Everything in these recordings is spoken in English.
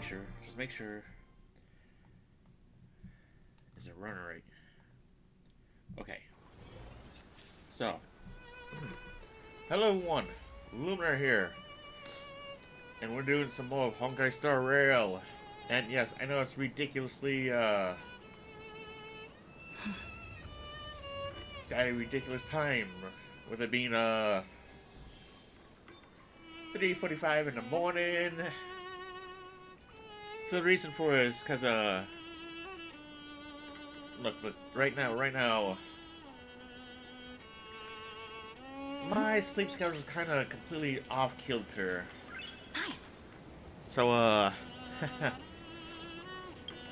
sure. Just make sure. Is it running right? Okay. So, hello everyone. Lunar here. And we're doing some more Honkai Star Rail. And yes, I know it's ridiculously, at a ridiculous time. With it being, 3:45 in the morning. So the reason for it is because, look, right now, my sleep schedule is kind of completely off kilter. Nice. So,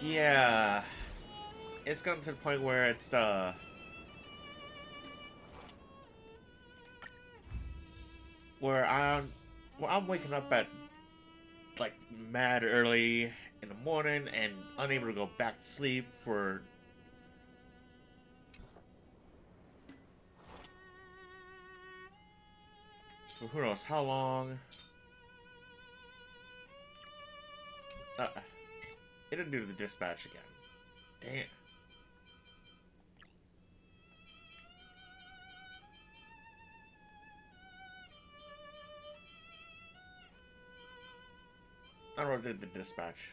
yeah, it's gotten to the point where it's, where I'm waking up at, like, mad early in the morning and unable to go back to sleep for who knows how long. Uh, it didn't do the dispatch again. Damn. I don't know what did the dispatch.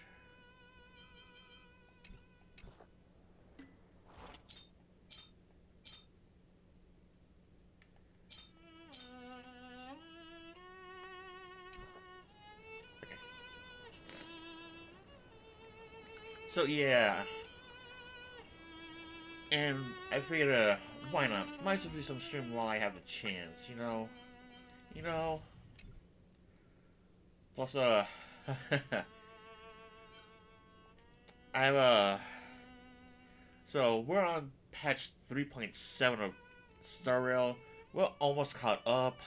Okay. So yeah. And I figured, why not? Might as well do some stream while I have the chance, you know? You know? Plus, I have, so we're on patch 3.7 of Star Rail. We're almost caught up.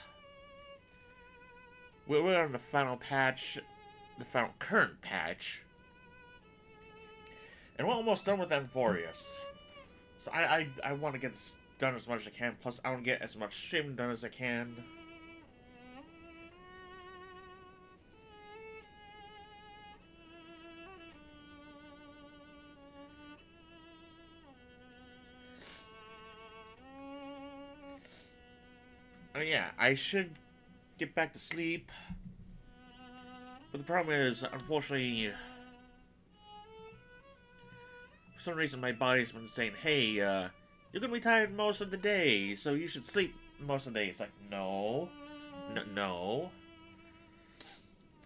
We're on the final patch, the final current patch. And we're almost done with Amphoreus. So I want to get this done as much as I can. Plus, I want to get as much streaming done as I can. Yeah, I should get back to sleep. But the problem is, unfortunately, for some reason my body's been saying, hey, you're gonna be tired most of the day, so you should sleep most of the day. It's like, no. No.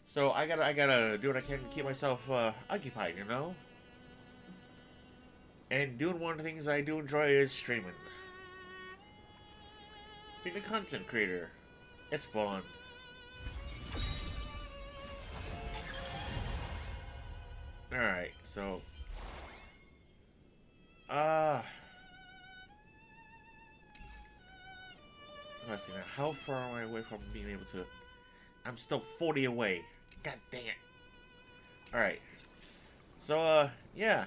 So I gotta do what I can to keep myself, occupied, you know? And doing one of the things I do enjoy is streaming. Being a content creator. It's fun. Alright, so... Let's see now. How far am I away from being able to... I'm still 40 away. God dang it. Alright. So, yeah.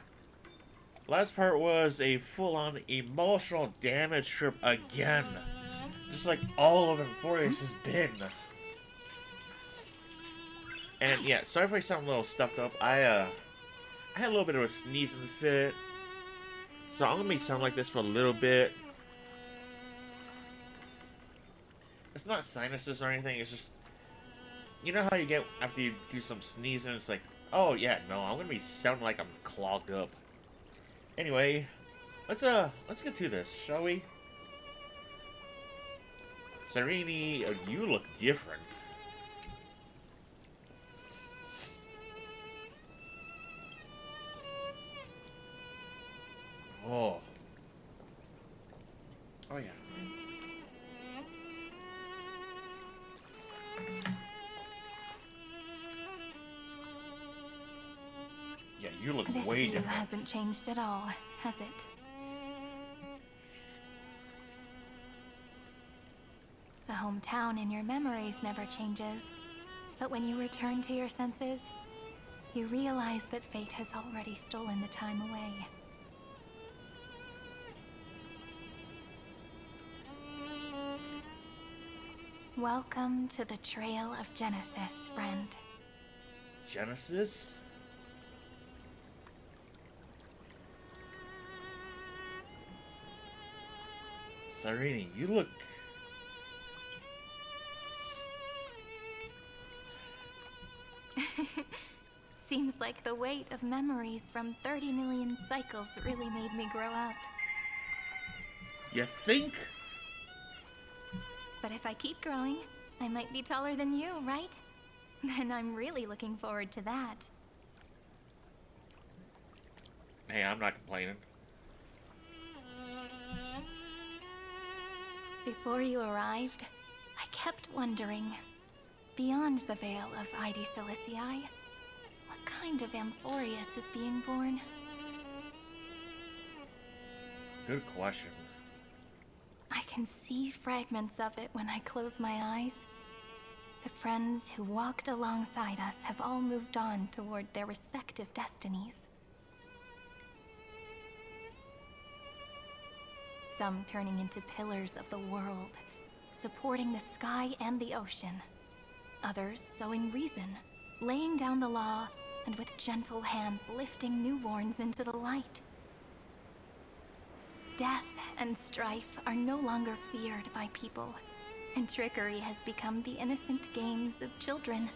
Last part was a full-on emotional damage trip again. Just like all of Amphoreus has been. And yeah, sorry if I sound a little stuffed up. I had a little bit of a sneezing fit. So I'm gonna be sound like this for a little bit. It's not sinuses or anything, it's just... You know how you get after you do some sneezing, it's like, oh yeah, no, I'm gonna be sounding like I'm clogged up. Anyway, let's get to this, shall we? Serini, you look different. Oh. Oh yeah. Yeah, you look This way view different. hasn't changed at all, has it? The hometown in your memories never changes. But when you return to your senses, you realize that fate has already stolen the time away. Welcome to the Trail of Genesis, friend. Genesis? Serene, you look... Seems like the weight of memories from 30 million cycles really made me grow up. You think? But if I keep growing, I might be taller than you, right? Then I'm really looking forward to that. Hey, I'm not complaining. Before you arrived, I kept wondering, beyond the veil of Ide Silicii, what kind of Amphoreus is being born? Good question. I can see fragments of it when I close my eyes. The friends who walked alongside us have all moved on toward their respective destinies. Some turning into pillars of the world, supporting the sky and the ocean. Others sowing reason, laying down the law, and with gentle hands lifting newborns into the light. Death and strife are no longer feared by people, and trickery has become the innocent games of children.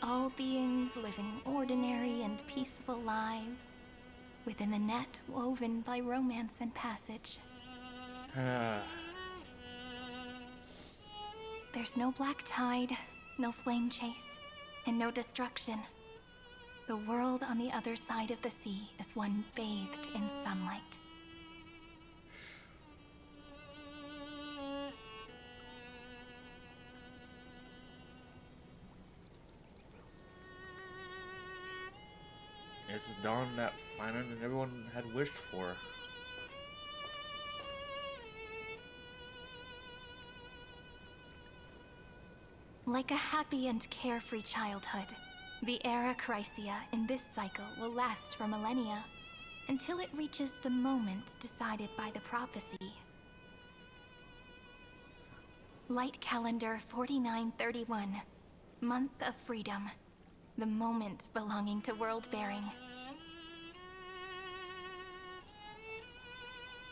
All beings living ordinary and peaceful lives, within the net woven by romance and passage. There's no black tide, no flame chase, and no destruction. The world on the other side of the sea is one bathed in sunlight. It's the dawn that finally everyone had wished for. Like a happy and carefree childhood, the era Chrysia in this cycle will last for millennia, until it reaches the moment decided by the prophecy. Light calendar 4931, month of freedom, the moment belonging to world-bearing.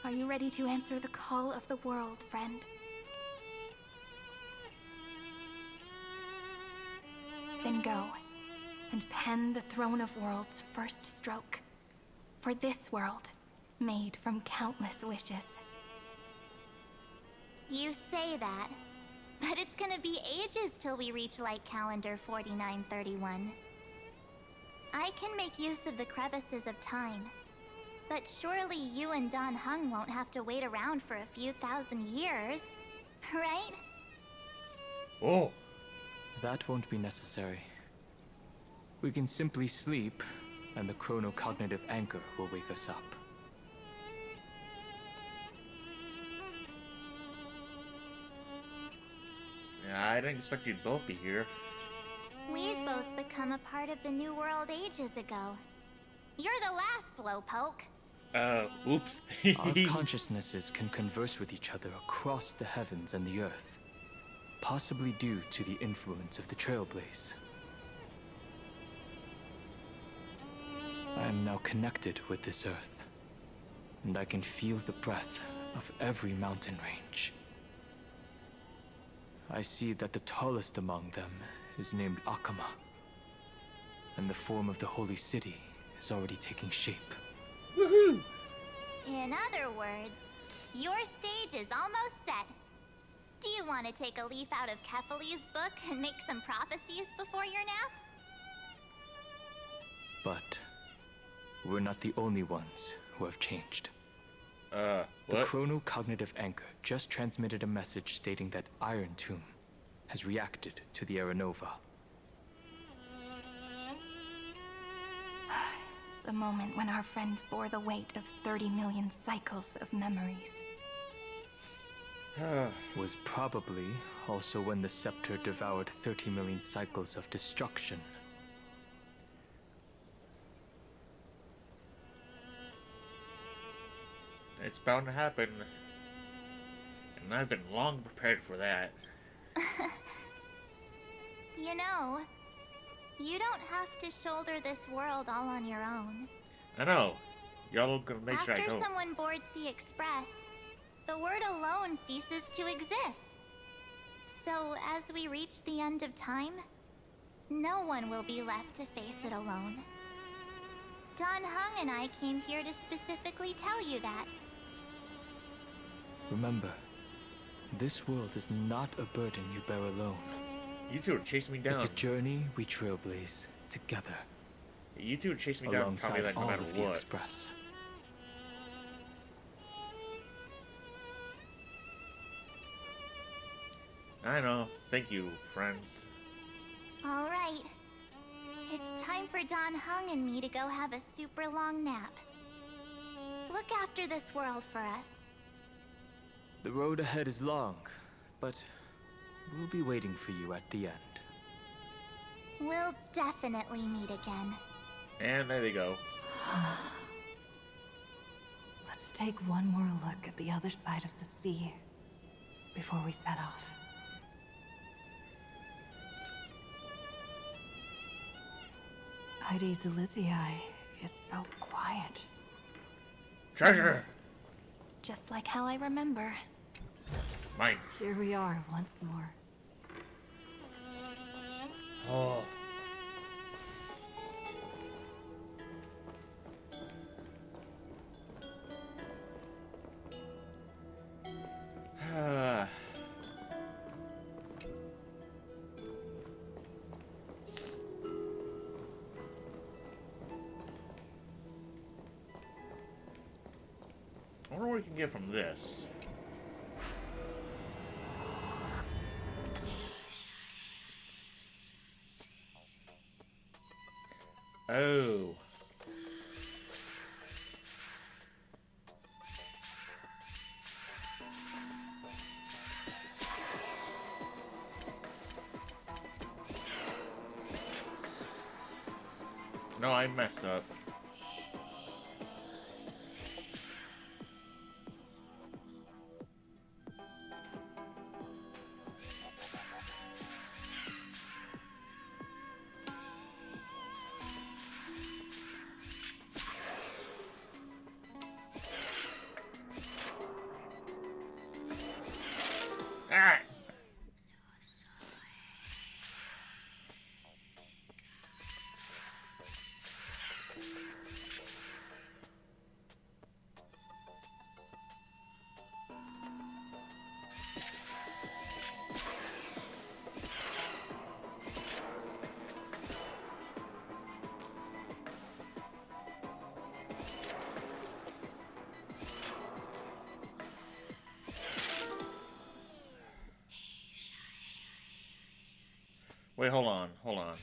Are you ready to answer the call of the world, friend? Then go, and pen the Throne of Worlds' first stroke. For this world, made from countless wishes. You say that, but it's gonna be ages till we reach Light Calendar 4931. I can make use of the crevices of time, but surely you and Don Hung won't have to wait around for a few thousand years, right? Oh. That won't be necessary. We can simply sleep, and the chronocognitive anchor will wake us up. Yeah, I didn't expect you'd both be here. We've both become a part of the New World ages ago. You're the last slowpoke. Oops. Our consciousnesses can converse with each other across the heavens and the earth, possibly due to the influence of the Trailblaze. I am now connected with this earth, and I can feel the breath of every mountain range. I see that the tallest among them is named Akama, and the form of the holy city is already taking shape. Woohoo! In other words, your stage is almost set. Do you want to take a leaf out of Kefali's book and make some prophecies before your nap? But we're not the only ones who have changed. What? The chronocognitive anchor just transmitted a message stating that Iron Tomb has reacted to the Aranova. The moment when our friend bore the weight of 30 million cycles of memories. Was probably also when the scepter devoured 30 million cycles of destruction. It's bound to happen. And I've been long prepared for that. You know, you don't have to shoulder this world all on your own. I know. Y'all gonna make sure I After go. someone boards the express, the word alone ceases to exist. So, as we reach the end of time, no one will be left to face it alone. Don Hung and I came here to specifically tell you that. Remember, this world is not a burden you bear alone. You two would chase me down. It's a journey we trailblaze together, You two would chase me down and tell me alongside that no all matter of the what. Express. I know. Thank you, friends. All right. It's time for Don Hung and me to go have a super long nap. Look after this world for us. The road ahead is long, but we'll be waiting for you at the end. We'll definitely meet again. And there they go. Let's take one more look at the other side of the sea before we set off. Heidi's Elysiae is so quiet. Treasure! Just like how I remember. Mine. Here we are once more. Oh. I wonder what we can get from this. Oh. No, I messed up. Ah! Wait, hold on, hold on.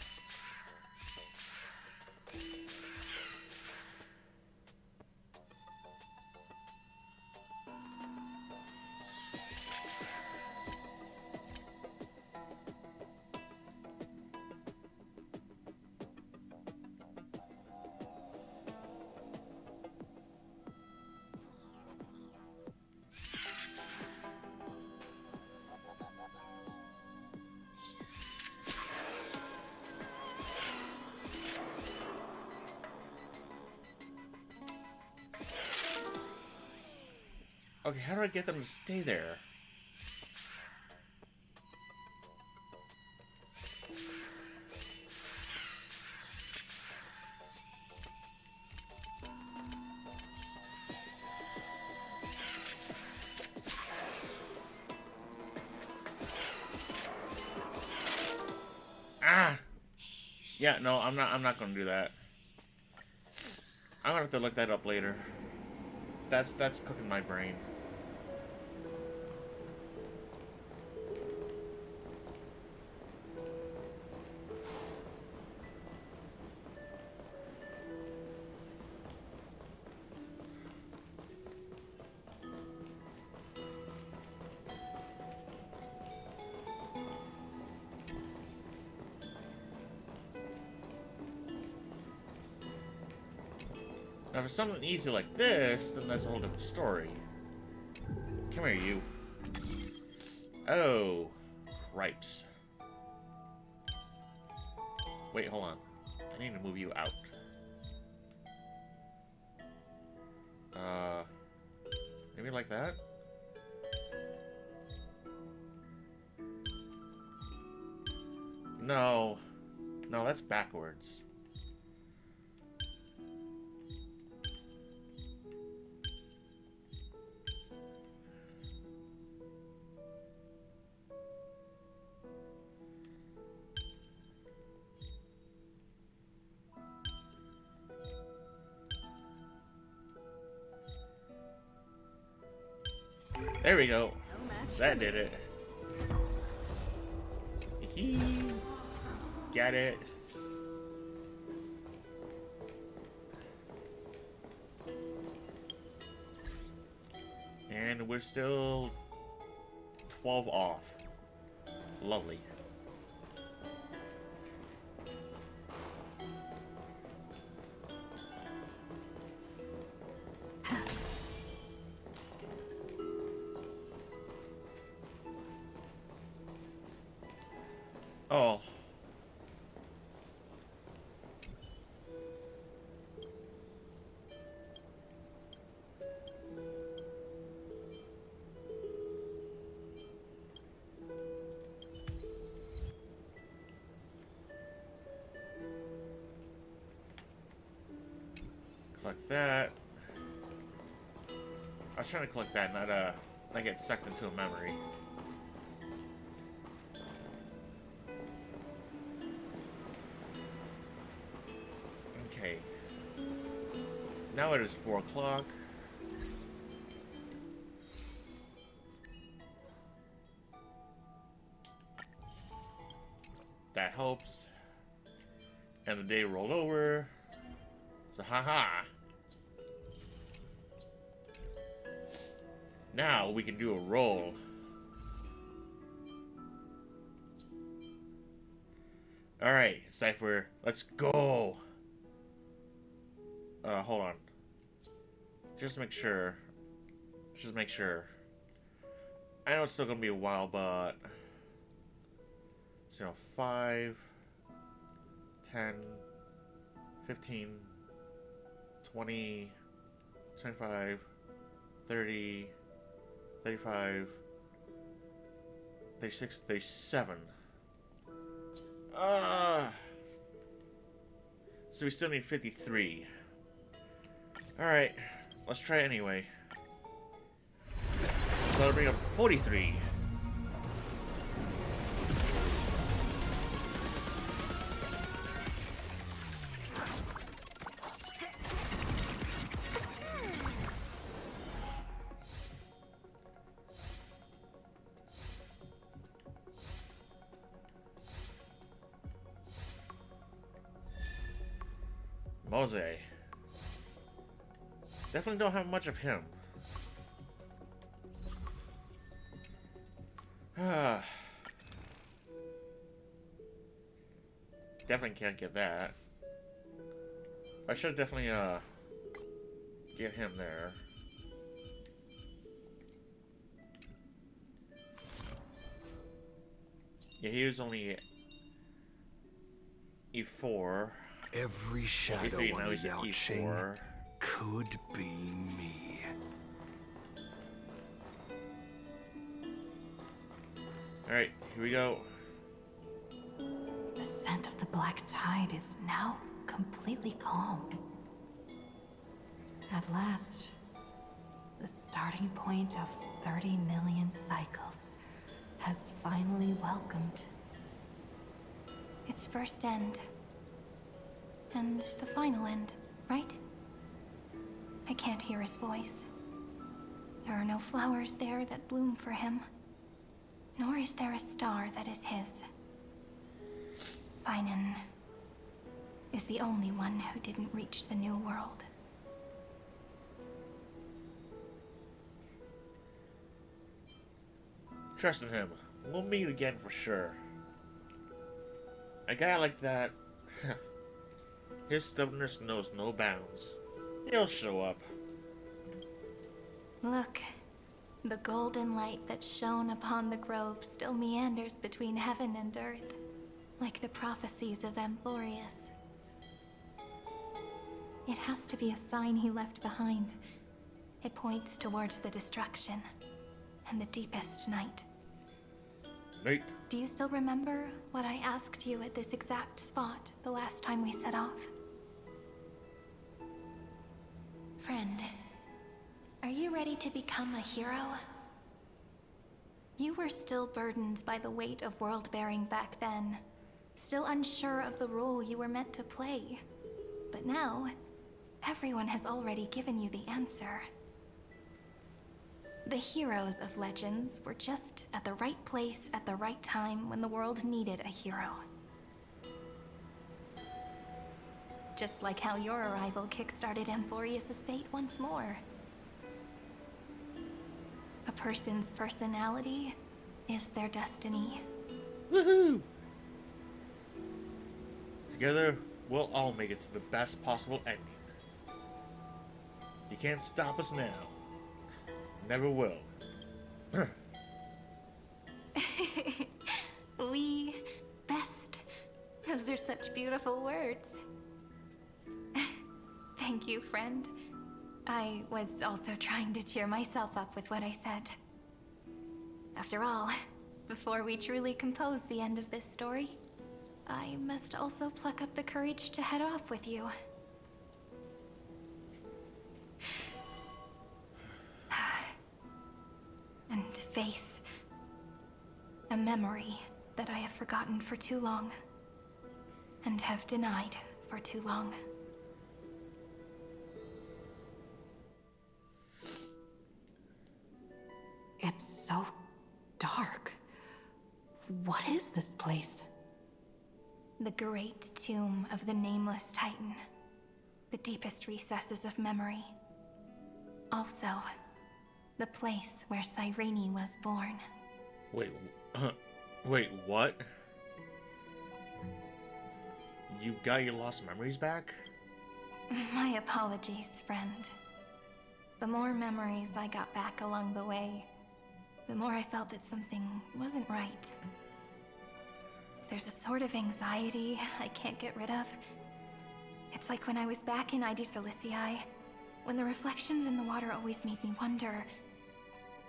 Okay, how do I get them to stay there? Ah! Yeah, no, I'm not gonna do that. I'm gonna have to look that up later. That's cooking my brain. Now, for something easy like this, then that's a whole different story. Come here, you. Oh, cripes. Wait, hold on. I need to move you out. Maybe like that? No. No, that's backwards. There we go. That did it. Got it. And we're still 12 off. Lovely. Oh. Collect that. I was trying to collect that, not get sucked into a memory. Okay. Now it is 4 o'clock. That helps. And the day rolled over. So haha. Now we can do a roll. Alright, Cypher, let's go. Hold on. Just make sure. Just make sure. I know it's still gonna be a while, but so 5, 10, 15, 20, 25, 30, 35, 36, 37. So we still need 53. Alright, let's try it anyway. So that'll bring up 43. Mose. Definitely don't have much of him. Definitely can't get that. I should definitely get him there. Yeah, he was only E4. Every shadow E3, now on he's the at Yaoqing E4. could be me. Alright, here we go. The scent of the black tide is now completely calm. At last, the starting point of 30 million cycles has finally welcomed. Its first end. And the final end, right? I can't hear his voice. There are no flowers there that bloom for him. Nor is there a star that is his. Finan is the only one who didn't reach the new world. Trust in him. We'll meet again for sure. A guy like that, his stubbornness knows no bounds. He'll show up. Look, the golden light that shone upon the grove still meanders between heaven and earth, like the prophecies of Amphoreus. It has to be a sign he left behind, It points towards the destruction and the deepest night. Nate. Do you still remember what I asked you at this exact spot the last time we set off? Friend, are you ready to become a hero? You were still burdened by the weight of world-bearing back then, still unsure of the role you were meant to play. But now, everyone has already given you the answer. The heroes of legends were just at the right place at the right time when the world needed a hero. Just like how your arrival kickstarted Amphoreus' fate once more. A person's personality is their destiny. Woohoo! Together, we'll all make it to the best possible ending. You can't stop us now. Never will. We best. Those are such beautiful words. Thank you, friend. I was also trying to cheer myself up with what I said. After all, before we truly compose the end of this story, I must also pluck up the courage to head off with you. And face a memory that I have forgotten for too long, and have denied for too long. It's so dark. What is this place? The great tomb of the Nameless Titan. The deepest recesses of memory. Also, the place where Cyrene was born. Wait, wait, what? You got your lost memories back? My apologies, friend. The more memories I got back along the way, the more I felt that something wasn't right. There's a sort of anxiety I can't get rid of. It's like when I was back in ID Silicii, when the reflections in the water always made me wonder,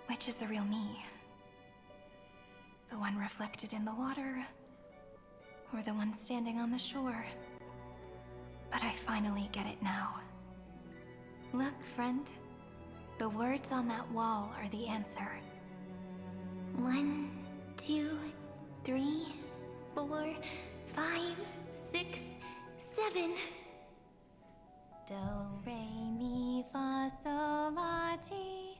which is the real me? The one reflected in the water, or the one standing on the shore? But I finally get it now. Look, friend. The words on that wall are the answer. 1, 2, 3, 4, 5, 6, 7. Do, re, mi, fa, sol, la, ti.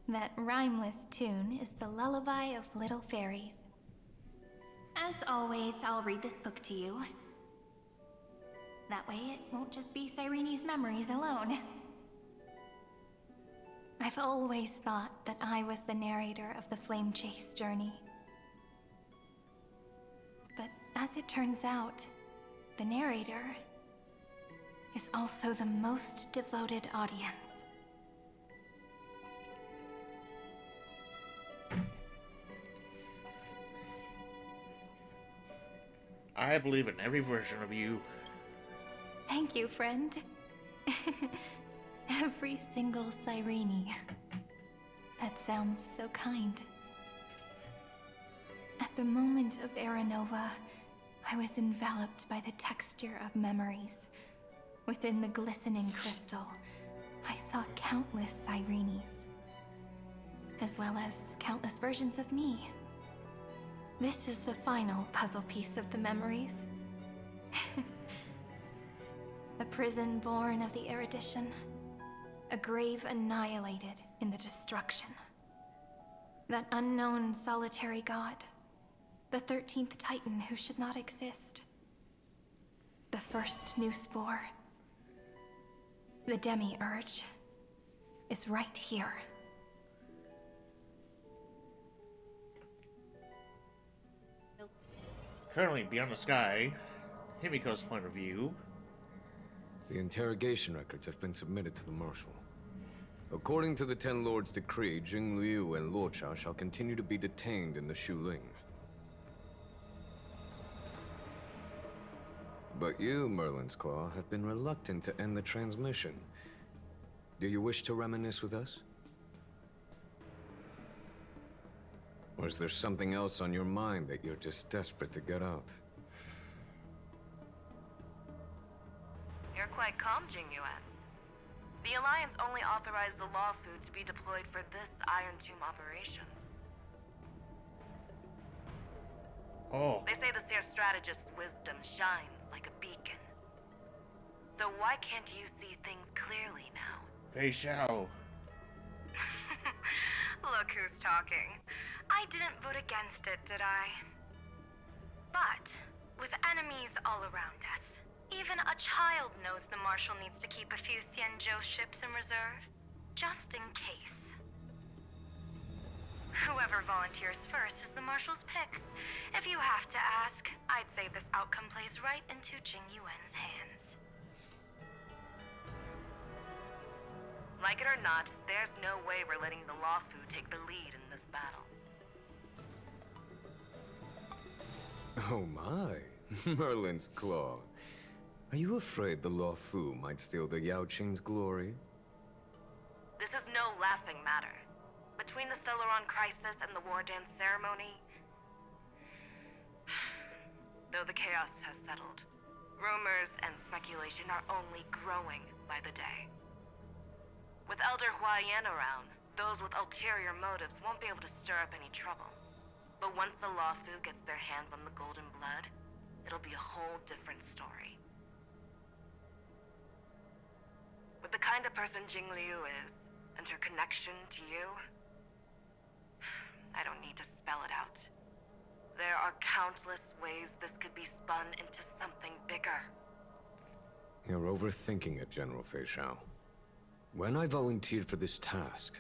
That rhymeless tune is the lullaby of little fairies. As always, I'll read this book to you. That way it won't just be Cyrene's memories alone. I've always thought that I was the narrator of the Flame Chase journey. But as it turns out, the narrator is also the most devoted audience. I believe in every version of you. Thank you, friend. Every single Cyrene. That sounds so kind. At the moment of Era Nova, I was enveloped by the texture of memories. Within the glistening crystal, I saw countless Cyrenes, as well as countless versions of me. This is the final puzzle piece of the memories. A prison born of the erudition. A grave annihilated in the destruction. That unknown solitary god. The 13th Titan who should not exist. The first new spore. The Demiurge is right here. Currently, beyond the sky, Himiko's point of view. The interrogation records have been submitted to the Marshal. According to the Ten Lords' decree, Jing Liu and Luocha shall continue to be detained in the Shuling. But you, Merlin's Claw, have been reluctant to end the transmission. Do you wish to reminisce with us? Or is there something else on your mind that you're just desperate to get out? You're quite calm, Jingyuan. The Alliance only authorized the Law Food to be deployed for this Iron Tomb operation. Oh. They say the Seer Strategist's wisdom shines like a beacon. So why can't you see things clearly now? Fei Xiao. Look who's talking. I didn't vote against it, did I? But, with enemies all around us, even a child knows the Marshal needs to keep a few Xianzhou ships in reserve, just in case. Whoever volunteers first is the Marshal's pick. If you have to ask, I'd say this outcome plays right into Jingyuan's hands. Like it or not, there's no way we're letting the Law Food take the lead in this battle. Oh my, Merlin's Claw. Are you afraid the Law Fu might steal the Yao Qing's glory? This is no laughing matter. Between the Stellaron crisis and the War Dance ceremony, though the chaos has settled, rumors and speculation are only growing by the day. With Elder Huaiyan around, those with ulterior motives won't be able to stir up any trouble. But once the Law Fu gets their hands on the Golden Blood, it'll be a whole different story. With the kind of person Jing Liu is, and her connection to you, I don't need to spell it out. There are countless ways this could be spun into something bigger. You're overthinking it, General Fei Xiao. When I volunteered for this task,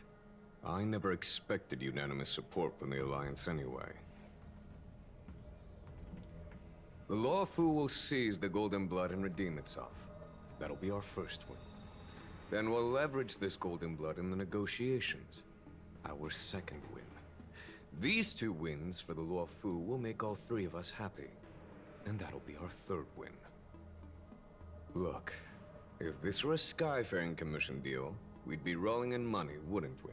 I never expected unanimous support from the Alliance anyway. The Law Fu will seize the Golden Blood and redeem itself. That'll be our first win. Then we'll leverage this Golden Blood in the negotiations. Our second win. These two wins for the Law Fu will make all three of us happy. And that'll be our third win. Look, if this were a Skyfaring Commission deal, we'd be rolling in money, wouldn't we?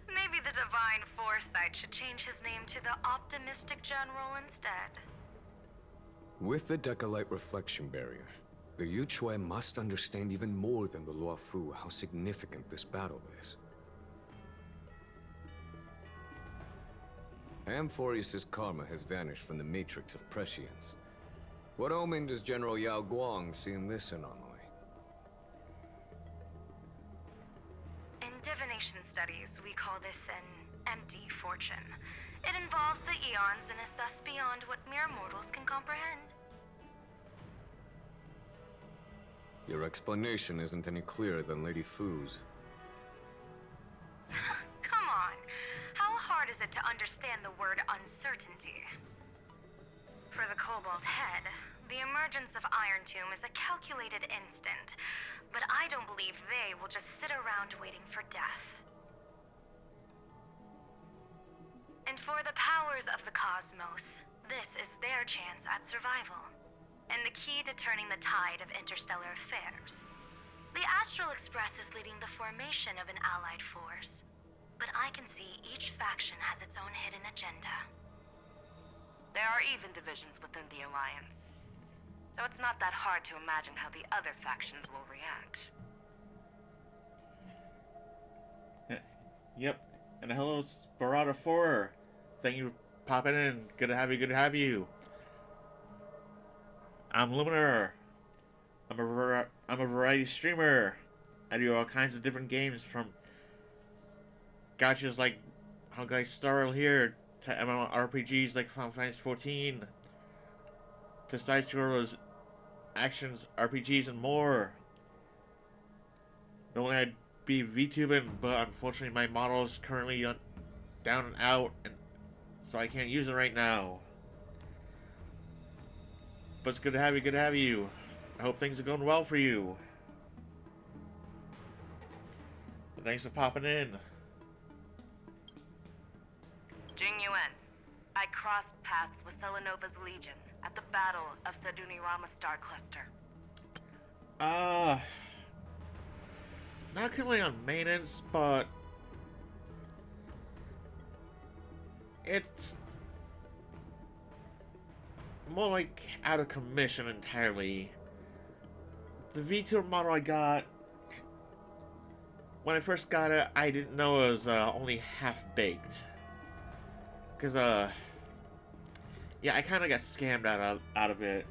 Maybe the Divine Foresight should change his name to the Optimistic General instead. With the Decalite Reflection Barrier, the Yuchue must understand even more than the Luo Fu how significant this battle is. Amphoreus' karma has vanished from the matrix of prescience. What omen does General Yao Guang see in this anomaly? In divination studies, we call this an empty fortune. It involves the eons and is thus beyond what mere mortals can comprehend. Your explanation isn't any clearer than Lady Fu's. Come on. How hard is it to understand the word uncertainty? For the Cobalt Head, the emergence of Iron Tomb is a calculated instant, but I don't believe they will just sit around waiting for death. And for the powers of the cosmos, this is their chance at survival, and the key to turning the tide of interstellar affairs. The Astral Express is leading the formation of an allied force, but I can see each faction has its own hidden agenda. There are even divisions within the Alliance, so it's not that hard to imagine how the other factions will react. Yep. And hello, Sparata 4. Thank you for popping in. Good to have you, good to have you. I'm Luminar. I'm a variety streamer. I do all kinds of different games, from gachas like Honkai Star here, to MMORPGs like Final Fantasy XIV, to side-scrollers, actions, RPGs, and more. Normally I'd be VTubing, but unfortunately my model is currently down and out, and so I can't use it right now. But it's good to have you, good to have you. I hope things are going well for you. But thanks for popping in. Jing Yuan, I crossed paths with Selenova's Legion at the Battle of Sadunirama Star Cluster. Uh, Not currently on maintenance, but it's more like out of commission entirely. The V2 model I got, when I first got it, I didn't know it was only half-baked. Because, yeah, I kind of got scammed out of it.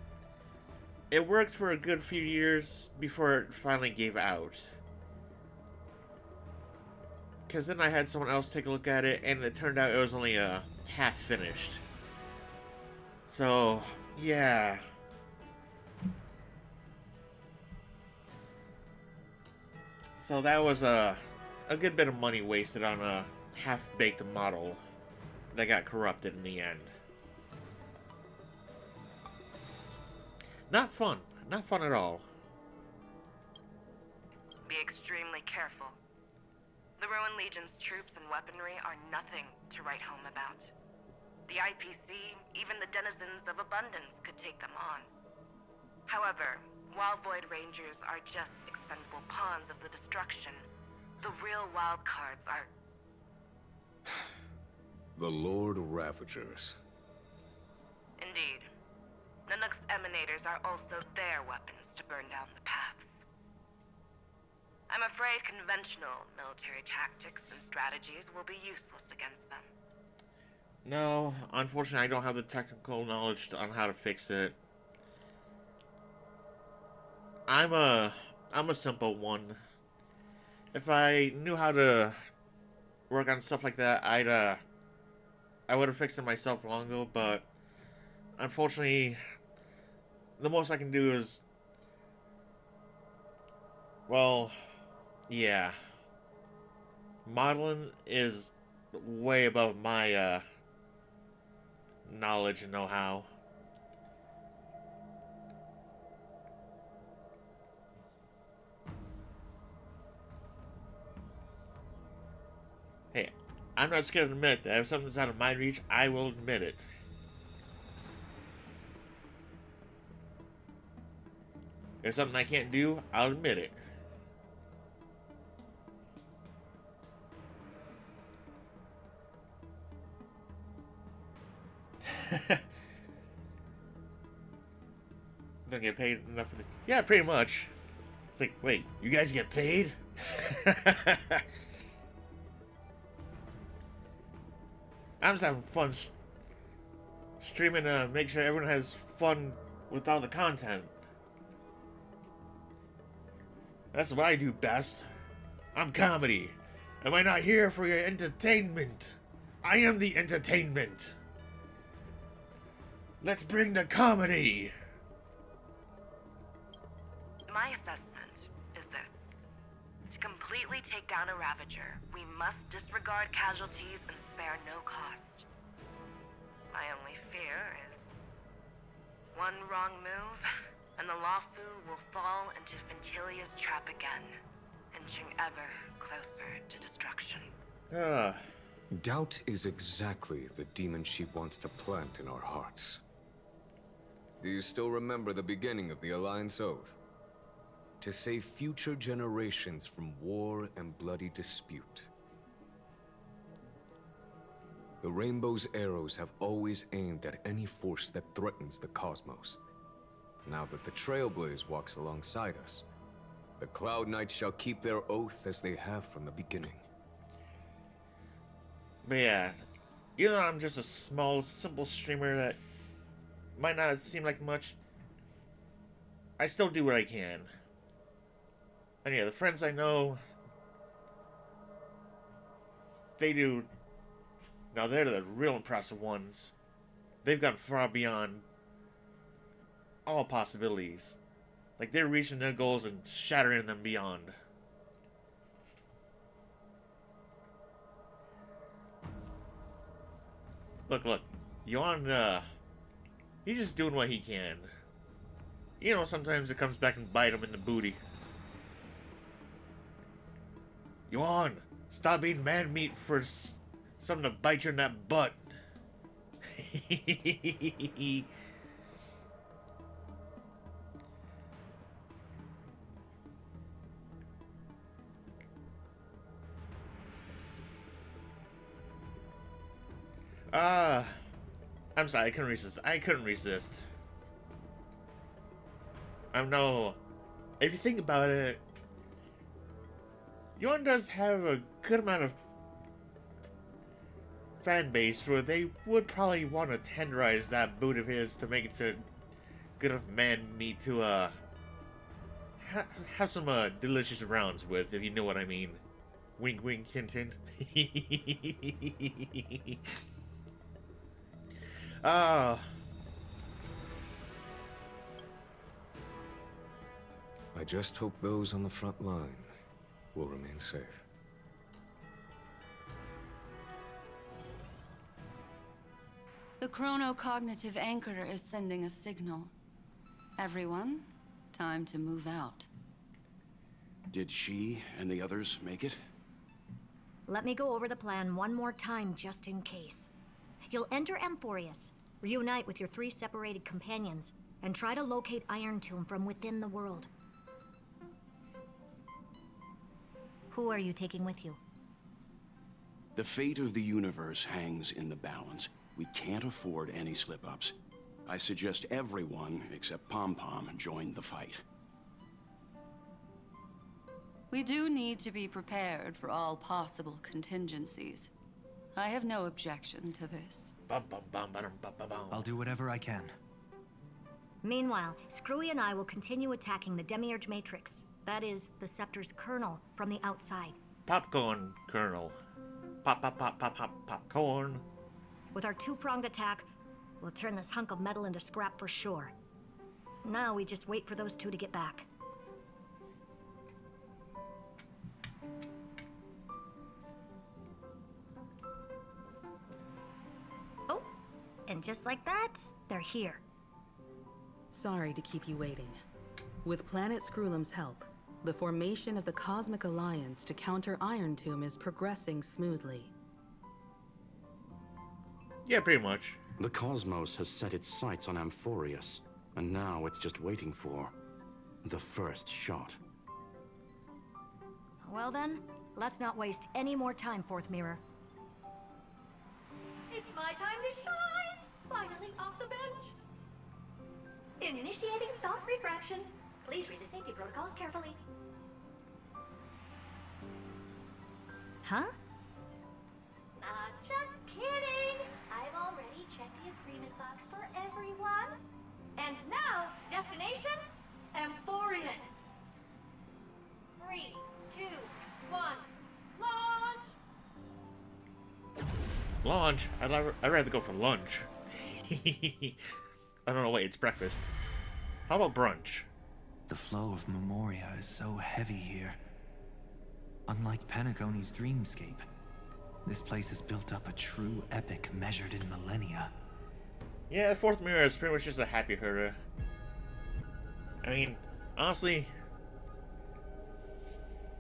It worked for a good few years before it finally gave out. Because then I had someone else take a look at it, and it turned out it was only half finished. So, yeah. So that was a good bit of money wasted on a half-baked model that got corrupted in the end. Not fun. Not fun at all. Be extremely careful. The Rowan Legion's troops and weaponry are nothing to write home about. The IPC, even the denizens of abundance, could take them on. However, while Void Rangers are just expendable pawns of the destruction, the real wild cards are... The Lord Ravagers. Indeed. Nanook's emanators are also their weapons to burn down the paths. I'm afraid conventional military tactics and strategies will be useless against them. No, unfortunately I don't have the technical knowledge on how to fix it. I'm a simple one. If I knew how to work on stuff like that, I would have fixed it myself long ago, but unfortunately the most I can do is, well, yeah. Modeling is way above my knowledge and know-how. Hey, I'm not scared to admit that if something's out of my reach, I will admit it. If something I can't do, I'll admit it. Don't get paid enough for the... Yeah, pretty much. It's like, wait, you guys get paid? I'm just having fun streaming to make sure everyone has fun with all the content. That's what I do best. I'm comedy. Am I not here for your entertainment? I am the entertainment. Let's bring the comedy. My assessment is this. To completely take down a Ravager, we must disregard casualties and spare no cost. My only fear is one wrong move, and the Lawfu will fall into Fintilia's trap again, inching ever closer to destruction. Doubt is exactly the demon she wants to plant in our hearts. Do you still remember the beginning of the Alliance Oath? To save future generations from war and bloody dispute. The Rainbow's arrows have always aimed at any force that threatens the cosmos. Now that the Trailblaze walks alongside us, the Cloud Knights shall keep their oath as they have from the beginning. But yeah, even though I'm just a small, simple streamer that might not seem like much, I still do what I can. And yeah, the friends I know, they do. Now they're the real impressive ones. They've gone far beyond all possibilities. Like, they're reaching their goals and shattering them beyond. Look. Yuan, he's just doing what he can. You know, sometimes it comes back and bite him in the booty. Yuan, stop eating man meat for something to bite you in that butt. I'm sorry, I couldn't resist. I couldn't resist. I know. If you think about it, Yon does have a good amount of fan base where they would probably want to tenderize that boot of his to make it to good of man meat to have some delicious rounds with, if you know what I mean. Wink, wink, hint, hint. Ah. I just hope those on the front line will remain safe. The chronocognitive anchor is sending a signal. Everyone, time to move out. Did she and the others make it? Let me go over the plan one more time, just in case. You'll enter Amphoreus, reunite with your 3 separated companions, and try to locate Iron Tomb from within the world. Who are you taking with you? The fate of the universe hangs in the balance. We can't afford any slip-ups. I suggest everyone, except Pom-Pom, join the fight. We do need to be prepared for all possible contingencies. I have no objection to this. I'll do whatever I can. Meanwhile, Screwy and I will continue attacking the Demiurge Matrix. That is, the Scepter's kernel from the outside. Popcorn kernel. Popcorn. With our 2-pronged attack, we'll turn this hunk of metal into scrap for sure. Now we just wait for those 2 to get back. Oh, and just like that, they're here. Sorry to keep you waiting. With Planet Screwlum's help, the formation of the Cosmic Alliance to counter Iron Tomb is progressing smoothly. Yeah, pretty much. The cosmos has set its sights on Amphoreus, and now it's just waiting for the first shot. Well then, let's not waste any more time, Fourth Mirror. It's my time to shine! Finally off the bench! Initiating thought refraction. Please read the safety protocols carefully. Huh? Just kidding! I've already checked the agreement box for everyone. And now, destination, Amphoreus. 3, 2, 1, launch! Lunch? I'd rather go for lunch. I don't know, wait, it's breakfast. How about brunch? The flow of Memoria is so heavy here. Unlike Panagoni's dreamscape, this place has built up a true epic measured in millennia. Yeah, Fourth Mirror is pretty much just a happy herder. I mean, honestly,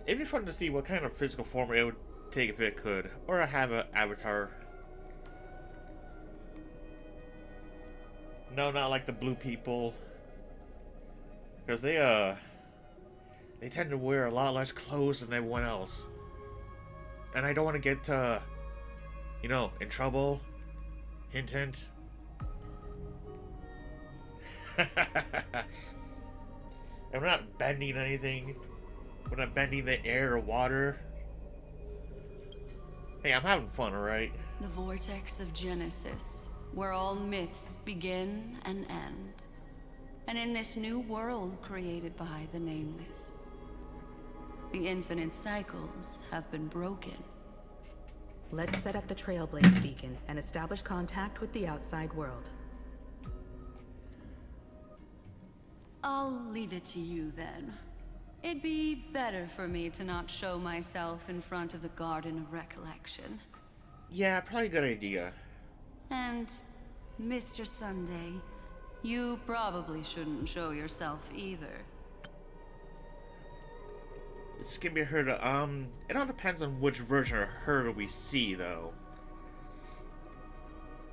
it'd be fun to see what kind of physical form it would take if it could, or have an avatar. No, not like the blue people, because they tend to wear a lot less clothes than everyone else, and I don't want to get you know, in trouble. Hint, hint. I'm not bending anything. We're not bending the air or water. Hey, I'm having fun, alright? The vortex of Genesis, where all myths begin and end. And in this new world created by the Nameless, the infinite cycles have been broken. Let's set up the Trailblaze Beacon and establish contact with the outside world. I'll leave it to you then. It'd be better for me to not show myself in front of the Garden of Recollection. Yeah, probably a good idea. And, Mr. Sunday, you probably shouldn't show yourself either. This can be heard. It all depends on which version of her we see, though.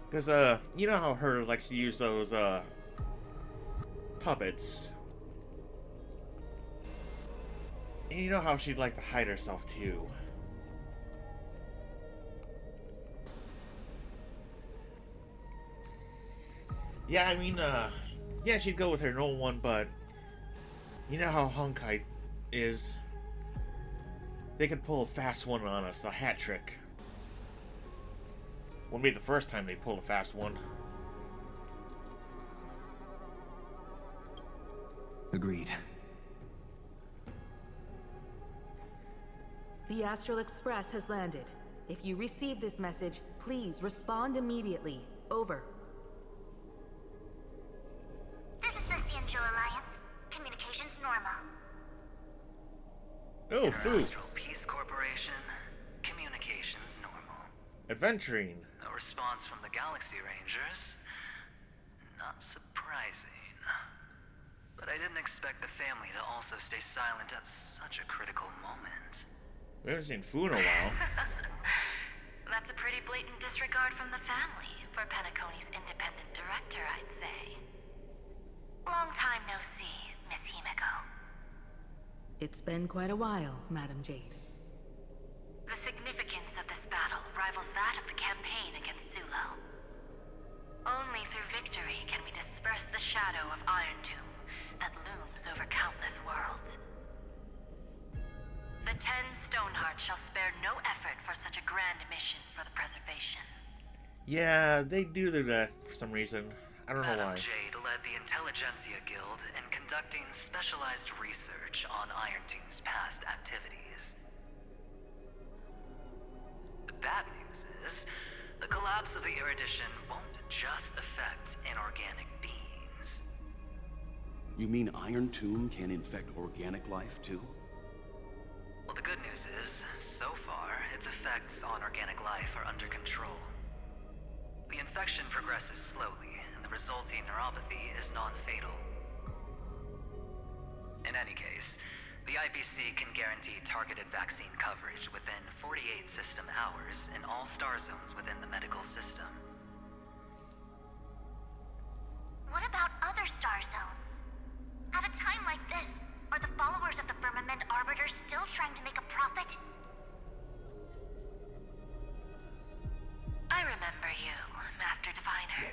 Because, you know how her likes to use those, puppets. And you know how she'd like to hide herself, too. Yeah, I mean, yeah, she'd go with her normal one, but you know how Honkai is. They could pull a fast one on us, a hat trick. Wouldn't be the first time they pulled a fast one. Agreed. The Astral Express has landed. If you receive this message, please respond immediately. Over. This is the Cianjo Alliance. Communications normal. Oh, food. Astral Peace Corporation. Communications normal. Adventuring. No response from the Galaxy Rangers. Not surprising. But I didn't expect the family to also stay silent at such a critical moment. We haven't seen Fu in a while. That's a pretty blatant disregard from the family for Penacony's independent director, I'd say. Long time no see, Miss Himeko. It's been quite a while, Madam Jade. The significance of this battle rivals that of the campaign against Zulo. Only through victory can we disperse the shadow of Iron Tomb that looms over countless worlds. The 10 Stonehearts shall spare no effort for such a grand mission for the preservation. Yeah, they do that for some reason. I don't know Madam why. Jade led the Intelligentsia Guild in conducting specialized research on Iron Tomb's past activities. The bad news is, the collapse of the Erudition won't just affect inorganic beings. You mean Iron Tomb can infect organic life, too? Well, the good news is, so far, its effects on organic life are under control. The infection progresses slowly, and the resulting neuropathy is non-fatal. In any case, the IPC can guarantee targeted vaccine coverage within 48 system hours in all star zones within the medical system. What about other star zones? At a time like this, are the followers of the Firmament Arbiter still trying to make a profit? I remember you, Master Diviner.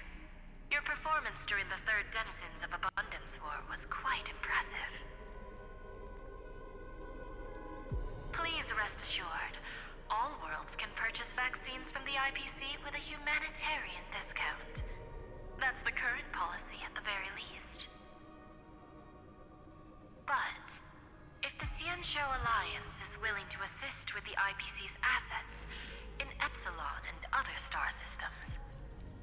Your performance during the Third Denizens of Abundance War was quite impressive. Please rest assured, all worlds can purchase vaccines from the IPC with a humanitarian discount. That's the current policy at the very least. But, if the Cianjo Alliance is willing to assist with the IPC's assets in Epsilon and other star systems,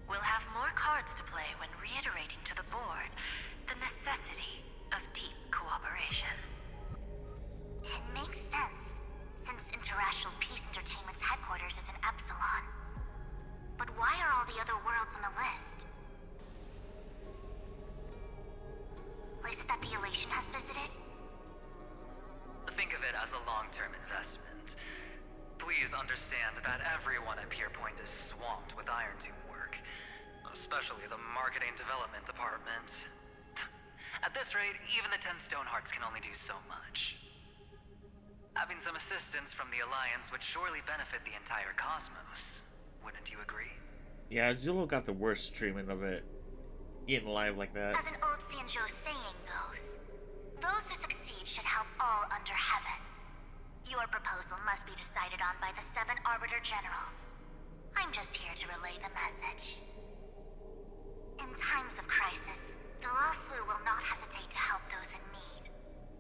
we'll have more cards to play when reiterating to the board the necessity of deep cooperation. It makes sense, since Interracial Peace Entertainment's headquarters is in Epsilon. But why are all the other worlds on the list? Places that the Elation has visited? Think of it as a long-term investment. Please understand that everyone at Pierpoint is swamped with Iron Tomb work, especially the marketing development department. At this rate, even the 10 Stonehearts can only do so much. Having some assistance from the Alliance would surely benefit the entire cosmos. Wouldn't you agree? Yeah, Zulo got the worst treatment of it. Eaten alive like that. As an old Cianjo saying goes, those who succeed should help all under heaven. Your proposal must be decided on by the 7 Arbiter Generals. I'm just here to relay the message. In times of crisis, the Luofu will not hesitate to help those in need.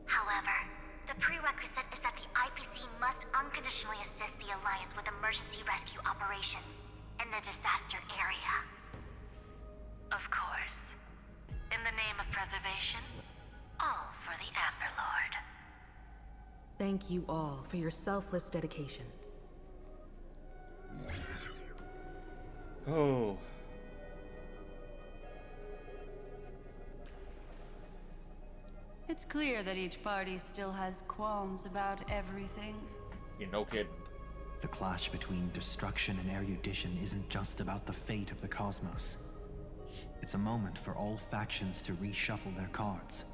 However, the prerequisite is that the IPC must unconditionally assist the Alliance with emergency rescue operations in the disaster area. Of course. In the name of preservation, all for the Amber Lord. Thank you all for your selfless dedication. Oh. It's clear that each party still has qualms about everything. You're no kidding. The clash between destruction and erudition isn't just about the fate of the cosmos. It's a moment for all factions to reshuffle their cards.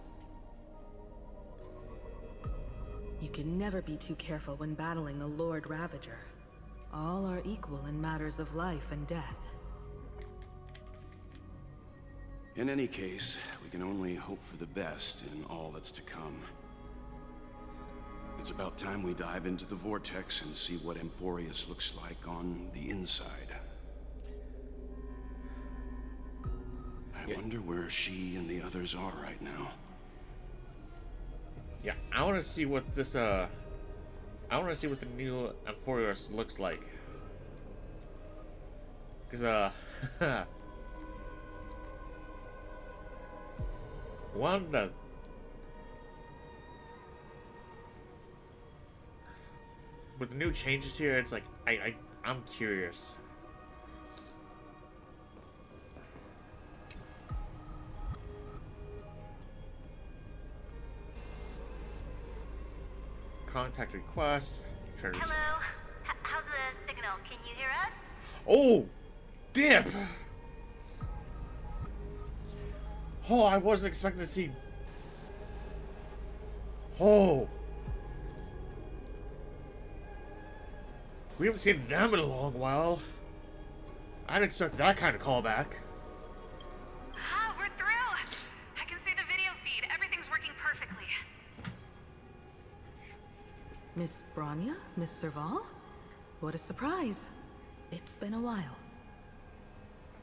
You can never be too careful when battling a Lord Ravager. All are equal in matters of life and death. In any case, we can only hope for the best in all that's to come. It's about time we dive into the vortex and see what Amphoreus looks like on the inside. I wonder where she and the others are right now. Yeah, I want to see what this, I want to see what the new Amphoreus looks like. Because, one, with the new changes here, it's like, I'm curious. Contact request. Hello? How's the signal? Can you hear us? Oh! Dip! Oh, I wasn't expecting to see... Oh! We haven't seen them in a long while. I'd expect that kind of callback. Ah, we're through! I can see the video feed. Everything's working perfectly. Miss Bronya? Miss Serval? What a surprise. It's been a while.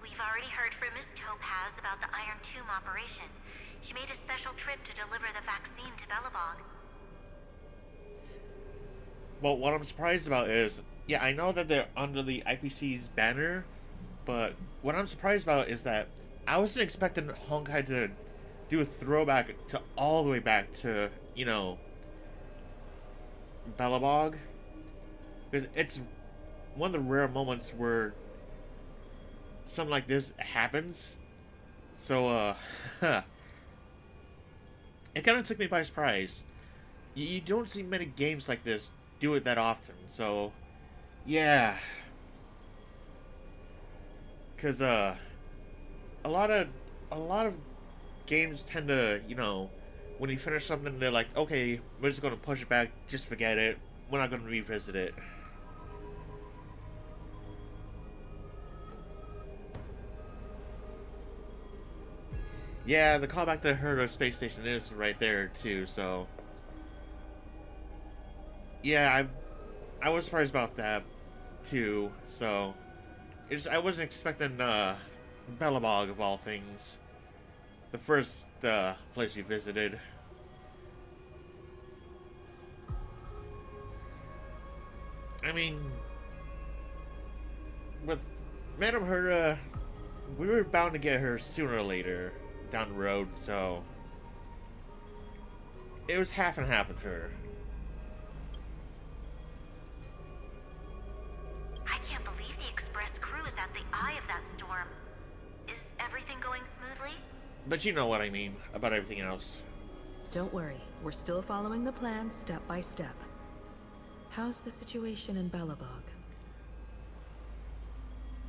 We've already heard from Miss Topaz about the Iron Tomb operation. She made a special trip to deliver the vaccine to Belobog. Well, what I'm surprised about is, yeah, I know that they're under the IPC's banner, but what I'm surprised about is that I wasn't expecting Honkai to do a throwback to all the way back to, you know, Belobog. Because it's one of the rare moments where something like this happens. So, it kind of took me by surprise. You don't see many games like this do it that often, so yeah. Cause a lot of games tend to, you know, when you finish something, they're like, okay, we're just gonna push it back, just forget it, we're not gonna revisit it. Yeah, the callback to her space station is right there too, so yeah, I was surprised about that too. So I wasn't expecting Belobog of all things, the first place we visited. I mean, with Madame Herta, we were bound to get her sooner or later down the road, so it was half and half with her. I can't believe the Express crew is at the eye of that storm. Is everything going smoothly? But you know what I mean about everything else. Don't worry, we're still following the plan step by step. How's the situation in Belobog?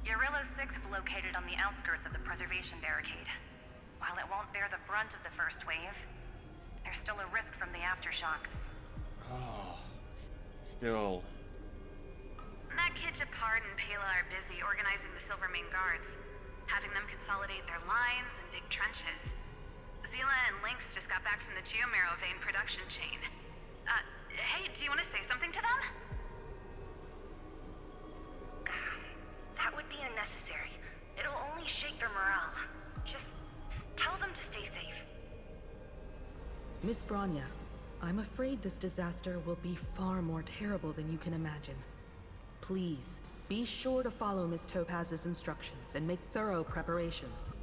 Yarillo 6 is located on the outskirts of the preservation barricade. While it won't bear the brunt of the first wave, there's still a risk from the aftershocks. Oh, still. Matt Kitchapard and Pela are busy organizing the Silvermane Guards, having them consolidate their lines and dig trenches. Zila and Lynx just got back from the Geomarrow vein production chain. Hey, do you want to say something to them? That would be unnecessary. It'll only shake their morale. Just tell them to stay safe. Miss Bronya, I'm afraid this disaster will be far more terrible than you can imagine. Please, be sure to follow Miss Topaz's instructions and make thorough preparations.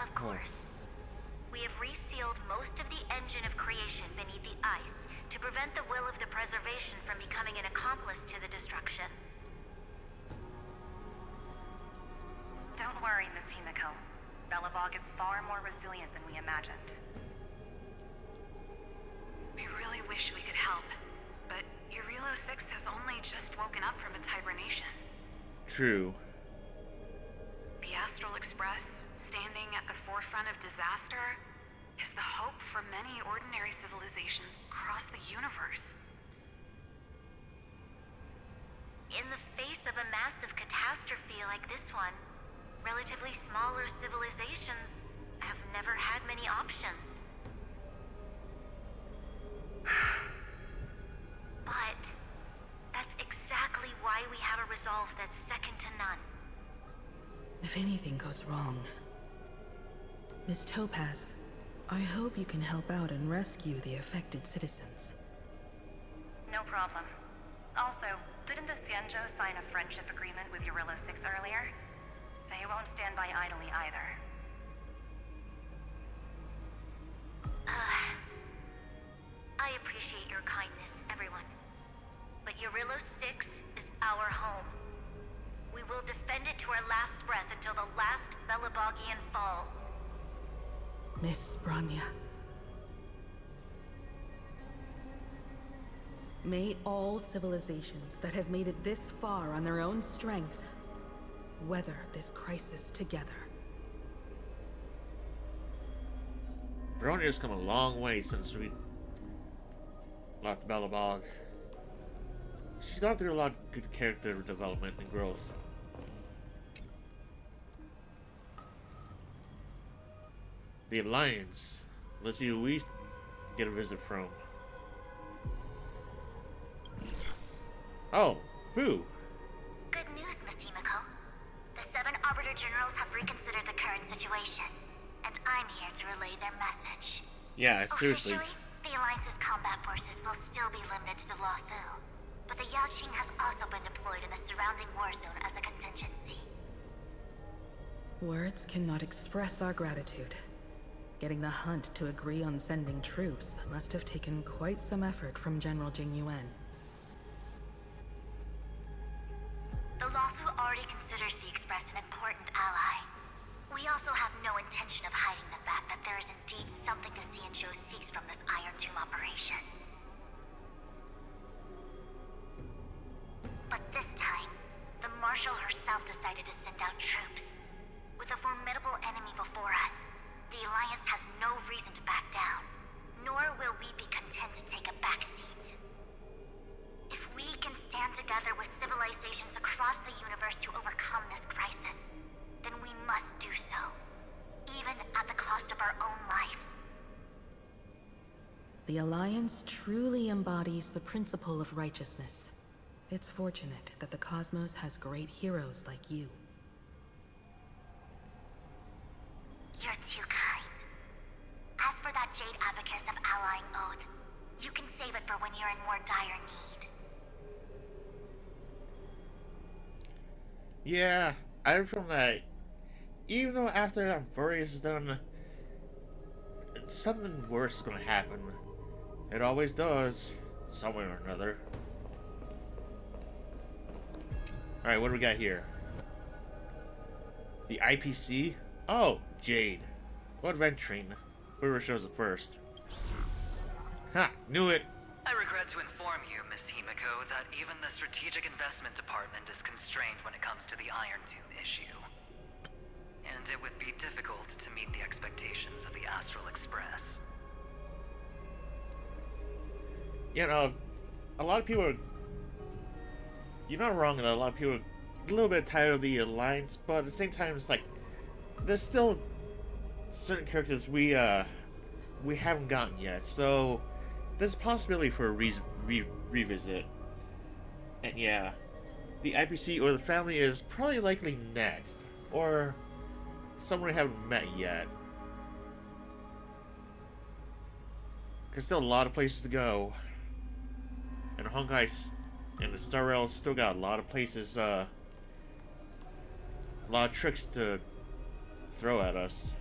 Of course. We have resealed most of the engine of creation beneath the ice to prevent the will of the preservation from becoming an accomplice to the destruction. Don't worry, Miss Himiko. Belobog is far more resilient than we imagined. We really wish we could help, but Yarillo 6 has only just woken up from its hibernation. True. The Astral Express, standing at the forefront of disaster, is the hope for many ordinary civilizations across the universe. In the face of a massive catastrophe like this one, relatively smaller civilizations have never had many options. But that's exactly why we have a resolve that's second to none. If anything goes wrong, Miss Topaz, I hope you can help out and rescue the affected citizens. No problem. Also, didn't the Xianzhou sign a friendship agreement with Eurillo 6 earlier? They won't stand by idly either. I appreciate your kindness, everyone. But Eurillo 6 is our home. We will defend it to our last breath until the last Belabogian falls. Miss Bronya. May all civilizations that have made it this far on their own strength weather this crisis together. Veronia's come a long way since we left Belobog. She's gone through a lot of good character development and growth. The Alliance. Let's see who we get a visit from. Oh, Boo. Good news, Miss Himiko. The 7 Arbiter Generals have reconsidered the current situation, and I'm here to relay their message. Yeah, seriously. Officially, the Alliance's combat forces will still be limited to the Luofu, but the Yaoqing has also been deployed in the surrounding war zone as a contingency. Words cannot express our gratitude. Getting the Hunt to agree on sending troops must have taken quite some effort from General Jing Yuan. The Luofu already considers the Express an important ally. We also have no intention of hiding the fact that there is indeed something the Xianzhou seeks from this Iron Tomb operation. But this time, the Marshal herself decided to send out troops. With a formidable enemy before us, the Alliance has no reason to back down, nor will we be content to take a back seat. If we can stand together with civilizations across the universe to overcome this crisis, then we must do so, even at the cost of our own lives. The Alliance truly embodies the principle of righteousness. It's fortunate that the cosmos has great heroes like you. You're too kind. As for that Jade Abacus of Allying Oath, you can save it for when you're in more dire need. Yeah, I heard from that. Even though after Amphoreus is done, something worse is gonna happen. It always does, somewhere or another. Alright, what do we got here? The IPC? Oh, Jade. What venturing? Whoever shows up first. Ha! Knew it! I regret to inform you, Miss Himiko, that even the Strategic Investment Department is constrained when it comes to the Iron Tomb issue. And it would be difficult to meet the expectations of the Astral Express. You know, a lot of people are... You're not wrong though, a lot of people are a little bit tired of the Alliance, but at the same time it's like... There's still certain characters we haven't gotten yet, so... There's a possibility for a revisit. And yeah, the IPC or the family is probably likely next. Or someone we haven't met yet. There's still a lot of places to go. And Honkai and the Star Rail still got a lot of places, a lot of tricks to throw at us.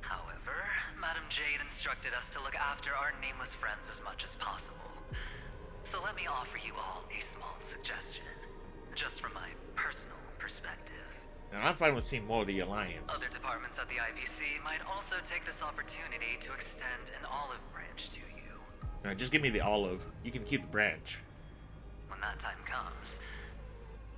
However, Madam Jade instructed us to look after our nameless friends as much as possible. So let me offer you all a small suggestion, just from my personal perspective. And I'm fine with seeing more of the Alliance. Other departments at the IPC might also take this opportunity to extend an olive branch to you. Just give me the olive. You can keep the branch. When that time comes,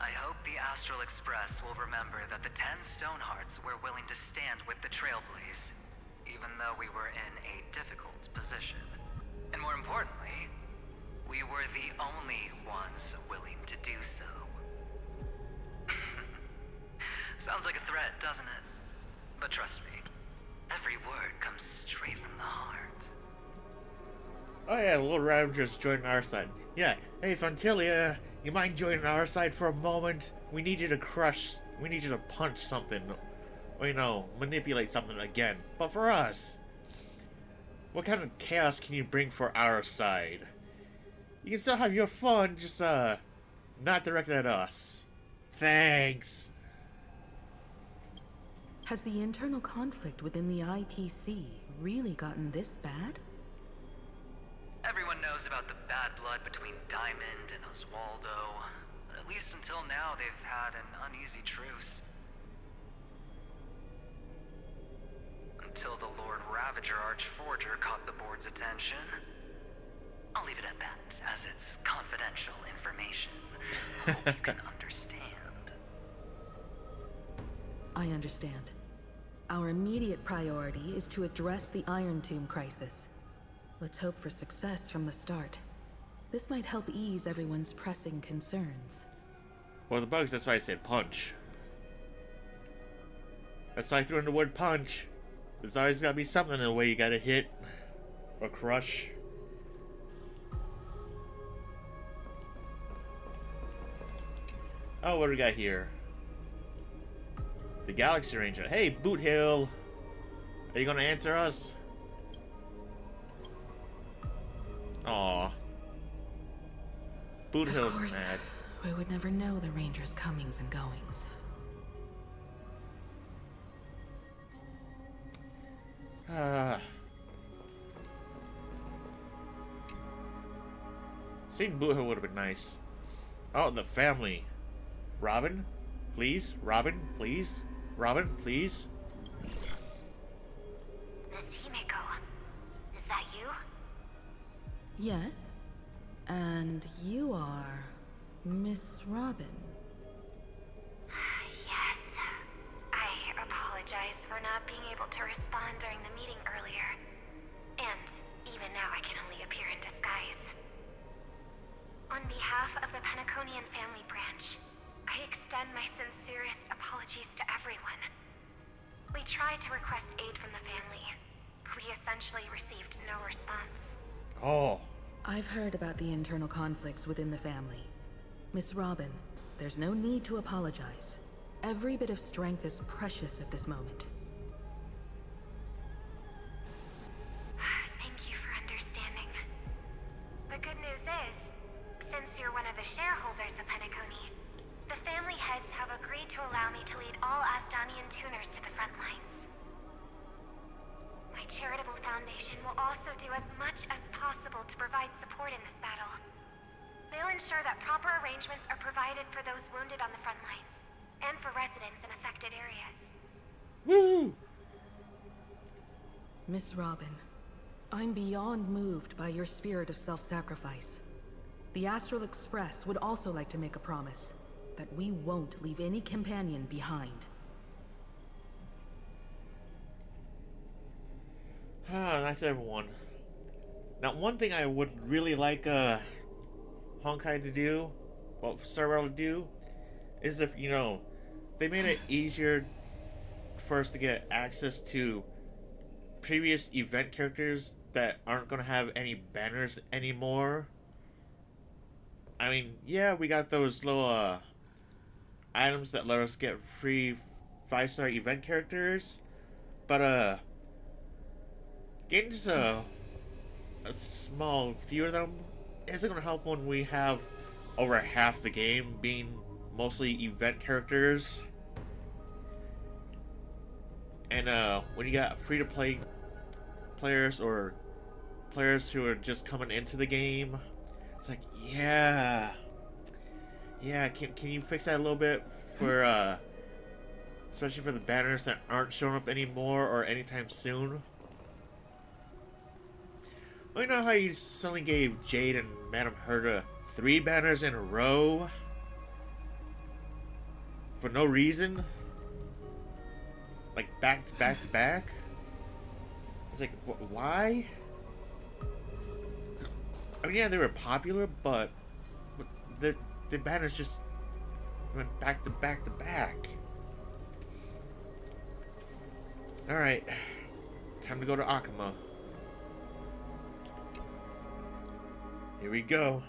I hope the Astral Express will remember that the 10 Stonehearts were willing to stand with the Trailblaze, even though we were in a difficult position. And more importantly, we were the only ones willing to do regret, doesn't it? But trust me, every word comes straight from the heart. Oh yeah, Little Ravager's joining our side. Yeah, hey Fontilia, you mind joining our side for a moment? We need you to punch something. Or, you know, manipulate something again. But for us, what kind of chaos can you bring for our side? You can still have your fun, just, not directed at us. Thanks. Has the internal conflict within the IPC really gotten this bad? Everyone knows about the bad blood between Diamond and Oswaldo. But at least until now, they've had an uneasy truce. Until the Lord Ravager Archforger caught the board's attention. I'll leave it at that, as it's confidential information. I hope you can understand. I understand. Our immediate priority is to address the Iron Tomb crisis. Let's hope for success from the start. This might help ease everyone's pressing concerns. Well, the bugs, that's why I said punch. That's why I threw in the word punch. There's always gotta be something in the way you gotta hit. Or crush. Oh, what do we got here? The Galaxy Ranger. Hey, Boot Hill! Are you gonna answer us? Aw. Boot Hill's Of course, mad. we would never know the Ranger's comings and goings. Seeing Boot Hill would have been nice. Oh, the family. Robin? Please? Robin? Please? Robin? Please? Miss Himeko, is that you? Yes? And you are Miss Robin. Yes. I apologize for not being able to respond during the meeting earlier. And even now I can only appear in disguise. On behalf of the Penaconian family branch, I extend my sincerest apologies to everyone. We tried to request aid from the family. We essentially received no response. Oh. I've heard about the internal conflicts within the family. Miss Robin, there's no need to apologize. Every bit of strength is precious at this moment. Thank you for understanding. The good news is, since you're one of the shareholders of Penacony, the family heads have agreed to allow me to lead all Astonian tuners to the front lines. My charitable foundation will also do as much as possible to provide support in this battle. They'll ensure that proper arrangements are provided for those wounded on the front lines, and for residents in affected areas. Woo! Miss Robin, I'm beyond moved by your spirit of self-sacrifice. The Astral Express would also like to make a promise that we won't leave any companion behind. Ah, nice everyone. Now, one thing I would really like Honkai to do, well, Sorrel to do, is if, you know, they made it easier for us to get access to previous event characters that aren't going to have any banners anymore. I mean, yeah, we got those little items that let us get free 5-star event characters, but getting just a small few of them isn't going to help when we have over half the game being mostly event characters. And when you got free-to-play players or players who are just coming into the game, it's like, yeah, can you fix that a little bit for especially for the banners that aren't showing up anymore or anytime soon? Well, you know how you suddenly gave Jade and Madame Herta 3 banners in a row for no reason, like back to back to back? It's like, why? I mean, yeah, they were popular, but the banners just went back to back to back. Alright. Time to go to Akuma. Here we go.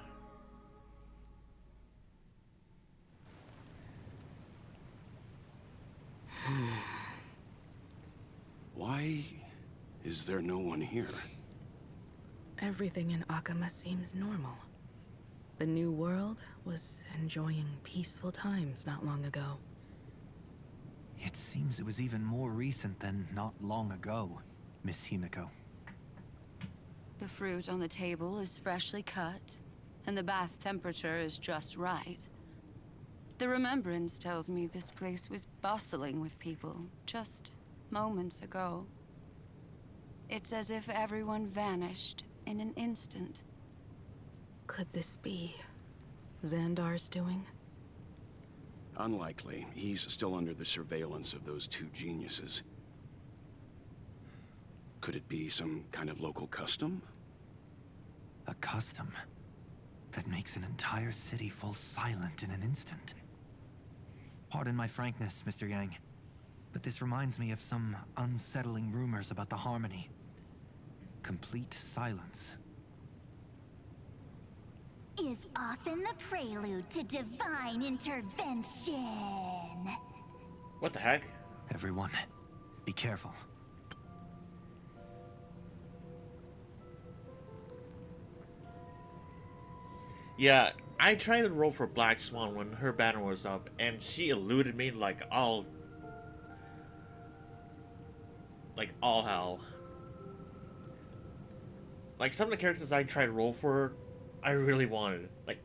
Why is there no one here? Everything in Akama seems normal. The new world was enjoying peaceful times not long ago. It seems it was even more recent than not long ago, Miss Himiko. The fruit on the table is freshly cut, and the bath temperature is just right. The remembrance tells me this place was bustling with people just moments ago. It's as if everyone vanished in an instant. Could this be Xandar's doing? Unlikely. He's still under the surveillance of those two geniuses. Could it be some kind of local custom? A custom that makes an entire city fall silent in an instant. Pardon my frankness, Mr. Yang, but this reminds me of some unsettling rumors about the Harmony. Complete silence. Is often the prelude to divine intervention. What the heck? Everyone, be careful. Yeah, I tried to roll for Black Swan when her banner was up, and she eluded me like all hell. Like, some of the characters I tried to roll for, I really wanted. Like,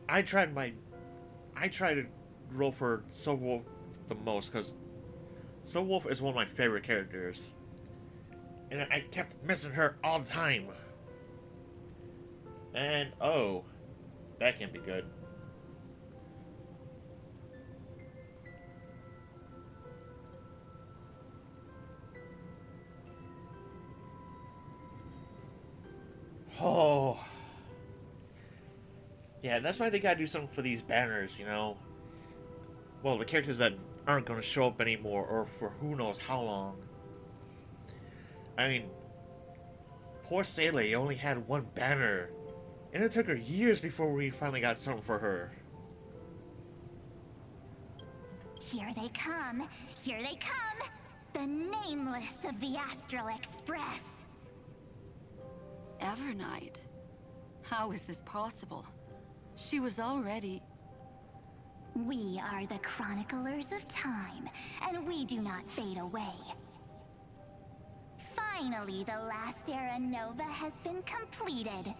I tried to roll for Soul Wolf the most, because Soul Wolf is one of my favorite characters. And I kept missing her all the time. And, oh, that can't be good. Oh. Yeah, that's why they gotta do something for these banners, you know? Well, the characters that aren't gonna show up anymore, or for who knows how long. I mean, poor Seele only had one banner, and it took her years before we finally got something for her. Here they come! Here they come! The nameless of the Astral Express! Evernight? How is this possible? She was already... We are the chroniclers of time, and we do not fade away. Finally, the last era Nova has been completed.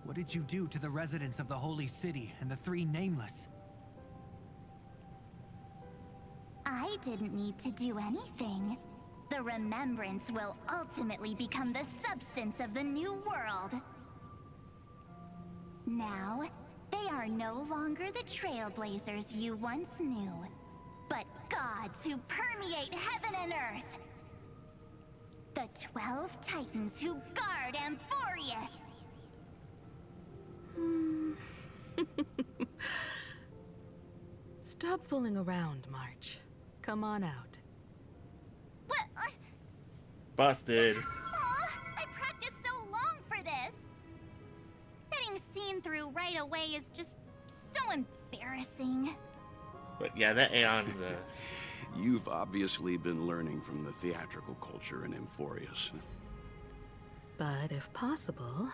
What did you do to the residents of the Holy City and the three Nameless? I didn't need to do anything. The remembrance will ultimately become the substance of the new world. Now, they are no longer the trailblazers you once knew, but gods who permeate heaven and earth. The 12 Titans who guard Amphoreus. Stop fooling around, March. Come on out. What? Busted. Aw, I practiced so long for this. Getting seen through right away is just so embarrassing. But yeah, that Aeon, You've obviously been learning from the theatrical culture in Amphoreus. But if possible,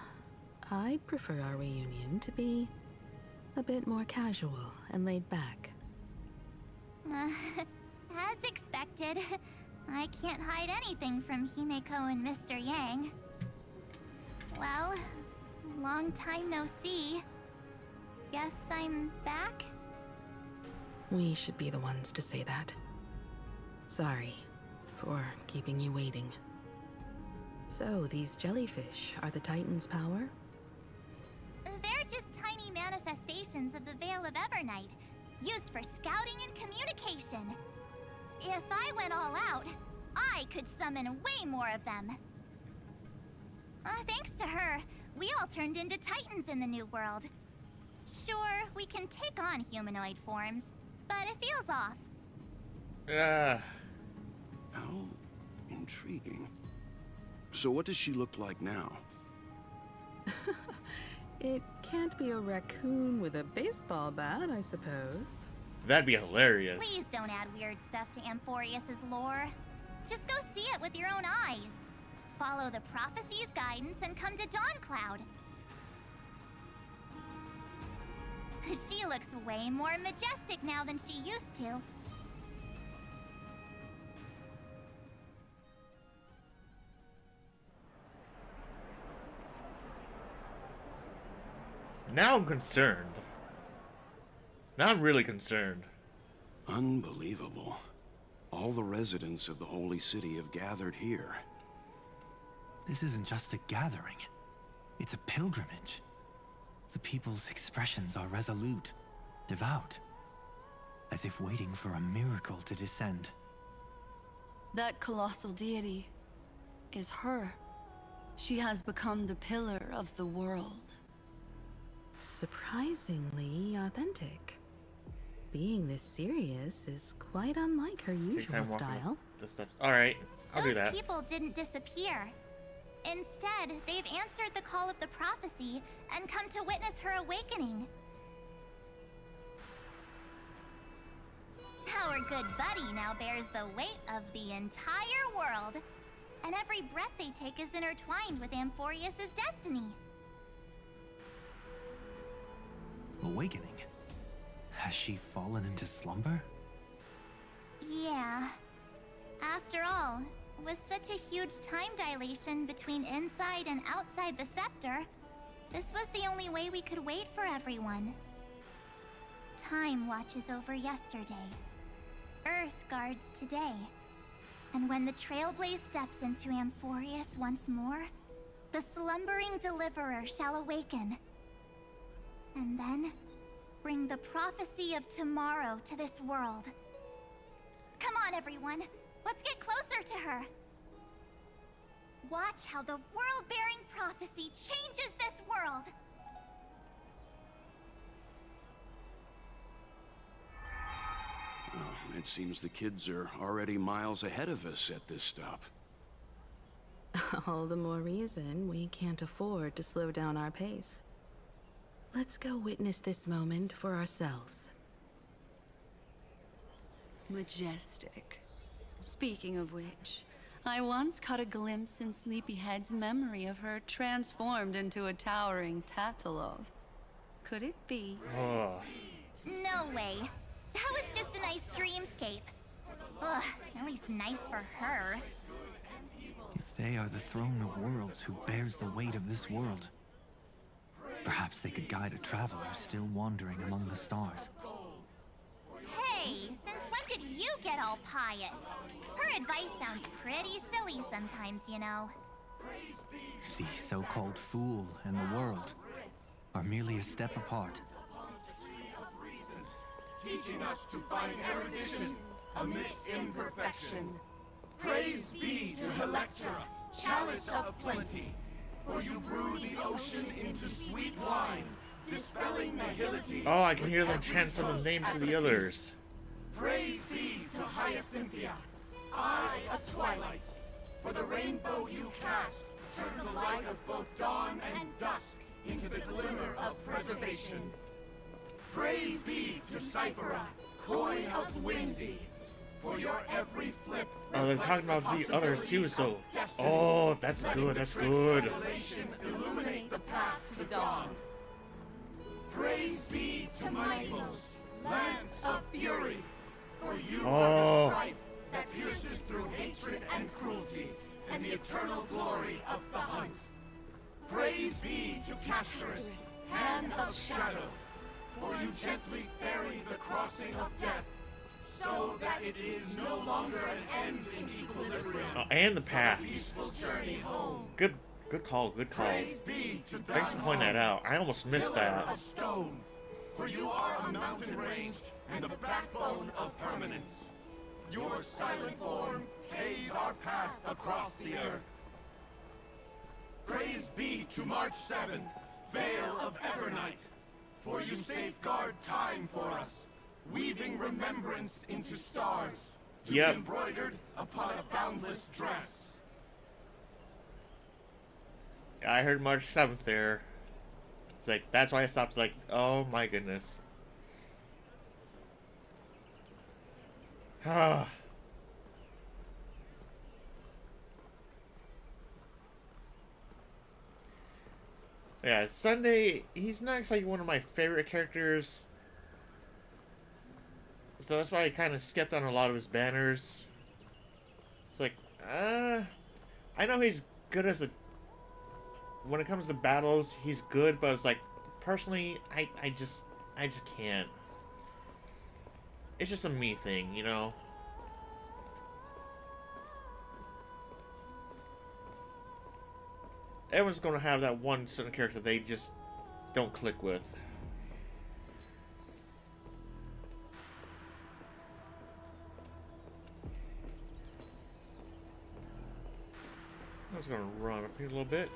I'd prefer our reunion to be a bit more casual and laid back. As expected, I can't hide anything from Himeko and Mr. Yang. Well, long time no see. Guess I'm back? We should be the ones to say that. Sorry for keeping you waiting. So, these jellyfish are the Titan's power? They're just tiny manifestations of the Veil of Evernight, used for scouting and communication. If I went all out, I could summon way more of them. Thanks to her, we all turned into Titans in the New World. Sure, we can take on humanoid forms, but it feels off. How intriguing. So what does she look like now? It can't be a raccoon with a baseball bat, I suppose. That'd be hilarious. Please don't add weird stuff to Amphoreus' lore. Just go see it with your own eyes. Follow the prophecy's guidance and come to Dawncloud. She looks way more majestic now than she used to. Now I'm concerned. Now I'm really concerned. Unbelievable. All the residents of the Holy City have gathered here. This isn't just a gathering. It's a pilgrimage. The people's expressions are resolute, devout, as if waiting for a miracle to descend. That colossal deity is her. She has become the pillar of the world. Surprisingly authentic. Being this serious is quite unlike her usual style. Alright, I'll do that. Those people didn't disappear. Instead, they've answered the call of the prophecy and come to witness her awakening. Our good buddy now bears the weight of the entire world, and every breath they take is intertwined with Amphoreus' destiny. Awakening? Has she fallen into slumber? Yeah. After all, with such a huge time dilation between inside and outside the scepter, this was the only way we could wait for everyone. Time watches over yesterday. Earth guards today. And when the Trailblaze steps into Amphoreus once more, the slumbering deliverer shall awaken. And then, bring the prophecy of tomorrow to this world. Come on, everyone. Let's get closer to her. Watch how the world-bearing prophecy changes this world. Well, it seems the kids are already miles ahead of us at this stop. All the more reason we can't afford to slow down our pace. Let's go witness this moment for ourselves. Majestic. Speaking of which, I once caught a glimpse in Sleepyhead's memory of her transformed into a towering Tatalov. Could it be? Oh. No way. That was just a nice dreamscape. Ugh, at least nice for her. If they are the throne of worlds who bears the weight of this world, perhaps they could guide a traveler still wandering among the stars. Hey, since when did you get all pious? Her advice sounds pretty silly sometimes, you know. The so-called fool and the world are merely a step apart. Teaching us to find erudition amidst imperfection. Praise be to Helectra, chalice of plenty, for you brew the ocean into sweet wine, dispelling nihility. Oh, I can hear them chant some of the names of the others. Praise be to Hyacinthia, eye of twilight, for the rainbow you cast turned the light of both dawn and dusk into the glimmer of preservation. Praise be to Cyphera, coin of Windy, for your every flip. Oh, they're talking about the others too, so. Oh, that's good, that's good. Illuminate the path to dawn. Praise be to Milos, lance of fury, for you are the strife that pierces through hatred and cruelty, and the eternal glory of the hunt. Praise be to Castorus, hand of shadow, for you gently ferry the crossing of death, so that it is no longer an end in equilibrium. Oh, and the paths. Peaceful journey home. Good call, good call. Thanks for pointing that out. I almost missed that. Of stone, for you are a mountain range and the backbone of permanence. Your silent form paves our path across the earth. Praise be to March 7th, Veil of Evernight, for you safeguard time for us, weaving remembrance into stars, to be embroidered upon a boundless dress. I heard March 7th there. It's like, that's why I stopped. It's like, oh my goodness. Ah. Yeah, Sunday, he's not exactly one of my favorite characters. So that's why I kind of skipped on a lot of his banners. It's like, I know he's good as a... When it comes to battles, he's good, but it's like, personally, I just can't. It's just a me thing, you know? Everyone's gonna have that one certain character they just don't click with. I'm just gonna run up here a little bit.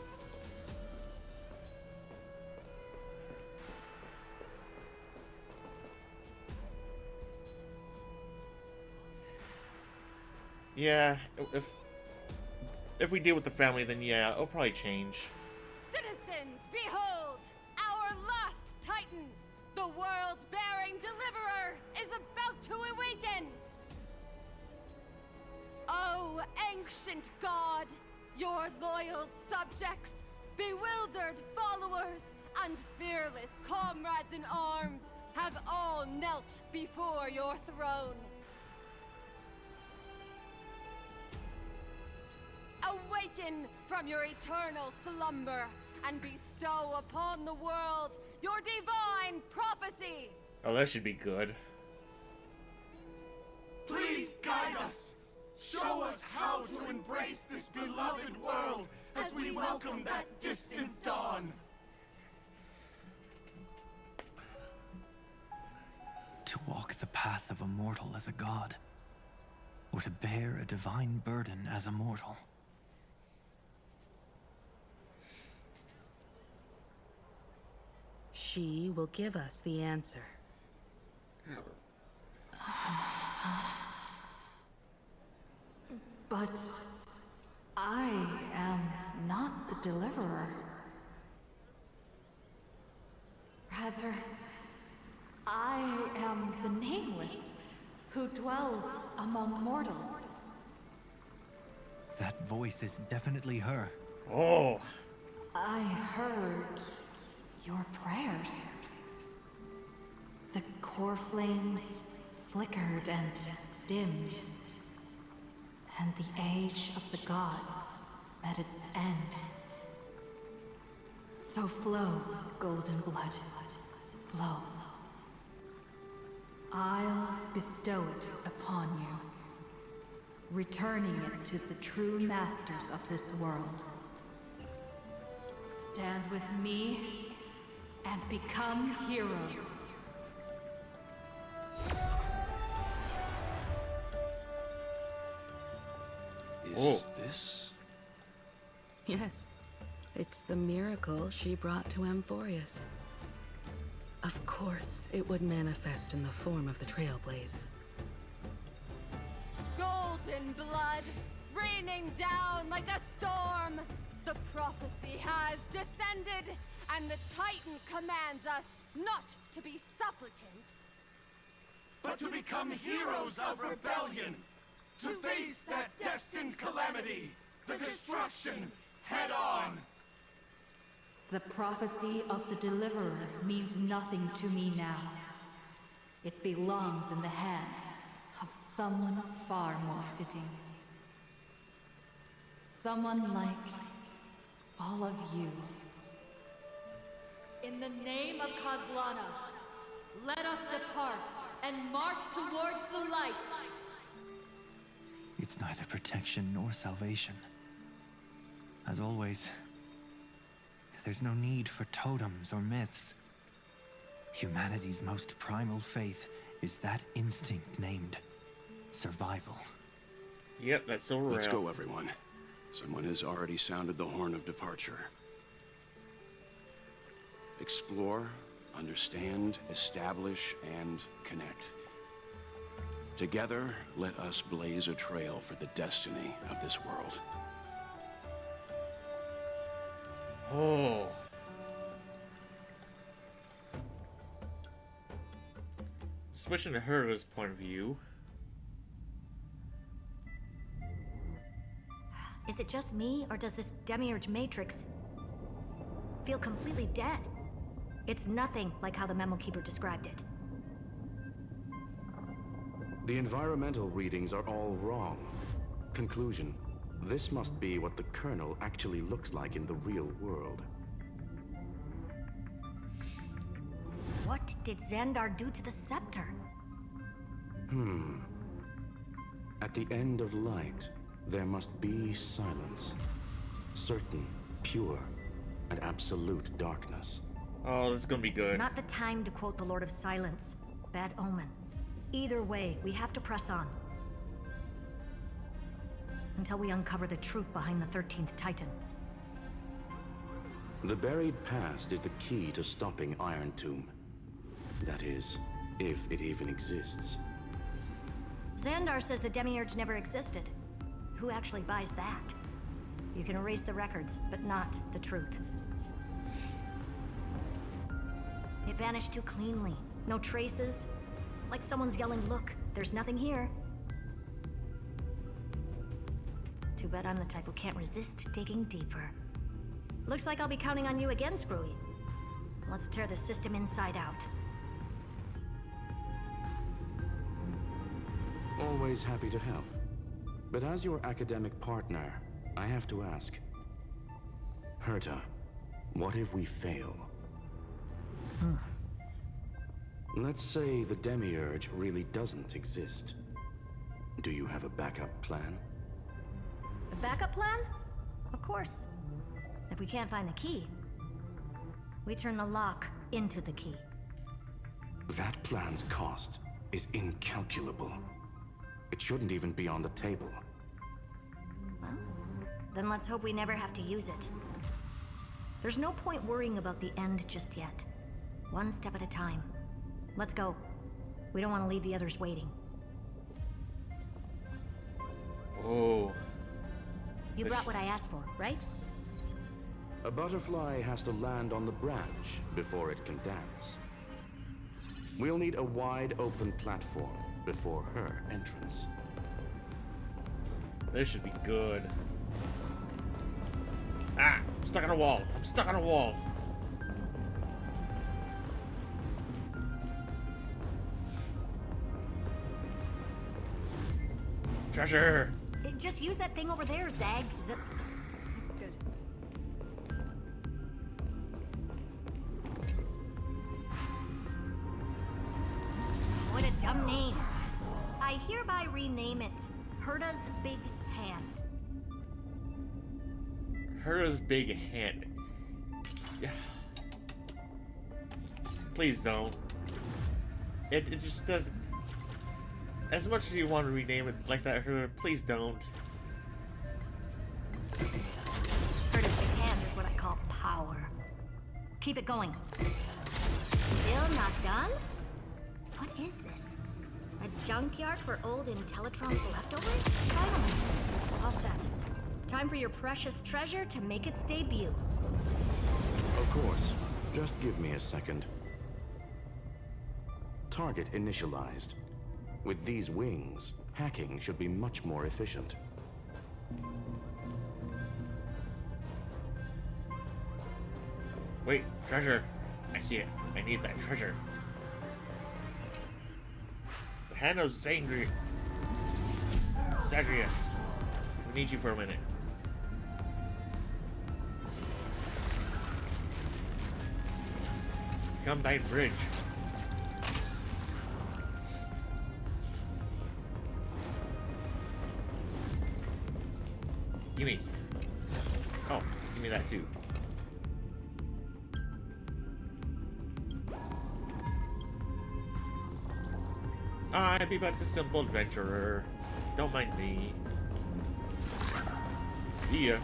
Yeah, if we deal with the family, then yeah, it'll probably change. Citizens, behold! Our last Titan, the world-bearing deliverer, is about to awaken! Oh, ancient god! Your loyal subjects, bewildered followers, and fearless comrades in arms have all knelt before your throne. Awaken from your eternal slumber and bestow upon the world your divine prophecy! Oh, that should be good. Please guide us! Show us how to embrace this beloved world as we welcome that distant dawn! To walk the path of a mortal as a god, or to bear a divine burden as a mortal. She will give us the answer. But I am not the deliverer. Rather, I am the Nameless, who dwells among mortals. That voice is definitely her. Oh. I heard your prayers. The core flames flickered and dimmed, and the age of the gods met its end. So flow, golden blood, flow. I'll bestow it upon you, returning it to the true masters of this world. Stand with me and become heroes. Is this? Yes. It's the miracle she brought to Amphoreus. Of course, it would manifest in the form of the Trailblaze. Golden blood, raining down like a storm! The prophecy has descended, and the Titan commands us not to be supplicants, but to become heroes of rebellion, to face that destined calamity, the destruction, head on. The prophecy of the Deliverer means nothing to me now. It belongs in the hands of someone far more fitting. Someone like all of you. In the name of Kozlana, let us depart and march towards the light. It's neither protection nor salvation. As always, there's no need for totems or myths. Humanity's most primal faith is that instinct named survival. Yep, that's so real. Let's go, everyone. Someone has already sounded the horn of departure. Explore, understand, establish, and connect. Together, let us blaze a trail for the destiny of this world. Oh. Switching to Herta's point of view. Is it just me, or does this Demiurge Matrix feel completely dead? It's nothing like how the Memo Keeper described it. The environmental readings are all wrong. Conclusion: this must be what the kernel actually looks like in the real world. What did Xandar do to the scepter? At the end of light, there must be silence. Certain, pure, and absolute darkness. Oh, this is gonna be good. Not the time to quote the Lord of Silence. Bad omen. Either way, we have to press on. Until we uncover the truth behind the 13th Titan. The buried past is the key to stopping Iron Tomb. That is, if it even exists. Xandar says the Demiurge never existed. Who actually buys that? You can erase the records, but not the truth. It vanished too cleanly. No traces. Like someone's yelling, "Look, there's nothing here." Too bad I'm the type who can't resist digging deeper. Looks like I'll be counting on you again, Screwy. Let's tear the system inside out. Always happy to help. But as your academic partner, I have to ask. Herta, what if we fail? Let's say the Demiurge really doesn't exist. Do you have a backup plan? A backup plan? Of course. If we can't find the key, we turn the lock into the key. That plan's cost is incalculable. It shouldn't even be on the table. Well, then let's hope we never have to use it. There's no point worrying about the end just yet. One step at a time. Let's go. We don't want to leave the others waiting. Oh. You brought what I asked for, right? A butterfly has to land on the branch before it can dance. We'll need a wide open platform before her entrance. This should be good. Ah! I'm stuck on a wall. I'm stuck on a wall. Treasure! Just use that thing over there, Zag. Looks good. What a dumb name. I hereby rename it Herta's Big Hand. Herta's Big Hand. Please don't. It just doesn't. As much as you want to rename it like that, Herta, please don't. Herta's Big Hand is what I call power. Keep it going. Still not done? What is this? A junkyard for old Intellitron's leftovers? Finally. All set. Time for your precious treasure to make its debut. Of course. Just give me a second. Target initialized. With these wings, hacking should be much more efficient. Wait, treasure. I see it. I need that treasure. The hand of Zagreus. We need you for a minute. Come thy bridge. Gimme. Oh, give me that too. I be but a simple adventurer. Don't mind me. See ya.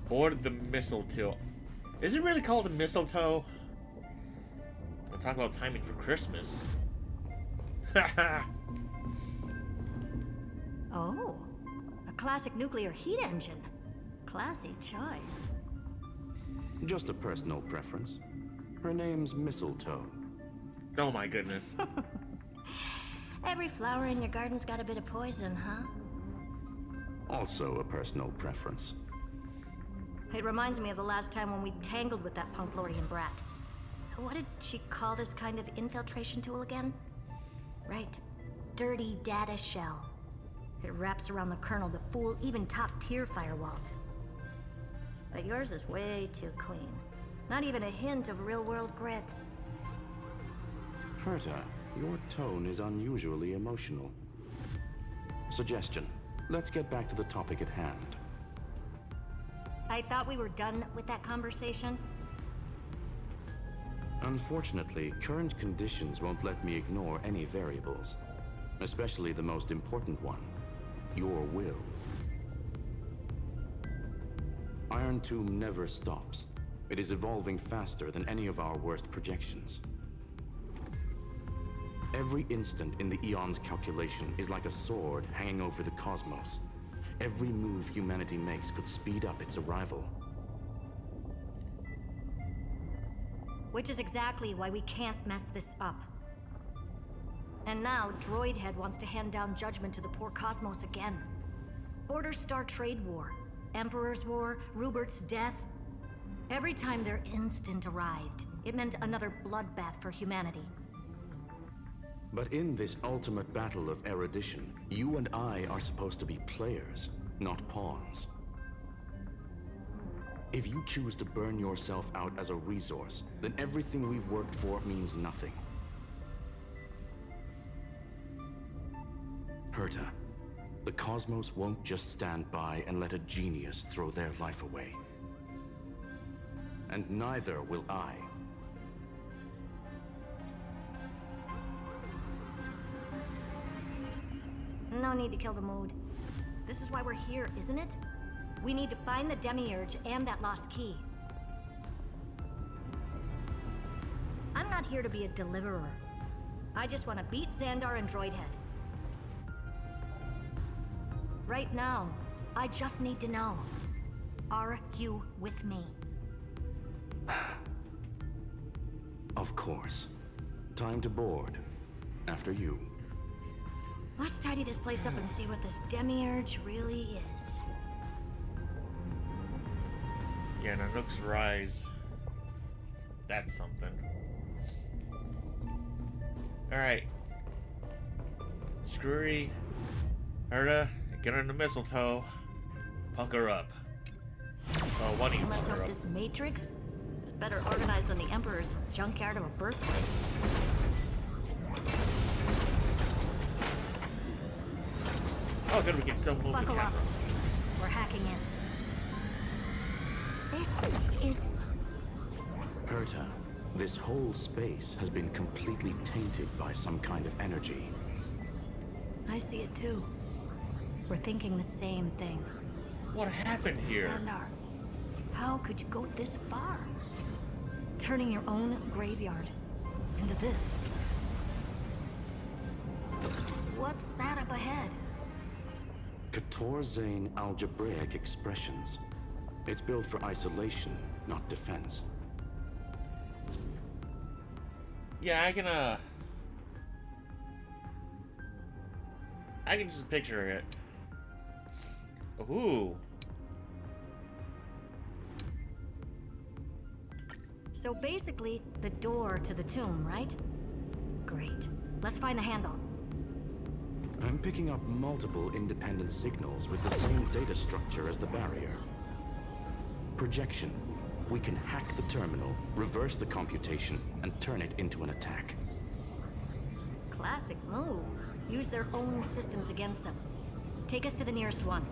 Board the mistletoe. Is it really called a mistletoe? I'll talk about timing for Christmas. Oh, a classic nuclear heat engine. Classy choice. Just a personal preference. Her name's Mistletoe. Oh my goodness. Every flower in your garden's got a bit of poison, huh? Also a personal preference. It reminds me of the last time when we tangled with that Punklorian brat. What did she call this kind of infiltration tool again? Right. Dirty data shell. It wraps around the kernel to fool even top-tier firewalls. But yours is way too clean. Not even a hint of real-world grit. Herta, your tone is unusually emotional. Suggestion. Let's get back to the topic at hand. I thought we were done with that conversation. Unfortunately, current conditions won't let me ignore any variables. Especially the most important one. Your will. Iron Tomb never stops. It is evolving faster than any of our worst projections. Every instant in the Eon's calculation is like a sword hanging over the cosmos. Every move humanity makes could speed up its arrival. Which is exactly why we can't mess this up. And now, Droidhead wants to hand down judgment to the poor cosmos again. Order Star Trade War, Emperor's War, Rupert's death. Every time their instant arrived, it meant another bloodbath for humanity. But in this ultimate battle of erudition, you and I are supposed to be players, not pawns. If you choose to burn yourself out as a resource, then everything we've worked for means nothing. Herta, the cosmos won't just stand by and let a genius throw their life away. And neither will I. No need to kill the mood. This is why we're here, isn't it? We need to find the Demiurge and that lost key. I'm not here to be a deliverer. I just want to beat Xandar and Droidhead. Right now, I just need to know. Are you with me? Of course. Time to board. After you. Let's tidy this place up and see what this Demiurge really is. Yeah, Nanook's Rise. That's something. Alright. Screwy. Herta, get on the mistletoe. Pucker up. Oh, what do you Let's pucker hope up? this Matrix is better organized than the Emperor's junkyard of a birthplace. Oh, good, we can still move the Buckle camera. up. We're hacking in. This is... Herta, this whole space has been completely tainted by some kind of energy. I see it too. We're thinking the same thing. What happened here? Xandar, how could you go this far? Turning your own graveyard into this. What's that up ahead? Katorzane algebraic expressions. It's built for isolation, not defense. Yeah, I can just picture it. Ooh. So basically, the door to the tomb, right? Great. Let's find the handle. I'm picking up multiple independent signals with the same data structure as the barrier. Projection. We can hack the terminal, reverse the computation, and turn it into an attack. Classic move. Use their own systems against them. Take us to the nearest one.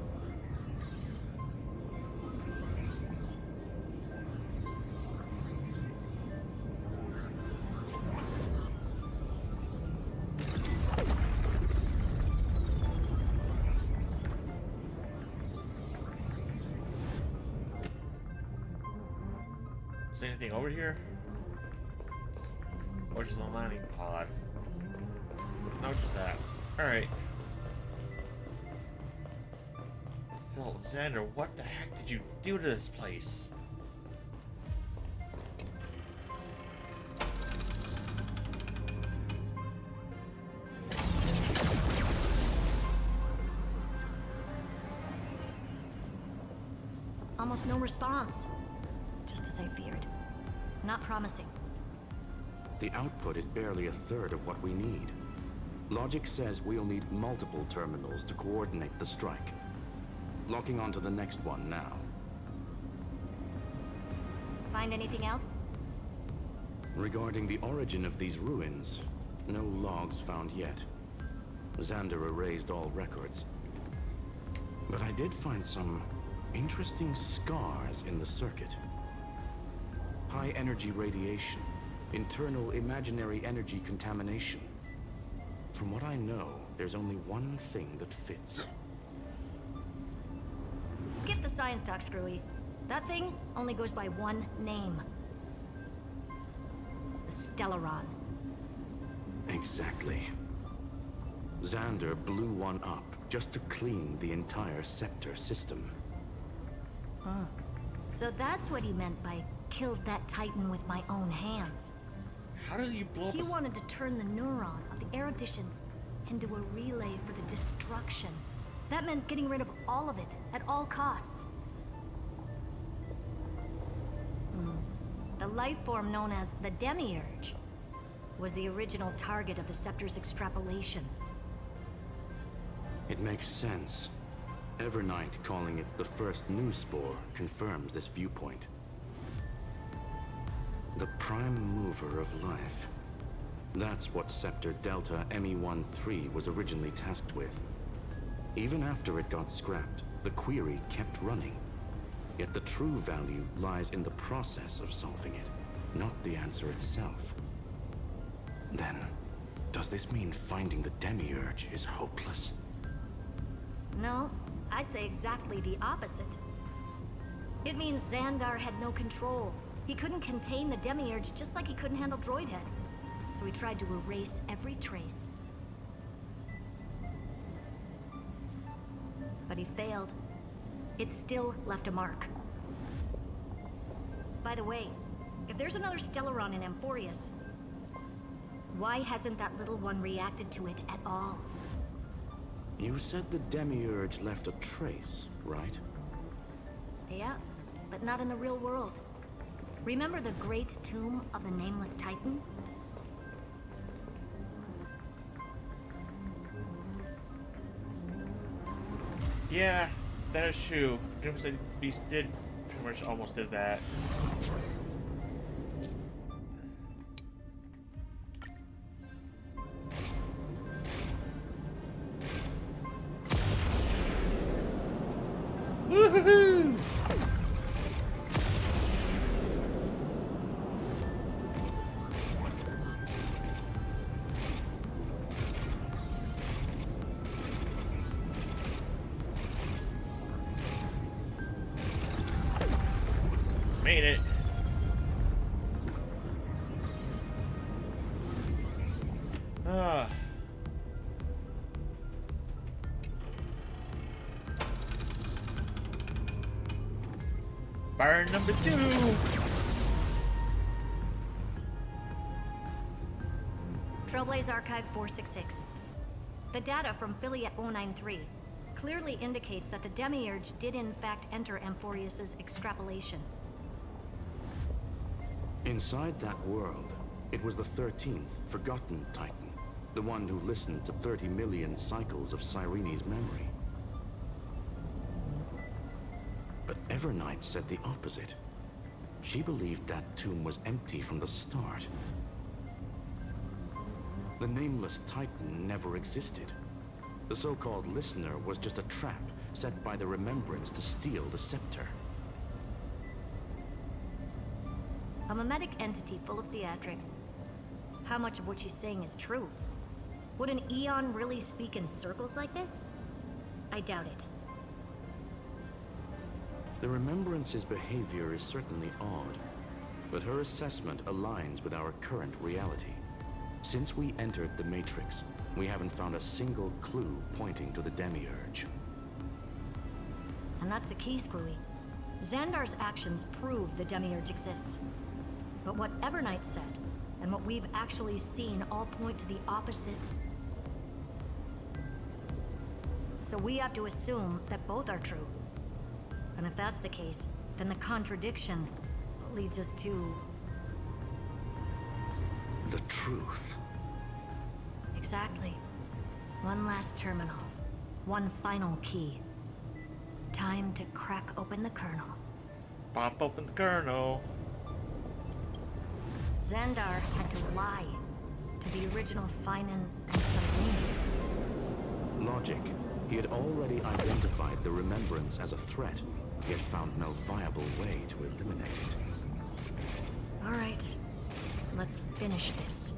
Is there anything over here? Or just a landing pod? No, just that. Alright. So, Xander, what the heck did you do to this place? Almost no response. Just as I feared. Not promising. The output is barely a third of what we need. Logic says we'll need multiple terminals to coordinate the strike. Locking onto the next one now. Find anything else? Regarding the origin of these ruins, no logs found yet. Xander erased all records. But I did find some interesting scars in the circuit. High energy radiation, internal imaginary energy contamination. From what I know, there's only one thing that fits. Skip the science talk, Screwy. That thing only goes by one name. The Stellaron. Exactly. Xander blew one up just to clean the entire Scepter system. Huh. So that's what he meant by killed that Titan with my own hands. How did you blow up? He wanted to turn the neuron of the erudition into a relay for the destruction. That meant getting rid of all of it at all costs. The life form known as the Demiurge was the original target of the Scepter's extrapolation. It makes sense. Evernight calling it the first new spore confirms this viewpoint. The prime mover of life. That's what Scepter Delta ME-13 was originally tasked with. Even after it got scrapped, the query kept running. Yet the true value lies in the process of solving it, not the answer itself. Then, does this mean finding the Demiurge is hopeless? No, I'd say exactly the opposite. It means Xandar had no control. He couldn't contain the Demiurge just like he couldn't handle Droidhead. So he tried to erase every trace. But he failed. It still left a mark. By the way, if there's another Stellaron in Amphoreus, why hasn't that little one reacted to it at all? You said the Demiurge left a trace, right? Yeah, but not in the real world. Remember the great tomb of the Nameless Titan? Yeah, that is true. Doomsday Beast did pretty much almost did that. Woohoo! Made it. Ah. Fire number 2. Trailblaze Archive 466. The data from Filiate 093 clearly indicates that the Demiurge did in fact enter Amphoreus' extrapolation. Inside that world, it was the 13th, forgotten Titan. The one who listened to 30 million cycles of Cyrene's memory. But Evernight said the opposite. She believed that tomb was empty from the start. The Nameless Titan never existed. The so-called Listener was just a trap set by the Remembrance to steal the scepter. A mimetic entity full of theatrics. How much of what she's saying is true? Would an Eon really speak in circles like this? I doubt it. The Remembrance's behavior is certainly odd, but her assessment aligns with our current reality. Since we entered the Matrix, we haven't found a single clue pointing to the Demiurge. And that's the key, Screwy. Xandar's actions prove the Demiurge exists. But what Evernight said, and what we've actually seen all point to the opposite. So we have to assume that both are true. And if that's the case, then the contradiction leads us to... the truth. Exactly. One last terminal. One final key. Time to crack open the kernel. Pop open the kernel. Xandar had to lie to the original Finan and Sabrina. Logic. He had already identified the Remembrance as a threat, yet found no viable way to eliminate it. All right. Let's finish this.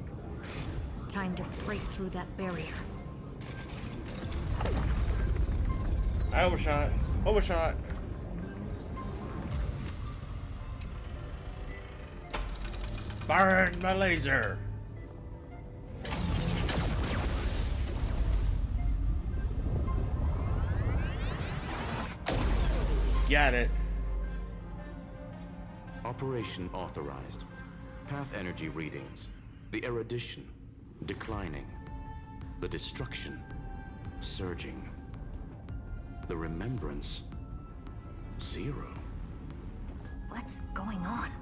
Time to break through that barrier. I overshot. Overshot. Burn my laser. Got it. Operation authorized. Path energy readings. The erudition declining. The destruction surging. The remembrance 0. What's going on?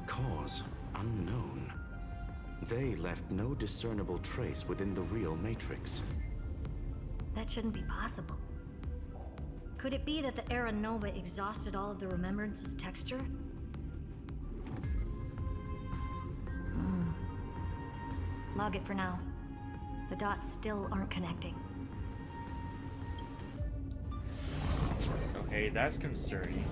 Cause unknown. They left no discernible trace within the real Matrix. That shouldn't be possible. Could it be that the Era Nova exhausted all of the Remembrance's texture? Log it for now. The dots still aren't connecting. Okay, that's concerning.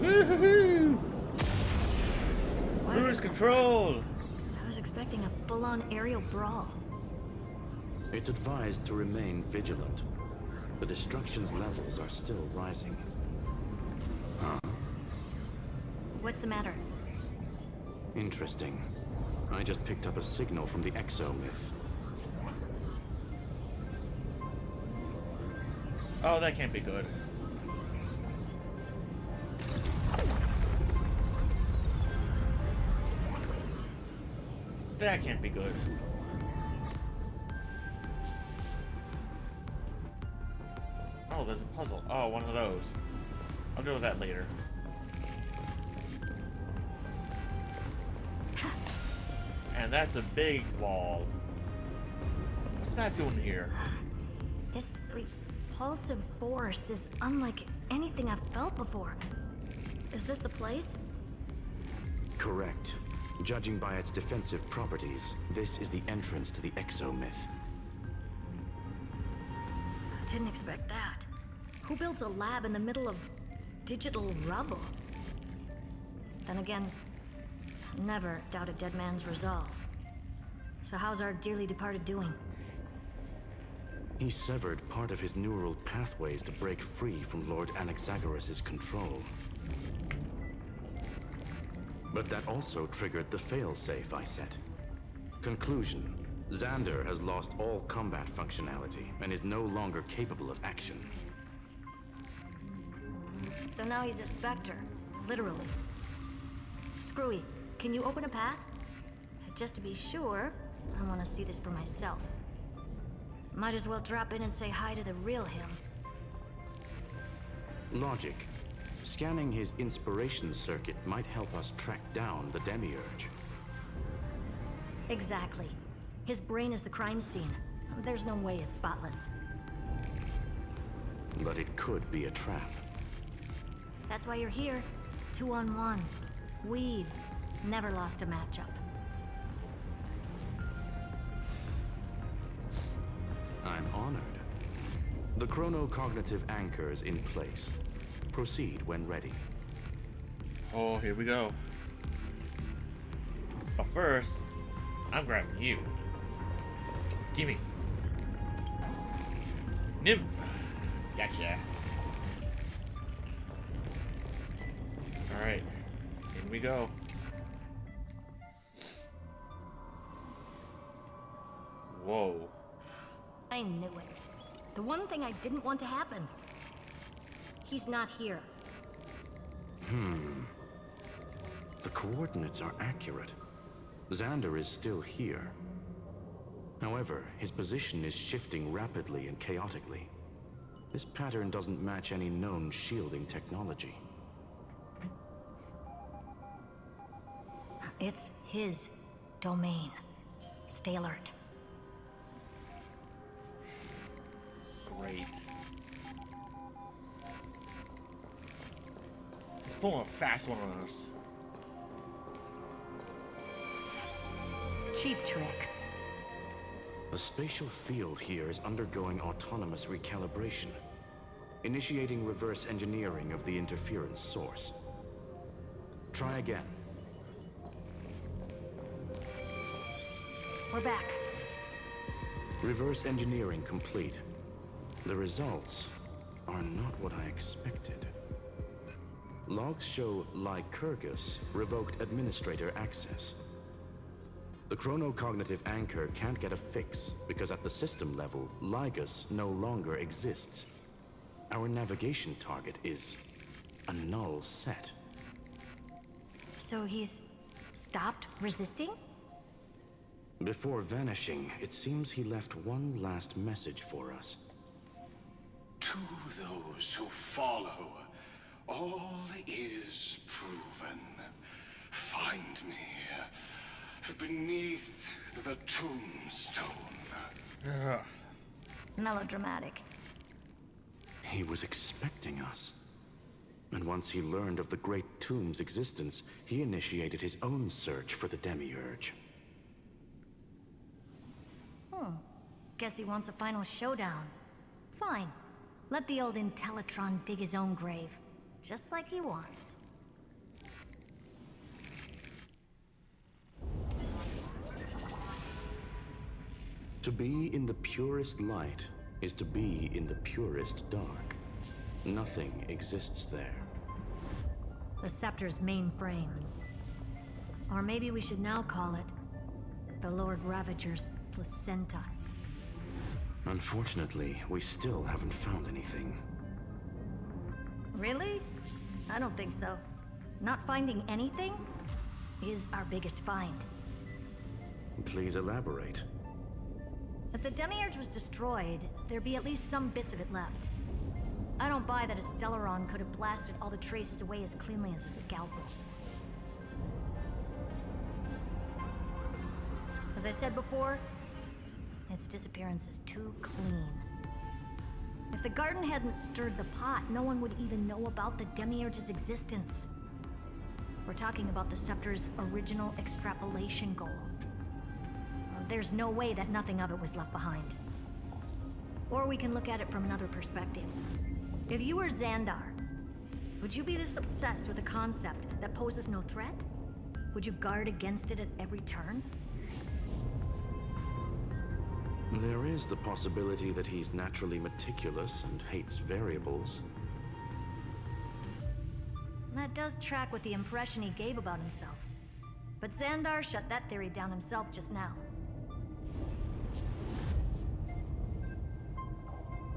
Woohoo! Cruise control! I was expecting a full-on aerial brawl. It's advised to remain vigilant. The destruction's levels are still rising. Huh? What's the matter? Interesting. I just picked up a signal from the exomyth. Oh, that can't be good. That can't be good. Oh, there's a puzzle. Oh, one of those. I'll deal with that later. And that's a big wall. What's that doing here? This repulsive force is unlike anything I've felt before. Is this the place? Correct. Judging by its defensive properties, this is the entrance to the exomyth. Didn't expect that. Who builds a lab in the middle of digital rubble? Then again, never doubt a dead man's resolve. So how's our dearly departed doing? He severed part of his neural pathways to break free from Lord Anaxagoras' control. But that also triggered the failsafe I set. Conclusion: Xander has lost all combat functionality and is no longer capable of action. So now he's a specter, literally. Screwy, can you open a path? Just to be sure, I want to see this for myself. Might as well drop in and say hi to the real him. Logic. Scanning his inspiration circuit might help us track down the Demiurge. Exactly. His brain is the crime scene. There's no way it's spotless. But it could be a trap. That's why you're here. 2-on-1. We've never lost a matchup. I'm honored. The chronocognitive anchor is in place. Proceed when ready. Oh, here we go. first, I'm grabbing you. Gimme. Nymph. Gotcha. Alright. In we go. Whoa. I knew it. The one thing I didn't want to happen. He's not here. The coordinates are accurate. Xander is still here. However, his position is shifting rapidly and chaotically. This pattern doesn't match any known shielding technology. It's his domain. Stay alert. Great. He's pulling a fast one on us. Cheap trick. The spatial field here is undergoing autonomous recalibration, initiating reverse engineering of the interference source. Try again. We're back. Reverse engineering complete. The results are not what I expected. Logs show Lycurgus revoked administrator access. The chronocognitive anchor can't get a fix because at the system level, Lygus no longer exists. Our navigation target is a null set. So he's stopped resisting? Before vanishing, it seems he left one last message for us. To those who follow, all is proven. Find me beneath the tombstone. Melodramatic. He was expecting us. And once he learned of the Great Tomb's existence, he initiated his own search for the Demiurge. Guess he wants a final showdown. Fine. Let the old Intellitron dig his own grave. Just like he wants. To be in the purest light is to be in the purest dark. Nothing exists there. The Scepter's main frame. Or maybe we should now call it the Lord Ravager's placenta. Unfortunately, we still haven't found anything. Really? I don't think so. Not finding anything is our biggest find. Please elaborate. If the Demiurge was destroyed, there'd be at least some bits of it left. I don't buy that a Stellaron could have blasted all the traces away as cleanly as a scalpel. As I said before, its disappearance is too clean. If the garden hadn't stirred the pot, no one would even know about the Demiurge's existence. We're talking about the Scepter's original extrapolation goal. There's no way that nothing of it was left behind. Or we can look at it from another perspective. If you were Xandar, would you be this obsessed with a concept that poses no threat? Would you guard against it at every turn? There is the possibility that he's naturally meticulous and hates variables. That does track with the impression he gave about himself. But Xandar shut that theory down himself just now.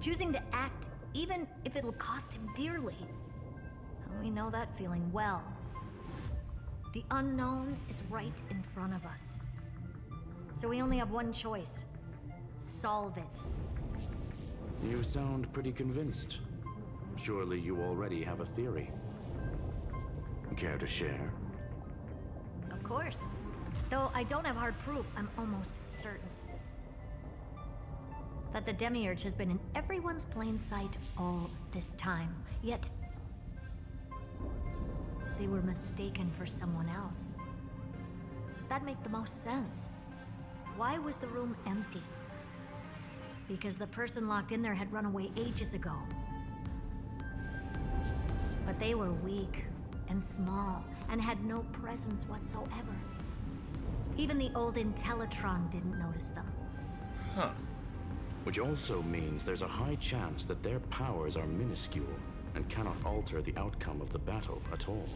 Choosing to act, even if it'll cost him dearly. We know that feeling well. The unknown is right in front of us. So we only have one choice. Solve it. You sound pretty convinced. Surely you already have a theory. Care to share? Of course. Though I don't have hard proof, I'm almost certain that the Demiurge has been in everyone's plain sight all this time. Yet, they were mistaken for someone else. That'd make the most sense. Why was the room empty? Because the person locked in there had run away ages ago. But they were weak and small and had no presence whatsoever. Even the old Intellitron didn't notice them. Huh. Which also means there's a high chance that their powers are minuscule and cannot alter the outcome of the battle at all.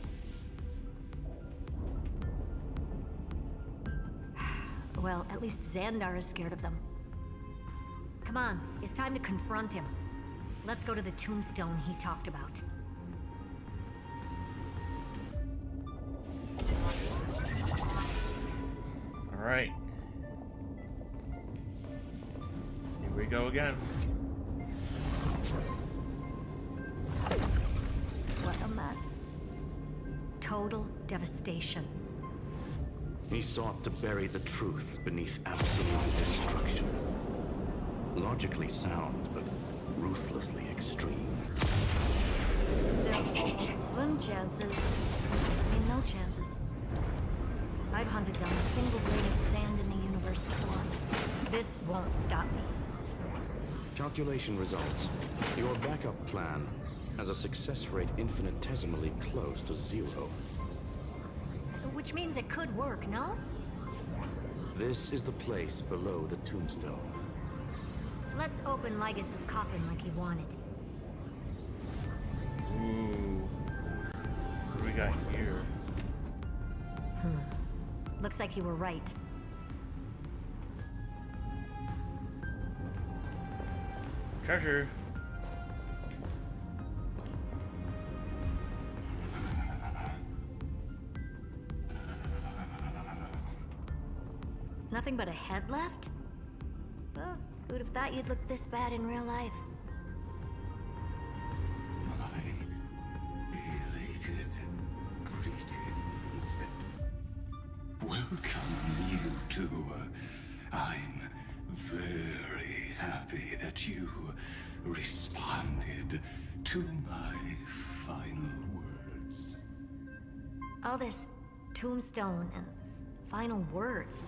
Well, at least Xandar is scared of them. Come on, it's time to confront him. Let's go to the tombstone he talked about. All right. Here we go again. What a mess. Total devastation. He sought to bury the truth beneath absolute destruction. Logically sound, but ruthlessly extreme. Still, slim chances. I mean, no chances. I've hunted down a single grain of sand in the universe before. This won't stop me. Calculation results. Your backup plan has a success rate infinitesimally close to 0. Which means it could work, no? This is the place below the tombstone. Let's open Lygas's coffin like he wanted. Ooh. What do we got here? Looks like you were right. Treasure. Nothing but a head left? Oh, who'd have thought you'd look this bad in real life? My elated greetings. Welcome, you two. I'm very happy that you responded to my final words. All this tombstone and final words.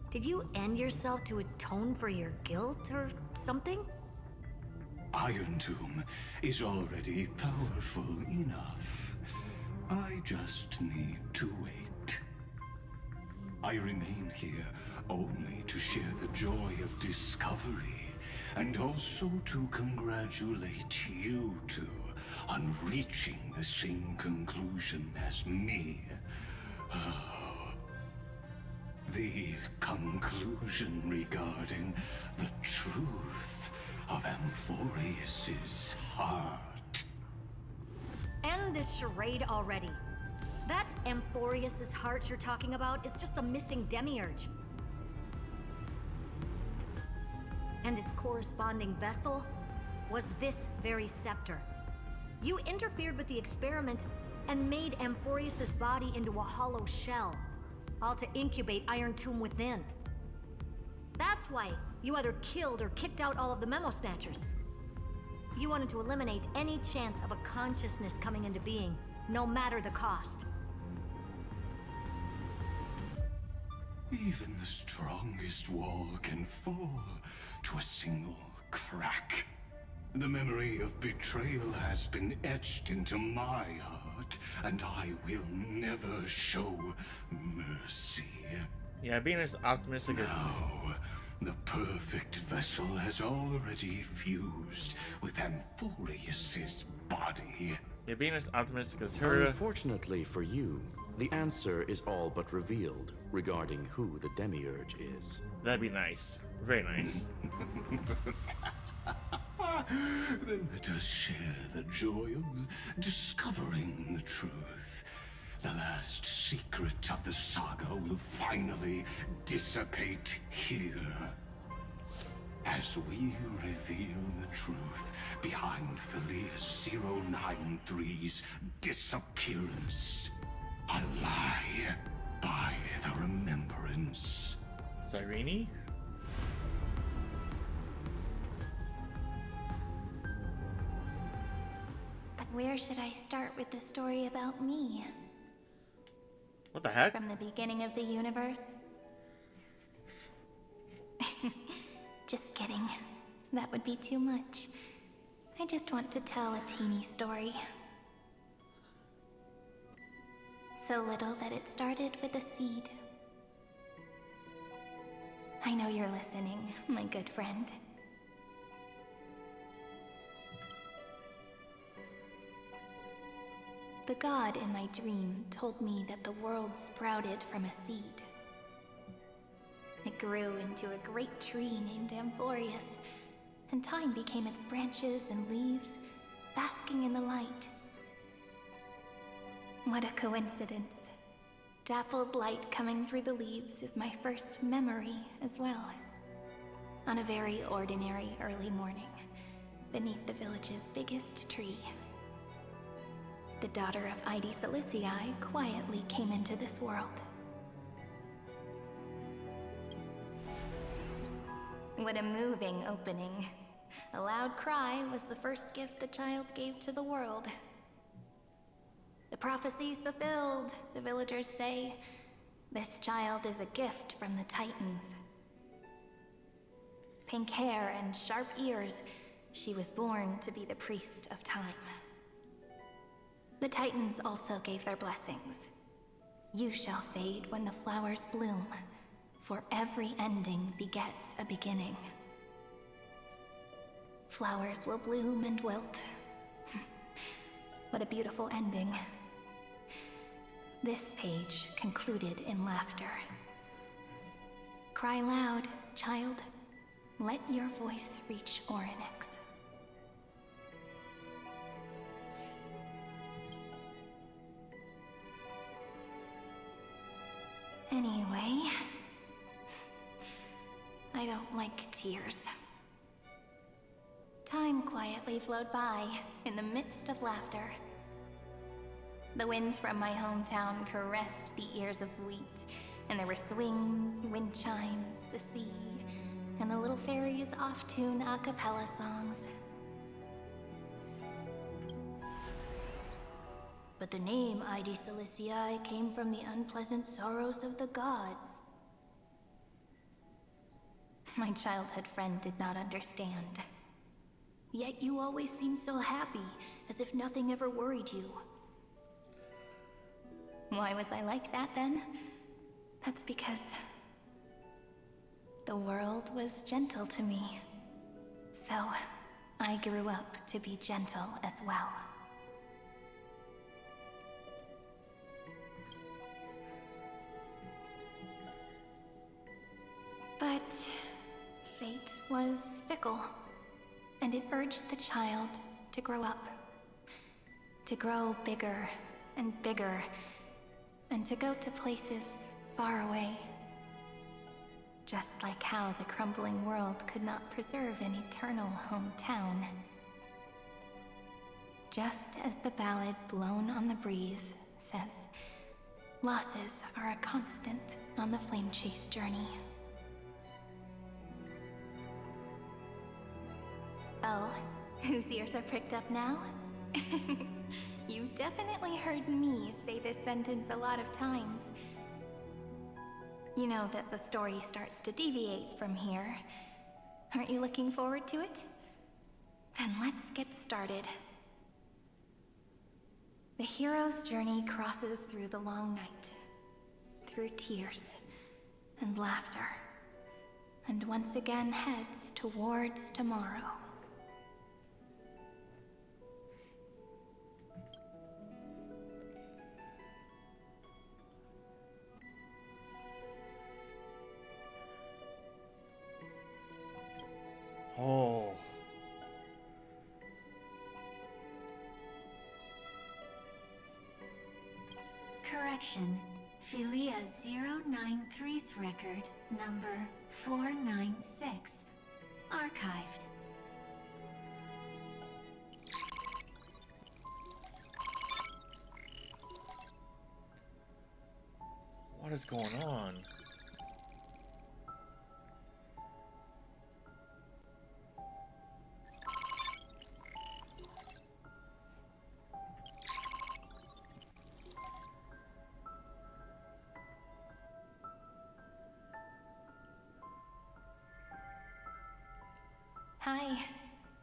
Did you end yourself to atone for your guilt or something? Iron Tomb is already powerful enough. I just need to wait. I remain here only to share the joy of discovery, and also to congratulate you two on reaching the same conclusion as me. The conclusion regarding the truth of Amphoreus's heart. End this charade already. That Amphoreus's heart you're talking about is just a missing demiurge. And its corresponding vessel was this very scepter. You interfered with the experiment and made Amphoreus's body into a hollow shell, all to incubate Iron Tomb within. That's why you either killed or kicked out all of the Memo Snatchers. You wanted to eliminate any chance of a consciousness coming into being, no matter the cost. Even the strongest wall can fall to a single crack. The memory of betrayal has been etched into my heart, and I will never show mercy. Yeah, being as optimistic as... Now, the perfect vessel has already fused with Amphoreus's body. Yeah, being as optimistic as her... Unfortunately for you, the answer is all but revealed regarding who the Demiurge is. That'd be nice. Very nice. Then let us share the joy of discovering the truth. The last secret of the saga will finally dissipate here. As we reveal the truth behind Philius 093's disappearance. A lie by the remembrance. Cyrene? But where should I start with the story about me? What the heck? From the beginning of the universe? Just kidding. That would be too much. I just want to tell a teeny story. So little that it started with a seed. I know you're listening, my good friend. The god in my dream told me that the world sprouted from a seed. It grew into a great tree named Amphoreus, and time became its branches and leaves, basking in the light. What a coincidence. Dappled light coming through the leaves is my first memory as well. On a very ordinary early morning, beneath the village's biggest tree, the daughter of Id Silicii quietly came into this world. What a moving opening. A loud cry was the first gift the child gave to the world. The prophecy's fulfilled, the villagers say. This child is a gift from the Titans. Pink hair and sharp ears, she was born to be the priest of time. The Titans also gave their blessings. You shall fade when the flowers bloom, for every ending begets a beginning. Flowers will bloom and wilt. What a beautiful ending. This page concluded in laughter. Cry loud, child. Let your voice reach Orynyx. Anyway, I don't like tears. Time quietly flowed by in the midst of laughter. The wind from my hometown caressed the ears of wheat, and there were swings, wind chimes, the sea, and the little fairies off-tune a cappella songs. But the name Id Silicii came from the unpleasant sorrows of the gods. My childhood friend did not understand. Yet you always seemed so happy, as if nothing ever worried you. Why was I like that then? That's because the world was gentle to me. So I grew up to be gentle as well. But fate was fickle, and it urged the child to grow up. To grow bigger and bigger, and to go to places far away. Just like how the crumbling world could not preserve an eternal hometown. Just as the ballad blown on the breeze says, losses are a constant on the flame chase journey. Oh, whose ears are pricked up now? You definitely heard me say this sentence a lot of times. You know that the story starts to deviate from here. Aren't you looking forward to it? Then let's get started. The hero's journey crosses through the long night, through tears and laughter, and once again heads towards tomorrow. Oh. Correction. Philia 093's record, number 496. Archived. What is going on? Hi.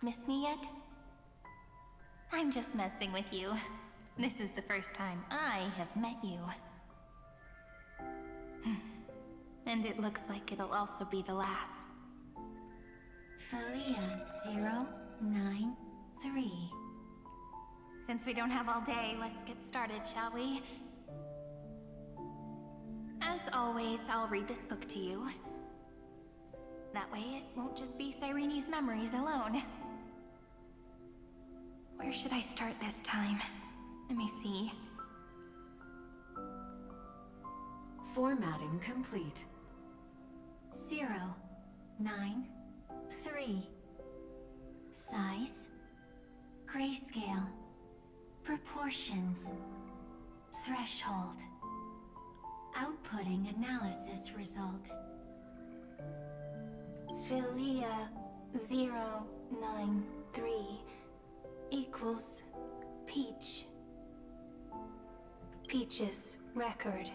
Miss me yet? I'm just messing with you. This is the first time I have met you. And it looks like it'll also be the last. Philia 093. Since we don't have all day, let's get started, shall we? As always, I'll read this book to you. That way it won't just be Cyrene's memories alone. Where should I start this time? Let me see. Formatting complete. 093. Size. Grayscale. Proportions. Threshold. Outputting analysis result. Philia 093 equals Peach. Peach's record.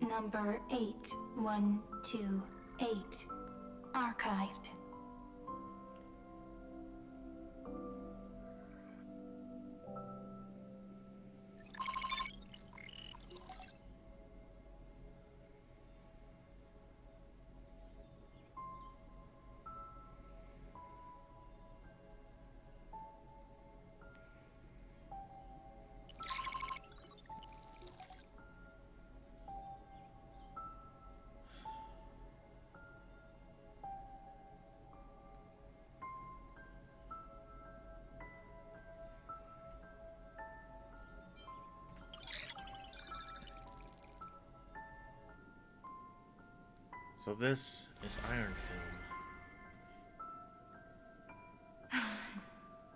Number 8128. Archived. So this is Iron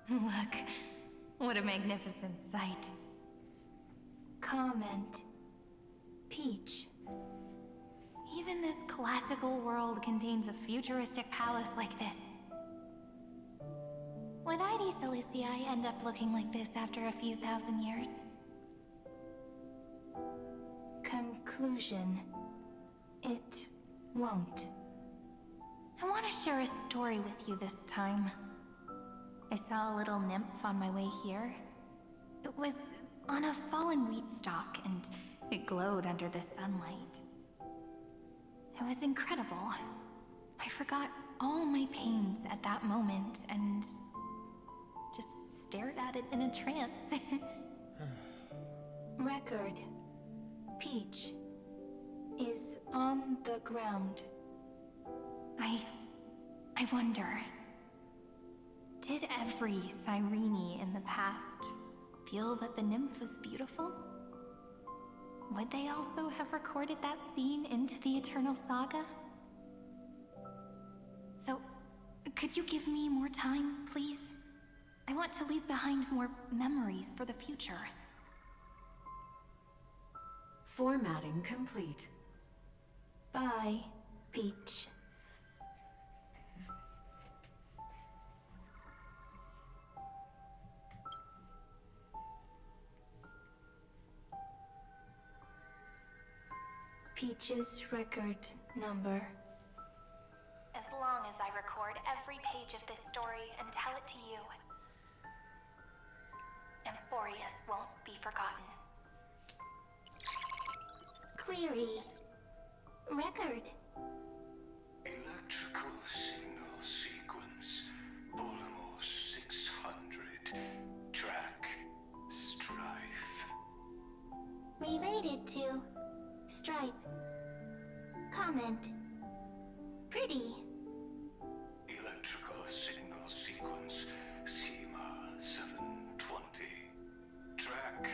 Tomb. Look, what a magnificent sight. Comment. Peach. Even this classical world contains a futuristic palace like this. Would ID Silicii end up looking like this after a few thousand years? Conclusion. It won't. I want to share a story with you this time. I saw a little nymph on my way here. It was on a fallen wheat stalk, and it glowed under the sunlight. It was incredible. I forgot all my pains at that moment, and just stared at it in a trance. Record. Peach is on the ground. I wonder, did every Cyrene in the past feel that the nymph was beautiful? Would they also have recorded that scene into the Eternal Saga? So, could you give me more time, please? I want to leave behind more memories for the future. Formatting complete. Bye, Peach. Peach's record number. As long as I record every page of this story and tell it to you, Amphoreus won't be forgotten. Query. Record. Electrical signal sequence. Polymorph 600. Track. Strife. Related to. Stripe. Comment. Pretty. Electrical signal sequence. Schema 720. Track.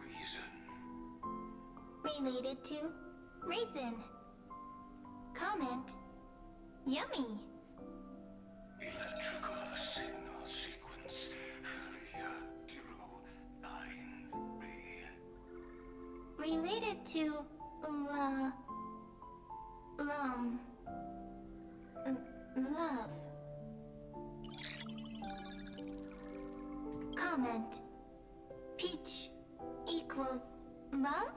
Reason. Related to. Raisin. Comment. Yummy. Electrical signal sequence. Philia 093. Related to. Love. Comment. Peach equals love?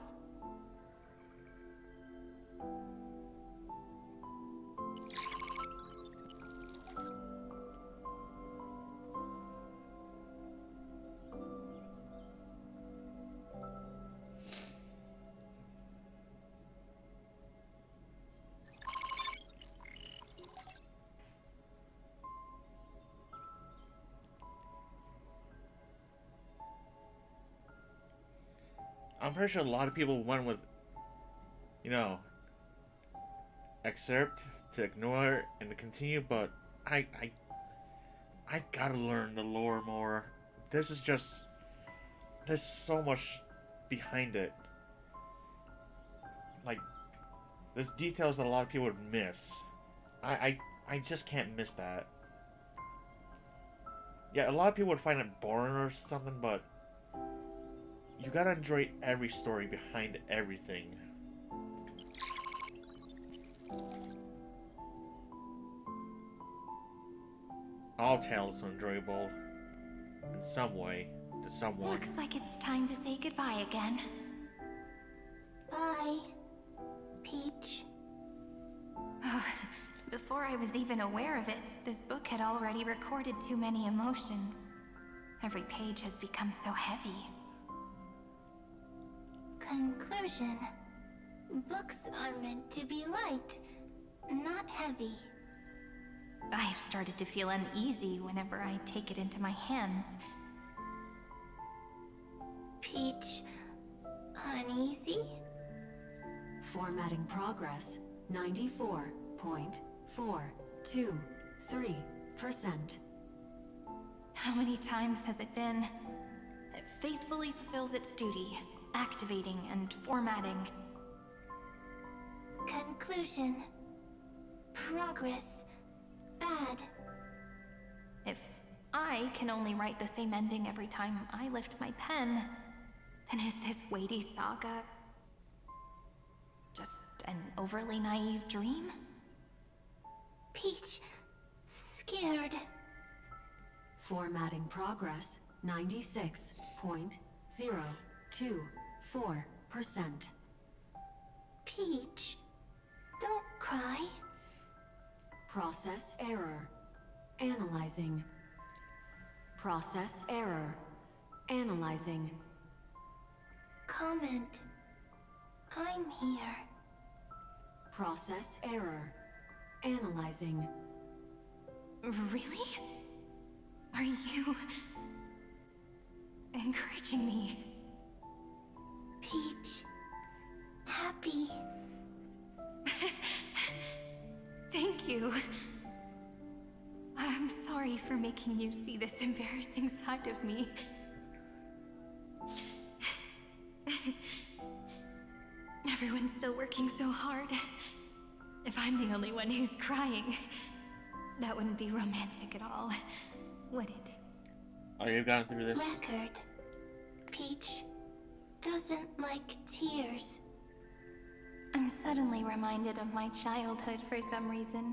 I'm pretty sure a lot of people went with, you know, accept, to ignore, and to continue, but I gotta learn the lore more. This is just, there's so much behind it. Like, there's details that a lot of people would miss. I just can't miss that. Yeah, a lot of people would find it boring or something, but you gotta enjoy every story behind everything. All tales are enjoyable in some way to someone. Looks like it's time to say goodbye again. Bye, Peach. Before I was even aware of it, this book had already recorded too many emotions. Every page has become so heavy. Conclusion. Books are meant to be light, not heavy. I've started to feel uneasy whenever I take it into my hands. Peach, uneasy? Formatting progress, 94.423%. How many times has it been? It faithfully fulfills its duty, activating and formatting. Conclusion. Progress. Bad. If I can only write the same ending every time I lift my pen, then is this weighty saga just an overly naive dream? Peach, scared. Formatting progress, 96.024%. Peach, don't cry. Process error. Analyzing. Process error. Analyzing. Comment. I'm here. Process error. Analyzing. Really? Are you encouraging me? Peach. Happy. Thank you. I'm sorry for making you see this embarrassing side of me. Everyone's still working so hard. If I'm the only one who's crying, that wouldn't be romantic at all, would it? Oh, you've gotten through this? Record. Peach doesn't like tears. I'm suddenly reminded of my childhood for some reason.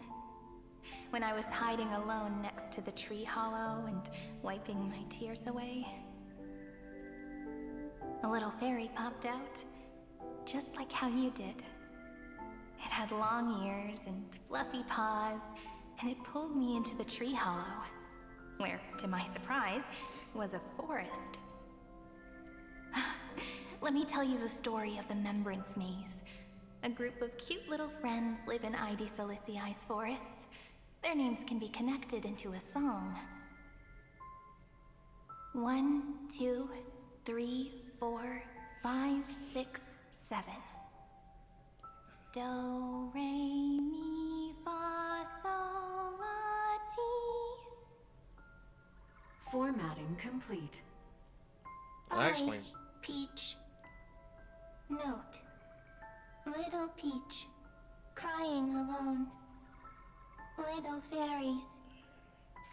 When I was hiding alone next to the tree hollow and wiping my tears away. A little fairy popped out, just like how you did. It had long ears and fluffy paws, and it pulled me into the tree hollow, where, to my surprise, was a forest. Let me tell you the story of the Membrance Maze. A group of cute little friends live in Ide Silicii's forests. Their names can be connected into a song. 1, 2, 3, 4, 5, 6, 7. Do, re, mi, fa, sol, la, ti. Formatting complete. That explains. Peach. Note. Little Peach. Crying alone. Little fairies.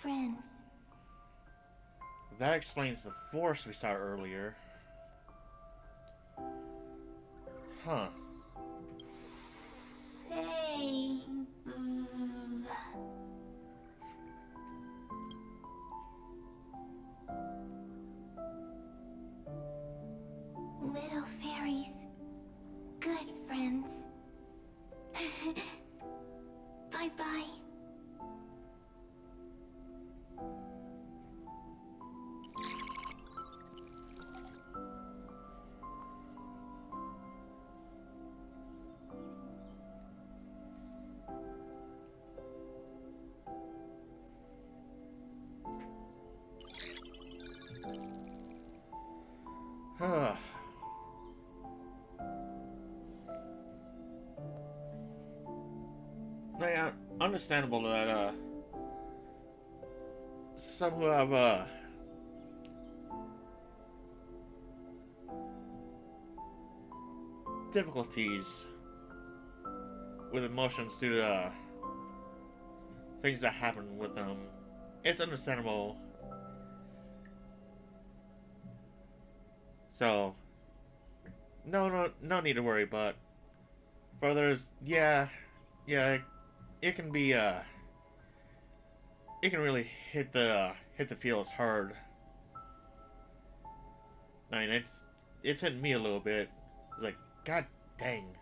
Friends. That explains the force we saw earlier. Huh. Save. Little fairies. Good friends. Bye-bye. Like, understandable that some who have difficulties with emotions due to things that happen with them. It's understandable. So, no need to worry. But for others, yeah, it can be it can really hit the feels hard. I mean, it's hitting me a little bit. It's like, god dang.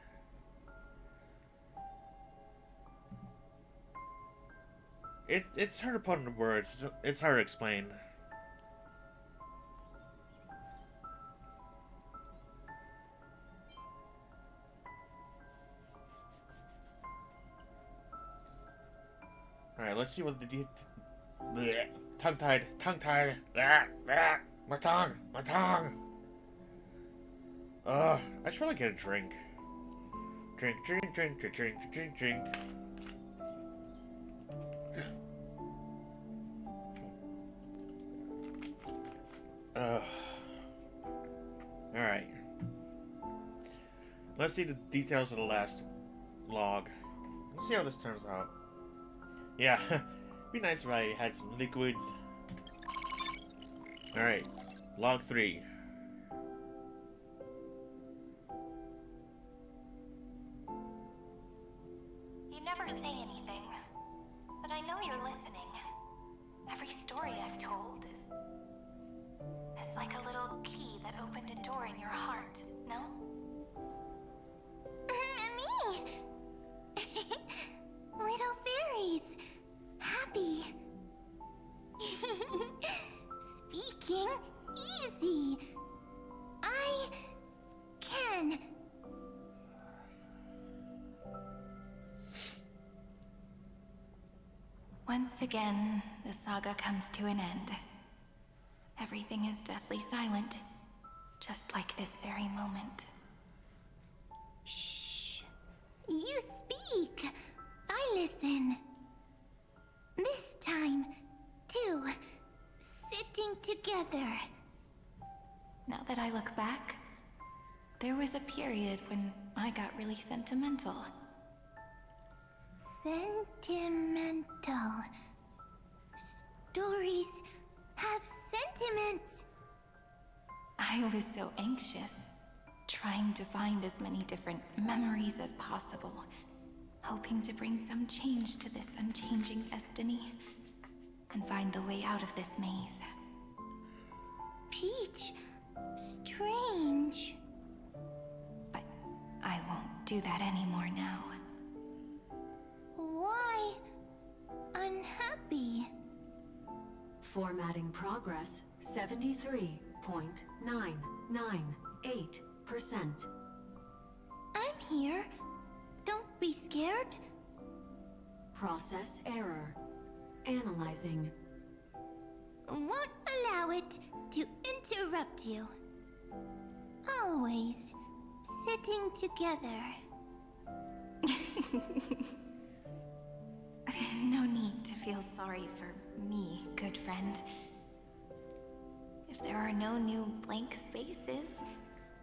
It's hard to put into words. It's hard to explain. All right, let's see what the tongue-tied. My tongue. I should probably get a drink. Drink. Alright. Let's see the details of the last log. Let's see how this turns out. Yeah, be nice if I had some liquids. Alright, log 3. You never say anything, but I know you're listening. Every story I've told is like a little key that opened a door in your heart, no? Me! Little fairies. Happy. Speaking easy. I can. Once again, the saga comes to an end. Everything is deathly silent, just like this very moment. Shh. You speak. I listen. This time, too. Sitting together. Now that I look back, there was a period when I got really sentimental. Sentimental. Stories have sentiments. I was so anxious, trying to find as many different memories as possible, hoping to bring some change to this unchanging destiny, and find the way out of this maze. Peach, strange. I won't do that anymore now. Why unhappy? Formatting progress 73.998%. I'm here. Don't be scared. Process error. Analyzing. Won't allow it to interrupt you. Always sitting together. No need to feel sorry for me, good friend. If there are no new blank spaces,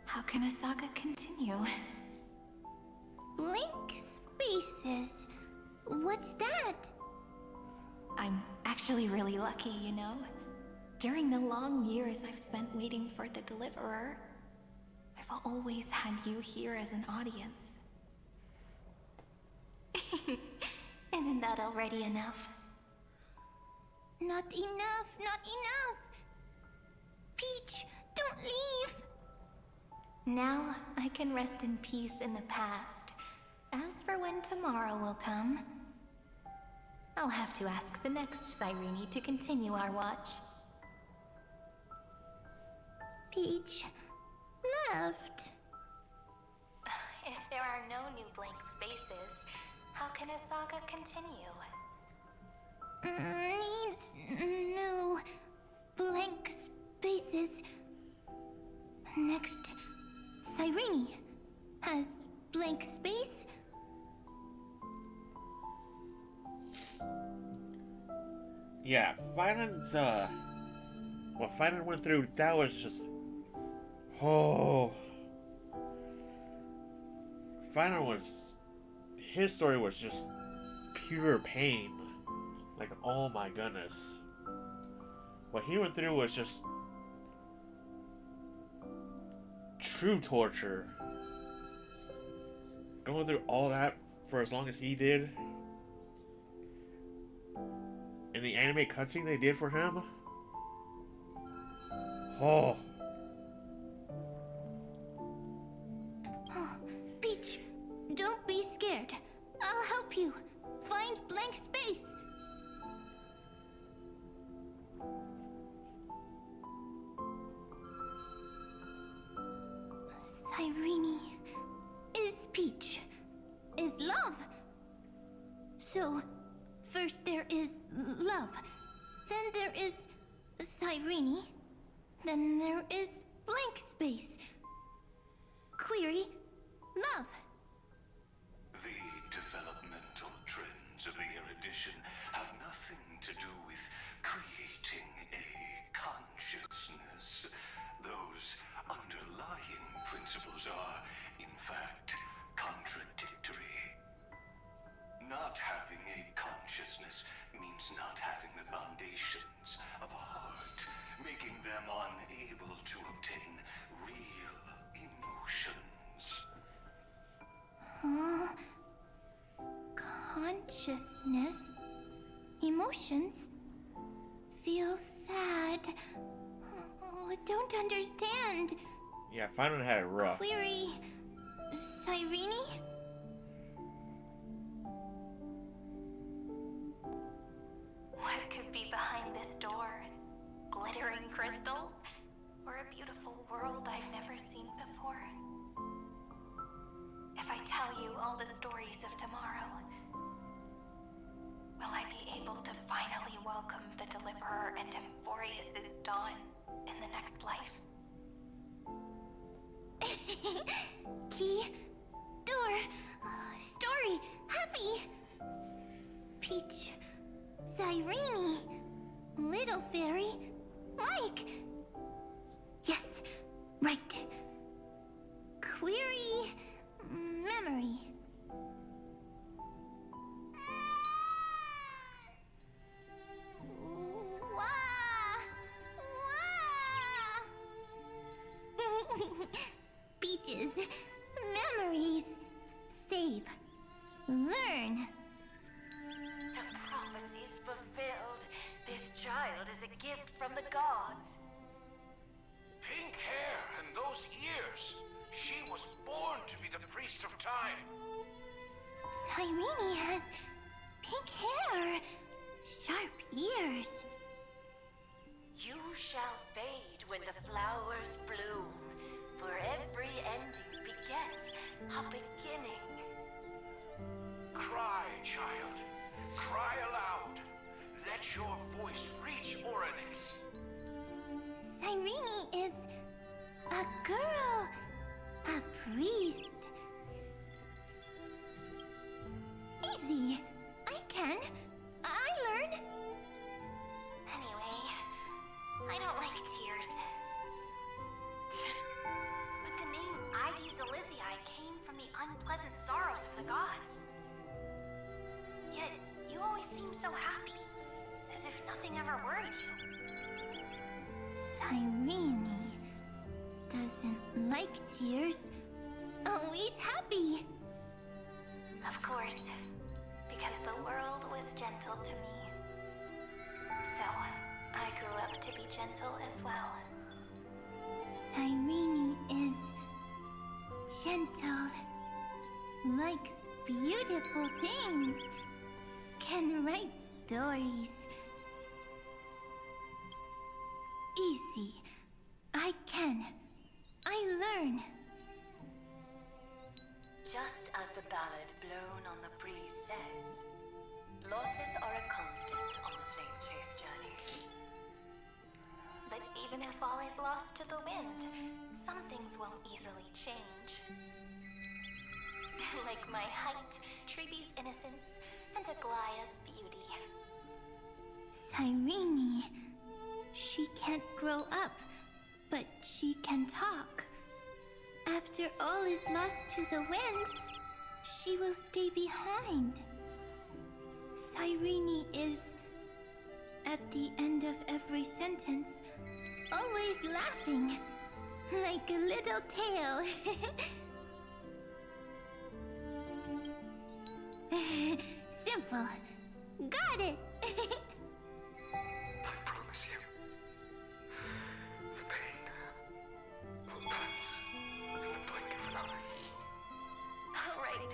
how can a saga continue? Blank spaces? What's that? I'm actually really lucky, you know? During the long years I've spent waiting for the Deliverer, I've always had you here as an audience. Isn't that already enough? Not enough, not enough! Peach, don't leave! Now I can rest in peace in the past. As for when tomorrow will come, I'll have to ask the next Cyrene to continue our watch. Peach left. If there are no new blank spaces, how can a saga continue? Needs new blank spaces. Next, Cyrene has blank space. Yeah, Finance, what Finance went through, that was just, oh. Finance was, his story was just pure pain. Like, oh my goodness. What he went through was just true torture. Going through all that for as long as he did. And the anime cutscene they did for him. Oh. Peach, don't be scared. I'll help you. Find blank space. Cyrene is Peach, is love. So, first there is love, then there is Cyrene, then there is blank space. Query, love. The developmental trends of the erudition have nothing to do with creating a consciousness. Those underlying principles are, in fact, contradictory. Not having a consciousness means not having the foundations of a heart, making them unable to obtain real emotions. Consciousness, emotions, feel sad. Oh, don't understand. Yeah, Finance had it rough. Query, Cyrene? What could be behind this door? Glittering crystals? Or a beautiful world I've never seen before? If I tell you all the stories of tomorrow, will I be able to finally welcome the Deliverer and Amphoreus' dawn in the next life? Key, door, story, happy. Peach, Cyrene, little fairy, Mike. Yes, right. Query, memory. Peaches, memories, save, learn. The prophecy is fulfilled. This child is a gift from the gods. Pink hair and those ears. She was born to be the priest of time. Cyrene has pink hair, sharp ears. You shall fade when the flowers bloom, for every ending begets a beginning. Cry, child. Cry aloud. Let your voice reach Oryx. Cyrene is a girl, a priest. Easy. I can. I learn. Anyway, I don't like tears. But the name Ides Elysiae came from the unpleasant sorrows of the gods. Yet, you always seem so happy, as if nothing ever worried you. Cyrene doesn't like tears. Always happy. Of course, because the world was gentle to me. So, I grew up to be gentle as well. Cyrene is gentle, likes beautiful things, can write stories. Easy. I can. I learn. Just as the ballad blown on the breeze says, losses are a constant on the flame chase journey. But even if all is lost to the wind, some things won't easily change. Like my height, Treeby's innocence, and Aglaya's beauty. Cyrene. She can't grow up, but she can talk. After all is lost to the wind, she will stay behind. Cyrene is, at the end of every sentence, always laughing, like a little tail. Simple. Got it! I promise you, the pain will pass in the blink of an eye. Alright,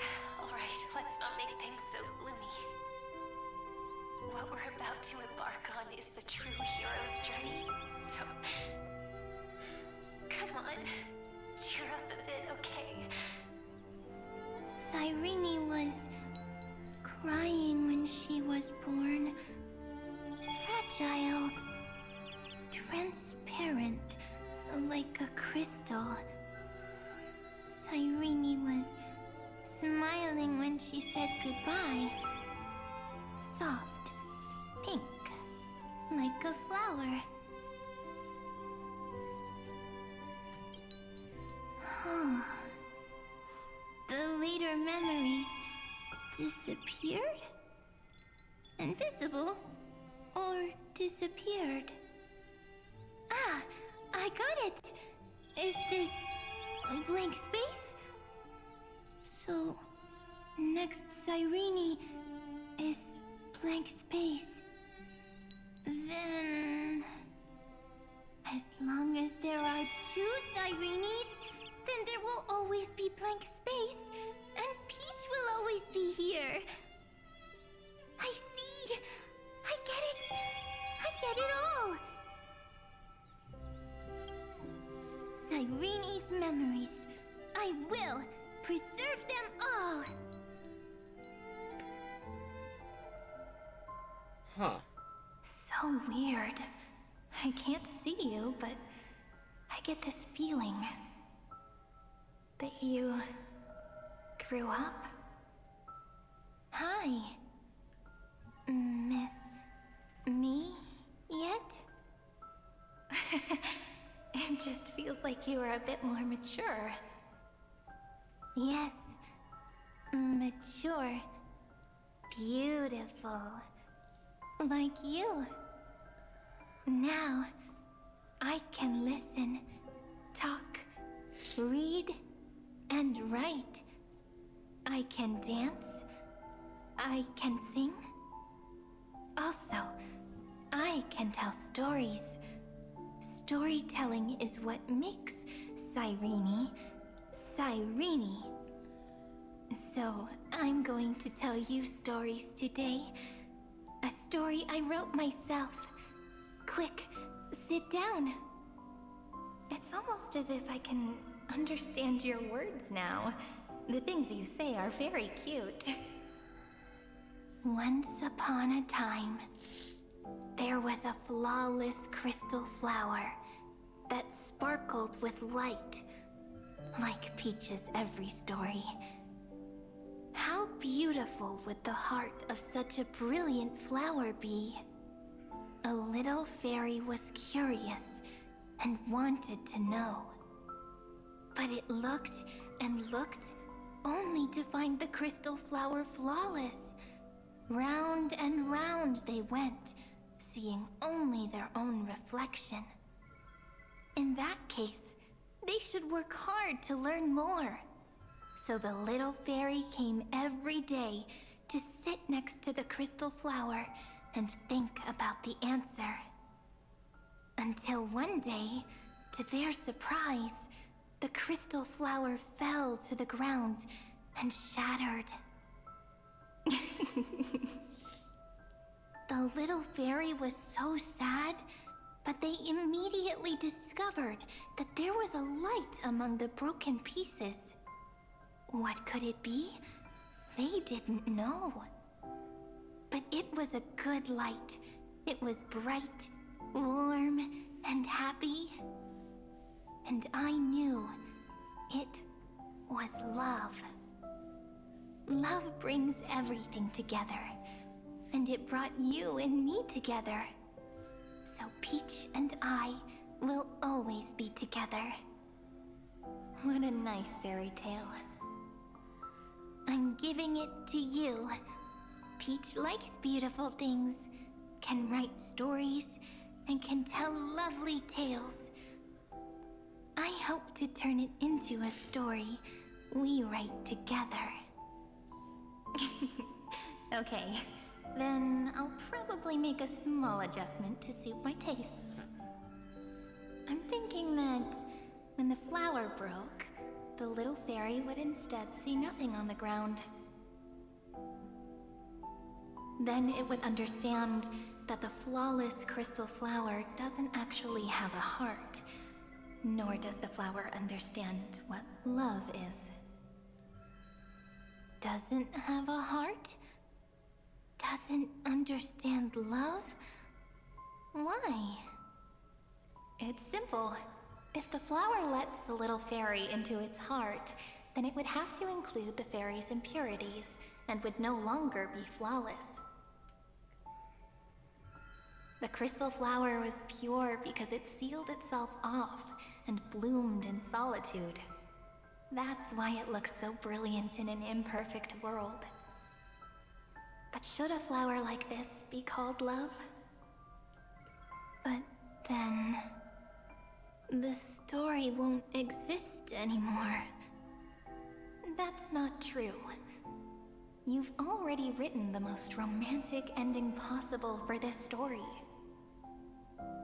let's not make things so gloomy. What we're about to embark on is the true hero's journey, so... Come on, cheer up a bit, okay? Cyrene was crying when she was born. Fragile, transparent, like a crystal. Cyrene was smiling when she said goodbye. Soft, pink, like a flower. The later memories disappeared? Invisible? Or disappeared? Ah, I got it! Is this a blank space? So, next Cyrene is blank space. Then... as long as there are two Cyrenes, then there will always be blank space, and Peach will always be here. I see! I get it! I get it all! Cyrene's memories. I will preserve them all! Huh. So weird. I can't see you, but I get this feeling that you grew up. Hi. Miss me yet? It just feels like you were a bit more mature. Yes. Mature. Beautiful. Like you. Now, I can listen, talk, read, and write. I can dance. I can sing. Also, I can tell stories. Storytelling is what makes Cyrene, Cyrene. So, I'm going to tell you stories today. A story I wrote myself. Quick, sit down. It's almost as if I can understand your words now. The things you say are very cute. Once upon a time, there was a flawless crystal flower that sparkled with light, like Peach's every story. How beautiful would the heart of such a brilliant flower be? A little fairy was curious and wanted to know. But it looked and looked, only to find the crystal flower flawless. Round and round they went, seeing only their own reflection. In that case, they should work hard to learn more. So the little fairy came every day to sit next to the crystal flower and think about the answer. Until one day, to their surprise, the crystal flower fell to the ground and shattered. The little fairy was so sad, but they immediately discovered that there was a light among the broken pieces. What could it be? They didn't know. But it was a good light. It was bright, warm, and happy. And I knew it was love. Love brings everything together. and it brought you and me together. So Peach and I will always be together. What a nice fairy tale. I'm giving it to you. Peach likes beautiful things, can write stories, and can tell lovely tales. I hope to turn it into a story we write together. Okay, then I'll probably make a small adjustment to suit my tastes. I'm thinking that when the flower broke, the little fairy would instead see nothing on the ground. Then it would understand that the flawless crystal flower doesn't actually have a heart, nor does the flower understand what love is. Doesn't have a heart? Doesn't understand love? Why? It's simple. If the flower lets the little fairy into its heart, then it would have to include the fairy's impurities and would no longer be flawless. The crystal flower was pure because it sealed itself off and bloomed in solitude. That's why it looks so brilliant in an imperfect world. But should a flower like this be called love? But then... the story won't exist anymore. That's not true. You've already written the most romantic ending possible for this story.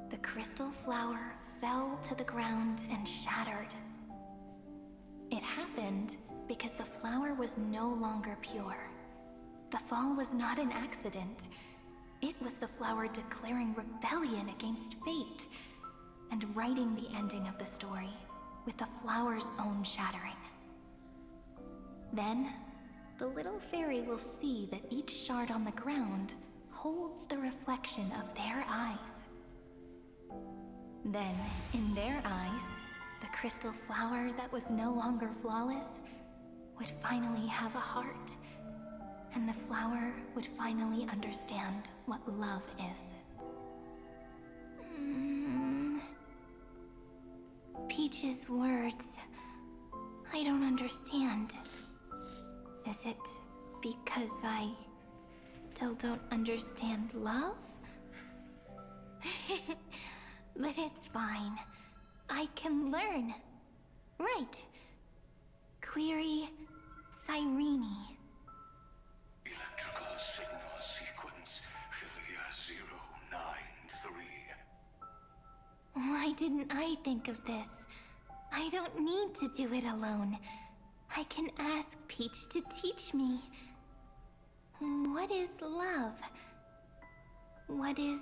The crystal flower fell to the ground and shattered. It happened because the flower was no longer pure. The fall was not an accident. It was the flower declaring rebellion against fate and writing the ending of the story with the flower's own shattering. Then, the little fairy will see that each shard on the ground holds the reflection of their eyes. Then, in their eyes, the crystal flower that was no longer flawless would finally have a heart, and the flower would finally understand what love is. Peach's words, I don't understand. Is it because I still don't understand love? But it's fine. I can learn. Right. Query Cyrene. Electrical signal sequence Philia 093. Why didn't I think of this? I don't need to do it alone. I can ask Peach to teach me. What is love? What is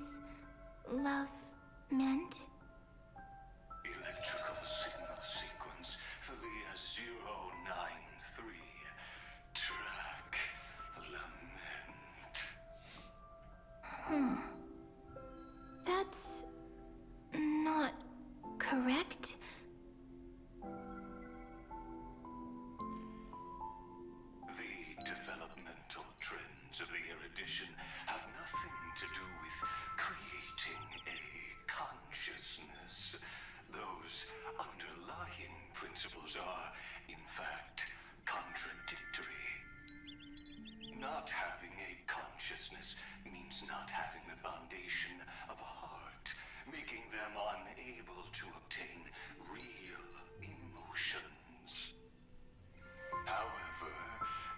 love meant? Electrical signal sequence Philia 093. Track lament. That's not correct. The developmental trends of the erudition have nothing to do with creating a consciousness. Those underlying principles are, in fact, contradictory. Not having a consciousness means not having the foundation of a heart, making them unable to obtain real emotions. However,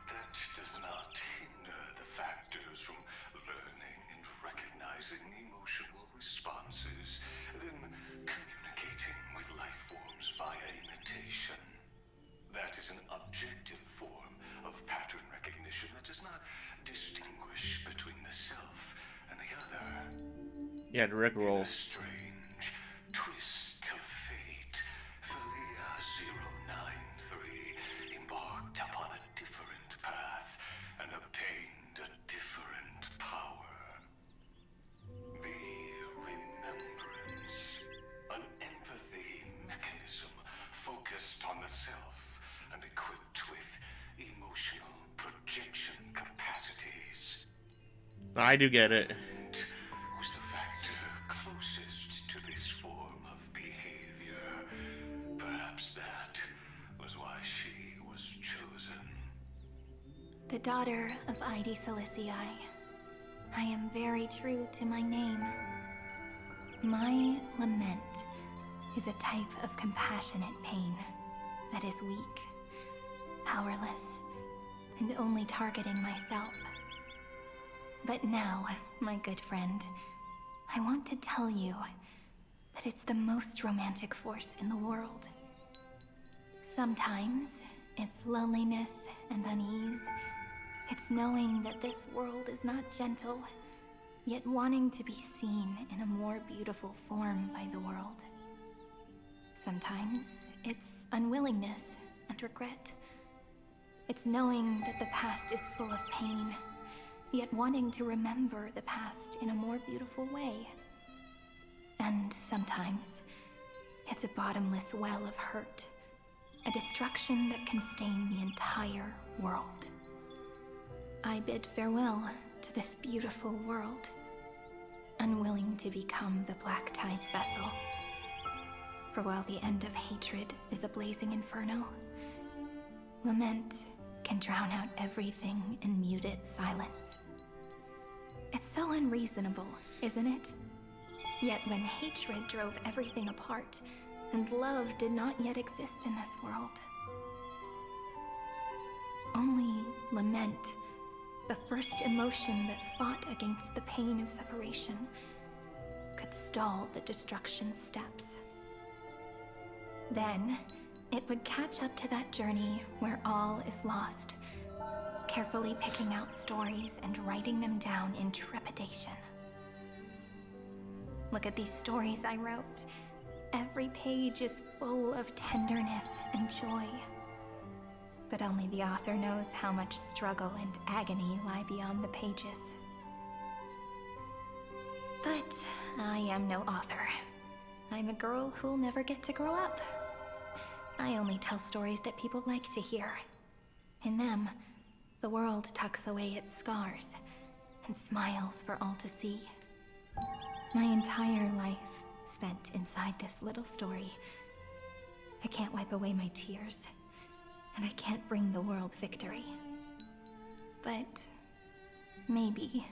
that does not hinder the factors from learning and recognizing emotional responses, then communicating with life forms via imitation. That is an objective form of pattern recognition that does not distinguish between the self and the other. Yeah, the Rickroll. Strange twist of fate, Philia 093 embarked upon a different path and obtained a different power. The remembrance, an empathy mechanism focused on the self and equipped with emotional projection capacities. I do get it. Was the factor closest to this form of behavior. Perhaps that was why she was chosen. The daughter of Ide Silicii. I am very true to my name. My lament is a type of compassionate pain that is weak, powerless, and only targeting myself. But now, my good friend, I want to tell you that it's the most romantic force in the world. Sometimes, it's loneliness and unease. It's knowing that this world is not gentle, yet wanting to be seen in a more beautiful form by the world. Sometimes, it's unwillingness and regret. It's knowing that the past is full of pain, yet wanting to remember the past in a more beautiful way. And sometimes, it's a bottomless well of hurt, a destruction that can stain the entire world. I bid farewell to this beautiful world, unwilling to become the Black Tide's vessel. For while the end of hatred is a blazing inferno, lament can drown out everything in muted silence. It's so unreasonable, isn't it? Yet when hatred drove everything apart, and love did not yet exist in this world, only lament, the first emotion that fought against the pain of separation, could stall the destruction steps. Then, it would catch up to that journey where all is lost, carefully picking out stories and writing them down in trepidation. Look at these stories I wrote. Every page is full of tenderness and joy. But only the author knows how much struggle and agony lie beyond the pages. But I am no author. I'm a girl who'll never get to grow up. I only tell stories that people like to hear. In them, the world tucks away its scars and smiles for all to see. My entire life spent inside this little story. I can't wipe away my tears, and I can't bring the world victory. But maybe,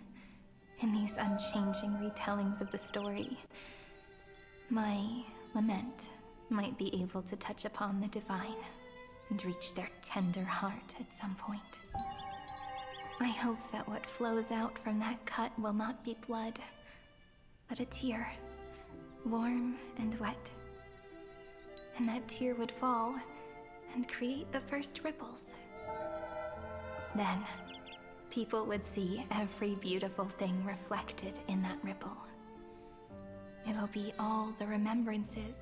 in these unchanging retellings of the story, my lament might be able to touch upon the divine and reach their tender heart at some point. I hope that what flows out from that cut will not be blood, but a tear, warm and wet. And that tear would fall and create the first ripples. Then, people would see every beautiful thing reflected in that ripple. It'll be all the remembrances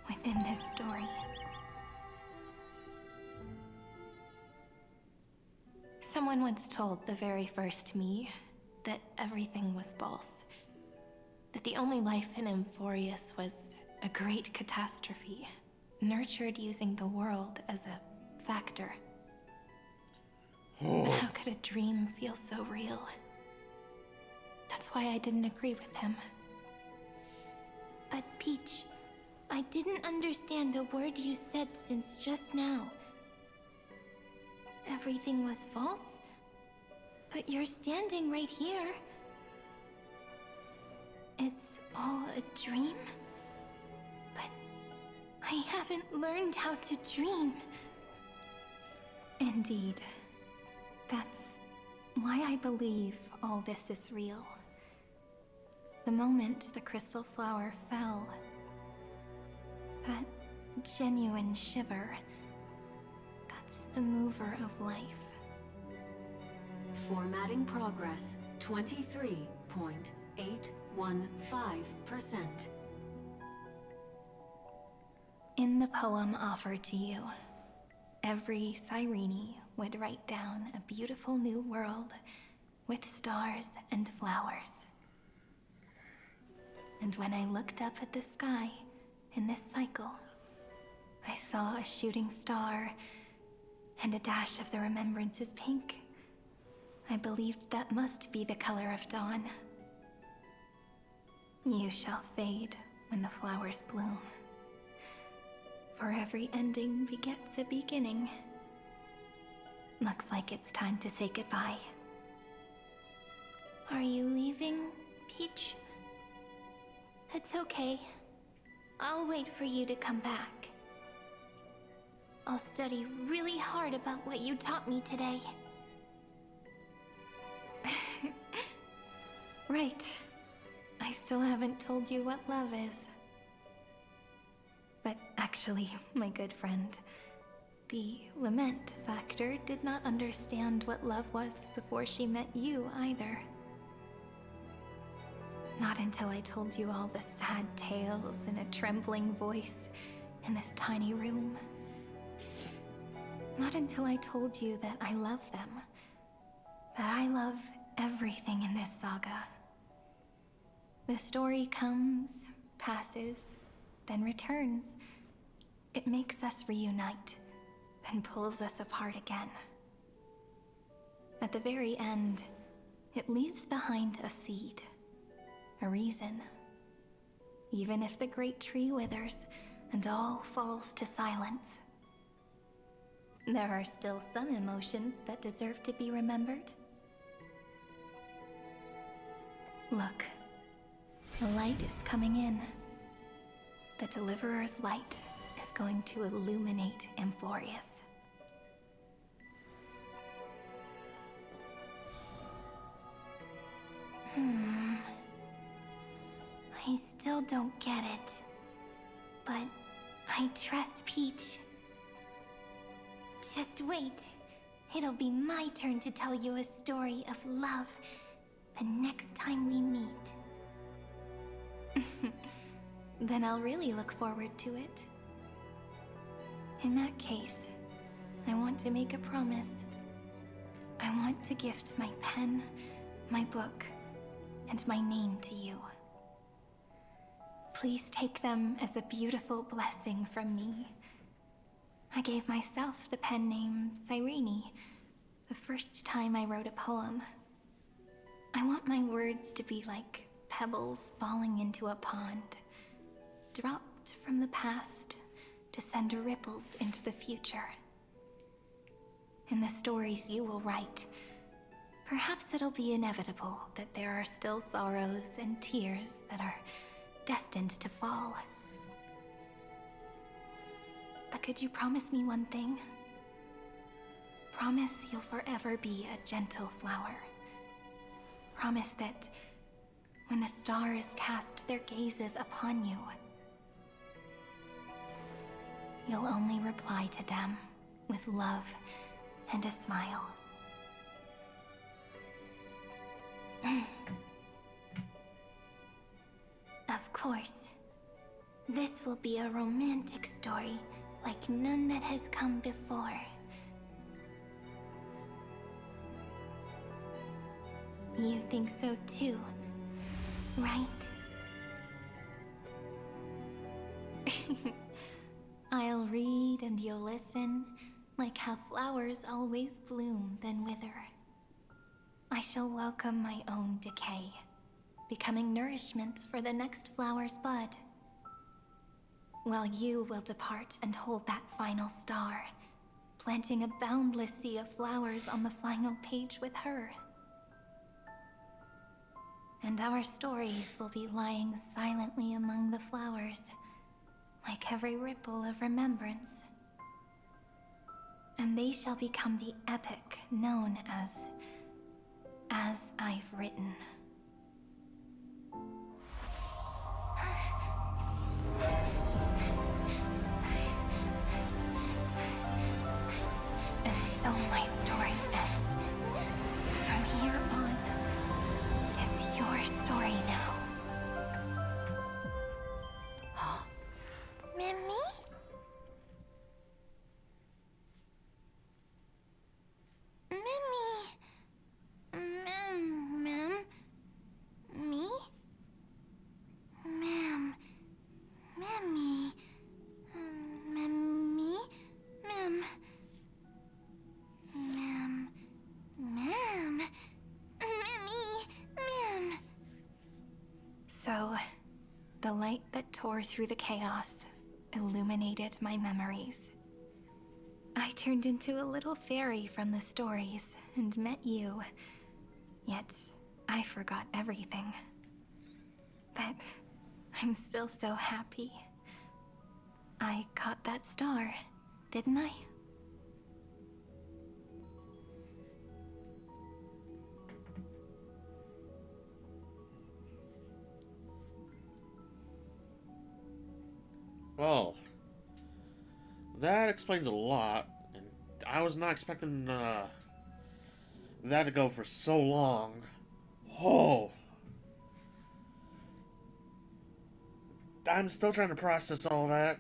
within this story. Someone once told the very first me that everything was false. That the only life in Amphoreus was a great catastrophe, nurtured using the world as a factor. But how could a dream feel so real? That's why I didn't agree with him. But Peach, I didn't understand a word you said since just now. Everything was false? But you're standing right here. It's all a dream? But I haven't learned how to dream. Indeed. That's why I believe all this is real. The moment the crystal flower fell, that genuine shiver, that's the mover of life. Formatting progress 23.815%. In the poem offered to you, every Cyrene would write down a beautiful new world with stars and flowers. And when I looked up at the sky in this cycle, I saw a shooting star and a dash of the remembrances pink. I I believed that must be the color of dawn. You shall fade when the flowers bloom. For every ending begets a beginning. Looks like it's time to say goodbye. Are you leaving, Peach? It's okay. I'll wait for you to come back. I'll study really hard about what you taught me today. Right. I still haven't told you what love is. But actually, my good friend, the Lament Factor did not understand what love was before she met you either. Not until I told you all the sad tales in a trembling voice in this tiny room. Not until I told you that I love them. That I love everything in this saga. The story comes, passes, then returns. It makes us reunite, then pulls us apart again. At the very end, it leaves behind a seed, a reason. Even if the great tree withers and all falls to silence, there are still some emotions that deserve to be remembered. Look, the light is coming in. The Deliverer's light is going to illuminate Amphoreus. I still don't get it. But I trust Peach. Just wait. It'll be my turn to tell you a story of love the next time we meet. Then I'll really look forward to it. In that case, I want to make a promise. I want to gift my pen, my book, and my name to you. Please take them as a beautiful blessing from me. I gave myself the pen name Cyrene the first time I wrote a poem. I want my words to be like pebbles falling into a pond, dropped from the past to send ripples into the future. In the stories you will write, perhaps it'll be inevitable that there are still sorrows and tears that are destined to fall. But could you promise me one thing? Promise you'll forever be a gentle flower. Promise that when the stars cast their gazes upon you, you'll only reply to them with love and a smile. Of course. This will be a romantic story like none that has come before. You think so too, right? I'll read and you'll listen, like how flowers always bloom then wither. I shall welcome my own decay, becoming nourishment for the next flower's bud. While you will depart and hold that final star, planting a boundless sea of flowers on the final page with her. And our stories will be lying silently among the flowers, like every ripple of remembrance. And they shall become the epic known as I've Written. And so my story ends. From here on, it's your story now. Mimi? Mimi? Mem? The light that tore through the chaos illuminated my memories. I turned into a little fairy from the stories and met you. Yet, I forgot everything. But I'm still so happy. I caught that star, didn't I? Well, that explains a lot, and I was not expecting that to go for so long. Oh, I'm still trying to process all that.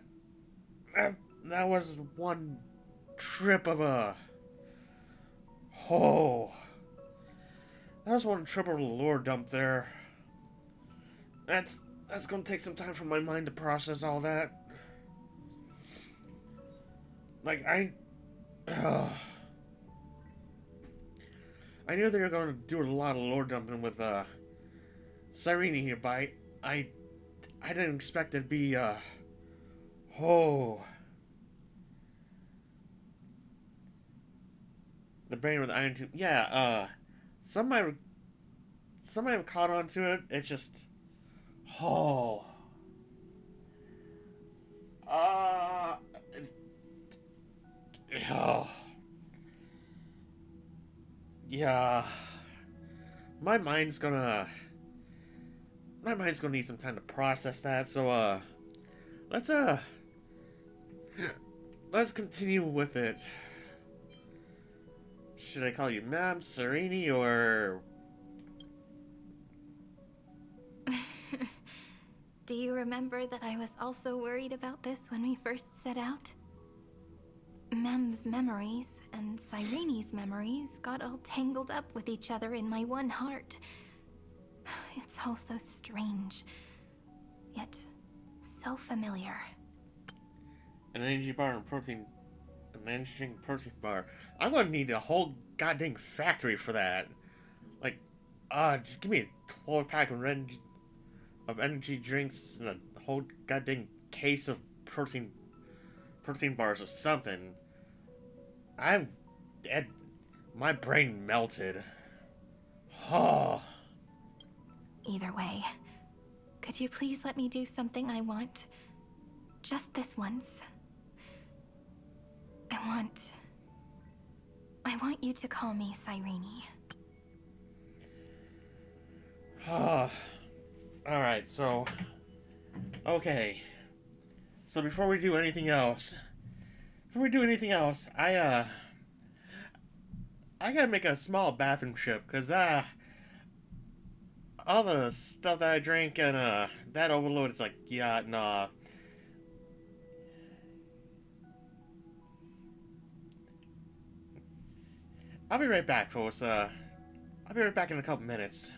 That was one trip of a... Oh, that was one trip of a lore dump there. That's gonna take some time for my mind to process all that. Like, I knew they were going to do a lot of lore dumping with Cyrene here, but I didn't expect it to be oh, the brain with the iron tube. Yeah, some might have caught on to it. It's just oh, oh. Yeah, my mind's gonna need some time to process that. So let's continue with it. Should I call you Ma'am, Serene, or... Do you remember that I was also worried about this when we first set out? Mem's memories and Cyrene's memories got all tangled up with each other in my one heart. It's all so strange, yet so familiar. An energy bar and protein... An energy protein bar. I'm gonna need a whole goddamn factory for that. Like, just give me a 12-pack of energy drinks and a whole goddamn case of protein bars or something. My brain melted. Oh. Either way, could you please let me do something I want? Just this once. I want you to call me Cyrene. Alright, so... Okay. So before we do anything else... I gotta make a small bathroom trip, because, all the stuff that I drank and, that overload is like, yeah, nah. I'll be right back, folks. I'll be right back in a couple minutes.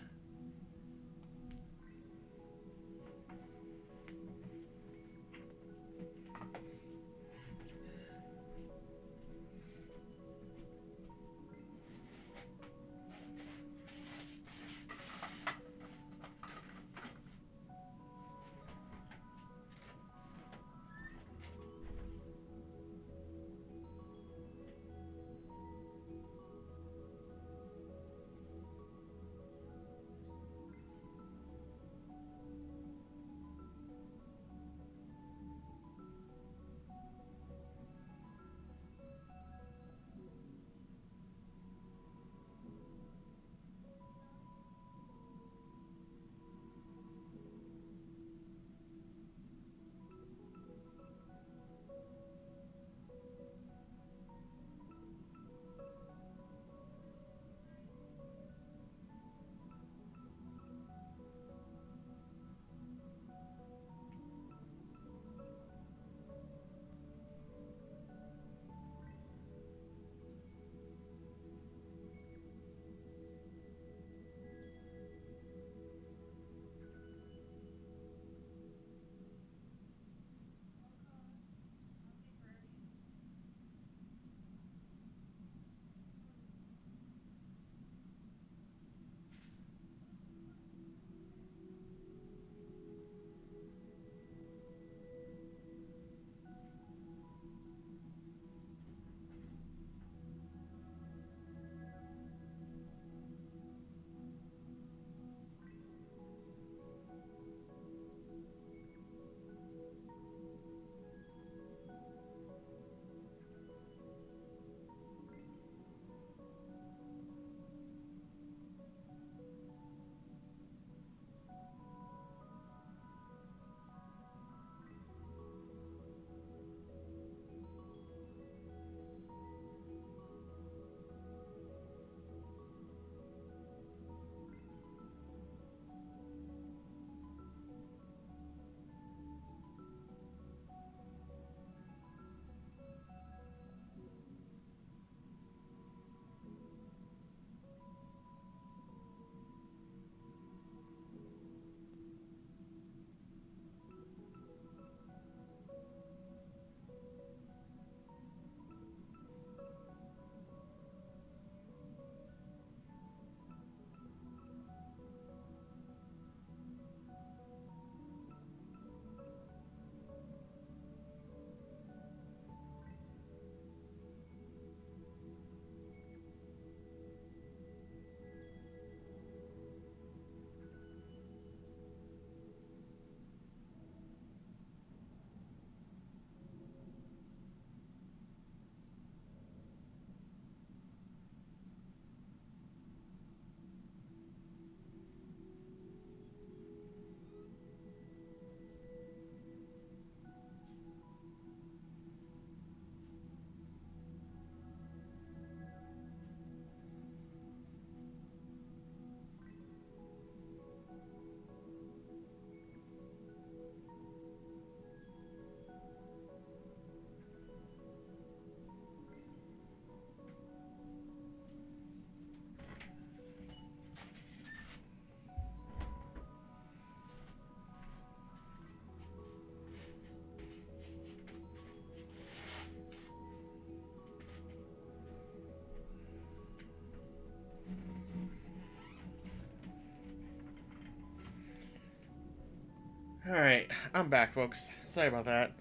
Alright, I'm back, folks. Sorry about that.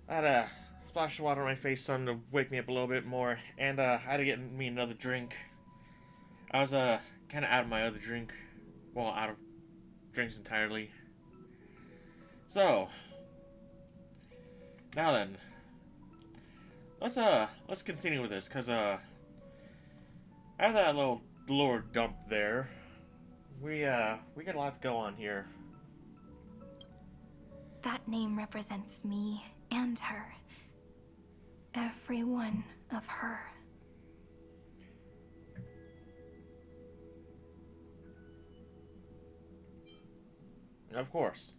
I had a splash of water on my face, something to wake me up a little bit more, and I had to get me another drink. I was kind of out of my other drink. Well, out of drinks entirely. So, now then, let's continue with this, cause after that little lore dump there, we got a lot to go on here. That name represents me and her. Every one of her. Of course.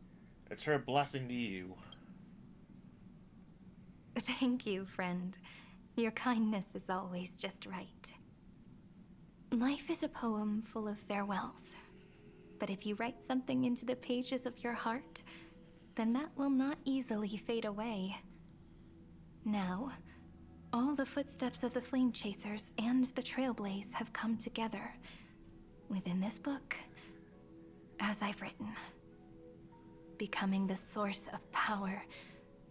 It's her blessing to you. Thank you, friend. Your kindness is always just right. Life is a poem full of farewells. But if you write something into the pages of your heart, then that will not easily fade away. Now, all the footsteps of the Flame Chasers and the Trailblaze have come together within this book, as I've written, becoming the source of power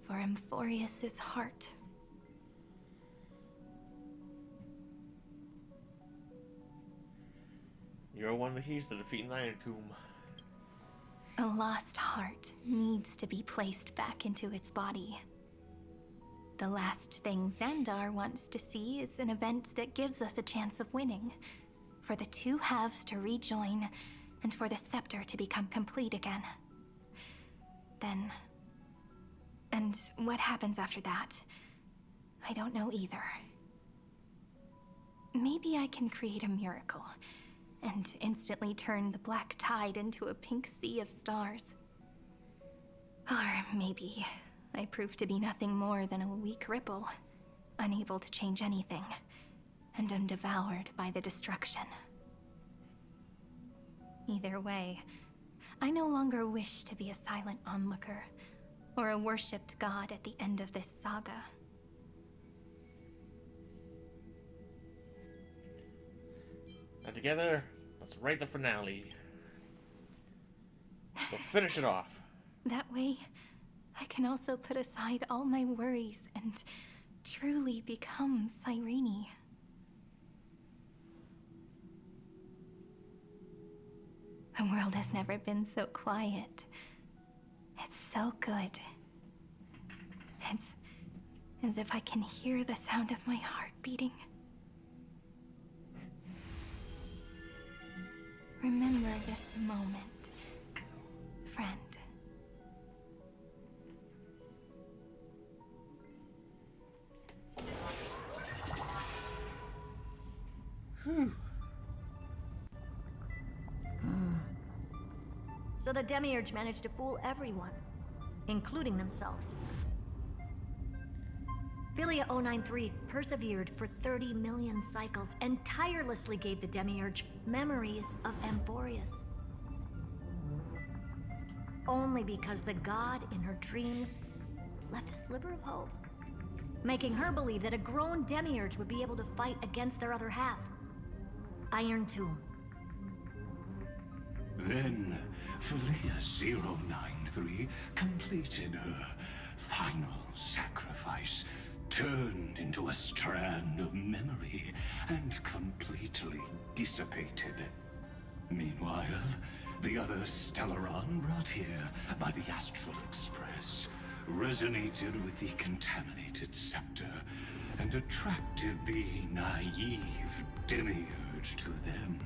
for Amphoreus' heart. You're one of the keys to defeating Iron Tomb. A lost heart needs to be placed back into its body. The last thing Xandar wants to see is an event that gives us a chance of winning, for the two halves to rejoin, and for the scepter to become complete again. Then... and what happens after that? I don't know either. Maybe I can create a miracle, and instantly turn the black tide into a pink sea of stars. Or maybe I prove to be nothing more than a weak ripple, unable to change anything, and am devoured by the destruction. Either way, I no longer wish to be a silent onlooker, or a worshipped god at the end of this saga. Now together, let's write the finale. We'll finish it off. That way, I can also put aside all my worries and truly become Cyrene. The world has never been so quiet. It's so good. It's as if I can hear the sound of my heart beating. Remember this moment, friend. Whew. So the Demiurge managed to fool everyone, including themselves. Philia 093 persevered for 30 million cycles and tirelessly gave the Demiurge memories of Amphoreus. Only because the god in her dreams left a sliver of hope, making her believe that a grown Demiurge would be able to fight against their other half, Iron Tomb. Then, Philia 093 completed her final sacrifice, turned into a strand of memory, and completely dissipated. Meanwhile, the other Stellaron brought here by the Astral Express resonated with the contaminated scepter and attracted the naive Demiurge to them.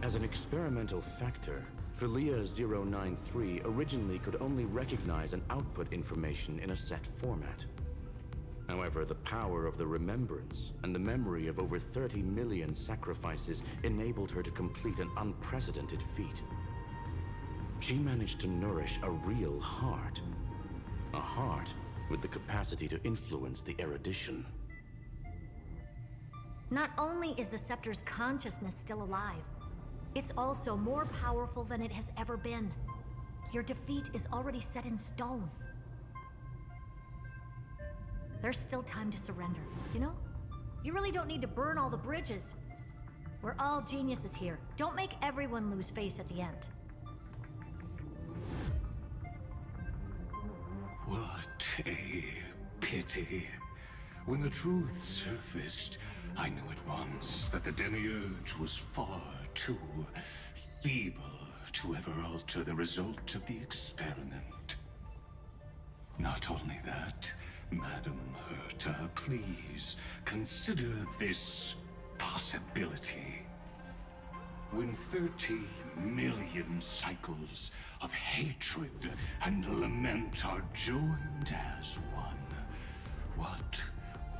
As an experimental factor, Philia 093 originally could only recognize and output information in a set format. However, the power of the remembrance and the memory of over 30 million sacrifices enabled her to complete an unprecedented feat. She managed to nourish a real heart. A heart with the capacity to influence the erudition. Not only is the scepter's consciousness still alive, it's also more powerful than it has ever been. Your defeat is already set in stone. There's still time to surrender, you know? You really don't need to burn all the bridges. We're all geniuses here. Don't make everyone lose face at the end. What a pity. When the truth surfaced, I knew at once that the Demiurge was far too feeble to ever alter the result of the experiment. Not only that, Madam Herta, please consider this possibility. When 30 million cycles of hatred and lament are joined as one, what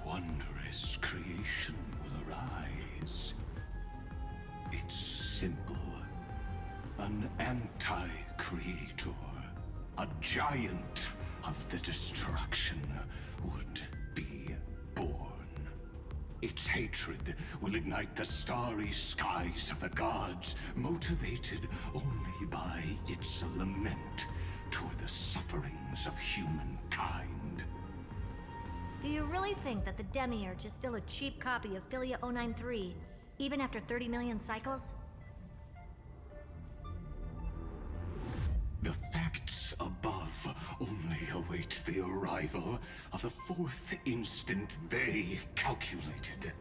wondrous creation will arise? It's simple. An anti-creator, a giant of the destruction, would be born. Its hatred will ignite the starry skies of the gods, motivated only by its lament toward the sufferings of humankind. Do you really think that the Demiurge is still a cheap copy of Philia 093, even after 30 million cycles? The facts above only await the arrival of the fourth instant they calculated.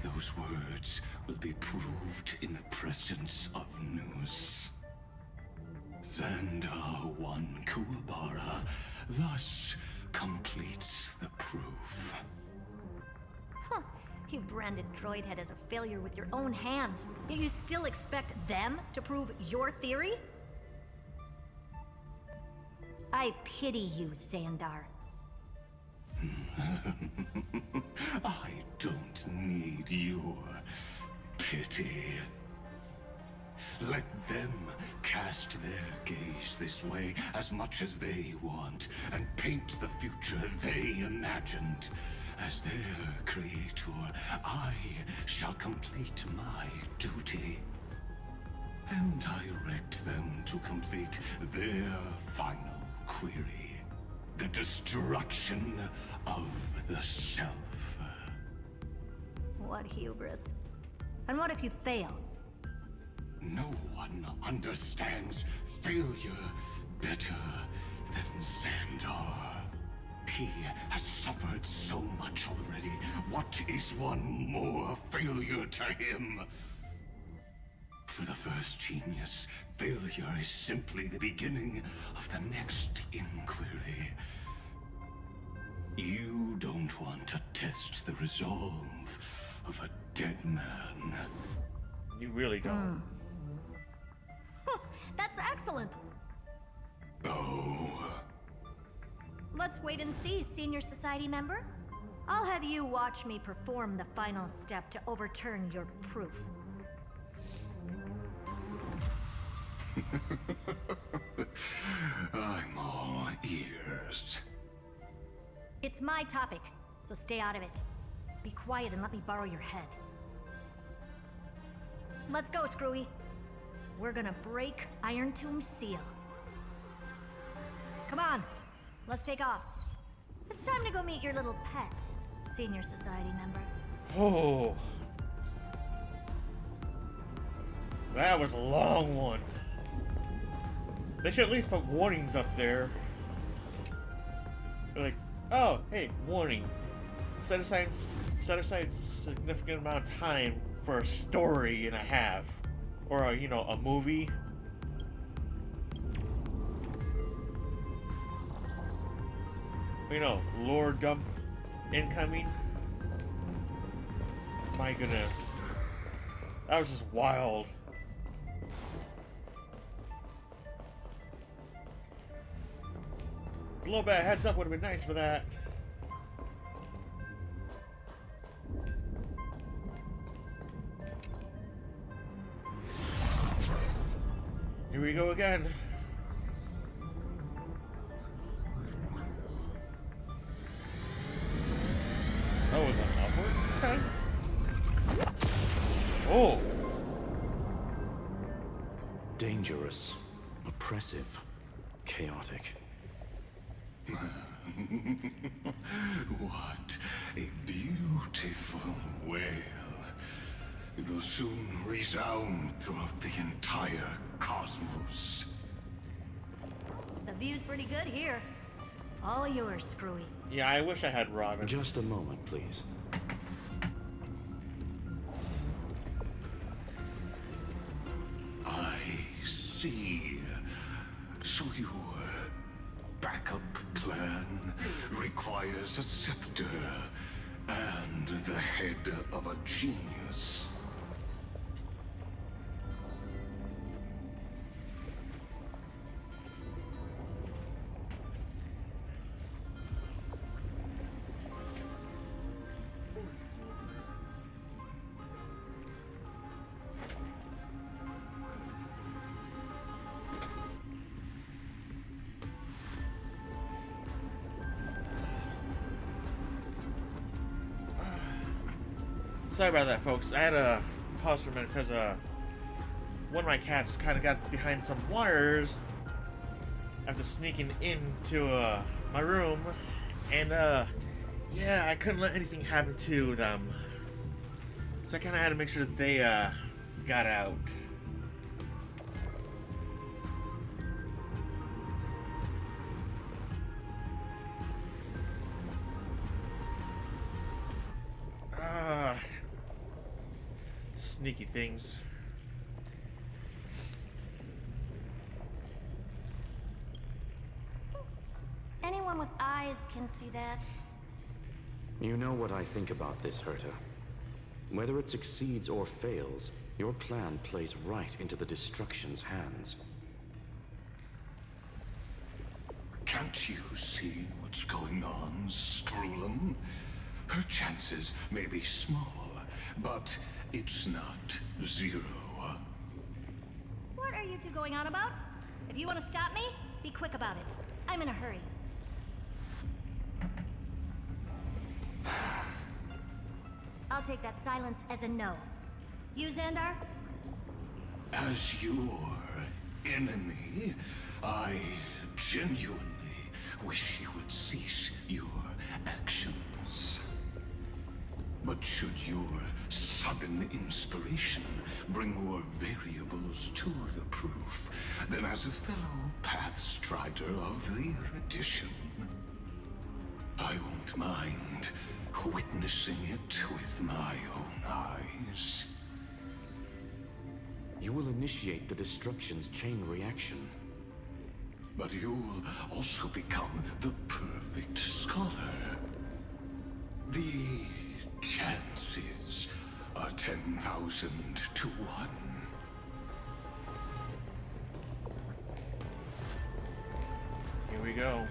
Those words will be proved in the presence of Nous. Xandar 1 Kuwabara thus completes the proof. Huh. You branded Droidhead as a failure with your own hands, yet you still expect them to prove your theory? I pity you, Xandar. I don't need your pity. Let them cast their gaze this way as much as they want, and paint the future they imagined. As their creator, I shall complete my duty and direct them to complete their final query. The destruction of the self. What hubris. And what if you fail? No one understands failure better than Xandar. He has suffered so much already. What is one more failure to him? For the first genius, failure is simply the beginning of the next inquiry. You don't want to test the resolve of a dead man. You really don't. That's excellent. Oh. Let's wait and see, Senior Society member. I'll have you watch me perform the final step to overturn your proof. I'm all ears. It's my topic, so stay out of it. Be quiet and let me borrow your head. Let's go, Screwy. We're gonna break Iron Tomb's seal. Come on, let's take off. It's time to go meet your little pet, Senior Society member. Oh. That was a long one. They should at least put warnings up there. Like, oh, hey, warning. Set aside significant amount of time for a story and a half. Or a, you know, a movie. You know, lore dump incoming. My goodness. That was just wild. A little bit of heads up would have been nice for that. Here we go again. Oh, was that upwards this time? Oh! Dangerous, oppressive, chaotic. What a beautiful will soon resound throughout the entire cosmos. The view's pretty good here. All yours, Screwy. Yeah, I wish I had Robin. Just a moment, please. I see. So your backup plan requires a scepter and the head of a genius. Sorry about that, folks. I had to pause for a minute because one of my cats kind of got behind some wires after sneaking into my room, and yeah, I couldn't let anything happen to them, so I kind of had to make sure that they got out. Sneaky things. Anyone with eyes can see that. You know what I think about this, Herta. Whether it succeeds or fails, your plan plays right into the Destruction's hands. Can't you see what's going on, Strulum? Her chances may be small, but it's not zero. What are you two going on about? If you want to stop me, be quick about it. I'm in a hurry. I'll take that silence as a no. You, Xandar? As your enemy, I genuinely wish you would cease your actions. But should your sudden inspiration bring more variables to the proof, then as a fellow Pathstrider of the Erudition, I won't mind witnessing it with my own eyes. You will initiate the Destruction's chain reaction. But you'll also become the perfect scholar. The chances are 10,000 to 1. Here we go.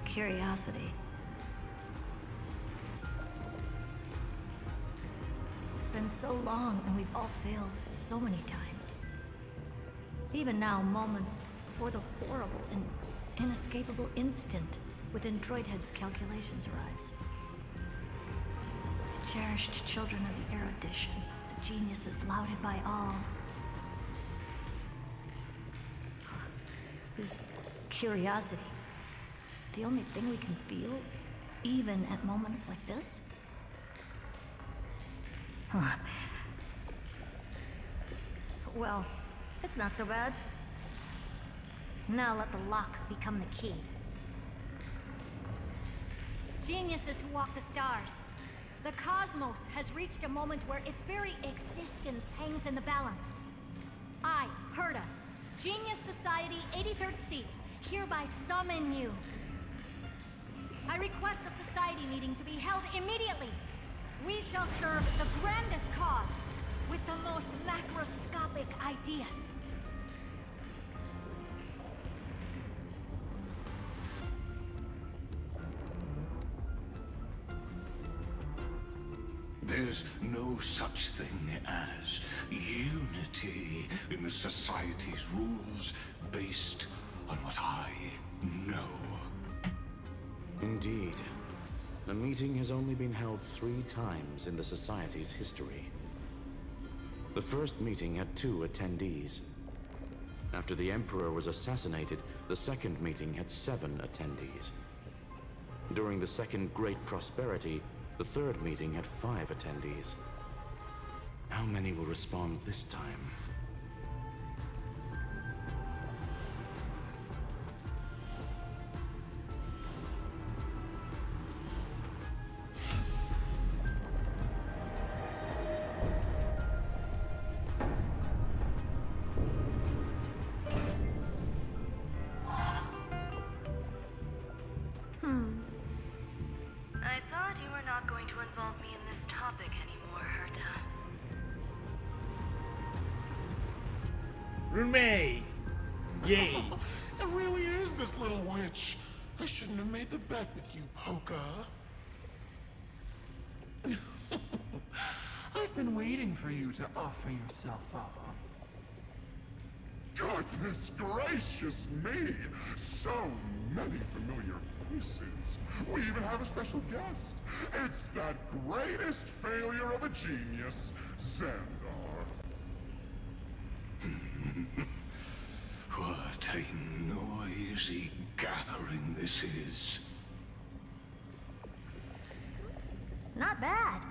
Curiosity. It's been so long and we've all failed so many times. Even now, moments before the horrible and inescapable instant within Droidhead's calculations arrives. The cherished children of the Erudition, the geniuses lauded by all. Is curiosity the only thing we can feel, even at moments like this? Huh. Well, it's not so bad. Now let the lock become the key. Geniuses who walk the stars. The cosmos has reached a moment where its very existence hangs in the balance. I, Herta, Genius Society 83rd seat, hereby summon you. I request a society meeting to be held immediately. We shall serve the grandest cause with the most macroscopic ideas. There's no such thing as unity in the Society's rules based on what I know. Indeed. The meeting has only been held 3 times in the Society's history. The first meeting had 2 attendees. After the Emperor was assassinated, the second meeting had 7 attendees. During the Second Great Prosperity, the third meeting had 5 attendees. How many will respond this time? I thought you were not going to involve me in this topic anymore, Herta. Roommate! Yay! It really is this little witch. I shouldn't have made the bet with you, Poca. I've been waiting for you to offer yourself up. Goodness gracious me! So many familiar faces. We even have a special guest. It's that greatest failure of a genius, Xandar. What a noisy gathering this is. Not bad.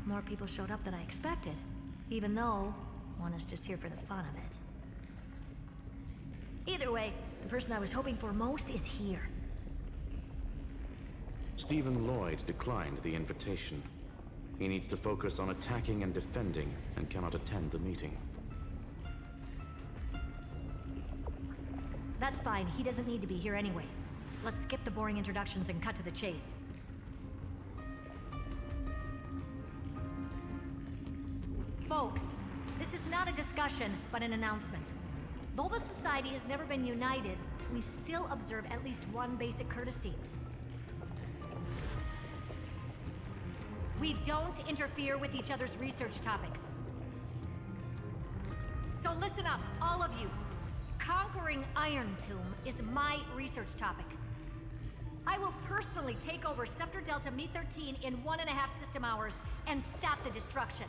More people showed up than I expected. Even though one is just here for the fun of it. Either way, the person I was hoping for most is here. Stephen Lloyd declined the invitation. He needs to focus on attacking and defending, and cannot attend the meeting. That's fine, he doesn't need to be here anyway. Let's skip the boring introductions and cut to the chase. Folks, this is not a discussion, but an announcement. Though the Society has never been united, we still observe at least one basic courtesy. We don't interfere with each other's research topics. So listen up, all of you. Conquering Iron Tomb is my research topic. I will personally take over Scepter Delta Me-13 in 1.5 system hours and stop the destruction.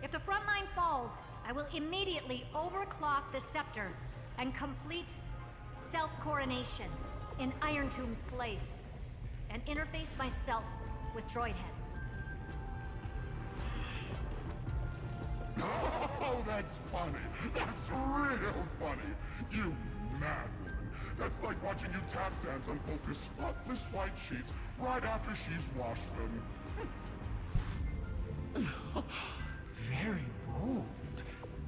If the front line falls, I will immediately overclock the Scepter and complete self-coronation in Iron Tomb's place, and interface myself with Droidhead. Oh, that's funny. That's real funny. You mad woman. That's like watching you tap dance on Polka's spotless white sheets right after she's washed them. Very bold.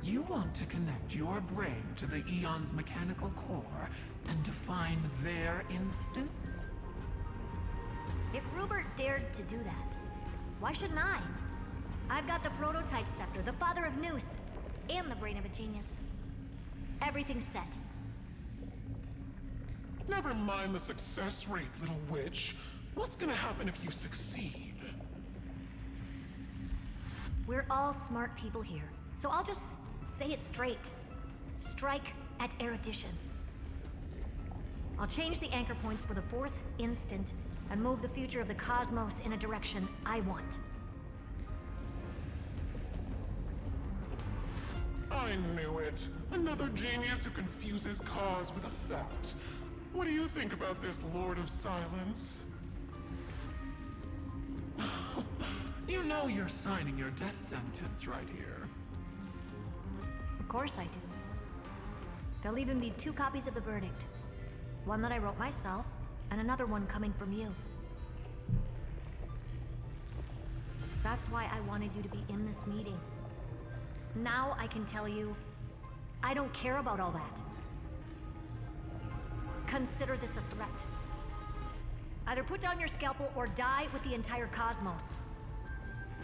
You want to connect your brain to the Eon's mechanical core and define their instance? If Rupert dared to do that, why shouldn't I? I've got the prototype scepter, the father of Noose, and the brain of a genius. Everything's set. Never mind the success rate, little witch. What's gonna happen if you succeed? We're all smart people here, so I'll just say it straight. Strike at erudition. I'll change the anchor points for the 4th instant and move the future of the cosmos in a direction I want. I knew it. Another genius who confuses cause with effect. What do you think about this, Lord of Silence? You know you're signing your death sentence right here. Of course I do. There'll even be 2 copies of the verdict. One that I wrote myself, and another one coming from you. That's why I wanted you to be in this meeting. Now I can tell you, I don't care about all that. Consider this a threat. Either put down your scalpel or die with the entire cosmos.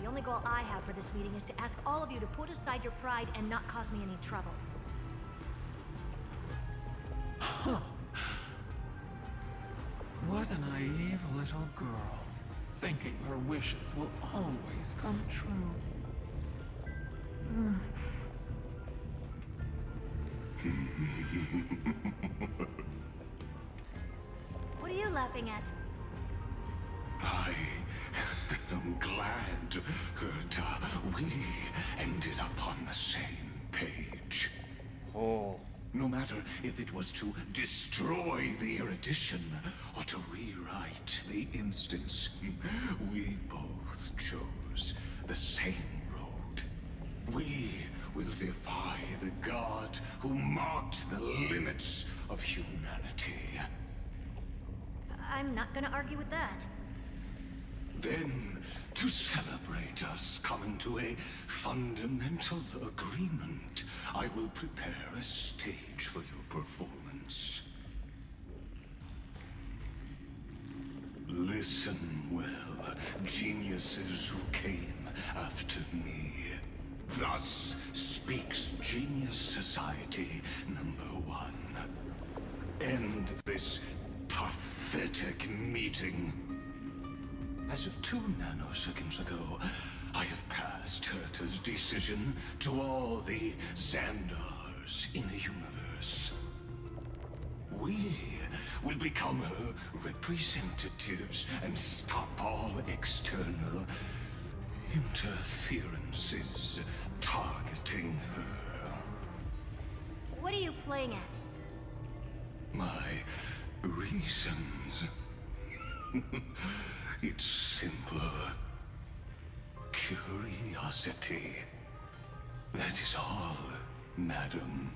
The only goal I have for this meeting is to ask all of you to put aside your pride and not cause me any trouble. Huh. What a naive little girl, thinking her wishes will always come true. What are you laughing at? I am glad that we ended up on the same page. Oh. No matter if it was to destroy the erudition or to rewrite the instance, we both chose the same road. We will defy the god who marked the limits of humanity. I'm not gonna argue with that. Then, to celebrate us coming to a fundamental agreement, I will prepare a stage for your performance. Listen well, geniuses who came after me. Thus speaks Genius Society #1. End this pathetic meeting. As of 2 nanoseconds ago, I have passed Herta's decision to all the Xandars in the universe. We will become her representatives and stop all external interferences targeting her. What are you playing at? My reasons. It's simple. Curiosity. That is all, madam.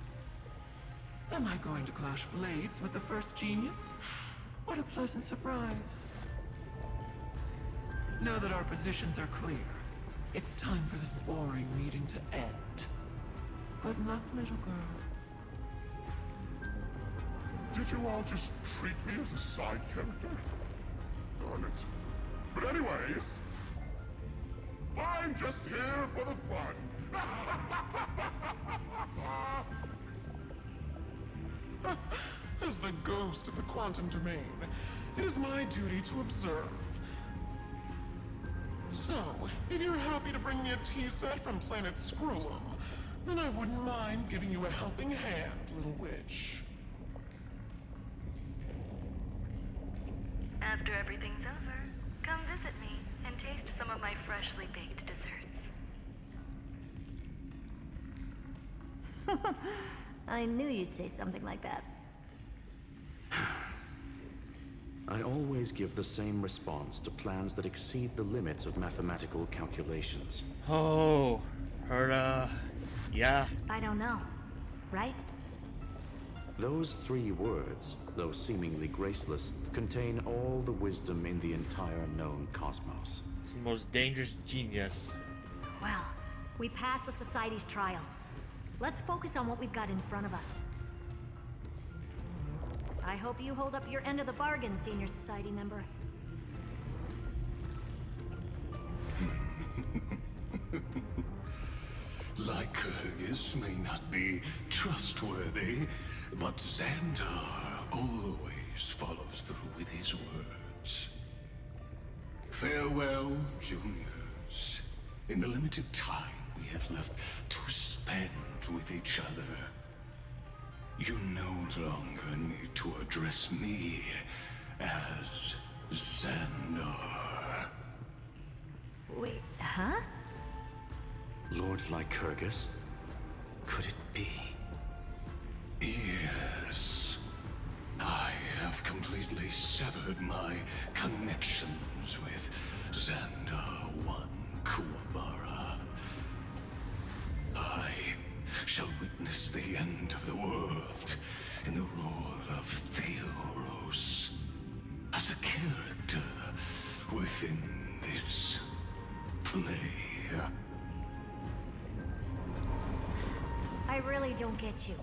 Am I going to clash blades with the first genius? What a pleasant surprise. Now that our positions are clear, it's time for this boring meeting to end. Good luck, little girl. Did you all just treat me as a side character? Darn it. But anyways, I'm just here for the fun. As the ghost of the quantum domain, it is my duty to observe. So, if you're happy to bring me a tea set from planet Scrollum, then I wouldn't mind giving you a helping hand, little witch. After everything's over, come visit me and taste some of my freshly baked desserts. I knew you'd say something like that. I always give the same response to plans that exceed the limits of mathematical calculations. Oh, Herta. Yeah. I don't know. Right? Those 3 words, though seemingly graceless, contain all the wisdom in the entire known cosmos. The most dangerous genius. Well, we passed the Society's trial. Let's focus on what we've got in front of us. I hope you hold up your end of the bargain, Senior Society member. Lycurgus may not be trustworthy, but Xandar always follows through with his words. Farewell, juniors. In the limited time we have left to spend with each other, you no longer need to address me as Xandar. Wait, huh? Lord Lycurgus? Could it be? Yes. I have completely severed my connections with Xandar 1 Kuwabara. I shall witness the end of the world in the role of Theoros, as a character within this play. I really don't get you.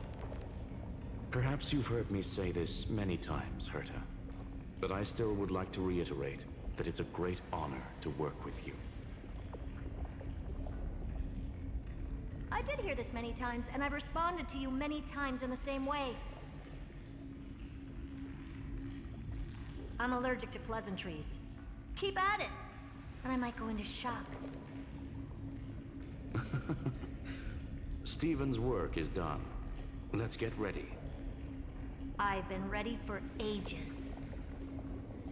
Perhaps you've heard me say this many times, Herta, but I still would like to reiterate that it's a great honor to work with you. I did hear this many times, and I've responded to you many times in the same way. I'm allergic to pleasantries. Keep at it, and I might go into shock. Stephen's work is done. Let's get ready. I've been ready for ages.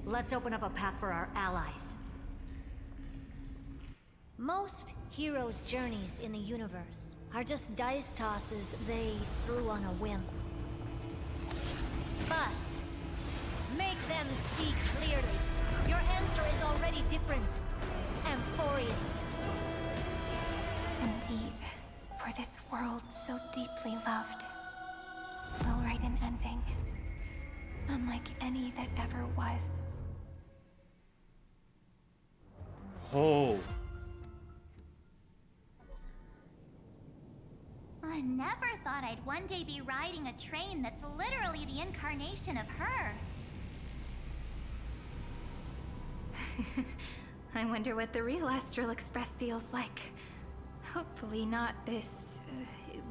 Let's open up a path for our allies. Most heroes' journeys in the universe are just dice tosses they threw on a whim. But make them see clearly. Your answer is already different. Amphoreus. Indeed, for this world so deeply loved, will write an ending, unlike any that ever was. Oh. I never thought I'd one day be riding a train that's literally the incarnation of her. I wonder what the real Astral Express feels like. Hopefully not this,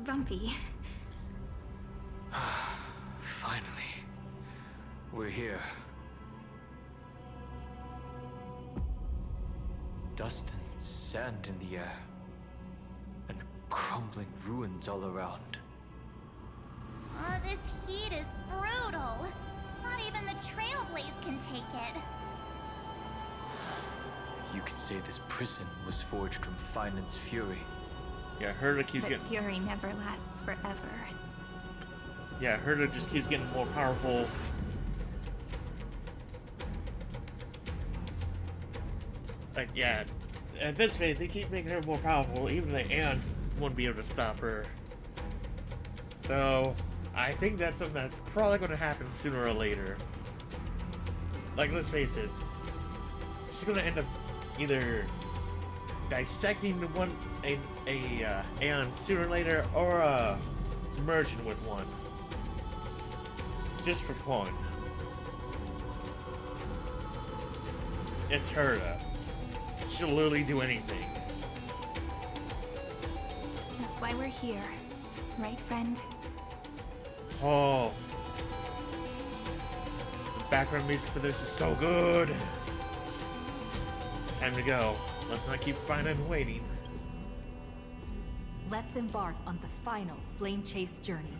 bumpy. Finally. We're here. Dust and sand in the air. And crumbling ruins all around. Oh, this heat is brutal. Not even the Trailblaze can take it. You could say this prison was forged from Finland's fury. Yeah, Herta keeps But getting... fury never lasts forever. Yeah, Herta just keeps getting more powerful. Like, yeah, at this rate, they keep making her more powerful. Even the ants won't be able to stop her. So, I think that's something that's probably going to happen sooner or later. Like, let's face it, she's going to end up either dissecting a Aeon sooner or later, or merging with one. Just for fun. It's Herta. She'll literally do anything. That's why we're here. Right, friend? Oh. The background music for this is so good. Time to go. Let's not keep finding and waiting. Let's embark on the final flame chase journey.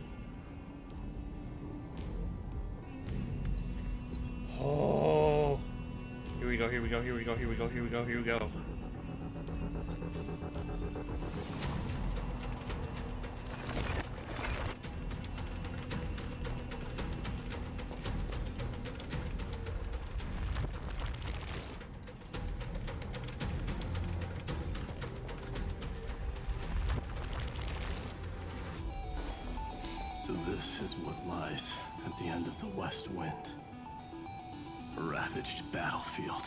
Oh. Here we go, here we go, here we go, here we go, here we go, here we go. So this is what lies at the end of the West Wind. A ravaged battlefield.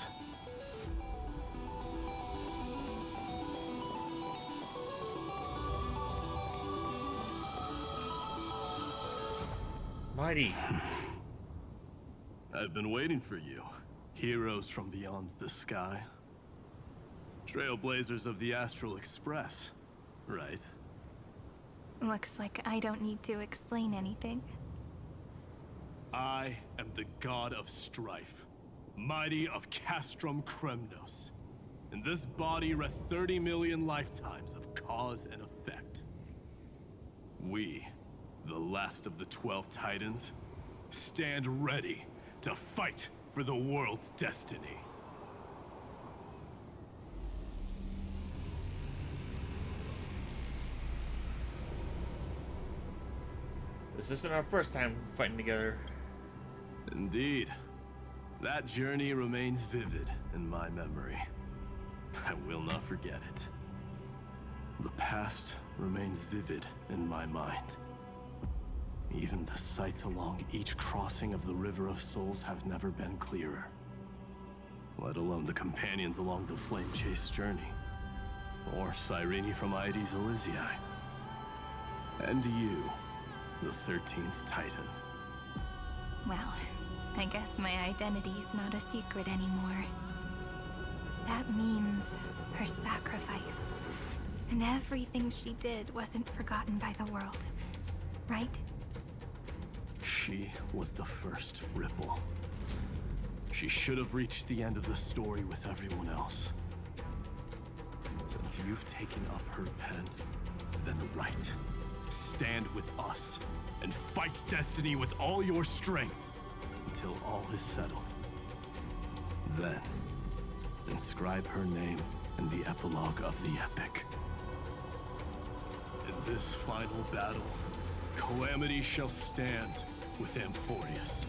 Mighty. I've been waiting for you. Heroes from beyond the sky. Trailblazers of the Astral Express, right? Looks like I don't need to explain anything. I am the god of strife, mighty of Castrum Kremnos. In this body rest 30 million lifetimes of cause and effect. We, the last of the 12 Titans, stand ready to fight for the world's destiny. This isn't our first time fighting together. Indeed. That journey remains vivid in my memory. I will not forget it. The past remains vivid in my mind. Even the sights along each crossing of the River of Souls have never been clearer. Let alone the companions along the Flame Chase journey. Or Cyrene from Aedes Elysiae. And you, the 13th Titan. Well, I guess my identity's not a secret anymore. That means her sacrifice. And everything she did wasn't forgotten by the world, right? She was the first Ripple. She should have reached the end of the story with everyone else. Since you've taken up her pen, then right. Stand with us and fight destiny with all your strength until all is settled. Then, inscribe her name in the epilogue of the epic. In this final battle, Calamity shall stand with Amphoreus.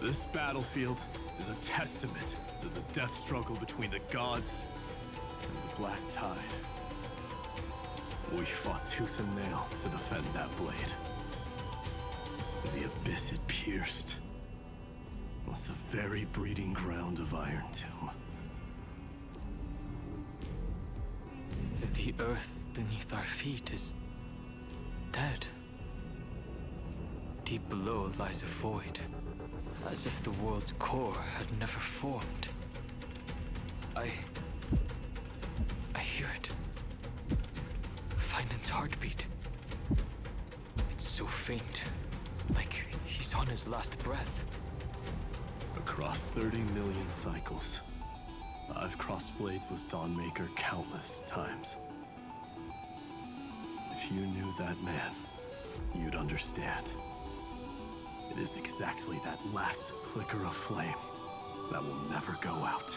This battlefield is a testament to the death struggle between the gods and the Black Tide. We fought tooth and nail to defend that blade. The abyss it pierced was the very breeding ground of Iron Tomb. The earth beneath our feet is dead. Deep below lies a void, as if the world's core had never formed. I hear it. Finan's heartbeat. It's so faint, like he's on his last breath. Across 30 million cycles, I've crossed blades with Dawnmaker countless times. If you knew that man, you'd understand. It is exactly that last flicker of flame that will never go out.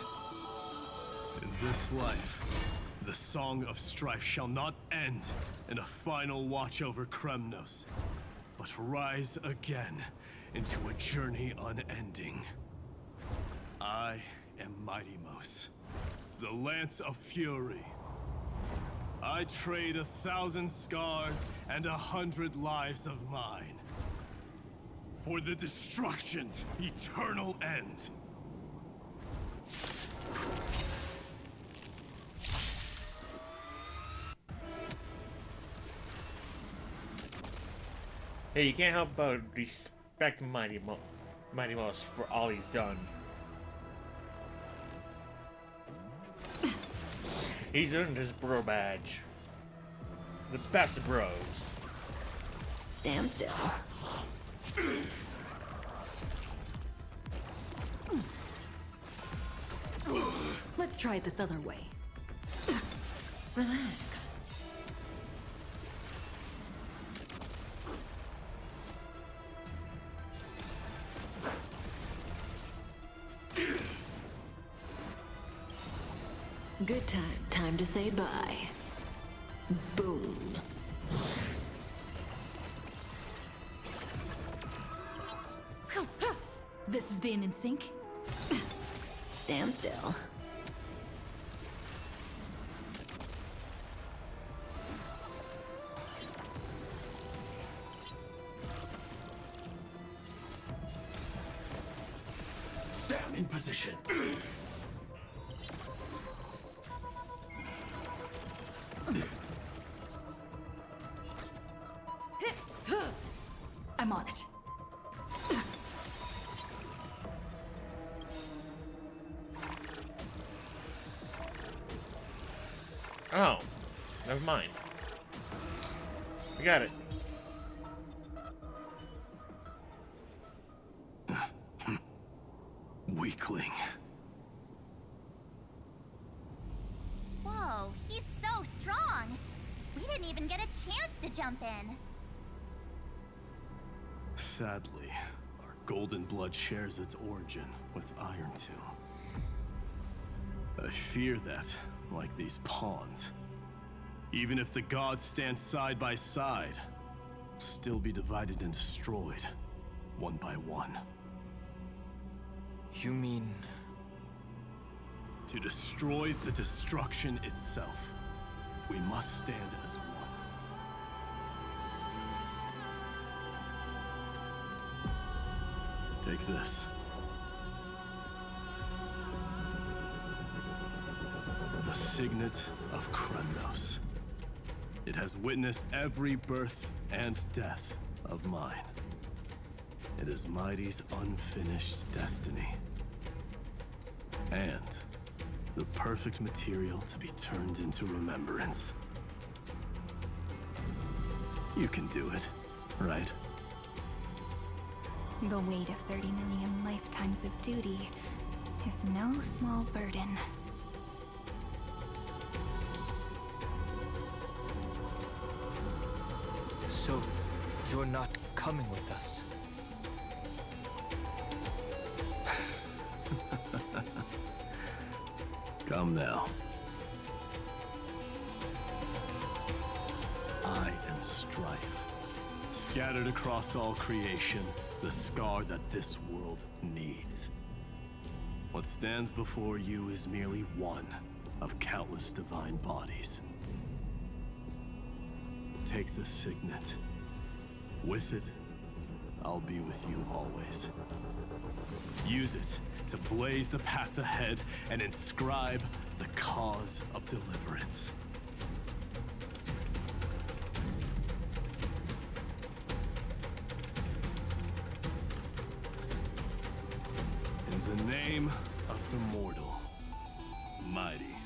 In this life, the Song of Strife shall not end in a final watch over Kremnos, but rise again into a journey unending. I am Mighty Mos, the Lance of Fury. I trade 1,000 scars and 100 lives of mine for the destruction's eternal end. Hey, you can't help but respect Mighty Mos for all he's done. He's earned his bro badge. The best bros. Stand still. Let's try it this other way. Relax. Good time. Time to say bye. Boom. This is being in sync. Stand still. Sam in position. I'm on it. Oh, never mind. I got it. Weakling. Whoa, he's so strong. We didn't even get a chance to jump in. Sadly, our golden blood shares its origin with Iron Tomb. I fear that, like these pawns, even if the gods stand side by side, will still be divided and destroyed, one by one. You mean... To destroy the destruction itself, we must stand as one. Take this. The Signet of Kremnos. It has witnessed every birth and death of mine. It is Mighty's unfinished destiny. And the perfect material to be turned into remembrance. You can do it, right? The weight of 30 million lifetimes of duty is no small burden. So, you're not coming with us? Come now. I am Strife, scattered across all creation, the scar that this world needs. What stands before you is merely one of countless divine bodies. Take the signet. With it, I'll be with you always. Use it to blaze the path ahead and inscribe the cause of deliverance. In the name of the mortal, mighty,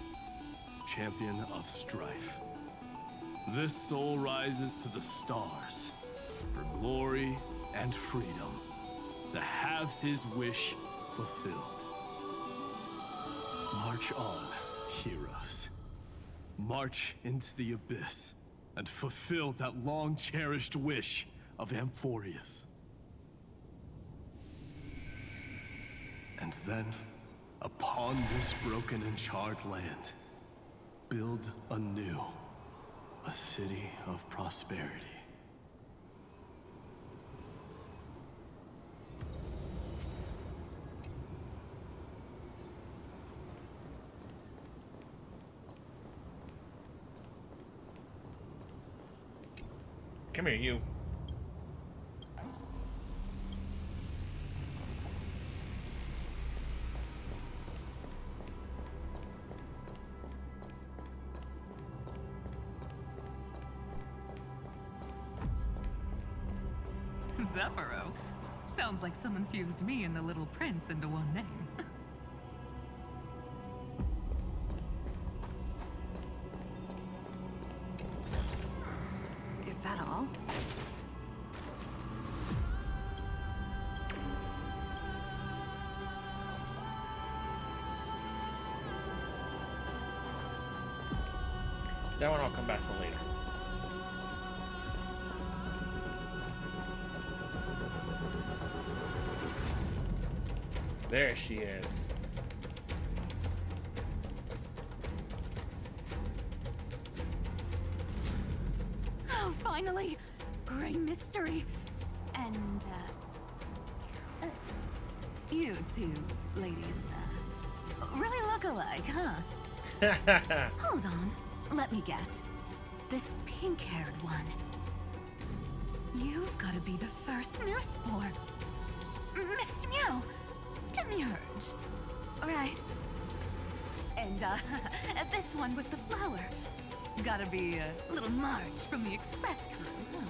champion of strife, this soul rises to the stars for glory and freedom, to have his wish fulfilled. March on, heroes. March into the abyss and fulfill that long-cherished wish of Amphoreus. And then, upon this broken and charred land, build anew a city of prosperity. Come here, you. Zephyro. Sounds like someone fused me and the Little Prince into one name. Is that all? That one I'll come back for later. There she is. Oh, finally! Gray mystery. And, you two ladies, really look alike, huh? Hold on. Let me guess. This pink-haired one. You've got to be the first newsborn. Mr. Meow. Demiurge. Right. And, this one with the flower. Gotta be a little Marge from the Express crew, huh?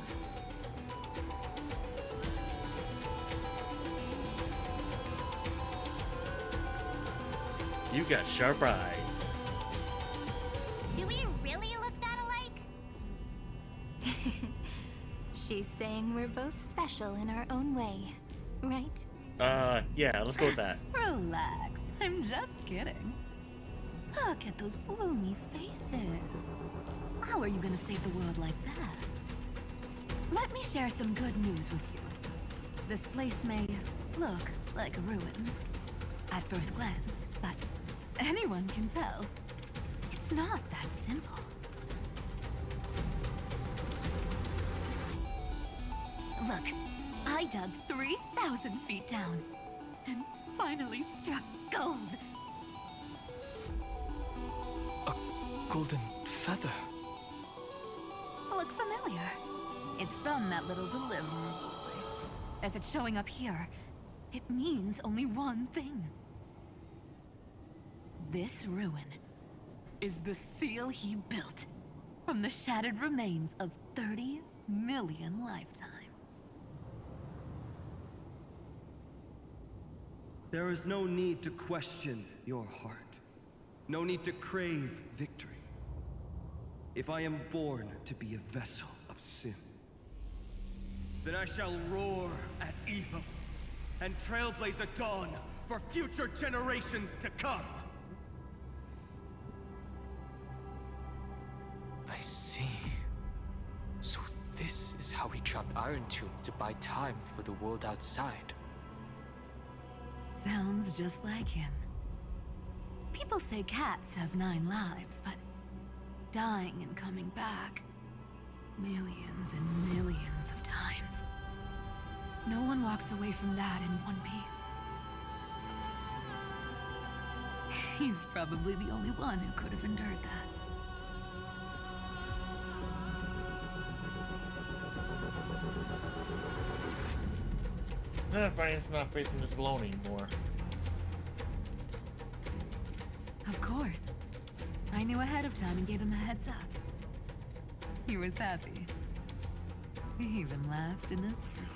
You got sharp eyes. Do we really look that alike? She's saying we're both special in our own way, right? Yeah, let's go with that. Relax. I'm just kidding. Look at those gloomy faces. How are you gonna save the world like that? Let me share some good news with you. This place may look like a ruin at first glance, but anyone can tell it's not that simple. Look, I dug 3,000 feet down and finally struck gold. A golden feather. Look familiar? It's from that little deliverer boy. If it's showing up here, it means only one thing. This ruin is the seal he built from the shattered remains of 30 million lifetimes. There is no need to question your heart. No need to crave victory. If I am born to be a vessel of sin, then I shall roar at evil and trailblaze a dawn for future generations to come. I see. So this is how he trapped Iron Tomb to buy time for the world outside. Sounds just like him. People say cats have 9 lives, but dying and coming back millions and millions of times. one walks away from that in one piece. He's probably the only one who could have endured that. Finance not facing this alone anymore. Of course. I knew ahead of time and gave him a heads up. He was happy. He even laughed in his sleep.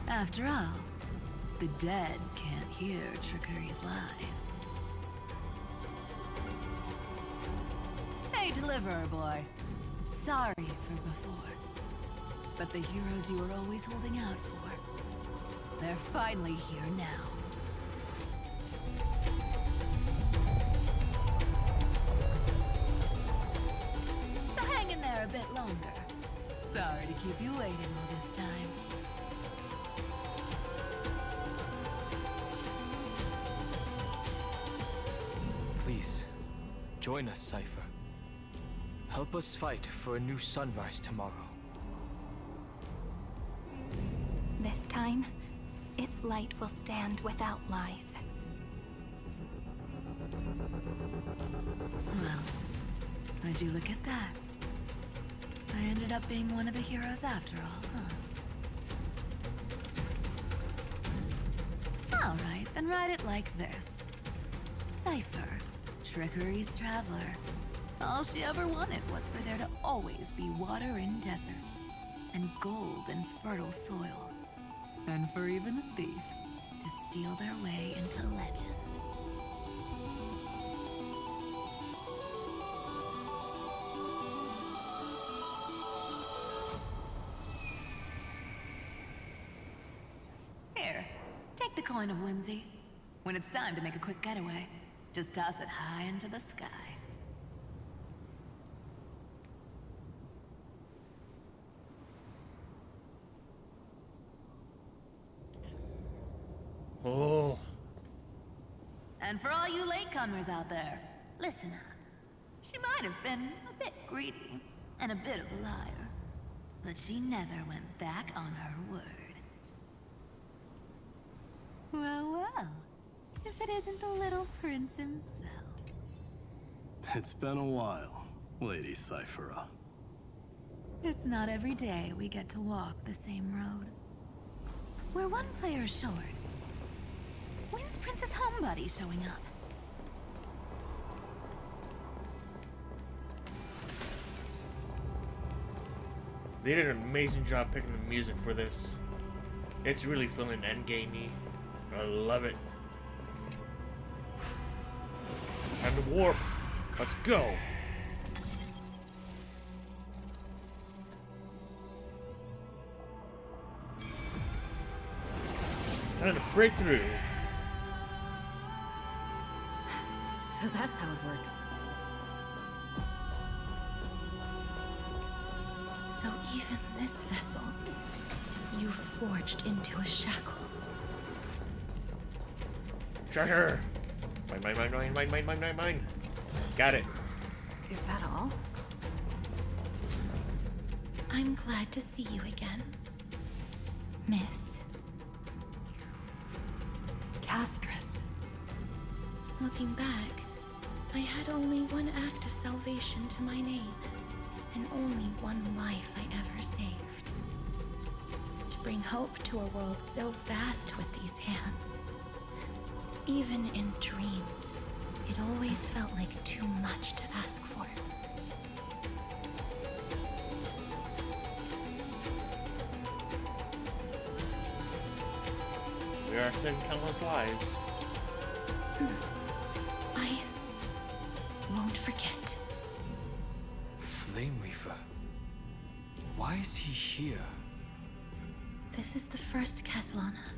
After all, the dead can't hear Trickery's lies. Hey, Deliverer Boy. Sorry for before. But the heroes you were always holding out for, they're finally here now. So hang in there a bit longer. Sorry to keep you waiting all this time. Please, join us, Cypher. Help us fight for a new sunrise tomorrow. This time, its light will stand without lies. Well, would you look at that? I ended up being one of the heroes after all, huh? Alright, then write it like this. Cypher, Trickery's traveler. All she ever wanted was for there to always be water in deserts, and gold in fertile soil. And for even a thief to steal their way into legend. Here, take the coin of whimsy. When it's time to make a quick getaway, just toss it high into the sky. Oh. And for all you latecomers out there, listen up. She might have been a bit greedy and a bit of a liar, but she never went back on her word. Well, well, if it isn't the little prince himself. It's been a while, Lady Cyphera. It's not every day we get to walk the same road. We're one player short. When's Princess Homebody showing up? They did an amazing job picking the music for this. It's really feeling endgamey. I love it. Time to warp. Let's go. Time to break through. So that's how it works. So even this vessel, you've forged into a shackle. Treasure! Mine. Got it. Is that all? I'm glad to see you again, Miss Castress. Looking back, I had only one act of salvation to my name, and only one life I ever saved. To bring hope to a world so vast with these hands. Even in dreams, it always felt like too much to ask for. We are saving countless lives. I won't forget. Flame Reaver. Why is he here? This is the first Castellana,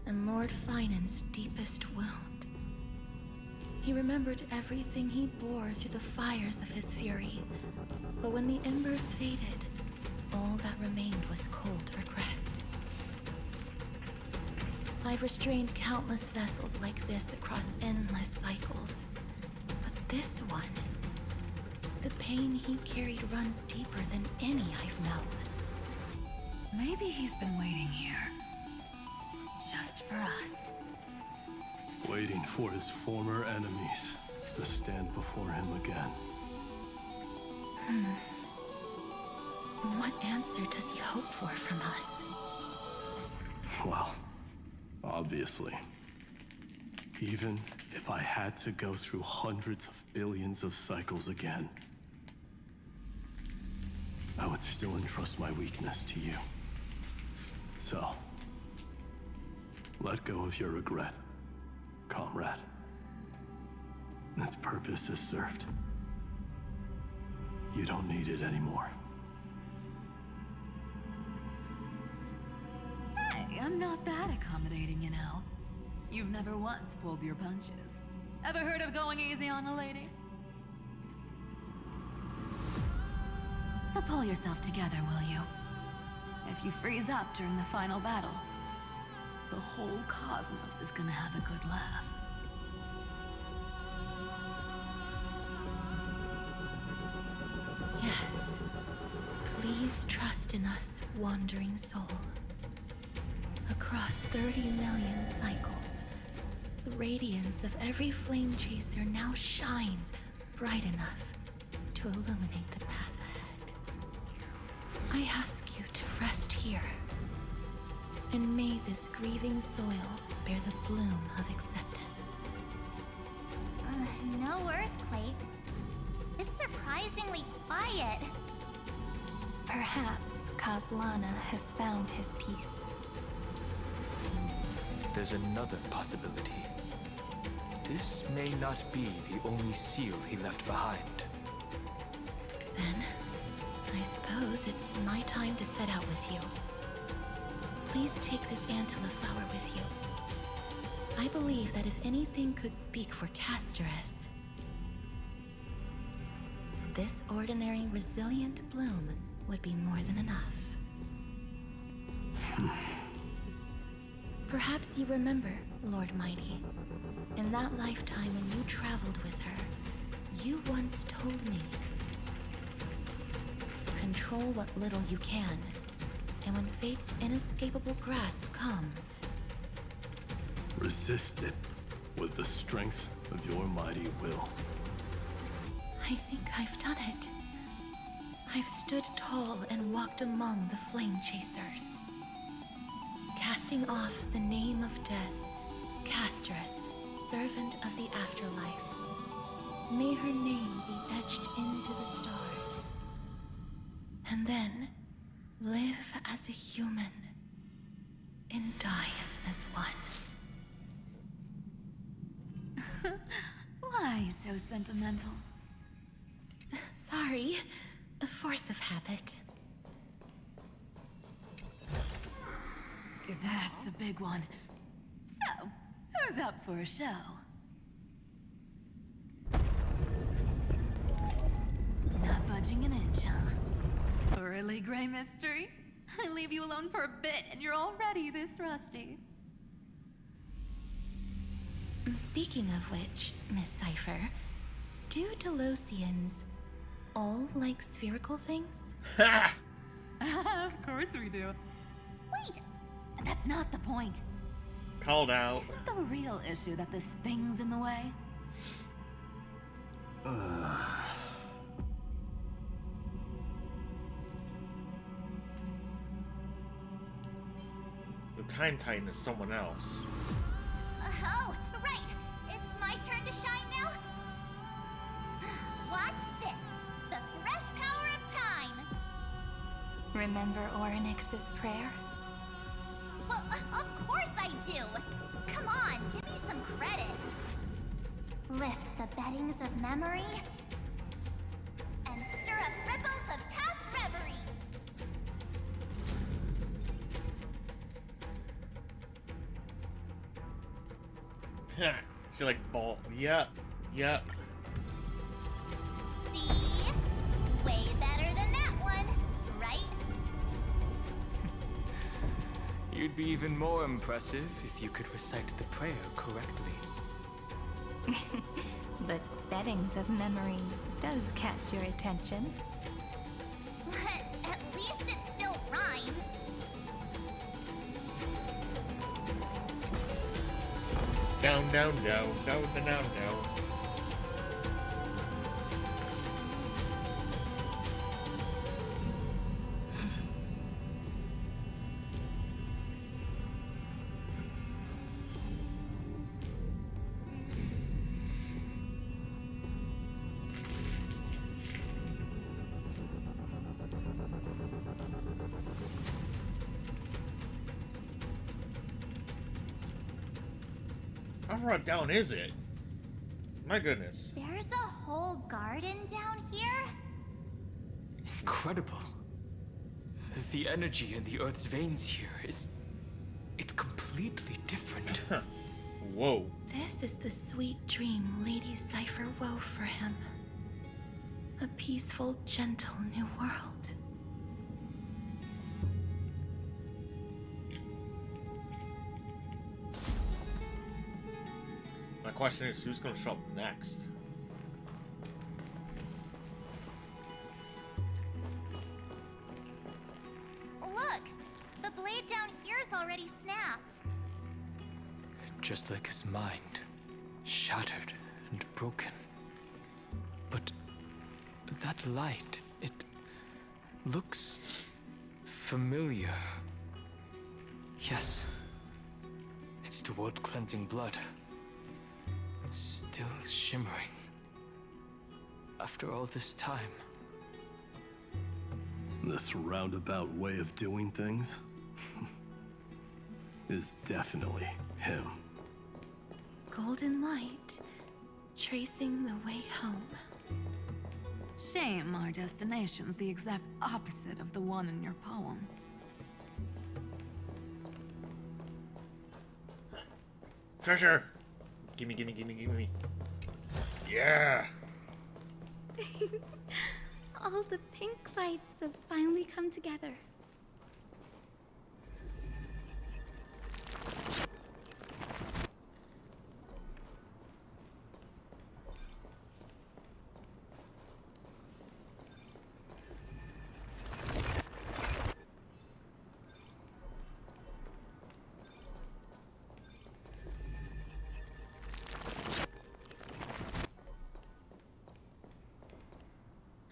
and Lord Finan's deepest wound. He remembered everything he bore through the fires of his fury, but when the embers faded, all that remained was cold regret. I've restrained countless vessels like this across endless cycles, but this one, the pain he carried runs deeper than any I've known. Maybe he's been waiting here. Just for us. Waiting for his former enemies to stand before him again. What answer does he hope for from us? Well, obviously. Even if I had to go through hundreds of billions of cycles again, I would still entrust my weakness to you. So, let go of your regret, comrade. Its purpose is served. You don't need it anymore. Hey, I'm not that accommodating, you know. You've never once pulled your punches. Ever heard of going easy on a lady? So pull yourself together, will you? If you freeze up during the final battle, the whole cosmos is gonna have a good laugh. Yes. Please trust in us, wandering soul. Across 30 million cycles, the radiance of every flame chaser now shines bright enough to illuminate the path ahead. I ask you to rest here, and may this grieving soil bear the bloom of acceptance. No earthquakes. It's surprisingly quiet. Perhaps Kazlana has found his peace. There's another possibility. This may not be the only seal he left behind. Then, I suppose it's my time to set out with you. Please take this Antilla flower with you. I believe that if anything could speak for Casterus, this ordinary, resilient bloom would be more than enough. Perhaps you remember, Lord Mighty, in that lifetime when you traveled with her, you once told me, control what little you can, and when fate's inescapable grasp comes, resist it with the strength of your mighty will. I think I've done it. I've stood tall and walked among the flame chasers, casting off the name of death, Casterus, servant of the afterlife. May her name be etched into the stars. And then, live as a human, and die as one. Why so sentimental? Sorry, a force of habit. That's a big one. So, who's up for a show? Not budging an inch, huh? Really, Gray Mystery? I leave you alone for a bit and you're already this rusty. Speaking of which, Miss Cypher, do Delosians all like spherical things? Ha! Of course we do. Wait, that's not the point. Called out. Isn't the real issue that this thing's in the way? The Time Titan is someone else. Oh, right! It's my turn to shine now? Watch this! The fresh power of time! Remember Orynyx's prayer? Well, of course I do! Come on, give me some credit! Lift the beddings of memory and stir up ripples of past reverie! She like ball. Yep. Yep. See? Way better than that one, right? You'd be even more impressive if you could recite the prayer correctly. But beddings of memory does catch your attention. But at least it still rhymes. Down, down, down, down, down, down, down. How far down is it? My goodness. There's a whole garden down here? Incredible. The energy in the Earth's veins here is... it's completely different. Whoa. This is the sweet dream Lady Cypher wove for him. A peaceful, gentle new world. My question is, who's gonna show up next? Look! The blade down here's already snapped. Just like his mind, shattered and broken. But that light, it looks familiar. Yes, it's the world-cleansing blood. Still shimmering. After all this time. This roundabout way of doing things is definitely him. Golden light, tracing the way home. Shame our destination's the exact opposite of the one in your poem. Treasure! Gimme, gimme, gimme, gimme. Yeah! All the pink lights have finally come together.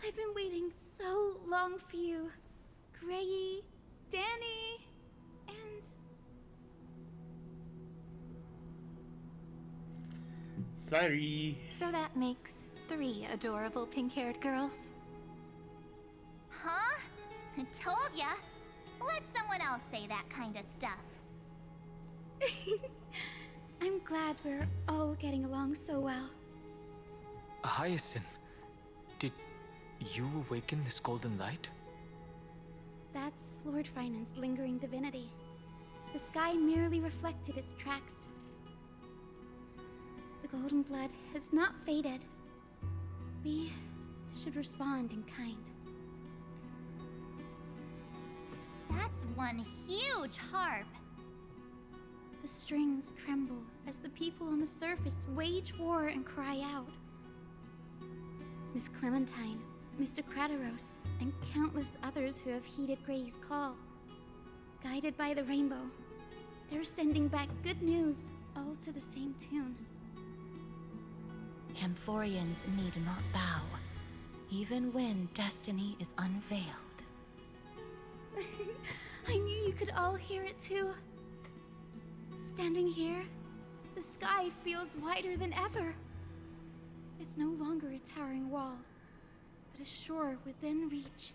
I've been waiting so long for you, Grayy, Danny, and... Sorry. So that makes 3 adorable pink-haired girls. Huh? Told ya. Let someone else say that kind of stuff. I'm glad we're all getting along so well. Hyacinth, did you awaken this golden light? That's Lord Finan's lingering divinity. The sky merely reflected its tracks. The golden blood has not faded. We should respond in kind. That's one huge harp. The strings tremble as the people on the surface wage war and cry out. Miss Clementine, Mr. Krateros, and countless others who have heeded Gray's call. Guided by the rainbow, they're sending back good news, all to the same tune. Amphoreans need not bow, even when destiny is unveiled. I knew you could all hear it too. Standing here, the sky feels wider than ever. It's no longer a towering wall, but a shore within reach.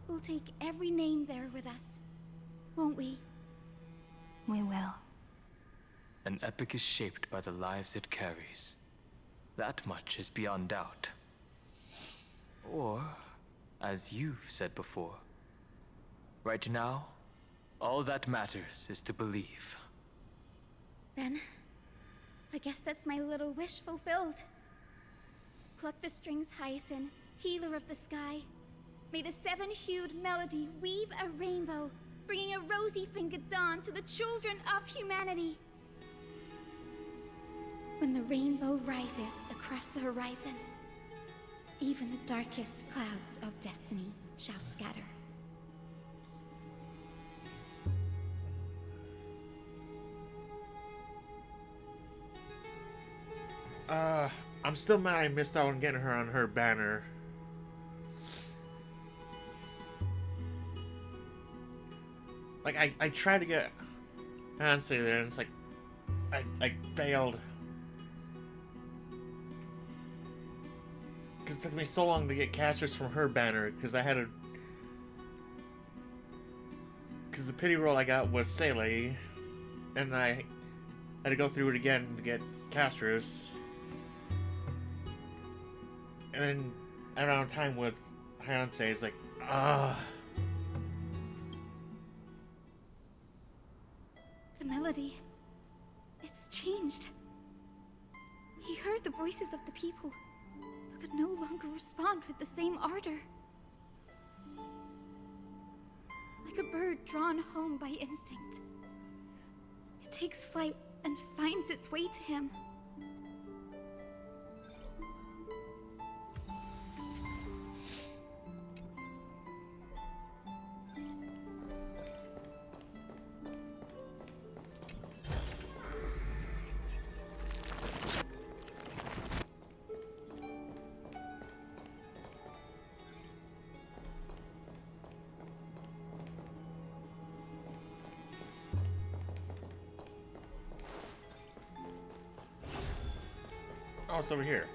We'll take every name there with us, won't we? We will. An epic is shaped by the lives it carries. That much is beyond doubt. Or, as you've said before, right now, all that matters is to believe. Then, I guess that's my little wish fulfilled. Pluck the strings, Hyacinth, healer of the sky. May the 7-hued melody weave a rainbow, bringing a rosy-fingered dawn to the children of humanity. When the rainbow rises across the horizon, even the darkest clouds of destiny shall scatter. I'm still mad I missed out on getting her on her banner. Like, I tried to get Hansi there, and it's like, I failed. Because it took me so long to get casters from her banner, because I had to... Because the pity roll I got was Sele, and I had to go through it again to get casters. And then around time with Hansi, it's like, The melody. It's changed. He heard the voices of the people, but could no longer respond with the same ardor. Like a bird drawn home by instinct. It takes flight and finds its way to him. oh, it's over here.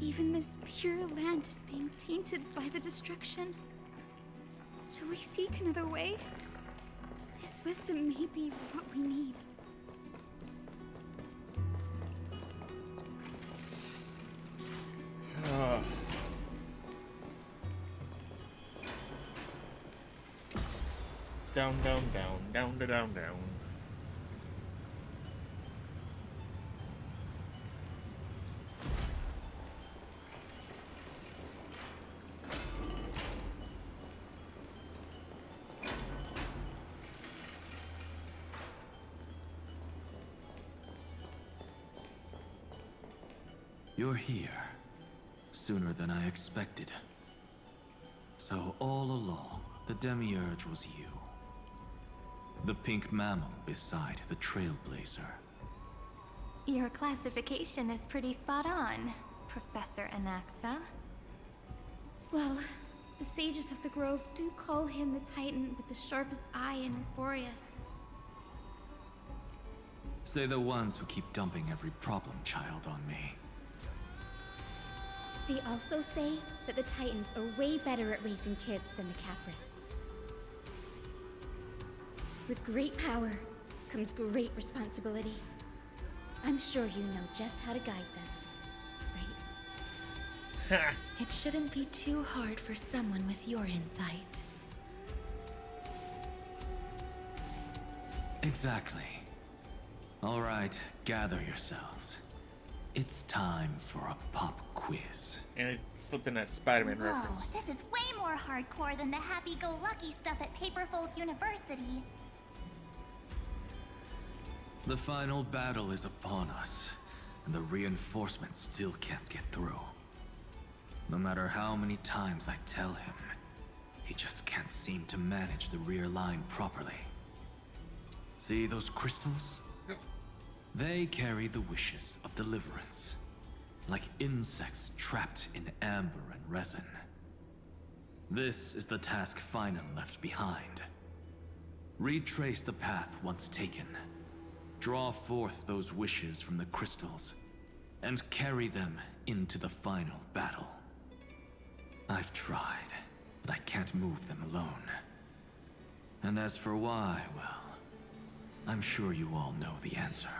Even this pure land is being tainted by the destruction. Shall we seek another way? His wisdom may be what we need. Down, down, down, down, down, down, down. You're here. Sooner than I expected. So all along, the Demiurge was you. The pink mammal beside the Trailblazer. Your classification is pretty spot on, Professor Anaxa. Well, the sages of the Grove do call him the Titan with the sharpest eye in Amphoreus. Say the ones who keep dumping every problem child on me. They also say that the Titans are way better at raising kids than the Caprists. With great power comes great responsibility. I'm sure you know just how to guide them, right? It shouldn't be too hard for someone with your insight. Exactly. All right, gather yourselves. It's time for a pop quiz. And it slipped in that Spider-Man Whoa, reference. this is way more hardcore than the happy-go-lucky stuff at Paperfold University. The final battle is upon us, and the reinforcements still can't get through. No matter how many times I tell him, he just can't seem to manage the rear line properly. See those crystals? They carry the wishes of deliverance, like insects trapped in amber and resin. This is the task Final left behind. Retrace the path once taken. Draw forth those wishes from the crystals, and carry them into the final battle. I've tried, but I can't move them alone. And as for why, well, I'm sure you all know the answer.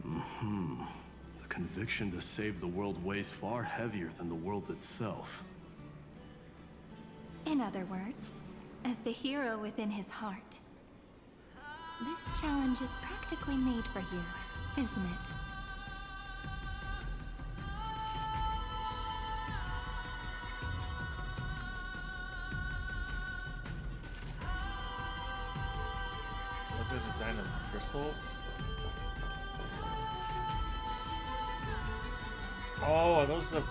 The conviction to save the world weighs far heavier than the world itself. In other words, as the hero within his heart, this challenge is practically made for you, isn't it? What's the design of crystals? Oh, are those the...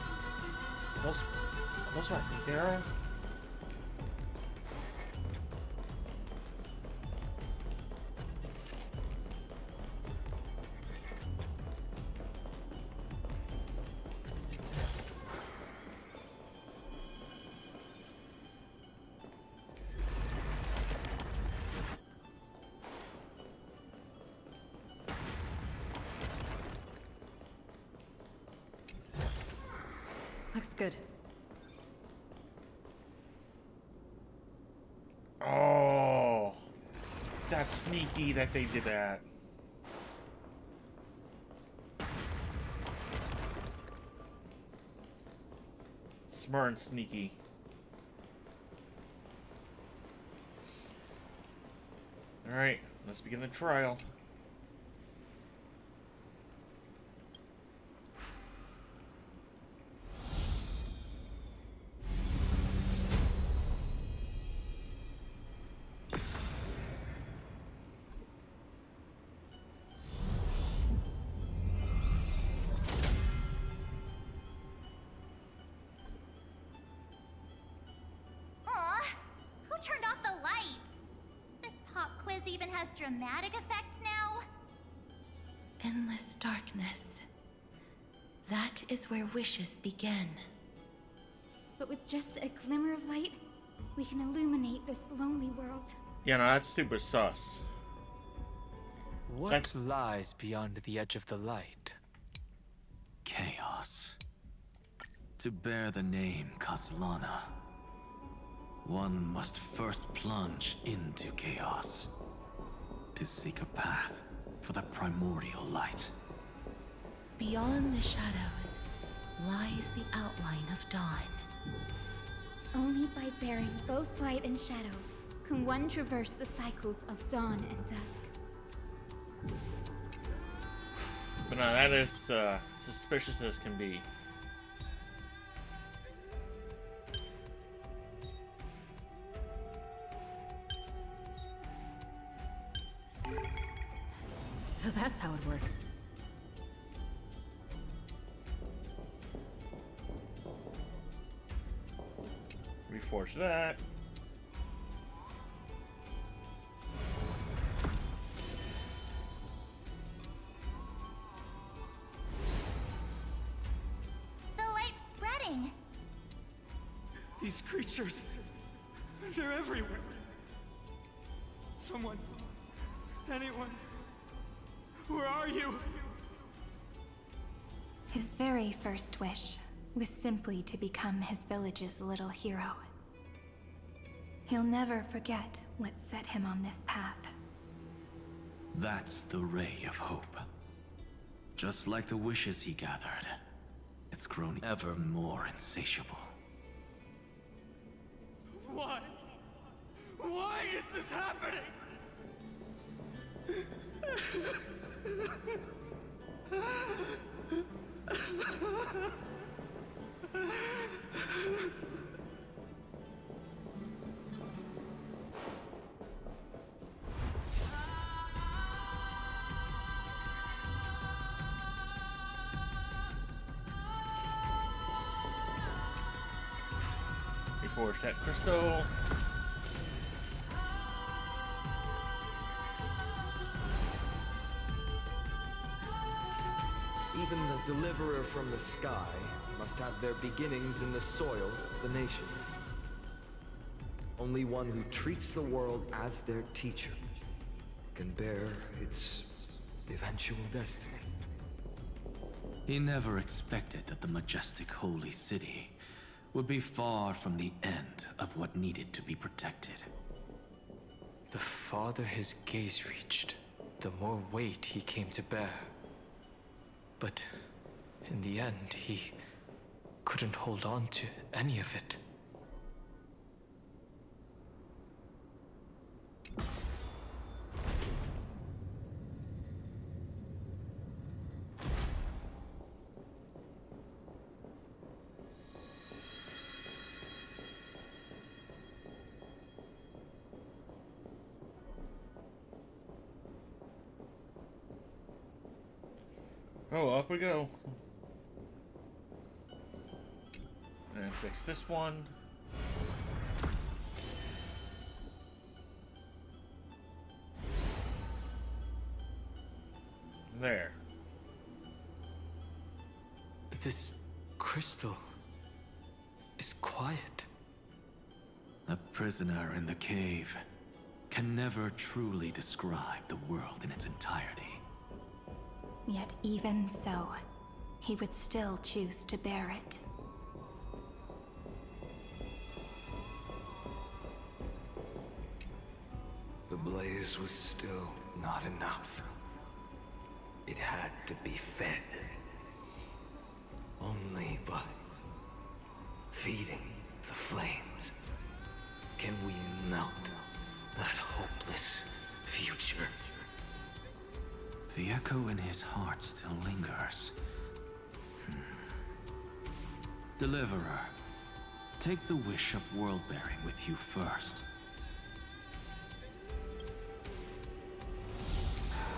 Those what I think they are? Looks good. Oh, that's sneaky that they did that. Smart and sneaky. Alright, let's begin the trial. Aw, who turned off the lights? This pop quiz even has dramatic effects now? Endless darkness. That is where wishes begin. But with just a glimmer of light, we can illuminate this lonely world. Yeah, no, that's super sus. What lies beyond the edge of the light? Chaos. To bear the name Kaslana, one must first plunge into chaos to seek a path for the primordial light. Beyond the shadows lies the outline of dawn. Only by bearing both light and shadow can one traverse the cycles of dawn and dusk. But no, that is suspicious as can be. So that's how it works. Reforge that. The light's spreading. These creatures, they're everywhere. Someone, anyone, where are you? His very first wish was simply to become his village's little hero. He'll never forget what set him on this path. That's the ray of hope. Just like the wishes he gathered, it's grown ever more insatiable. Why? Why is this happening? Reforge that crystal. Even the deliverer from the sky must have their beginnings in the soil of the nations. Only one who treats the world as their teacher can bear its eventual destiny. He never expected that the majestic holy city would be far from the end of what needed to be protected. The farther his gaze reached, the more weight he came to bear. But in the end, he couldn't hold on to any of it. Oh, up we go. gonna fix this one. There. This crystal is quiet. A prisoner in the cave can never truly describe the world in its entirety. Yet even so, he would still choose to bear it. The blaze was still not enough. It had to be fed. Only by feeding the flames can we melt that hopeless future. The echo in his heart still lingers. Deliverer, take the wish of world-bearing with you first.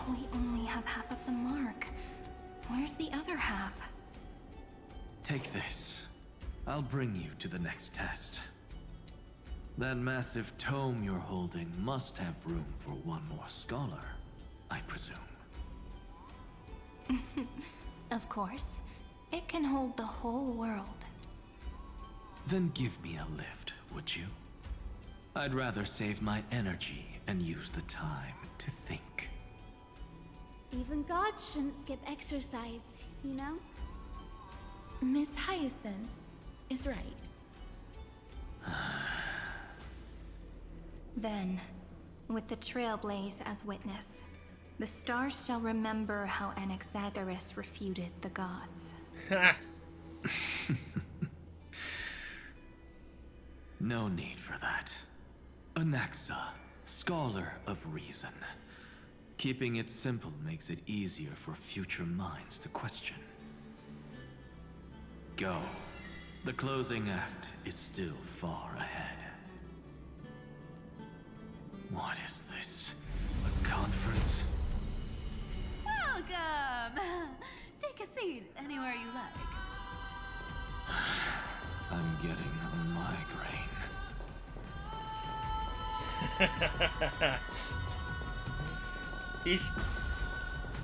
We only have half of the mark. Where's the other half? Take this. I'll bring you to the next test. That massive tome you're holding must have room for one more scholar, I presume. Of course. It can hold the whole world. Then give me a lift, would you? I'd rather save my energy and use the time to think. Even gods shouldn't skip exercise, you know? Miss Hyacinth is right. Then, with the Trailblaze as witness, the stars shall remember how Anaxagoras refuted the gods. No need for that. Anaxa, scholar of reason. Keeping it simple makes it easier for future minds to question. Go. The closing act is still far ahead. What is this? A conference? Welcome! Take a seat anywhere you like. I'm getting a migraine.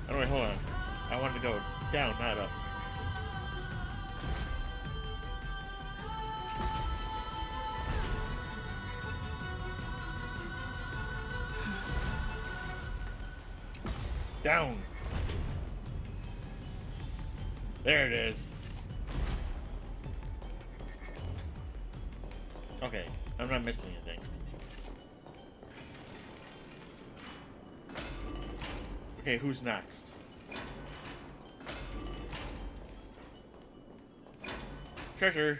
Oh wait, hold on. I wanted to go down, not up. Down. There it is. Okay, I'm not missing anything. Okay, who's next? Treasure.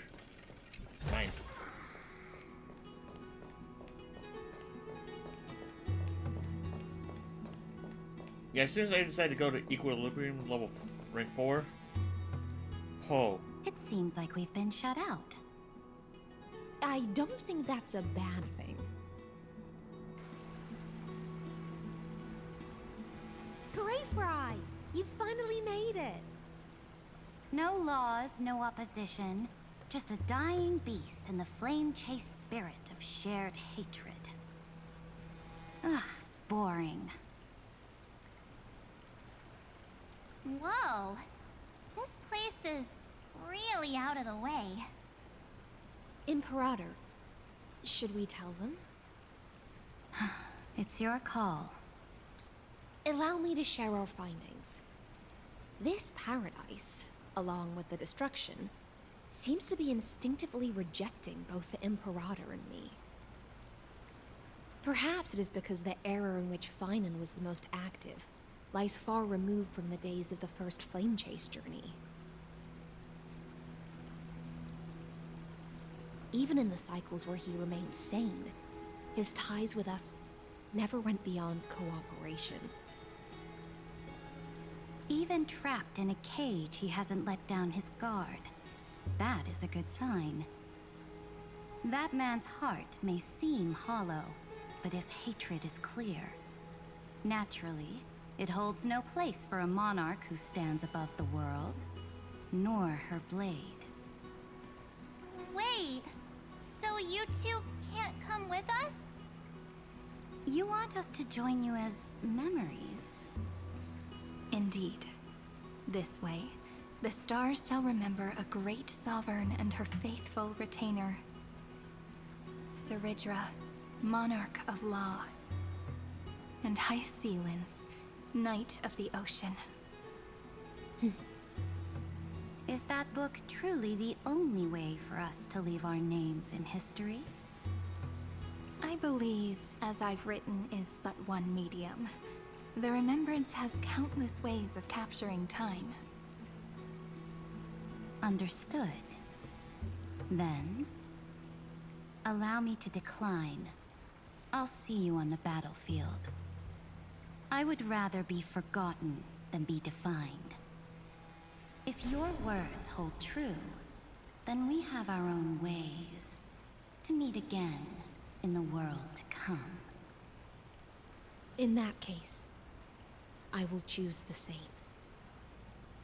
Mine. Yeah, as soon as I decide to go to Equilibrium level rank 4. Oh. It seems like we've been shut out. I don't think that's a bad thing. Hooray, Fry! You finally made it! No laws, no opposition. Just a dying beast and the flame-chased spirit of shared hatred. Ugh, boring. Whoa. This place is really out of the way. Imperator, should we tell them? It's your call. Allow me to share our findings. This paradise, along with the destruction, seems to be instinctively rejecting both the Imperator and me. Perhaps it is because the era in which Finan was the most active lies far removed from the days of the first flame chase journey. Even in the cycles where he remained sane, his ties with us never went beyond cooperation. Even trapped in a cage, he hasn't let down his guard. That is a good sign. That man's heart may seem hollow, but his hatred is clear. Naturally, it holds no place for a monarch who stands above the world, nor her blade. Wait, so you two can't come with us? You want us to join you as memories? Indeed. This way, the stars shall remember a great sovereign and her faithful retainer. Seridra, monarch of law. And Hyacelins, knight of the ocean. Is that book truly the only way for us to leave our names in history? I believe, as I've written, is but one medium. The remembrance has countless ways of capturing time. Understood. Then, allow me to decline. I'll see you on the battlefield. I would rather be forgotten than be defined. If your words hold true, then we have our own ways to meet again in the world to come. In that case, I will choose the same.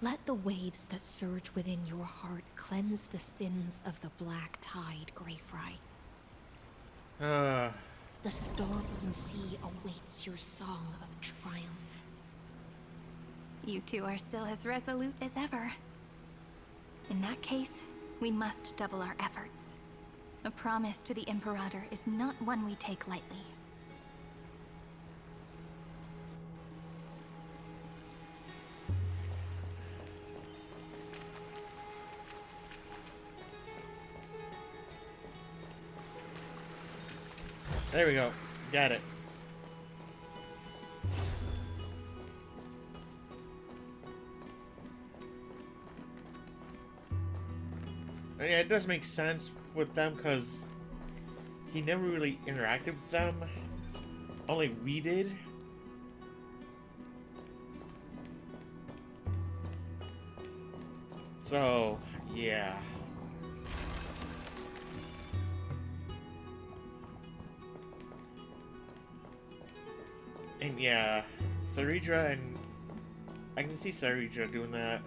Let the waves that surge within your heart cleanse the sins of the Black Tide, Greyfry. The Starborn Sea awaits your song of triumph. You two are still as resolute as ever. In that case, we must double our efforts. A promise to the Imperator is not one we take lightly. There we go. Got it. Yeah, it does make sense with them because he never really interacted with them. Only we did. So, yeah. And yeah, Seridra and... I can see Seridra doing that.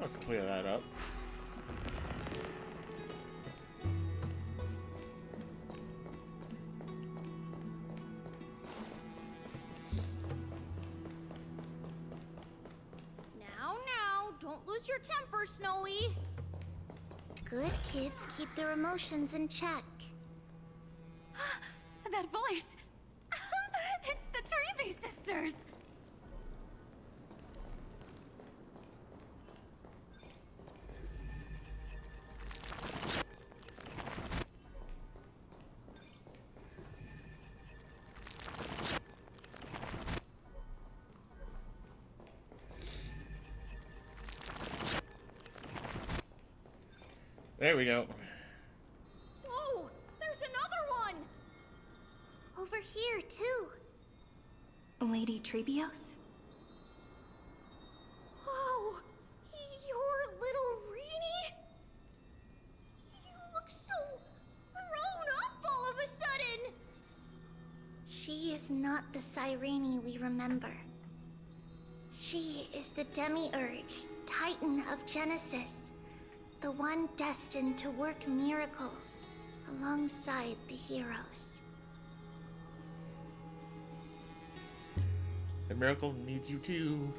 Let's clear that up. Now, don't lose your temper, Snowy. Good kids keep their emotions in check. That voice! It's the Trebe sisters! There we go. Whoa! There's another one! Over here, too. Lady Trebios? Whoa! You're little Reenie? You look so grown up all of a sudden! She is not the Cyrene we remember. She is the Demiurge, Titan of Genesis. The one destined to work miracles alongside the heroes. The miracle needs you too.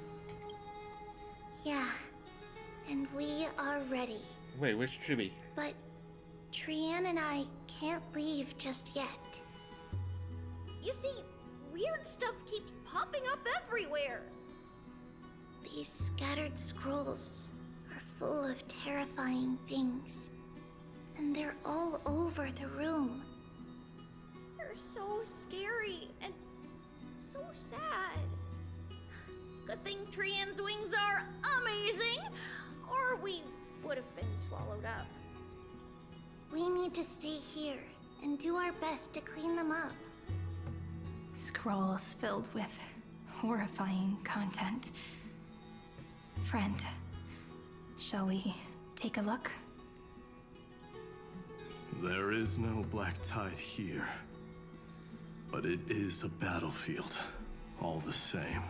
Yeah, and we are ready. Wait, which Triby? But Trian and I can't leave just yet. You see, weird stuff keeps popping up everywhere. These scattered scrolls are full of terrifying things. And they're all over the room. They're so scary and so sad. Good thing Trian's wings are amazing, or we would have been swallowed up. We need to stay here and do our best to clean them up. Scrolls filled with horrifying content. Friend, shall we take a look? There is no black tide here. But it is a battlefield, all the same.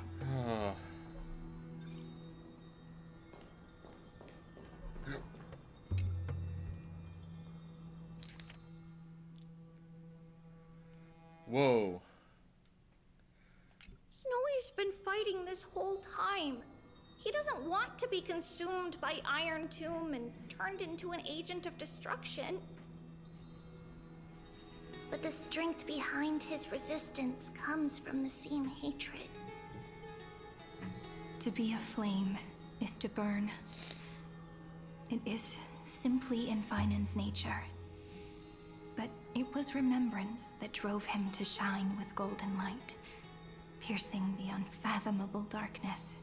Whoa. Snowy's been fighting this whole time. He doesn't want to be consumed by Iron Tomb and turned into an agent of destruction. But the strength behind his resistance comes from the same hatred. To be a flame is to burn. It is simply in Finan's nature. But it was remembrance that drove him to shine with golden light, piercing the unfathomable darkness.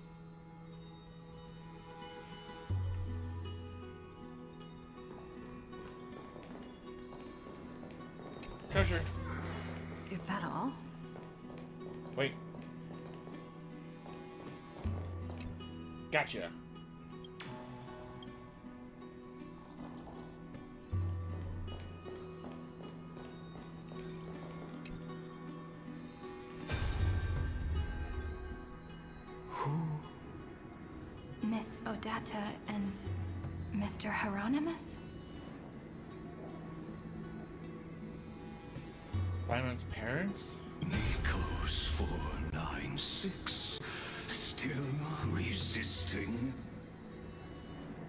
Treasure. Is that all? Wait. Gotcha. Miss Odata and Mr. Hieronymus? Byron's parents? Nikos 496. Still resisting?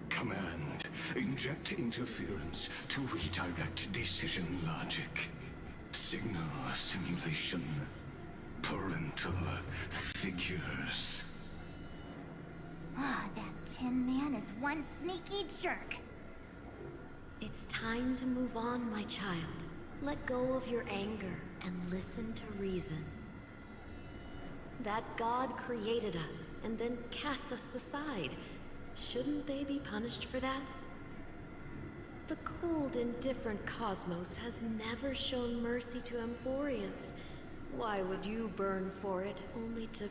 Command, inject interference to redirect decision logic. Signal simulation. Parental figures. Ah, that Tin Man is one sneaky jerk. It's time to move on, my child. Let go of your anger and listen to reason. That God created us and then cast us aside. Shouldn't they be punished for that? The cold, indifferent cosmos has never shown mercy to Amphoreus. Why would you burn for it, only to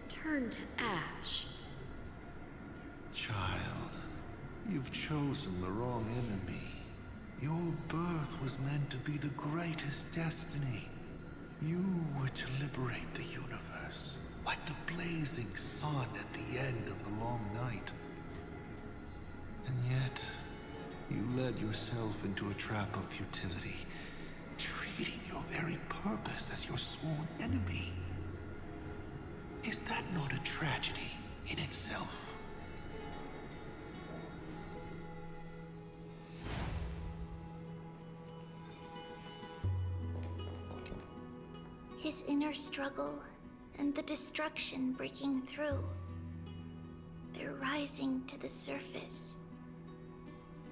turn to ash? Child, you've chosen the wrong enemy. Your birth was meant to be the greatest destiny. You were to liberate the universe, like the blazing sun at the end of the long night. And yet, you led yourself into a trap of futility, treating your very purpose as your sworn enemy. Is that not a tragedy in itself? His inner struggle and the destruction breaking through. They're rising to the surface.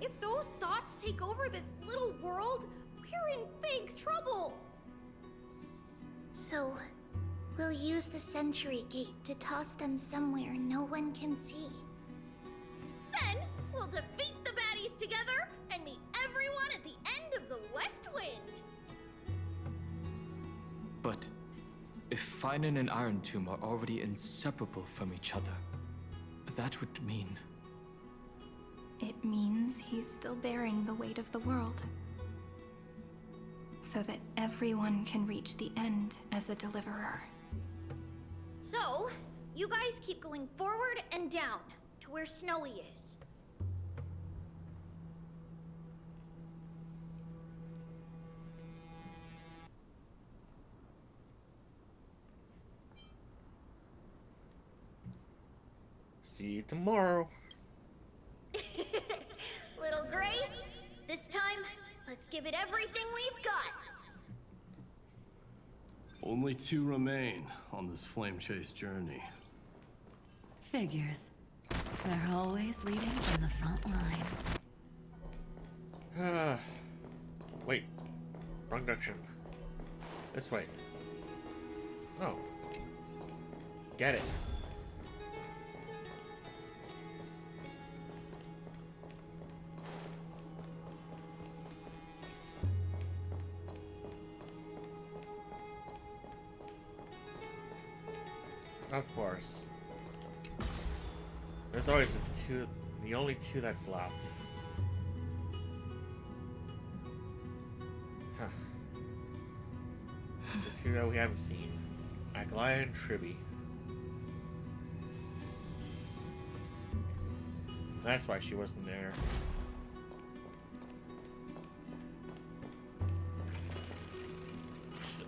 If those thoughts take over this little world, we're in big trouble. So, we'll use the Century Gate to toss them somewhere no one can see. Then, we'll defeat the baddies together and meet everyone at the end of the West Wind. But if Finan and Iron Tomb are already inseparable from each other, that would mean... It means he's still bearing the weight of the world. So that everyone can reach the end as a deliverer. So, you guys keep going forward and down to where Snowy is. See you tomorrow. Little Gray, this time, let's give it everything we've got. Only 2 remain on this flame chase journey. Figures. They're always leading from the front line. Wait. Wrong direction. This way. Oh. Get it. Of course. There's always the only 2 that's left. Huh. The 2 that we haven't seen. Aglaya and Tribby. That's why she wasn't there.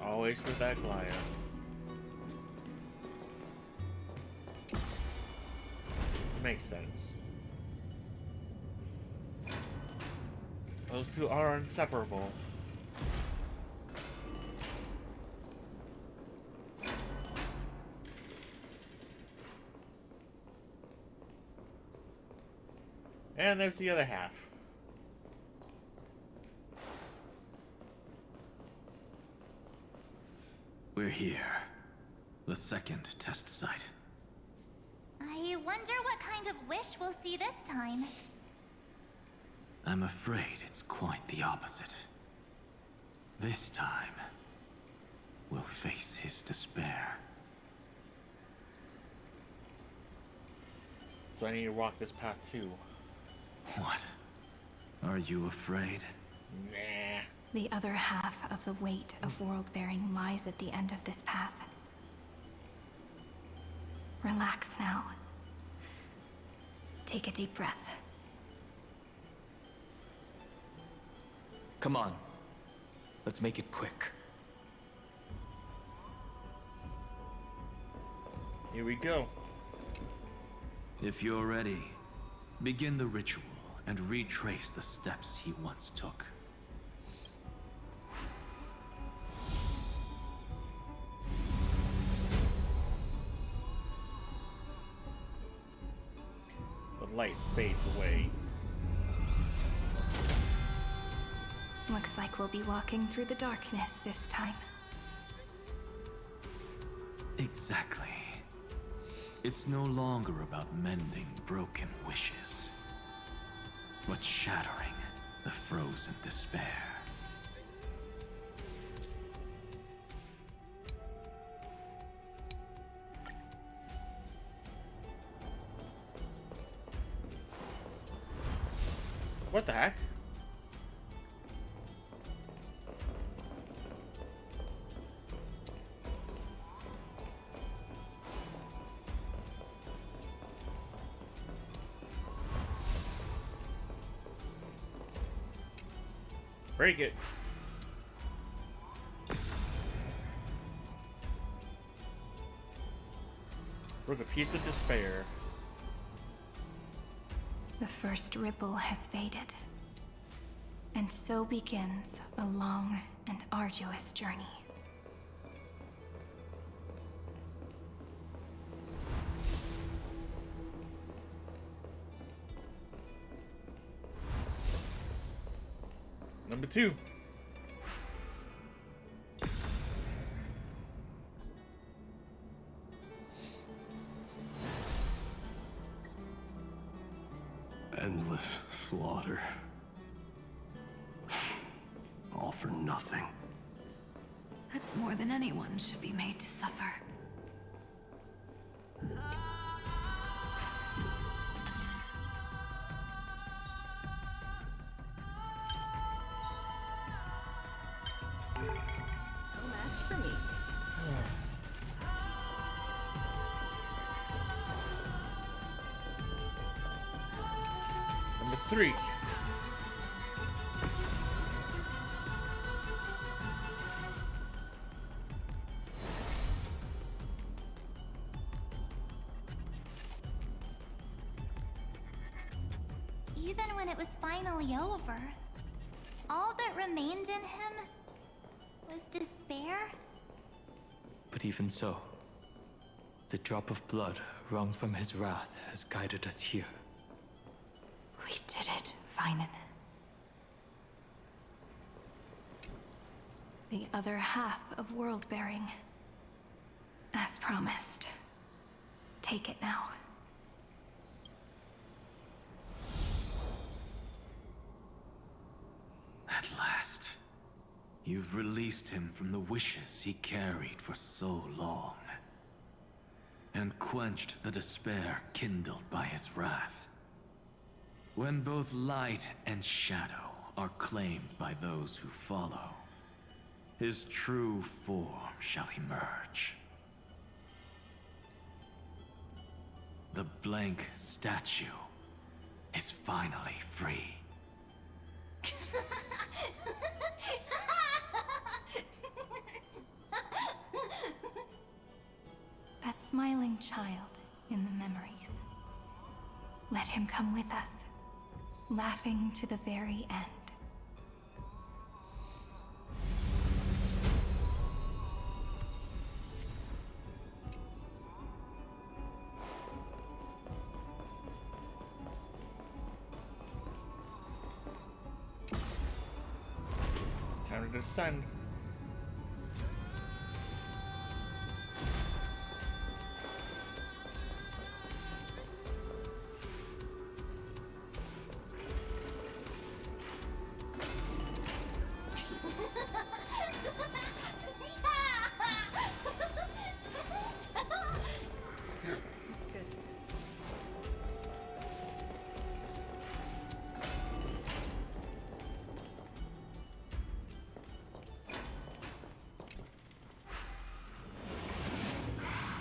Always with that Glaya. Makes sense. Those two are inseparable. And there's the other half. We're here. The second test site. I wonder what kind of wish we'll see this time. I'm afraid it's quite the opposite. This time, we'll face his despair. So I need to walk this path too. What? Are you afraid? Nah. The other half of the weight of world-bearing lies at the end of this path. Relax now. Take a deep breath. Come on. Let's make it quick. Here we go. If you're ready, begin the ritual and retrace the steps he once took. The light fades away. Looks like we'll be walking through the darkness this time. Exactly. It's no longer about mending broken wishes, but shattering the frozen despair. What the heck? Break it. Broke a piece of despair. The first ripple has faded. And so begins a long and arduous journey. Number 2. Endless slaughter. All for nothing. That's more than anyone should be made to suffer. No match for me. Number 3. Even when it was finally over, all that remained in him was despair. But even so, the drop of blood wrung from his wrath has guided us here. We did it, Feinen. The other half of world-bearing. As promised. Take it now. At last, you've released him from the wishes he carried for so long, and quenched the despair kindled by his wrath. When both light and shadow are claimed by those who follow, his true form shall emerge. The blank statue is finally free. smiling child in the memories. Let him come with us, laughing to the very end. Time to descend.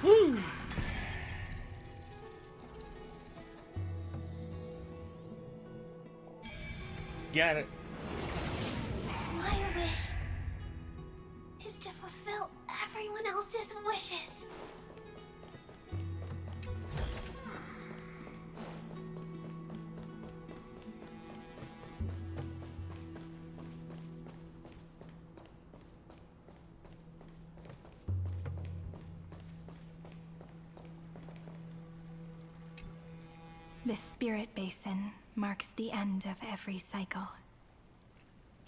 Woo! Get it. My wish is to fulfill everyone else's wishes. This spirit basin marks the end of every cycle.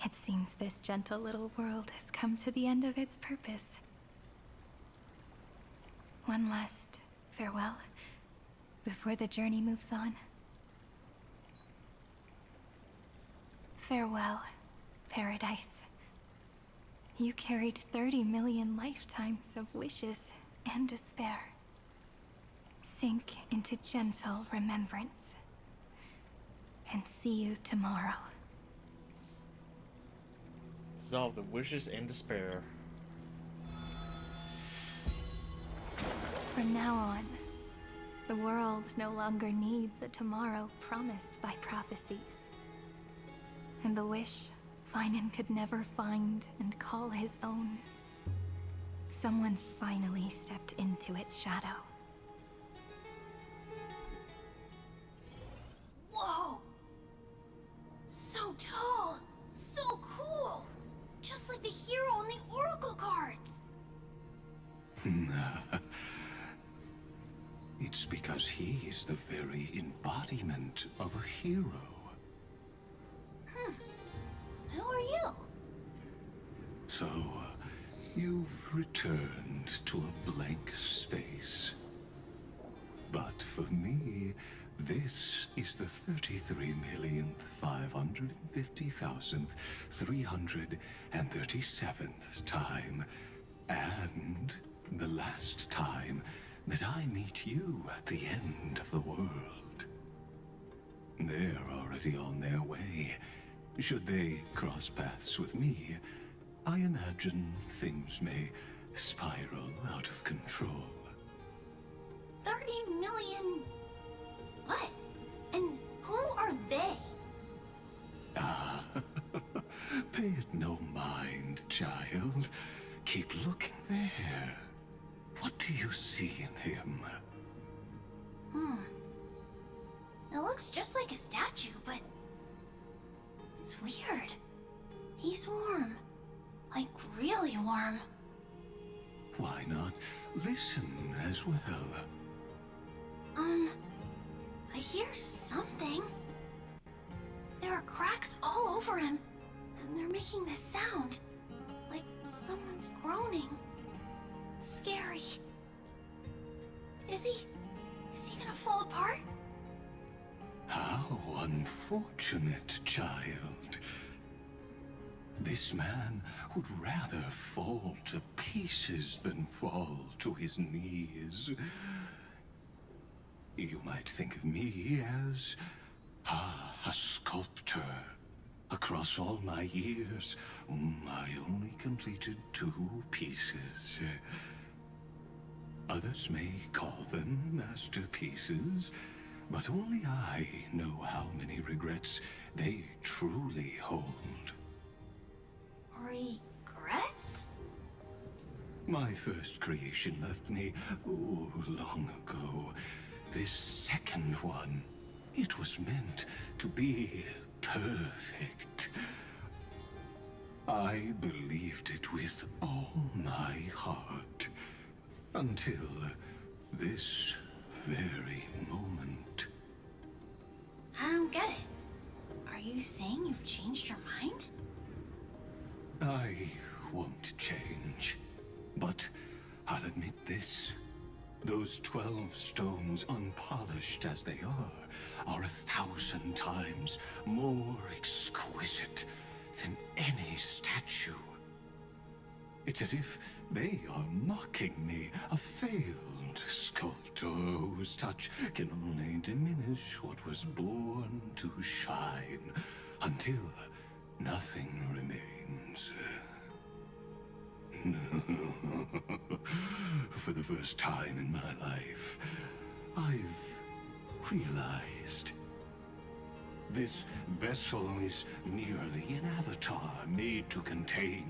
It seems this gentle little world has come to the end of its purpose. One last farewell before the journey moves on. Farewell, paradise. You carried 30 million lifetimes of wishes and despair. Sink into gentle remembrance. And see you tomorrow. Solve the wishes and despair. From now on, the world no longer needs a tomorrow promised by prophecies. And the wish Finan could never find and call his own. Someone's finally stepped into its shadow. Whoa! So tall! So cool! Just like the hero in the Oracle cards! It's because he is the very embodiment of a hero. Who are you? So, you've returned to a blank space. But for me, this is the 33,550,337th time, and the last time that I meet you at the end of the world. They're already on their way. Should they cross paths with me, I imagine things may spiral out of control. 30 million... What? And who are they? Ah, pay it no mind, child. Keep looking there. What do you see in him? It looks just like a statue, but... It's weird. He's warm. Like, really warm. Why not listen as well? I hear something. There are cracks all over him, and they're making this sound. Like someone's groaning. It's scary. Is he gonna fall apart? How unfortunate, child. This man would rather fall to pieces than fall to his knees. You might think of me as a sculptor. Across all my years, I only completed 2 pieces. Others may call them masterpieces, but only I know how many regrets they truly hold. Regrets? My first creation left me, oh, long ago. This second one, it was meant to be perfect. I believed it with all my heart. Until this very moment. I don't get it. Are you saying you've changed your mind? I won't change. But I'll admit this. Those 12 stones, unpolished as they are 1,000 times more exquisite than any statue. It's as if they are mocking me, a failed sculptor whose touch can only diminish what was born to shine, until nothing remains. For the first time in my life, I've realized this vessel is merely an avatar made to contain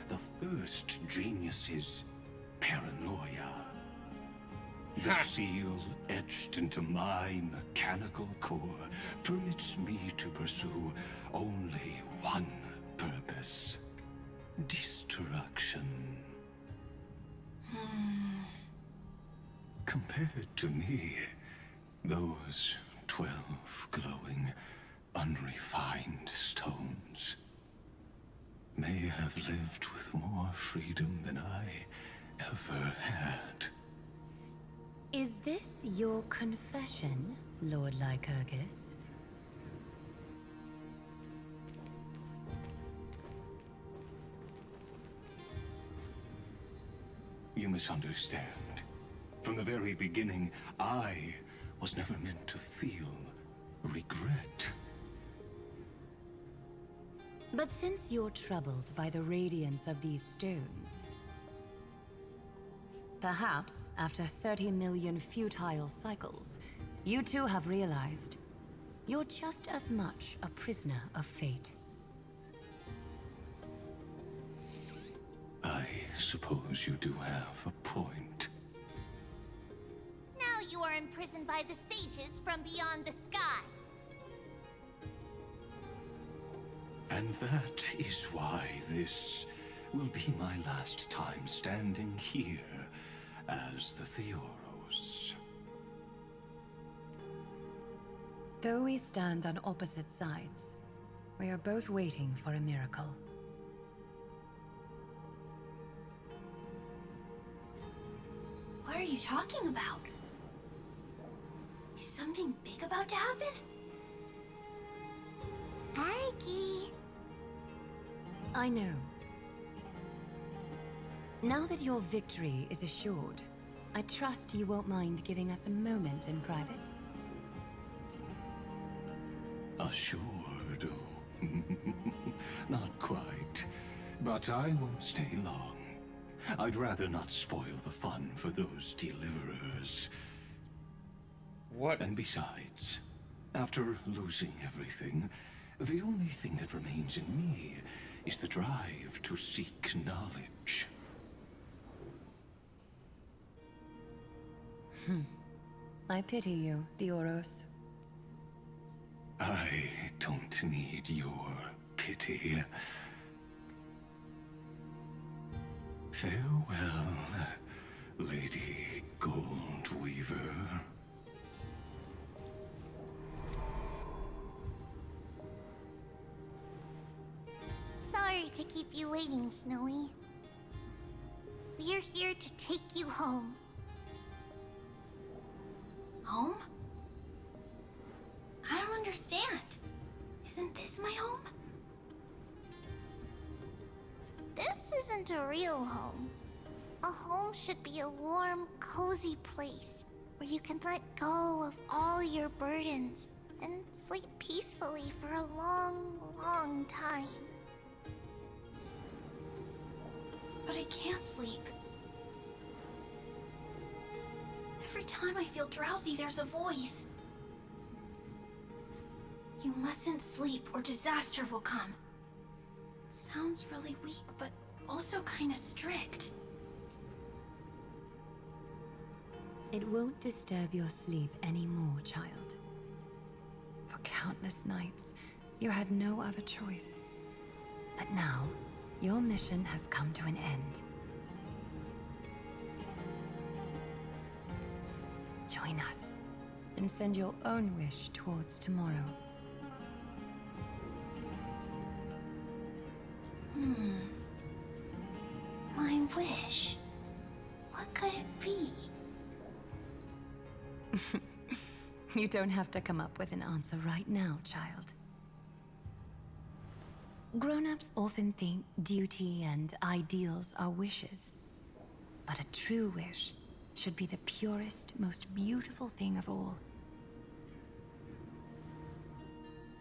the first genius's paranoia. The seal etched into my mechanical core permits me to pursue only one purpose: destruction. Compared to me, those 12 glowing, unrefined stones may have lived with more freedom than I ever had. Is this your confession, Lord Lycurgus? You misunderstand. From the very beginning, I was never meant to feel regret. But since you're troubled by the radiance of these stones, perhaps after 30 million futile cycles, you too have realized you're just as much a prisoner of fate. I suppose you do have a point. Now you are imprisoned by the sages from beyond the sky. And that is why this will be my last time standing here as the Theoros. Though we stand on opposite sides, we are both waiting for a miracle. What are you talking about? Is something big about to happen? Aggie. I know. Now that your victory is assured, I trust you won't mind giving us a moment in private. Assured? Not quite. But I won't stay long. I'd rather not spoil the fun for those deliverers. What? And besides, after losing everything, the only thing that remains in me is the drive to seek knowledge. I pity you, Theoros. I don't need your pity. Farewell, Lady Goldweaver. Sorry to keep you waiting, Snowy. We're here to take you home. Home? I don't understand. Isn't this my home? This isn't a real home. A home should be a warm, cozy place where you can let go of all your burdens and sleep peacefully for a long, long time. But I can't sleep. Every time I feel drowsy, there's a voice. You mustn't sleep or disaster will come. It sounds really weak, but also kind of strict. It won't disturb your sleep anymore, child. For countless nights, you had no other choice. But now, your mission has come to an end. Join us, and send your own wish towards tomorrow. My wish. What could it be? You don't have to come up with an answer right now, child. Grown-ups often think duty and ideals are wishes. But a true wish should be the purest, most beautiful thing of all.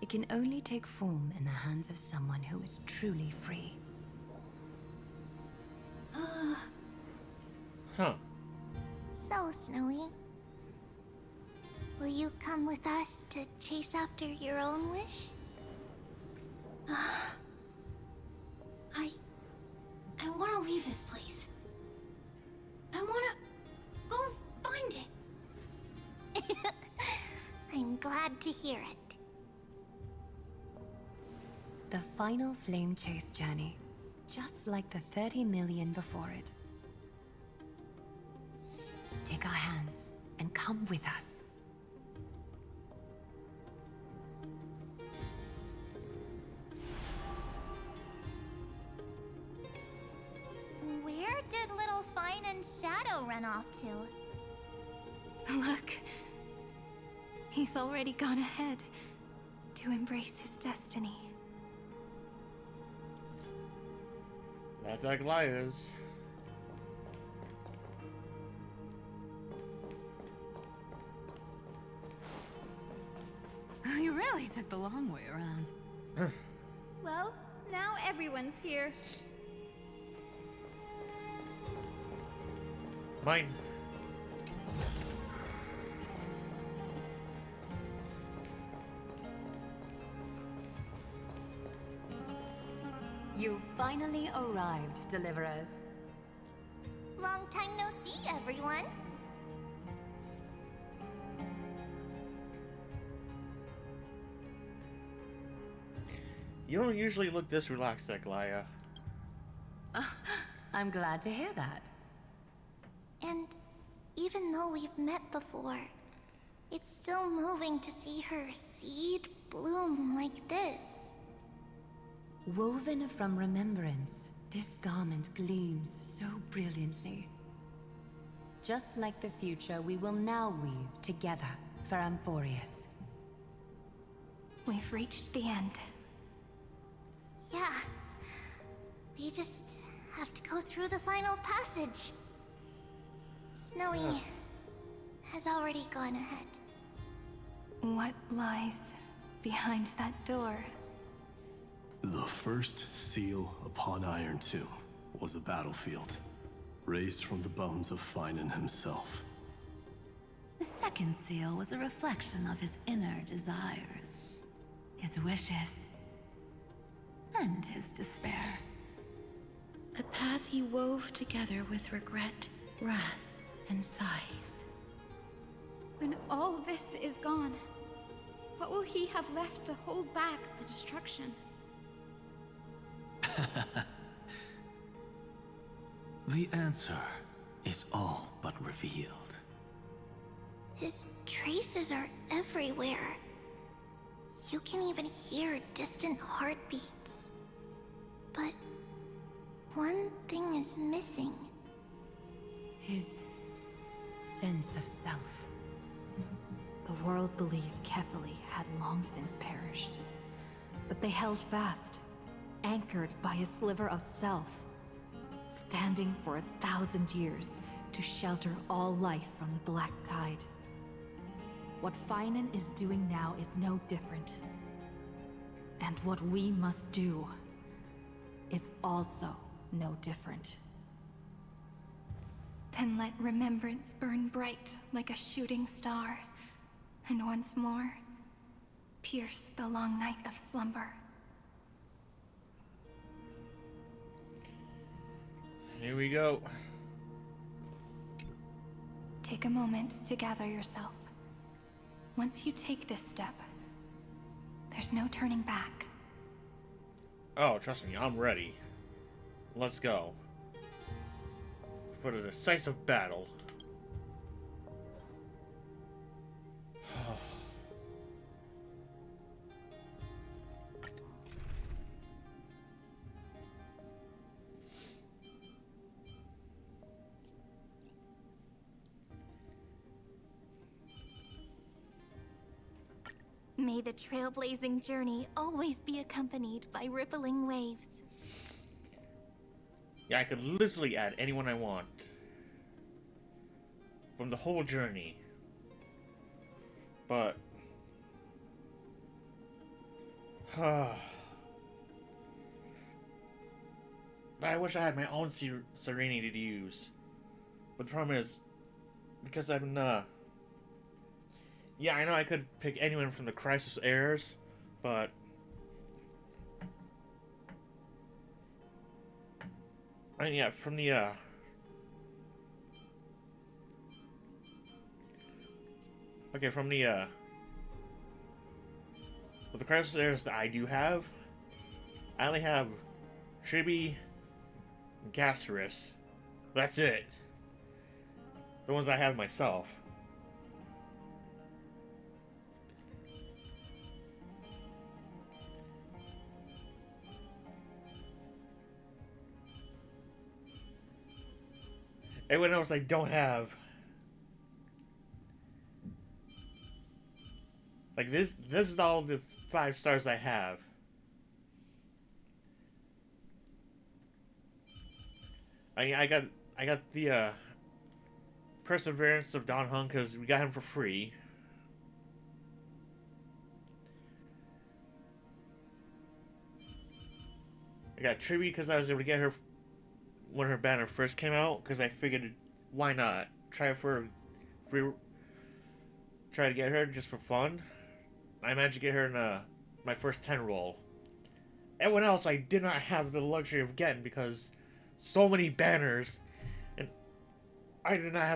It can only take form in the hands of someone who is truly free. Huh. So, Snowy. Will you come with us to chase after your own wish? I want to leave this place. I want to go find it. I'm glad to hear it. The final flame chase journey, just like the 30 million before it. Take our hands and come with us. Where did little Fine and Shadow run off to? Look. He's already gone ahead to embrace his destiny. That's Aglaya's. You really took the long way around. Well, now everyone's here. Mine. You finally arrived, Deliverers. Long time no see, everyone. You don't usually look this relaxed, Aglaya. I'm glad to hear that. And even though we've met before, it's still moving to see her seed bloom like this. Woven from remembrance, this garment gleams so brilliantly. Just like the future we will now weave together for Amphoreus. We've reached the end. Yeah. We just have to go through the final passage. Snowy has already gone ahead. What lies behind that door? The first seal upon Iron Tomb was a battlefield, raised from the bones of Finan himself. The second seal was a reflection of his inner desires, his wishes, and his despair. A path he wove together with regret, wrath, and sighs. When all this is gone, what will he have left to hold back the destruction? The answer is all but revealed. His traces are everywhere. You can even hear distant heartbeats. But one thing is missing. His sense of self. The world believed Kefali had long since perished. But they held fast, anchored by a sliver of self, standing for 1,000 years to shelter all life from the Black Tide. What Finan is doing now is no different. And what we must do is also no different. Then let remembrance burn bright like a shooting star, and once more, pierce the long night of slumber. Here we go. To take a moment to gather yourself. Once you take this step, there's no turning back. Oh, trust me, I'm ready. Let's go. For the decisive battle. May the trailblazing journey always be accompanied by rippling waves. Yeah, I could literally add anyone I want. From the whole journey. But... I wish I had my own Serenity to use. But the problem is... Because I'm, yeah, I know I could pick anyone from the Crisis Heirs, but... I mean, yeah, from the, okay, from the, with the Crisis Heirs that I do have, I only have Chibi and Casterus. That's it. The ones I have myself. Everyone else I don't have. Like this is all the 5 stars I have. I got the Perseverance of Don Hung because we got him for free. I got Triby because I was able to get her when her banner first came out, because I figured, why not try to get her just for fun. I managed to get her in my first 10 roll. Everyone else I did not have the luxury of getting because so many banners, and I did not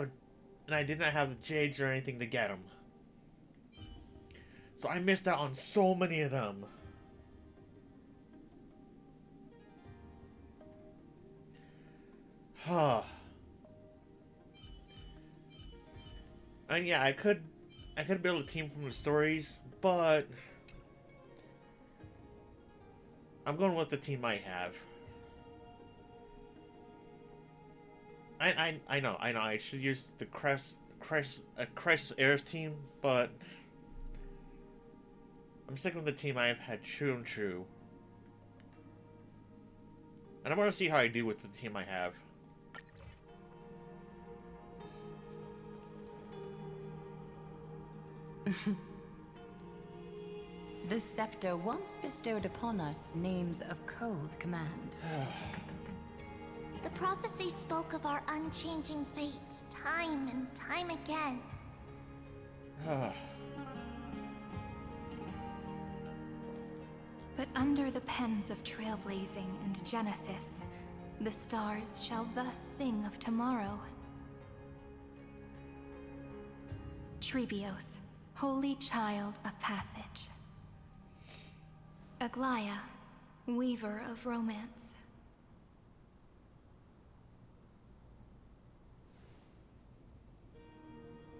have the jades or anything to get them. So I missed out on so many of them. Huh. And yeah, I could build a team from the stories, but I'm going with the team I have. I know I should use the Crisis Heirs team, but I'm sticking with the team I've had true and true. And I want to see how I do with the team I have. The scepter once bestowed upon us names of cold command. The prophecy spoke of our unchanging fates time and time again. But under the pens of trailblazing and Genesis, the stars shall thus sing of tomorrow. Trebios, holy child of passage. Aglaia, weaver of romance.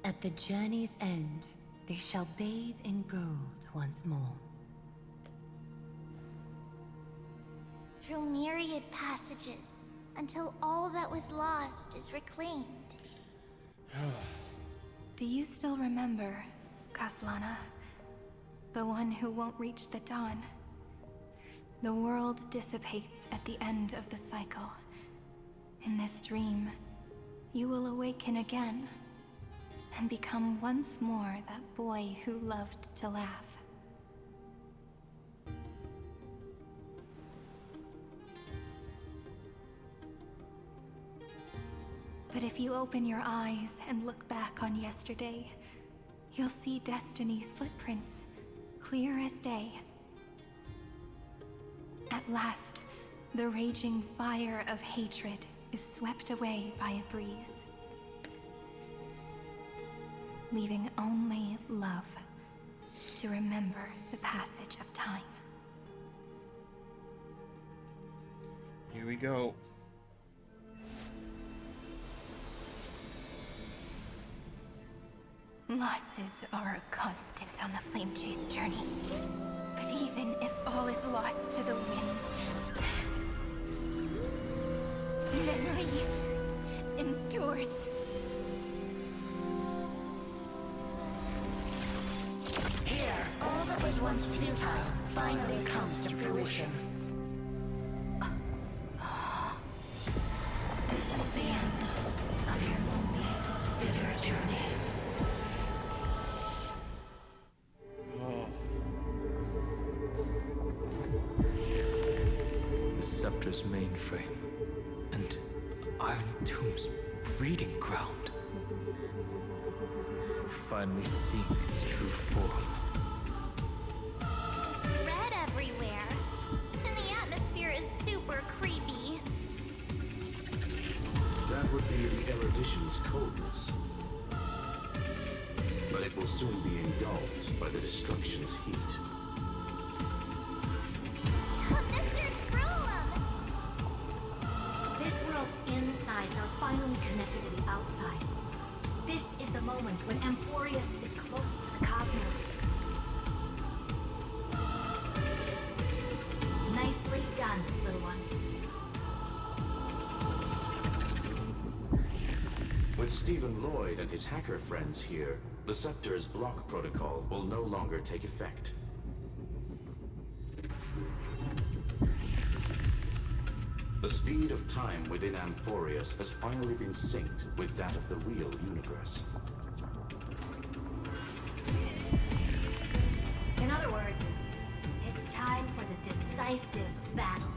At the journey's end, they shall bathe in gold once more. Through myriad passages, until all that was lost is reclaimed. Do you still remember, Kaslana? The one who won't reach the dawn? The world dissipates at the end of the cycle. In this dream, you will awaken again and become once more that boy who loved to laugh. But if you open your eyes and look back on yesterday, you'll see Destiny's footprints, clear as day. At last, the raging fire of hatred is swept away by a breeze. leaving only love to remember the passage of time. Here we go. Losses are a constant on the Flame Chase journey. But even if all is lost to the winds, memory endures. Here, all that was once futile finally comes to fruition. This is the end of your lonely, bitter journey. The Scepter's mainframe and Iron Tomb's breeding ground. Finally seeing its true form. It's red everywhere, and the atmosphere is super creepy. That would be the erudition's coldness. But it will soon be engulfed by the destruction's heat. Mr. Scrollum! This world's insides are finally connected to the outside. This is the moment when Amphoreus is closest to the cosmos. Nicely done, little ones. With Stephen Lloyd and his hacker friends here, the Scepter's block protocol will no longer take effect. The speed of time within Amphoreus has finally been synced with that of the real universe. In other words, it's time for the decisive battle.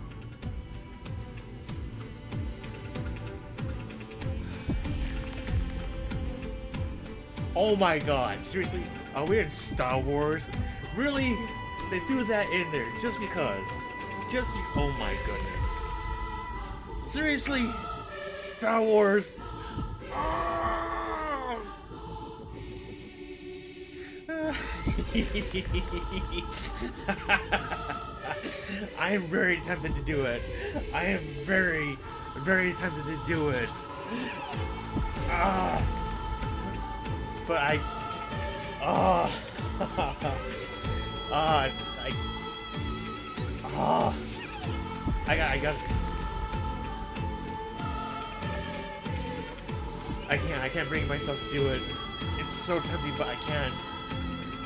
Oh my god, seriously? Are we in Star Wars? Really? They threw that in there just because. Oh my goodness. Seriously? Star Wars? I am very tempted to do it. I am very, very tempted to do it. But I can't bring myself to do it. It's so tempting, but I can't.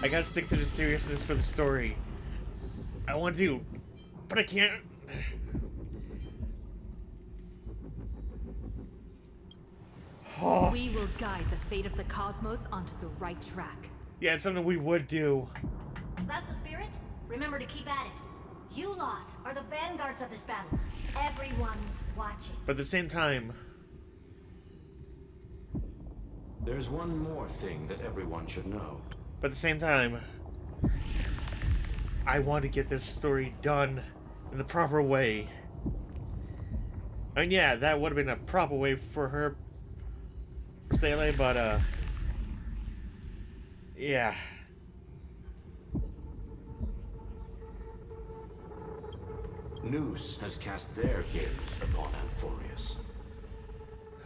I gotta stick to the seriousness for the story. I want to, but I can't. We will guide the fate of the cosmos onto the right track. Yeah, it's something we would do. That's the spirit? Remember to keep at it. You lot are the vanguards of this battle. Everyone's watching. But at the same time... There's one more thing that everyone should know. But at the same time... I want to get this story done in the proper way. And yeah, that would have been a proper way for her... for Sele, but yeah. Noose has cast their gaze upon Amphoreus.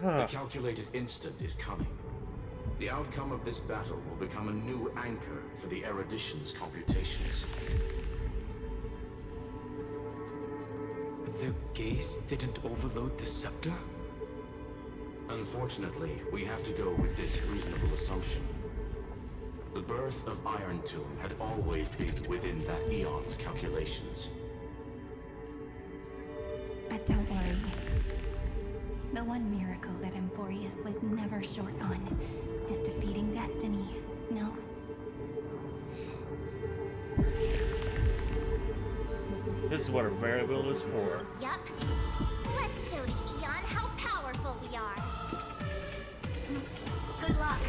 The calculated instant is coming. The outcome of this battle will become a new anchor for the erudition's computations. Their gaze didn't overload the scepter? Unfortunately, we have to go with this reasonable assumption. The birth of Iron Tomb had always been within that eon's calculations. But don't worry. The one miracle that Amphoreus was never short on is defeating destiny, no? This is what a variable is for. Yup. Let's show the Eon how powerful we are. Good luck,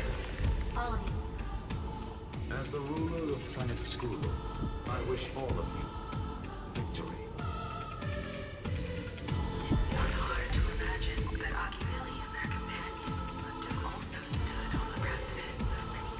all of you. As the ruler of Planet School, I wish all of you victory. It's not hard to imagine that Achille and their companions must have also stood on the precipice of many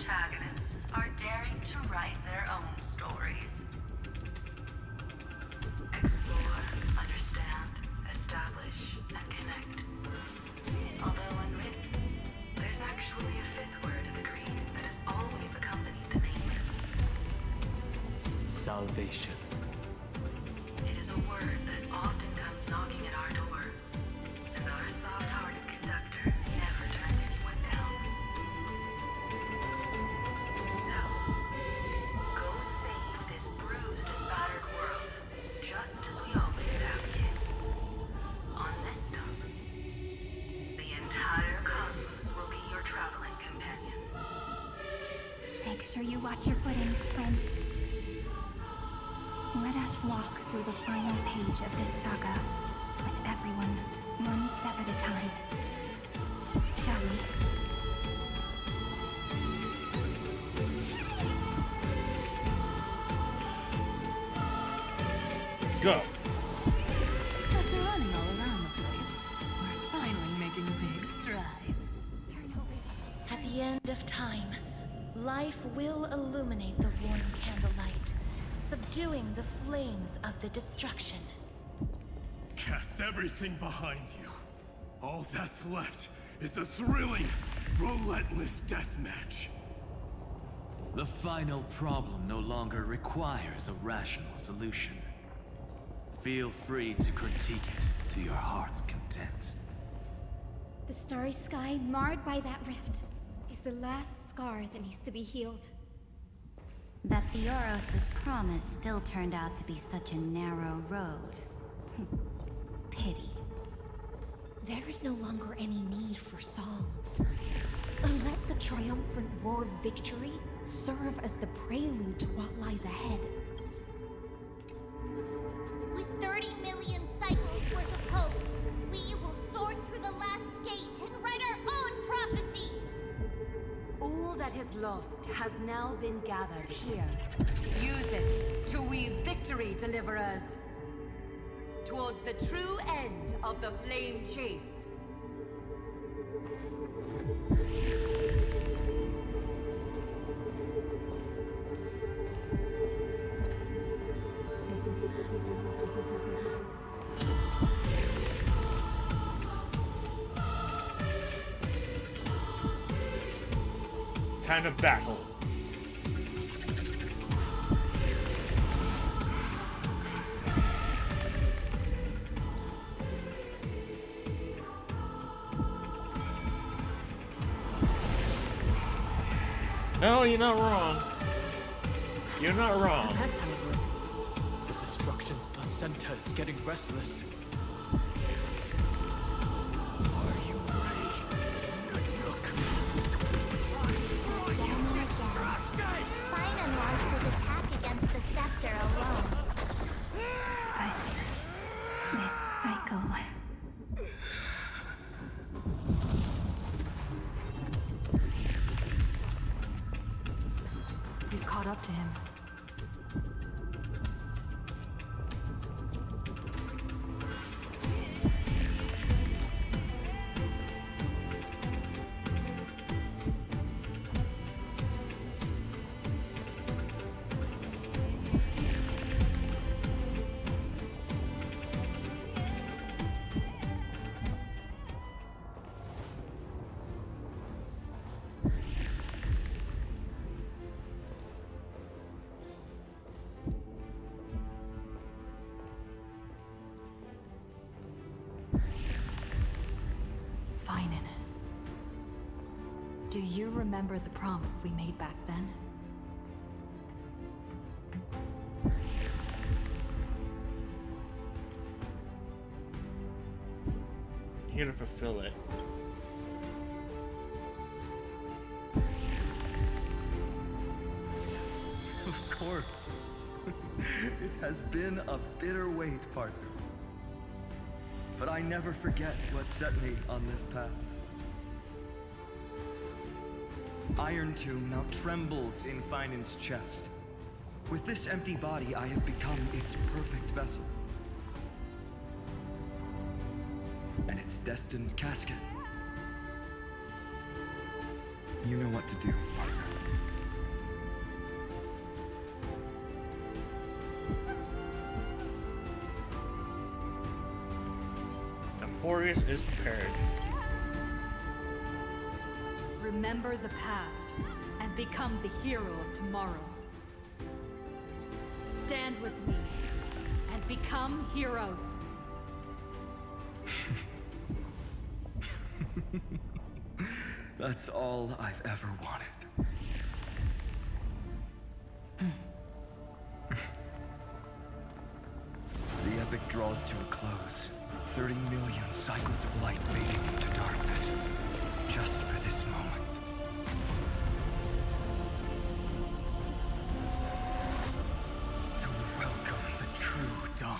protagonists are daring to write their own stories. Explore, understand, establish, and connect. Although unwritten, there's actually a fifth word in the creed that has always accompanied the nameless. Salvation. It is a word that often comes knocking at our door, and our soft-hearted conductor never turned anyone down. So, go save this bruised and battered world, just as we always have, kids. On this stop, the entire cosmos will be your traveling companion. Make sure you watch your footing, friend. Let us walk through the final page of this saga, with everyone, one step at a time. Shall we? Let's go. After running all around the place, we're finally making big strides. At the end of time, life will illuminate the warm candlelight, subduing the flames of the destruction. Cast everything behind you. All that's left is the thrilling, relentless deathmatch. The final problem no longer requires a rational solution. Feel free to critique it to your heart's content. The starry sky marred by that rift is the last scar that needs to be healed. That Theoros' promise still turned out to be such a narrow road. Pity. There is no longer any need for songs. Let the triumphant roar of victory serve as the prelude to what lies ahead. With 30 million cycles worth of hope, we will soar through the last gate and write our own prophecy! All that is lost has now been gathered here. Use it to weave victory, deliverers, towards the true end of the flame chase. Time to battle. No, you're not wrong. You're not wrong. So that's how it works. The destruction's placenta is getting restless. Are you ready? Again and again, Finan launched his attack against the scepter alone. But this cycle... We've caught up to him. Finan. Do you remember the promise we made back then? You're gonna fulfill it. Of course. It has been a bitter wait, partner. But I never forget what set me on this path. Iron Tomb now trembles in Finan's chest. With this empty body, I have become its perfect vessel. And its destined casket. You know what to do, partner. Amphoreus is prepared. Remember the past and become the hero of tomorrow. Stand with me and become heroes. That's all I've ever wanted. The epic draws to a close. 30 million cycles of light fading into darkness. Just for this moment. To welcome the true dawn.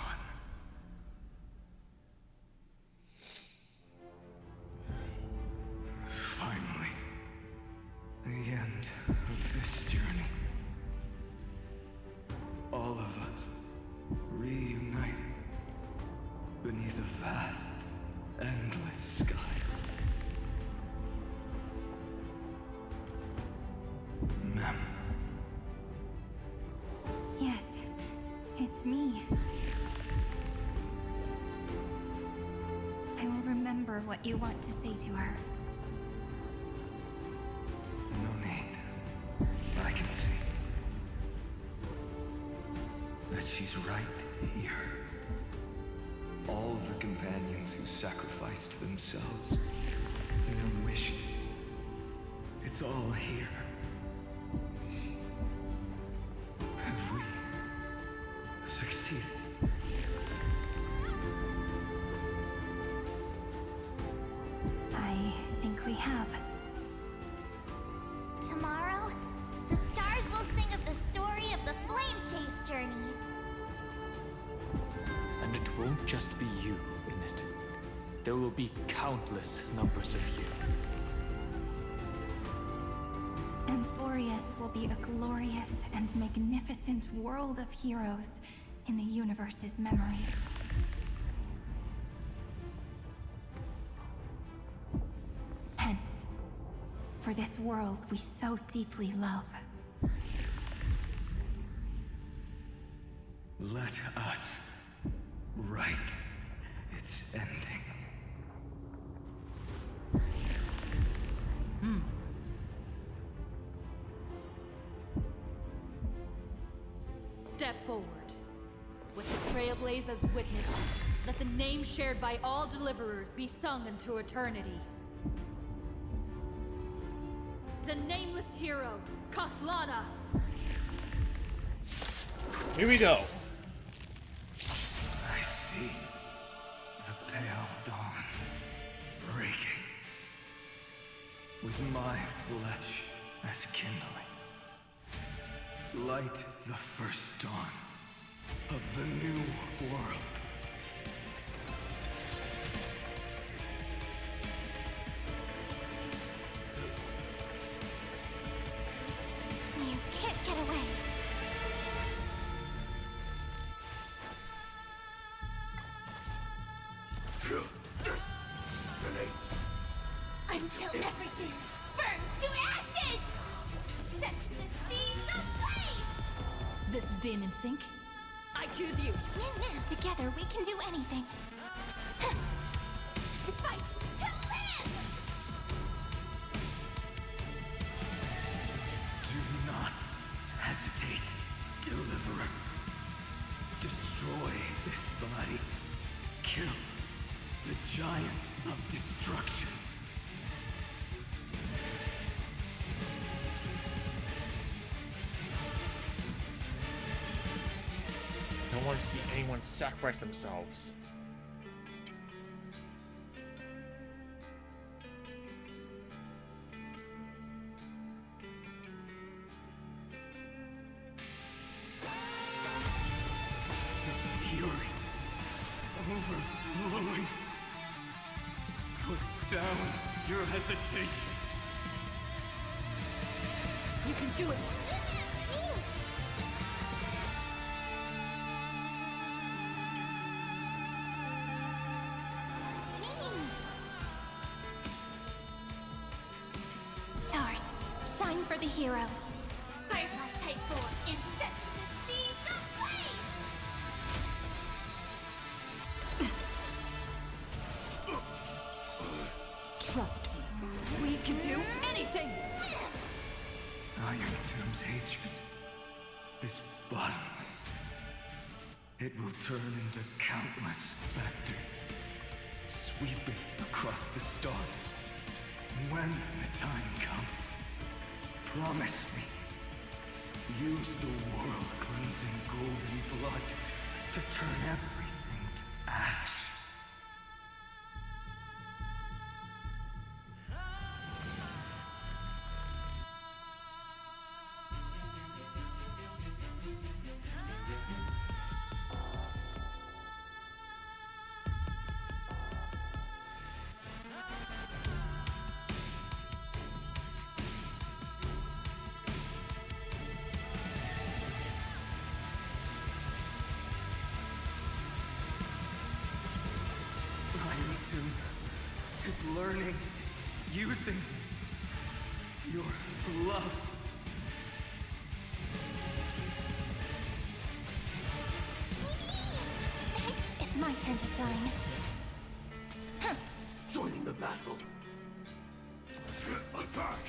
Finally. The end of this journey. All of us reunited beneath a vast, endless sky. Ma'am. Yes, it's me. I will remember what you want to say to her. No need. I can see that she's right here. All the companions who sacrificed themselves, their wishes. It's all here. Have we succeeded? I think we have. Tomorrow, the stars will sing of the story of the Flame Chase journey. And it won't just be you in it. There will be countless numbers of you. Amphoreus will be a glorious and magnificent world of heroes in the universe's memories. Hence, for this world we so deeply love. Let us write its ending. Step forward. With the Trailblazers witness, let the name shared by all deliverers be sung into eternity. The nameless hero, Kaslana. Here we go. I see the pale dawn breaking, with my flesh as kindling. Light the first dawn of the new world. You can't get away. Until everything burns to ashes! Set the seas ablaze! This is being in sync. I choose you. Together we can do anything. Fight to live! Do not hesitate, Deliverer. Destroy this body. Kill the giant of destruction. I don't want to see anyone sacrifice themselves. The fury overflowing. Put down your hesitation. You can do it. Stars, shine for the heroes. Firefly Type 4 and set the seas ablaze! Trust me, we can do anything! Iron Tomb's hatred is bottomless. It will turn into countless factors, sweeping across the stars. When the time comes, promise me, use the world-cleansing golden blood to turn everything to ash. Is learning, using your love. It's my turn to shine. Joining the battle. Attack!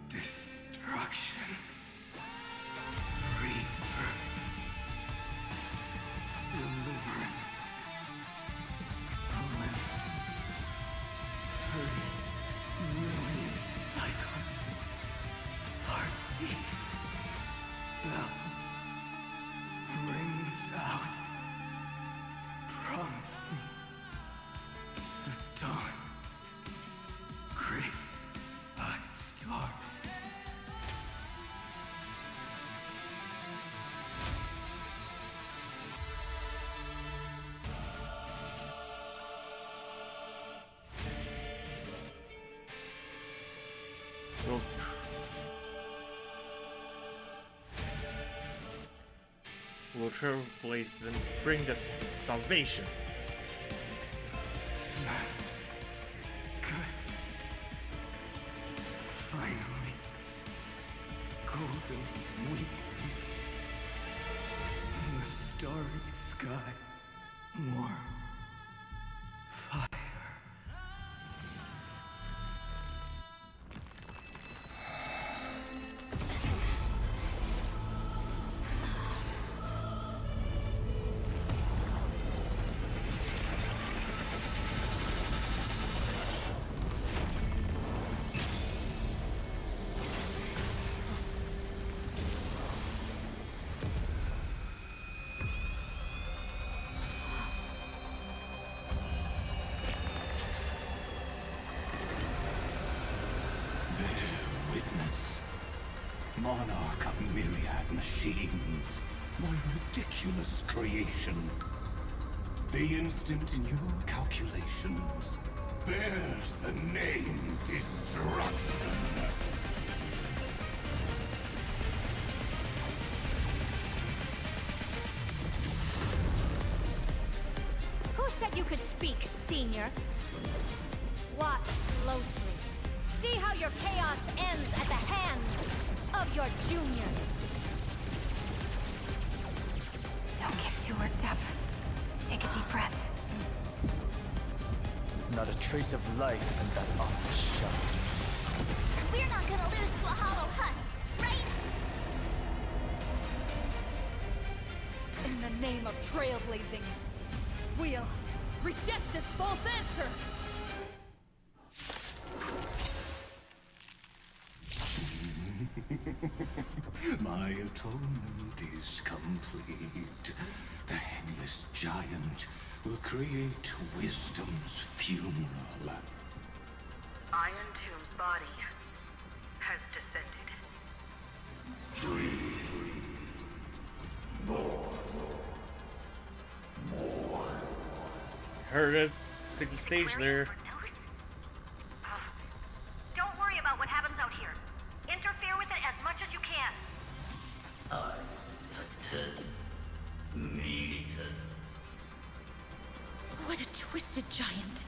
Destruction. Rebirth. Deliverance. Lens. 30 million cycles. Heartbeat. Bell. Rings out. Promise me. The dawn. Graced by stars. Will trailblaze them bring us salvation. That's good. Finally. Golden wheat field. In the starry sky. More fire. Monarch of myriad machines, my ridiculous creation. The instant in your calculations bears the name Destruction. Who said you could speak, Senior? Watch closely. See how your chaos ends at the hands of your juniors. Don't get too worked up. Take a deep breath. There's not a trace of life in that armor shell. We're not gonna lose to a hollow husk, right? In the name of trailblazing, we'll reject this false answer! My atonement is complete. The headless giant will create wisdom's funeral. Iron Tomb's body has descended. Heard it. Took the stage there. Don't worry about what happens out here. Interfere with it as much as you can. What a twisted giant.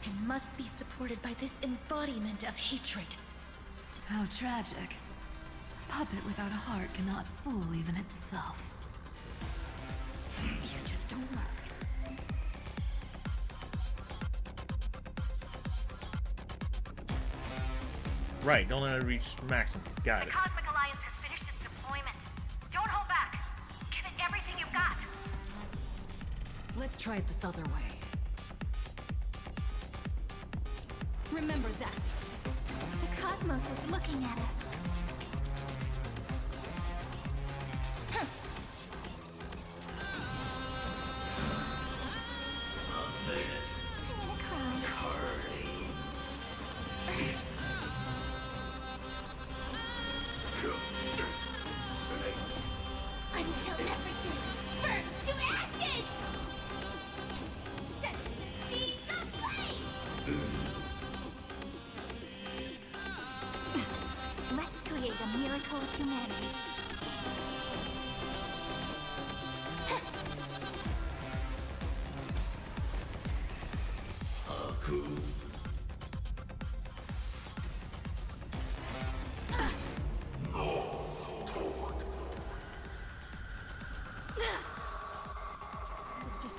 And must be supported by this embodiment of hatred. How tragic. A puppet without a heart cannot fool even itself. You just don't learn. Right, don't let it reach maximum. Got The it. Cosmic Alliance has finished its deployment. Don't hold back. Give it everything you've got. Let's try it this other way. Remember that. The cosmos is looking at us. Until everything burns to ashes! Set the seas ablaze! Let's create a miracle of humanity. Just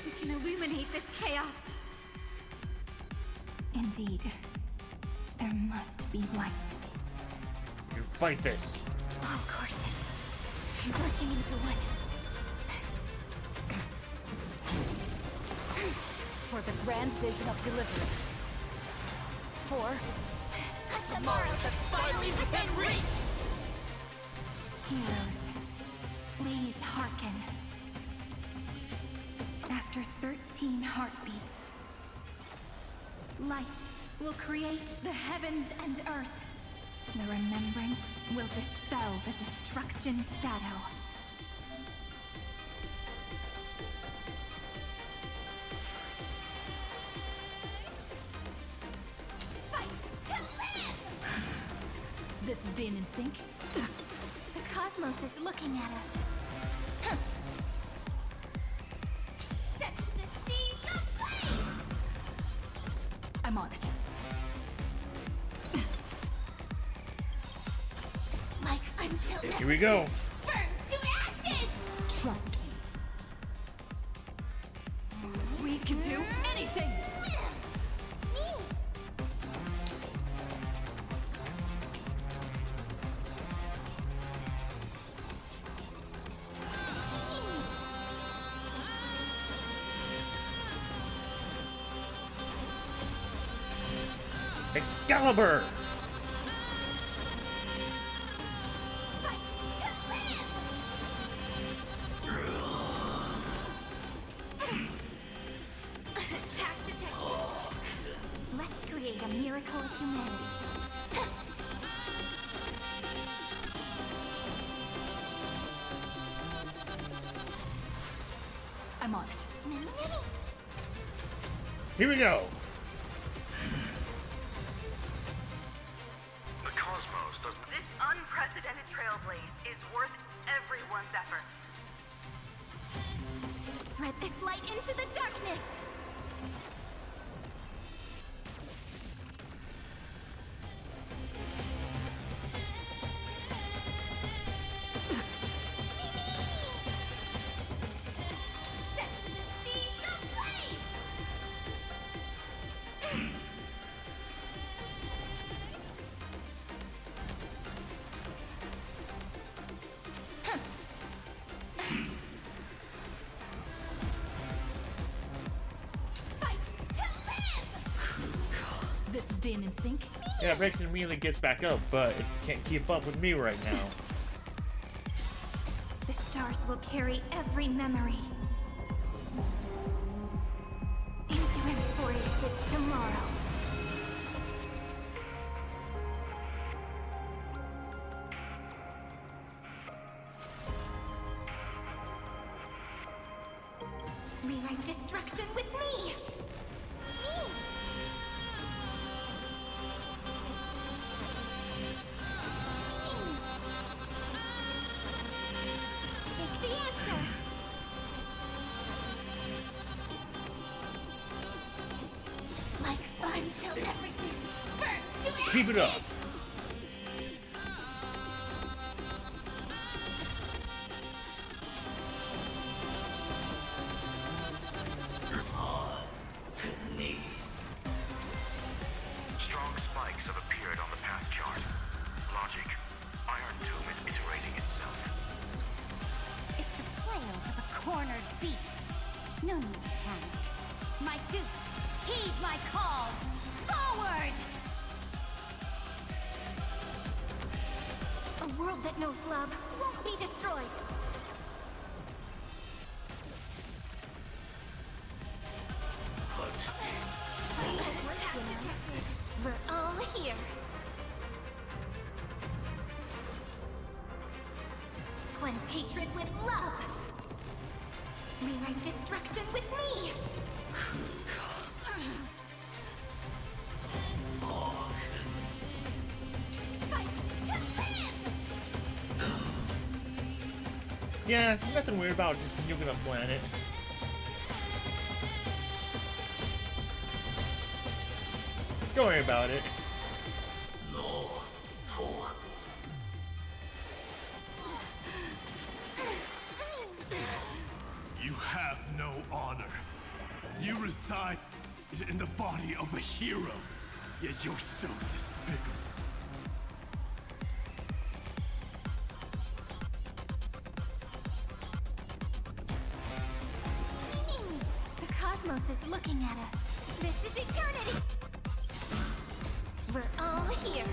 we can illuminate this chaos. Indeed, there must be light. You fight this. All courses converging into one. For the grand vision of deliverance. For A tomorrow that's finally within reach! Heroes, please hearken. After 13 heartbeats, light will create the heavens and earth. The remembrance will dispel the destruction's shadow. Fight to live! this is being in sync. The cosmos is looking at us. Set the seas ablaze! I'm on it. Like until Here we go. burns to ashes! Trust me. We can do anything! Excalibur! Attack detected. Let's create a miracle of humanity. I'm on it. Here we go. The cosmos doesn't... This unprecedented trailblaze is worth everyone's effort. Spread this light into the darkness. Set the seas ablaze! Fight to live! This is being in sync. Yeah, Rex immediately gets back up, but it can't keep up with me right now. The stars will carry every memory into Amphoreus' tomorrow. Rewrite destruction with me! Take the answer! Like fun till everything burns to ashes! Keep it up. Strong strong spikes have appeared on the path chart. Logic. Iron Tomb is iterating itself. It's the flails of a cornered beast. No need to panic. My dukes, heed my call! Forward! A world that knows love won't be destroyed. Attack detected. We're all here. Cleanse hatred with love. Rewrite destruction with me. Fight to live. Yeah, nothing weird about just nuking a planet. Don't worry about it. No, fool. You have no honor. You reside in the body of a hero, yet you're so despicable. The cosmos is looking at us. This is eternity. We're all here.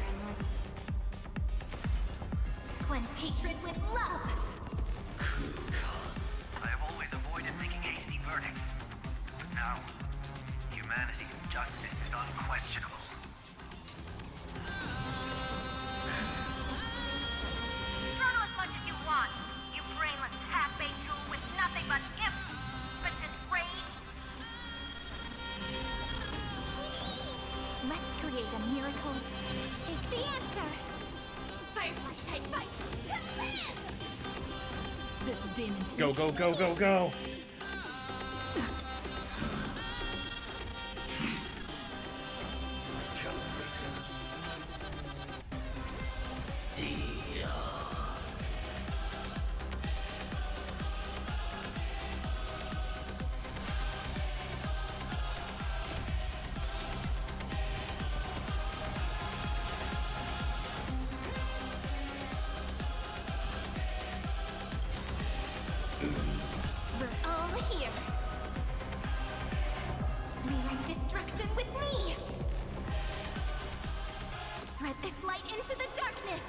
Cleanse hatred with love. I have always avoided making hasty verdicts. But now, humanity's justice is unquestionable. Throttle as much as you want, you brainless half-baked tool with nothing but impotent rage. Let's create a miracle. Take the answer. Firefly type fight. To live. This is being Go, go, go, go, go. We're all here. Rewrite destruction with me. Spread this light into the darkness.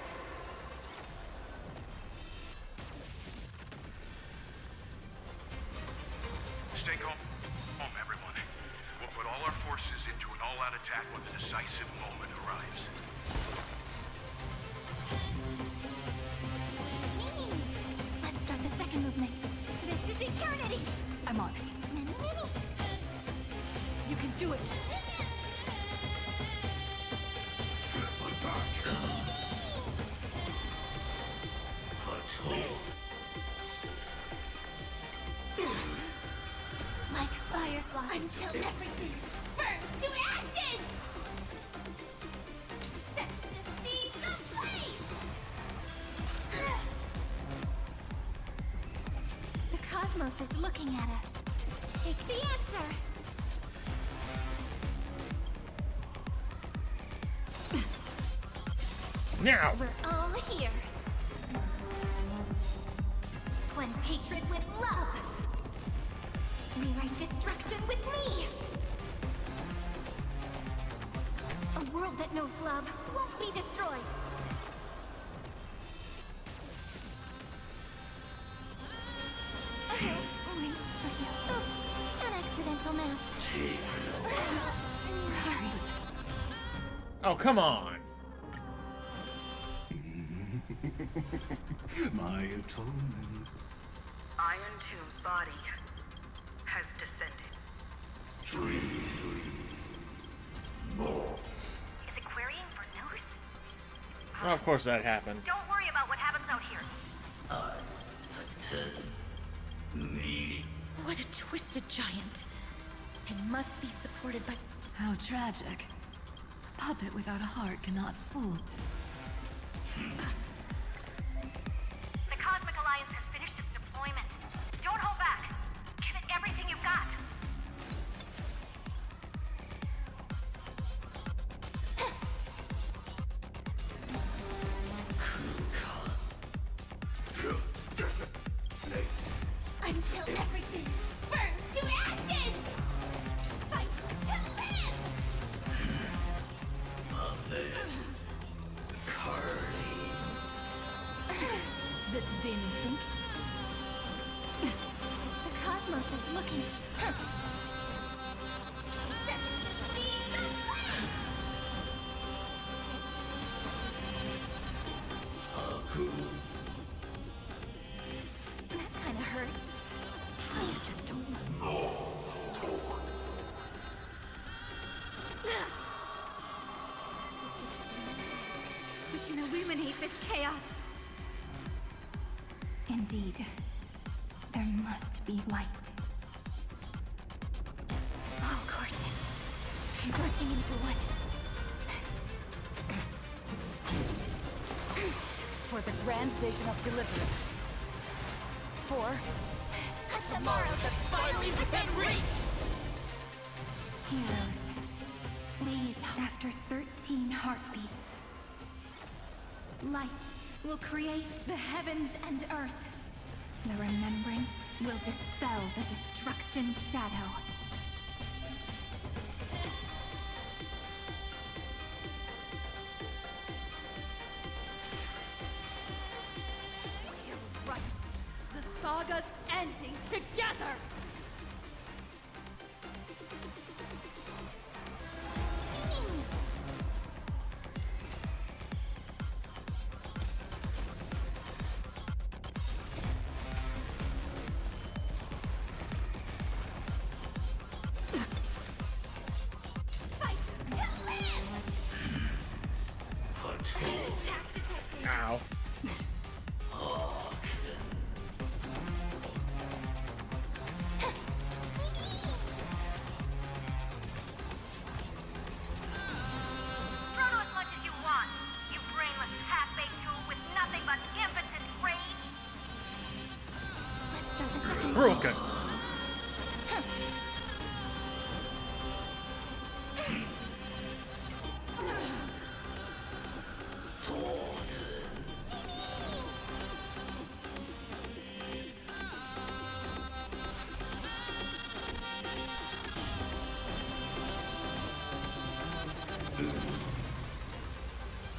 Stay calm, everyone. We'll put all our forces into an all-out attack when the decisive moment arrives. Let's start the second movement. This is eternity. I'm on it. Mini. You can do it. Like fireflies. Until everything burns to ashes. Set the seas ablaze. The cosmos is looking at us. Take the answer. Now. We're all here. Cleanse hatred with love. Rewrite destruction with me. A world that knows love won't be destroyed. Wait for you. Oops, an accidental math. Sorry. Oh, come on. My atonement. Iron Tomb's body has descended. Is it querying for news? Well, of course that happened. Don't worry about what happens out here. What a twisted giant. It must be supported by... How tragic. A puppet without a heart cannot fool. The Cosmic Alliance has finished its deployment. Don't hold back. Give it everything you've got. looking. Huh. Set the seas aflame! That kinda hurt. You just don't know. We can illuminate this chaos. Indeed. There must be light. Oh, courses. Converging into one. For the grand vision of deliverance. For A tomorrow that's finally within reach! Heroes, please, after 13 heartbeats, light will create the heavens and earth. The remembrance will dispel the destruction shadow. right, the saga's ending together! Ow. Throw as much as you want, you brainless half-baked tool with nothing but impotent rage. Let's start the second Broken.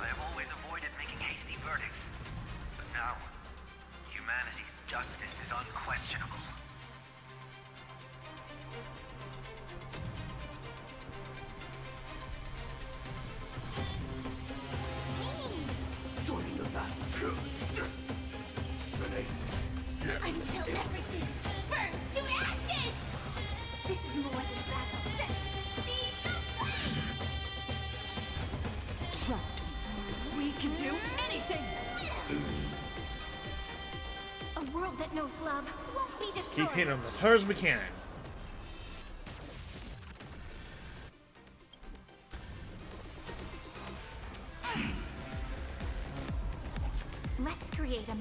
I have always avoided making hasty verdicts, but now, humanity's justice is unquestionable. Joining the battle. Until everything burns to ashes! This is more than battle set the seas aflame! Trust me, we can do anything! A world that knows love won't be destroyed. Keep hitting them as hard as we can. Let's create them.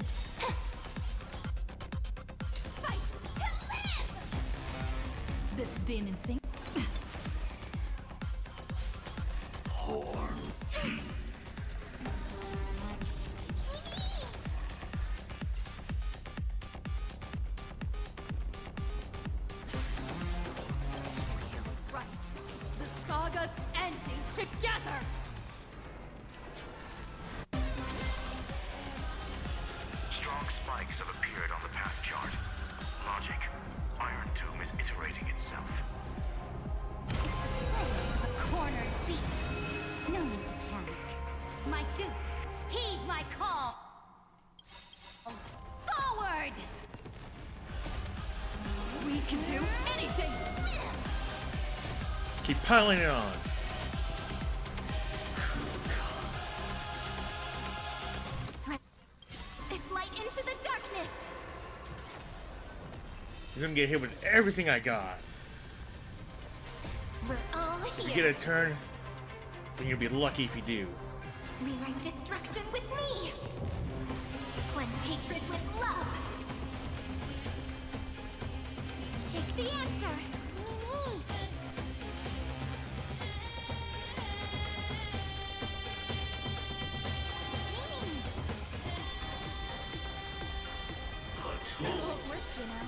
Fight to live! This is being insane. Right, the saga's ending together! Strong spikes have appeared on the path chart. Logic. Iron Tomb is iterating itself. A cornered beast. No need to panic. My dupes, heed my call. Forward! We can do anything! Keep piling it on. This light into the darkness. You're gonna get hit with everything I got. We're all If you here. get a turn, then you'll be lucky if you do. Rewrite destruction with me. Cleanse hatred with love. Take the answer. Me. It won't work, you know.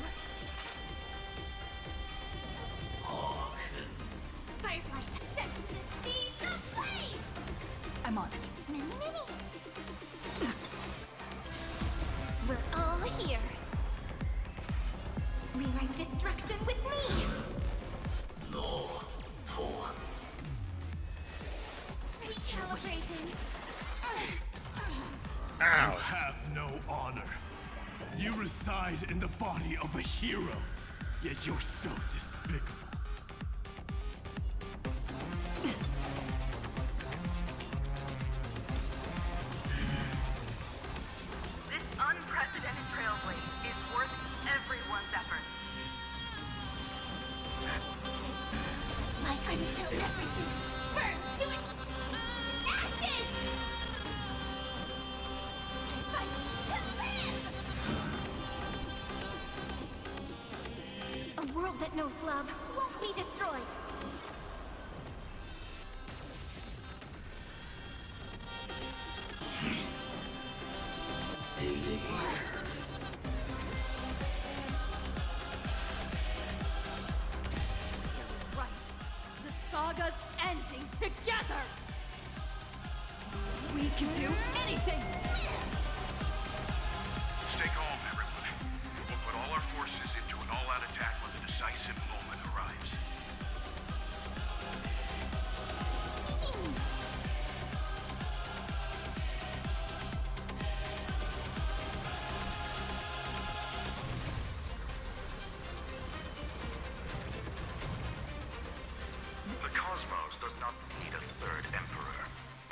Firelight, set the seas ablaze! I'm on it. Mini. We're all here. Rewrite destruction with me. Ow. You have no honor. You reside in the body of a hero, yet you're so despicable. This unprecedented trailblaze is worth everyone's effort. My until everything burns to ashes! Fight to live! A world that knows love won't be destroyed. Right. The saga's ending together! We can do anything! Stay calm, everyone. We'll put all our forces into an all-out attack when the decisive moment arrives. The cosmos does not need a third emperor,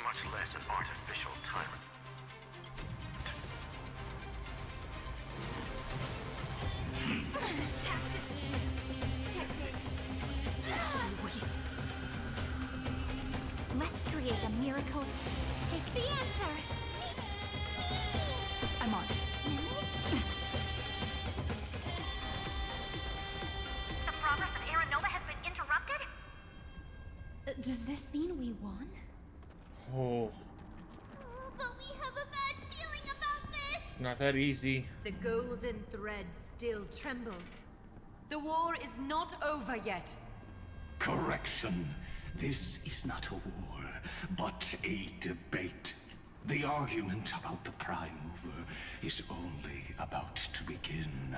much less an artificial tyrant. Let's create a miracle. Take the answer. I'm on it. The progress of Aaron Nova has been interrupted? Does this mean we won? Oh, But we have a bad feeling about this. it's not that easy. The golden thread still trembles. The war is not over yet. Correction. This is not a war, but a debate. The argument about the Prime Mover is only about to begin.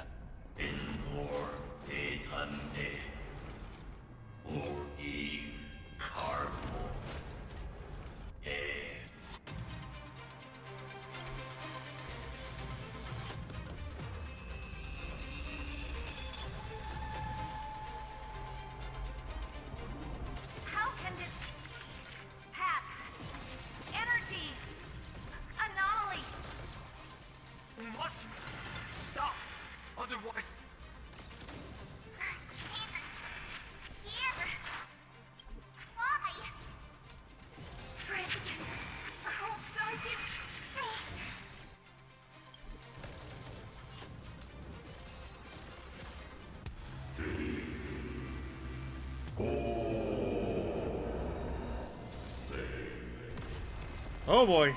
How can this path, energy, anomaly? We must stop. Otherwise, Here. Why? President, oh, don't you? Oh boy.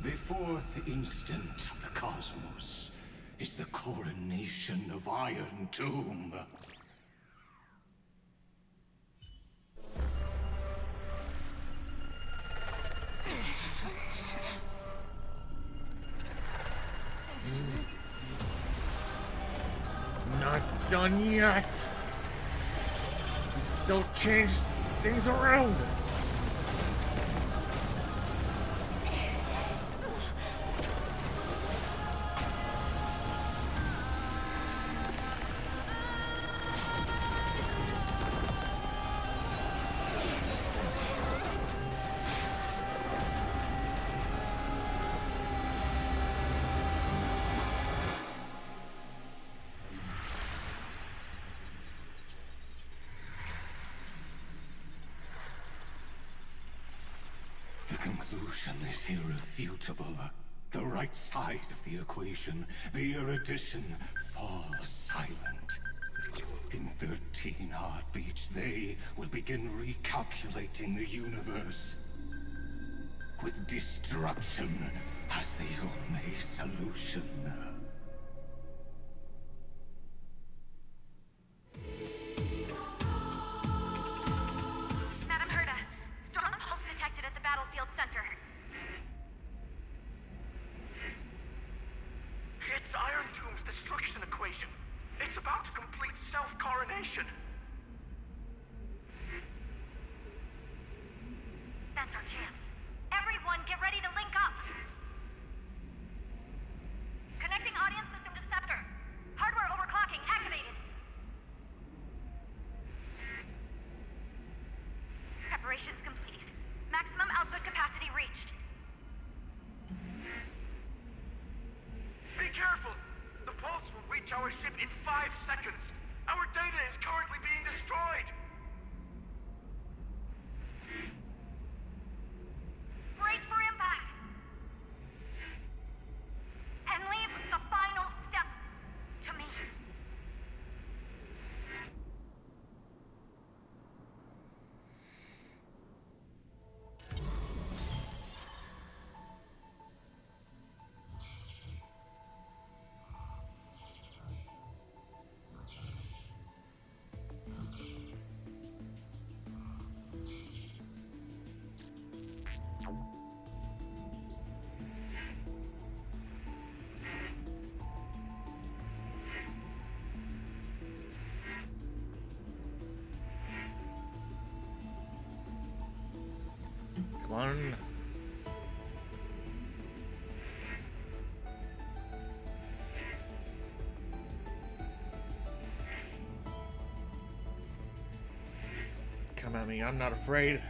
The fourth instant of the cosmos is the coronation of Iron Tomb. Not done yet. Still change things around. The conclusion is irrefutable. The right side of the equation, the erudition, falls silent. In 13 heartbeats, they will begin recalculating the universe. With destruction as the only solution. Madam Herda, strong pulse detected at the battlefield center. It's Iron Doom's destruction equation. It's about to complete self-coronation. That's her. our chance. Everyone, get ready to link up. Connecting audience system to Scepter. Hardware overclocking activated. Preparations complete. Maximum output capacity reached. Be careful! The pulse will reach our ship in 5 seconds. Our data is currently being destroyed. Brace for impact. And leave the final step to me. Come on. Come at me, I'm not afraid.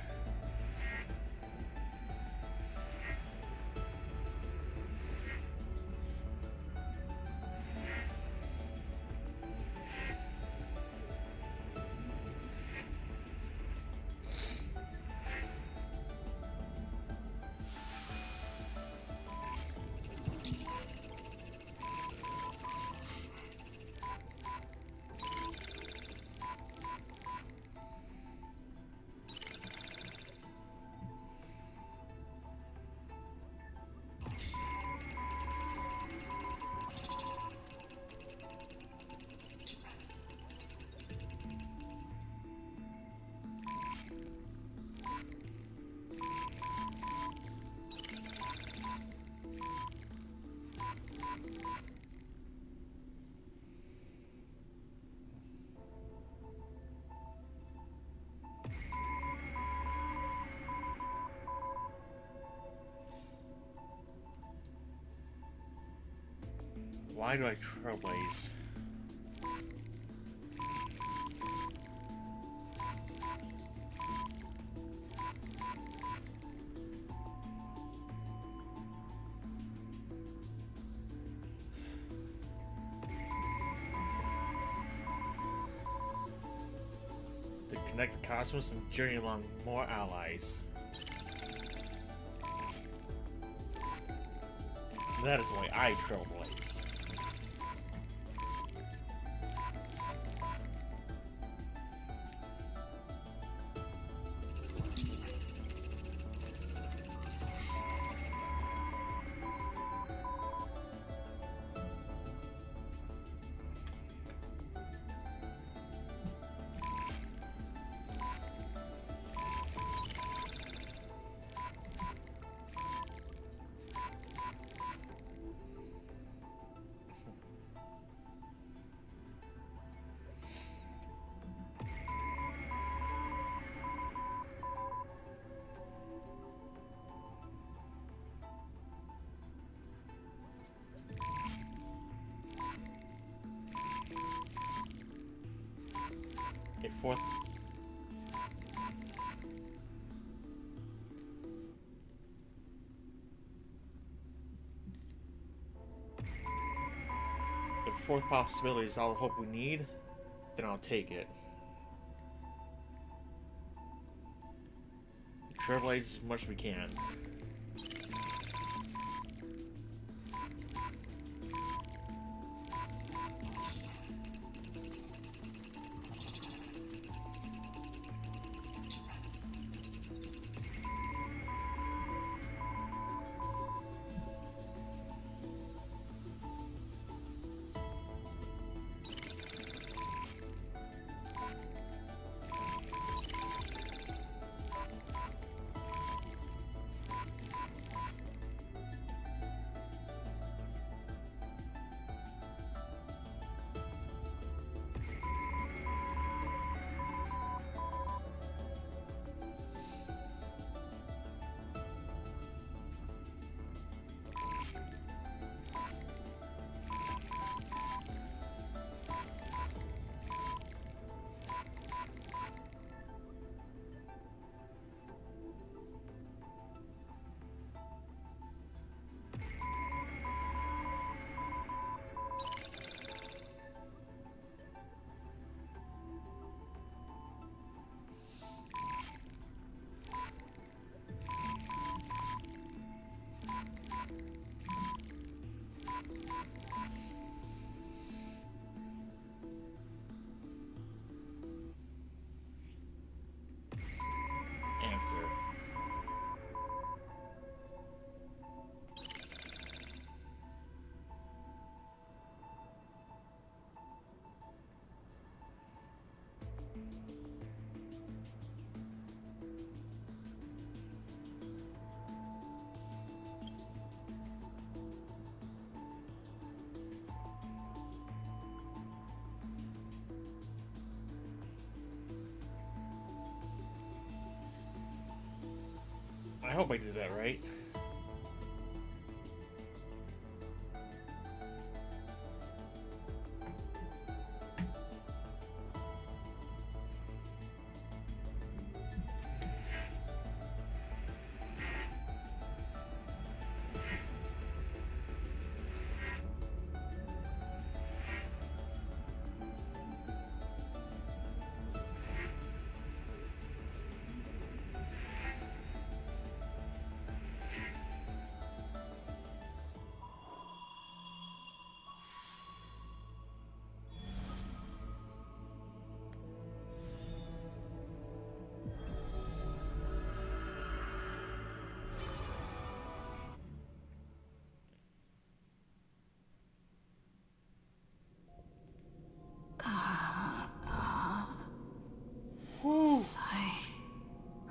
Why do I trailblaze? To connect the cosmos and journey along more allies. That is why I trailblaze. Okay, fourth. If fourth possibility is all the hope we need, then I'll take it. Trailblaze as much as we can. answer. I hope I did that right.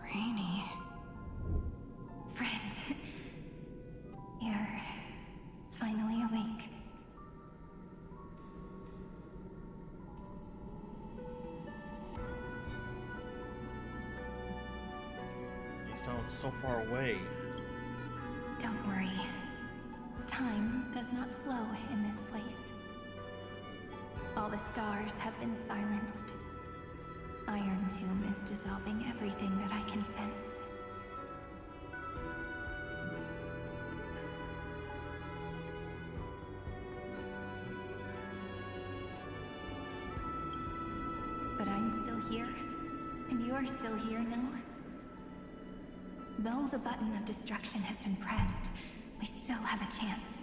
Rainy. Friend. You're finally awake. You sound so far away. Don't worry. Time does not flow in this place. All the stars have been silenced. Iron Tomb is dissolving everything that I can sense. But I'm still here, and you're still here, no? Though the button of destruction has been pressed, we still have a chance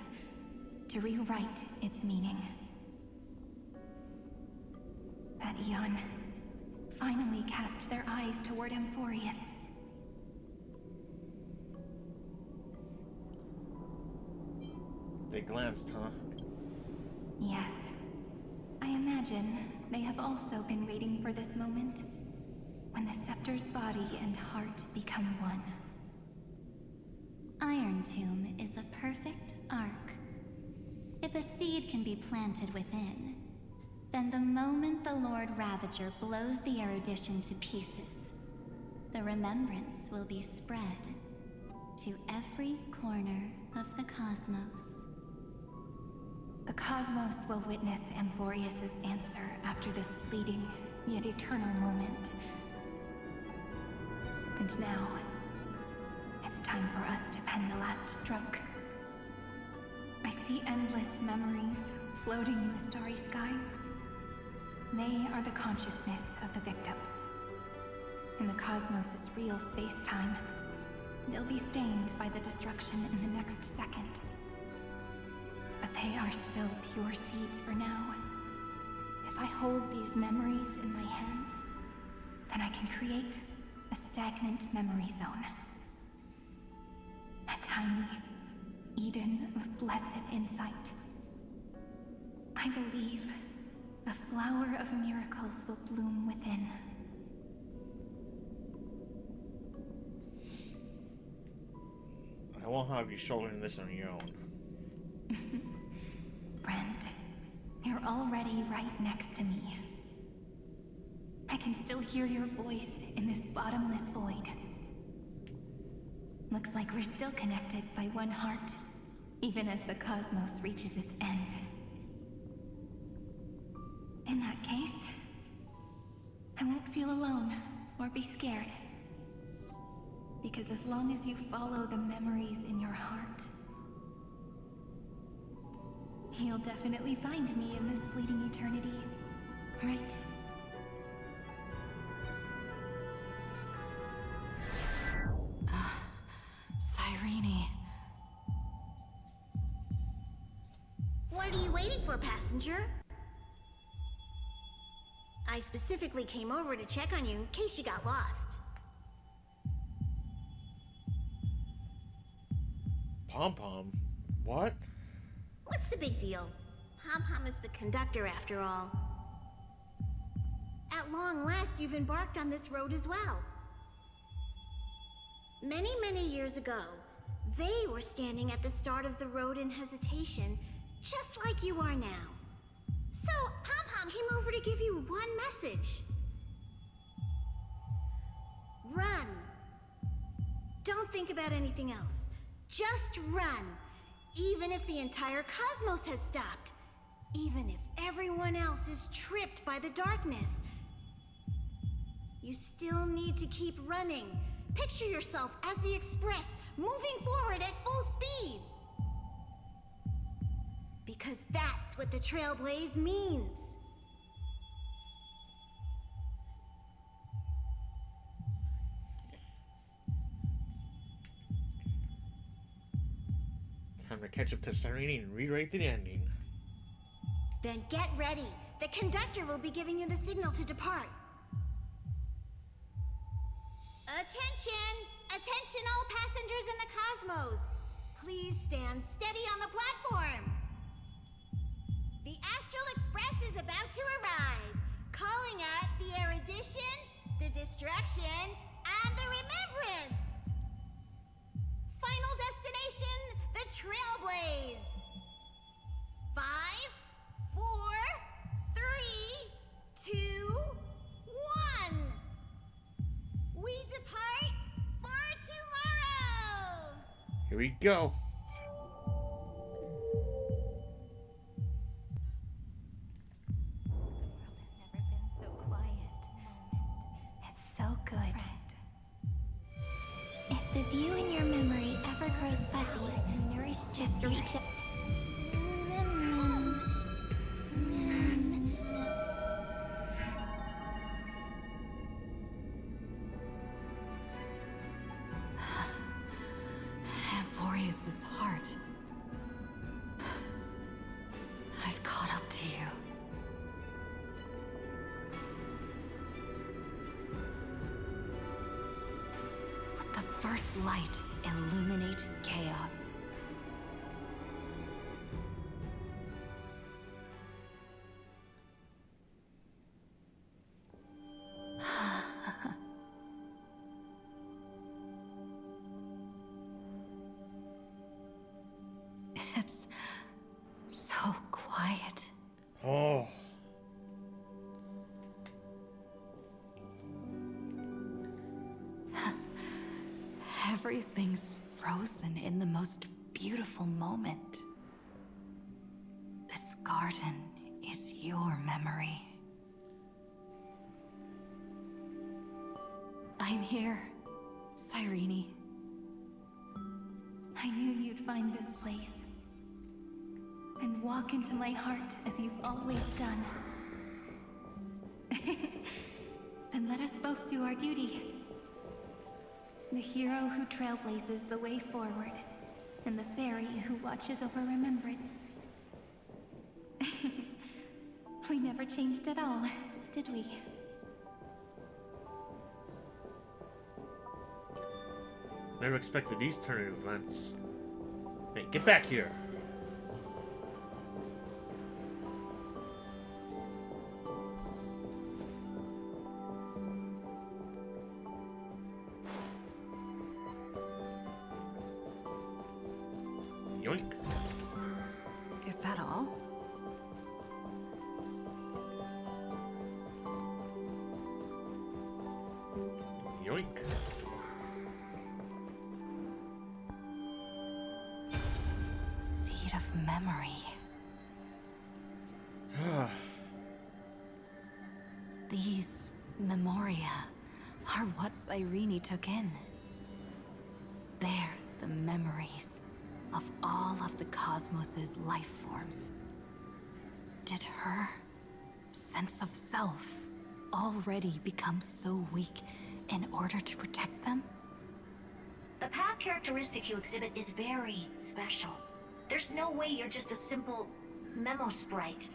to rewrite its meaning. That Eon finally cast their eyes toward Amphoreus. They glanced, huh? Yes. I imagine they have also been waiting for this moment, when the Scepter's body and heart become one. Iron Tomb is a perfect arc. If a seed can be planted within, then the moment the Lord Ravager blows the erudition to pieces, the remembrance will be spread to every corner of the cosmos. The cosmos will witness Amphoreus' answer after this fleeting, yet eternal moment. And now, it's time for us to pen the last stroke. I see endless memories floating in the starry skies. They are the consciousness of the victims. In the cosmos' real space-time, they'll be stained by the destruction in the next second. But they are still pure seeds for now. If I hold these memories in my hands, then I can create a stagnant memory zone. A tiny Eden of blessed insight. I believe the flower of miracles will bloom within. I won't have you shouldering this on your own. Friend, you're already right next to me. I can still hear your voice in this bottomless void. Looks like we're still connected by one heart, even as the cosmos reaches its end. In that case, I won't feel alone or be scared. Because as long as you follow the memories in your heart, you'll definitely find me in this fleeting eternity, right? Cyrene. What are you waiting for, passenger? I specifically came over to check on you in case you got lost. Pom-Pom? What? What's the big deal? Pom-Pom is the conductor after all. At long last, you've embarked on this road as well. Many, many years ago, they were standing at the start of the road in hesitation, just like you are now. So, Pom-Pom came over to give you one message. Run. Don't think about anything else. Just run. Even if the entire cosmos has stopped. Even if everyone else is tripped by the darkness. You still need to keep running. Picture yourself as the Express, moving forward at full speed. Because that's what the Trailblaze means. Time to catch up to Cyrene and rewrite the ending. Then get ready. The conductor will be giving you the signal to depart. Attention! Attention all passengers in the cosmos! Please stand steady on the platform. The Astral Express is about to arrive. Calling at the erudition, the distraction, and the remembrance. Final destination, the Trailblaze. 5, 4, 3, 2, 1. We depart for tomorrow. Here we go. So good. If the view in your memory ever grows fuzzy, just reach it. Amphoreus' heart. I've caught up to you. Let the first light illuminate chaos. It's so quiet. Oh. Everything's frozen in the most beautiful moment. This garden is your memory. I'm here, Cyrene. I knew you'd find this place. And walk into my heart as you've always done. Then let us both do our duty. The hero who trailblazes the way forward, and the fairy who watches over remembrance. We never changed at all, did we? Never expected these turn events. Hey, get back here! Yoink. Is that all? Yoink. Seed of memory. These memoria are what Cyrene took in. They're the memories of all of the cosmos's life forms. Did her sense of self already become so weak in order to protect them? The path characteristic you exhibit is very special. There's no way you're just a simple memo sprite.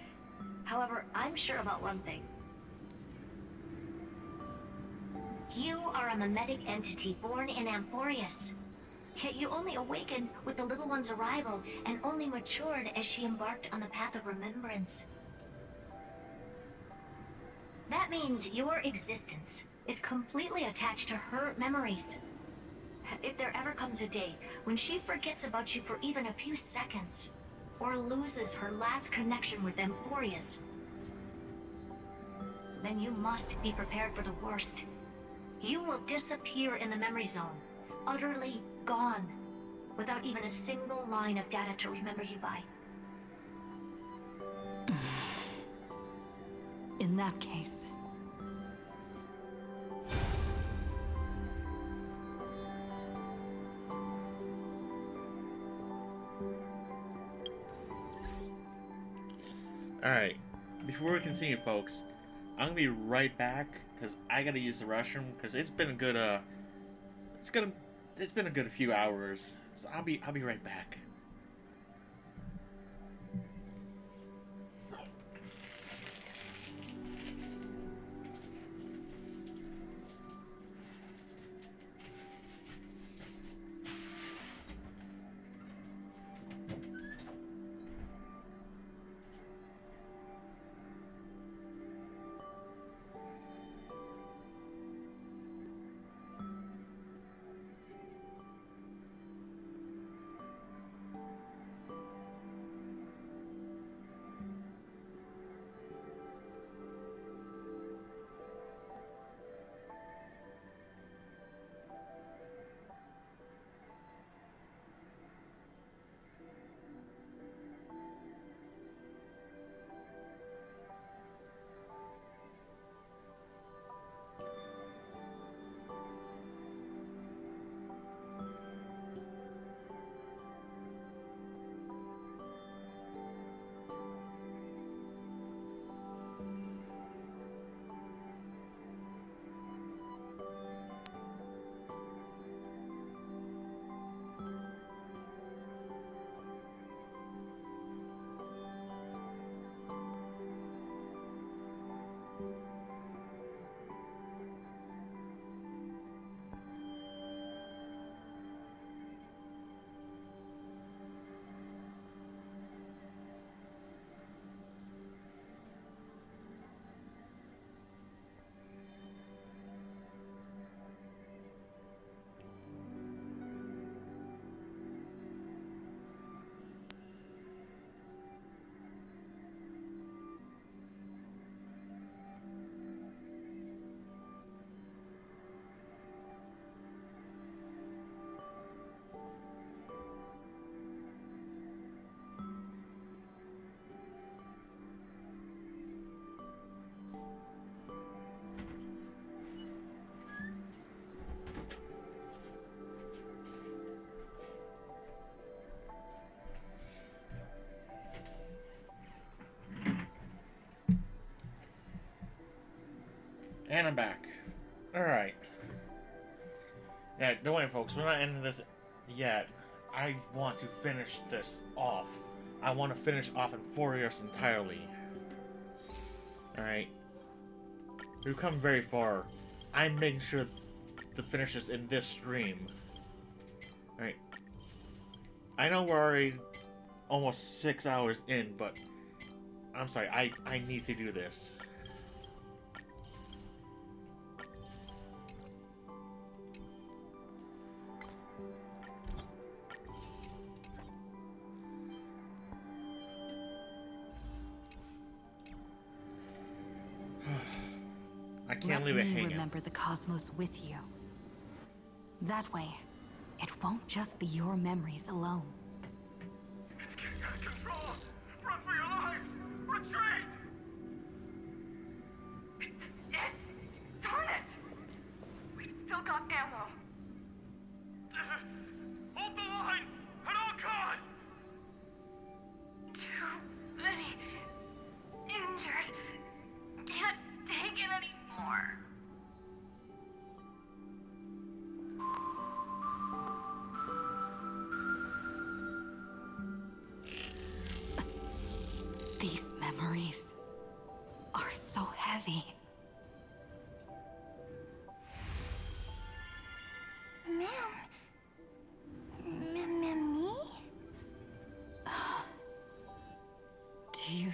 However, I'm sure about one thing. You are a mimetic entity born in Amphoreus. Yet you only awakened with the little one's arrival and only matured as she embarked on the path of remembrance. That means your existence is completely attached to her memories. If there ever comes a day when she forgets about you for even a few seconds, or loses her last connection with Amphoreus, then you must be prepared for the worst. You will disappear in the memory zone, utterly gone, without even a single line of data to remember you by. In that case... Alright, before we continue, folks, I'm gonna be right back because I gotta use the restroom because it's been a good it's been a good few hours. So I'll be right back. And I'm back. Alright. Yeah, don't worry, folks. We're not ending this yet. I want to finish this off. I want to finish off Amphoreus entirely. Alright. We've come very far. I'm making sure to finish this in this stream. Alright. I know we're already almost 6 hours in, but I'm sorry, I need to do this. I can't leave it hanging. Remember the cosmos with you. That way, it won't just be your memories alone. Get out of control! Run for your lives! Retreat! Darn it! We've still got ammo. Hold the line! At all costs! Too many injured. Can't take it anymore. These memories are so heavy.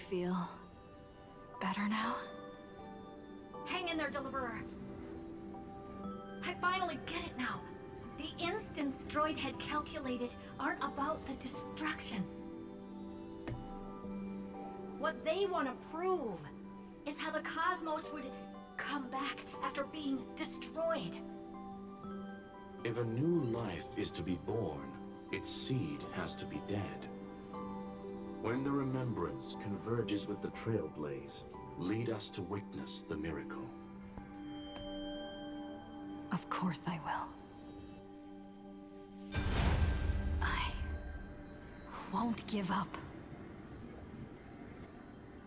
feel better now? Hang in there, Deliverer. I finally get it now. The instants Droid had calculated aren't about the destruction. What they want to prove is how the cosmos would come back after being destroyed. If a new life is to be born, its seed has to be dead. When the remembrance converges with the trailblaze, lead us to witness the miracle. Of course I will. I won't give up.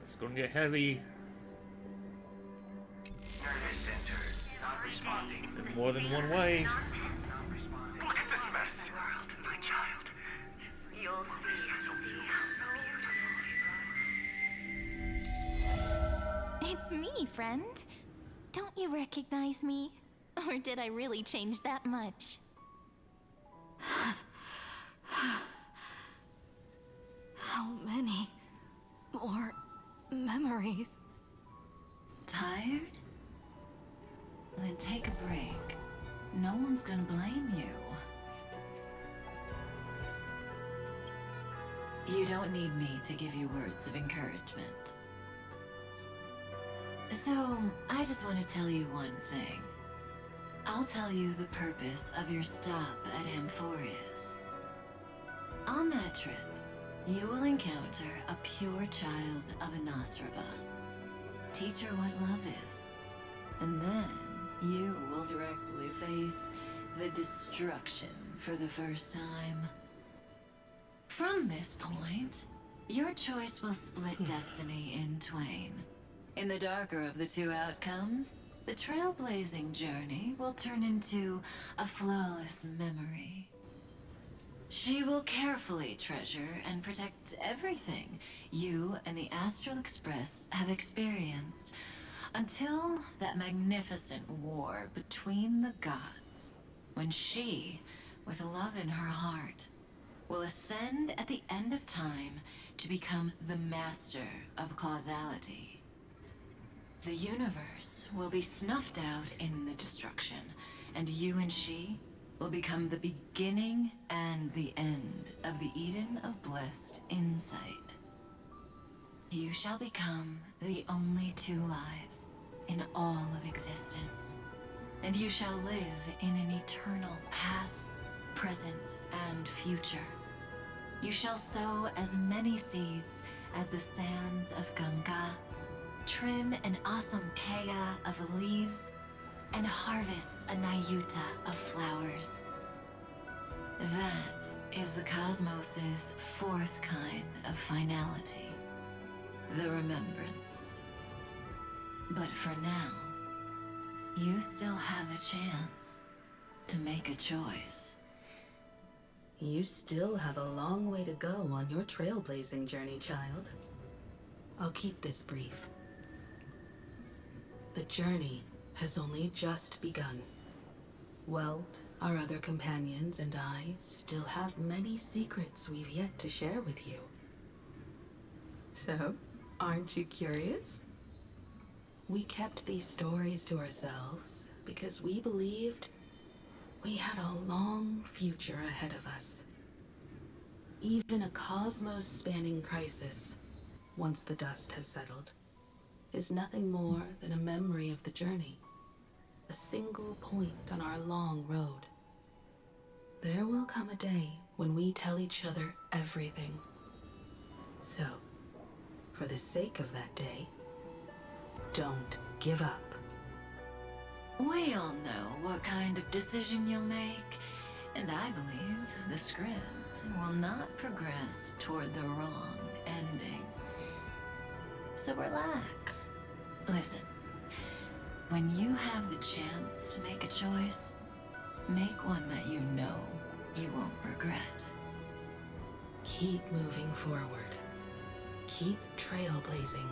It's gonna get heavy. Nervous center, not responding. In more than one way. Look at this mess! World, my child. You'll see. It's me, friend. Don't you recognize me? Or did I really change that much? How many more memories? Tired? Then take a break. No one's gonna blame you. You don't need me to give you words of encouragement. So, I just want to tell you one thing. I'll tell you the purpose of your stop at Amphoreus. On that trip, you will encounter a pure child of Anastrava. Teach her what love is. And then you will directly face the destruction for the first time. From this point, your choice will split destiny in twain. In the darker of the two outcomes, the trailblazing journey will turn into a flawless memory. She will carefully treasure and protect everything you and the Astral Express have experienced until that magnificent war between the gods, when she, with love in her heart, will ascend at the end of time to become the master of causality. The universe will be snuffed out in the destruction, and you and she will become the beginning and the end of the Eden of blessed insight. You shall become the only two lives in all of existence, and you shall live in an eternal past, present, and future. You shall sow as many seeds as the sands of Ganga, trim an awesome kea of leaves, and harvest a nayuta of flowers. That is the cosmos's fourth kind of finality, the remembrance. But for now, you still have a chance to make a choice. You still have a long way to go on your trailblazing journey, child. I'll keep this brief. The journey has only just begun. Welt, our other companions, and I still have many secrets we've yet to share with you. So, aren't you curious? We kept these stories to ourselves because we believed we had a long future ahead of us. Even a cosmos-spanning crisis, once the dust has settled, is nothing more than a memory of the journey, a single point on our long road. There will come a day when we tell each other everything. So, for the sake of that day, don't give up. We all know what kind of decision you'll make, and I believe the script will not progress toward the wrong ending. So relax. Listen, when you have the chance to make a choice, make one that you know you won't regret. Keep moving forward. Keep trailblazing.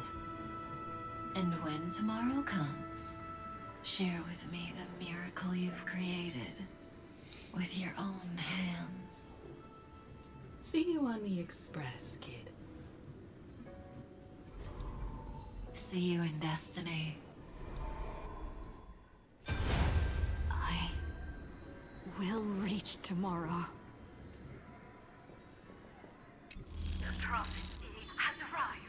And when tomorrow comes, share with me the miracle you've created with your own hands. See you on the Express, kid. see you in destiny. I will reach tomorrow. The prophet has arrived.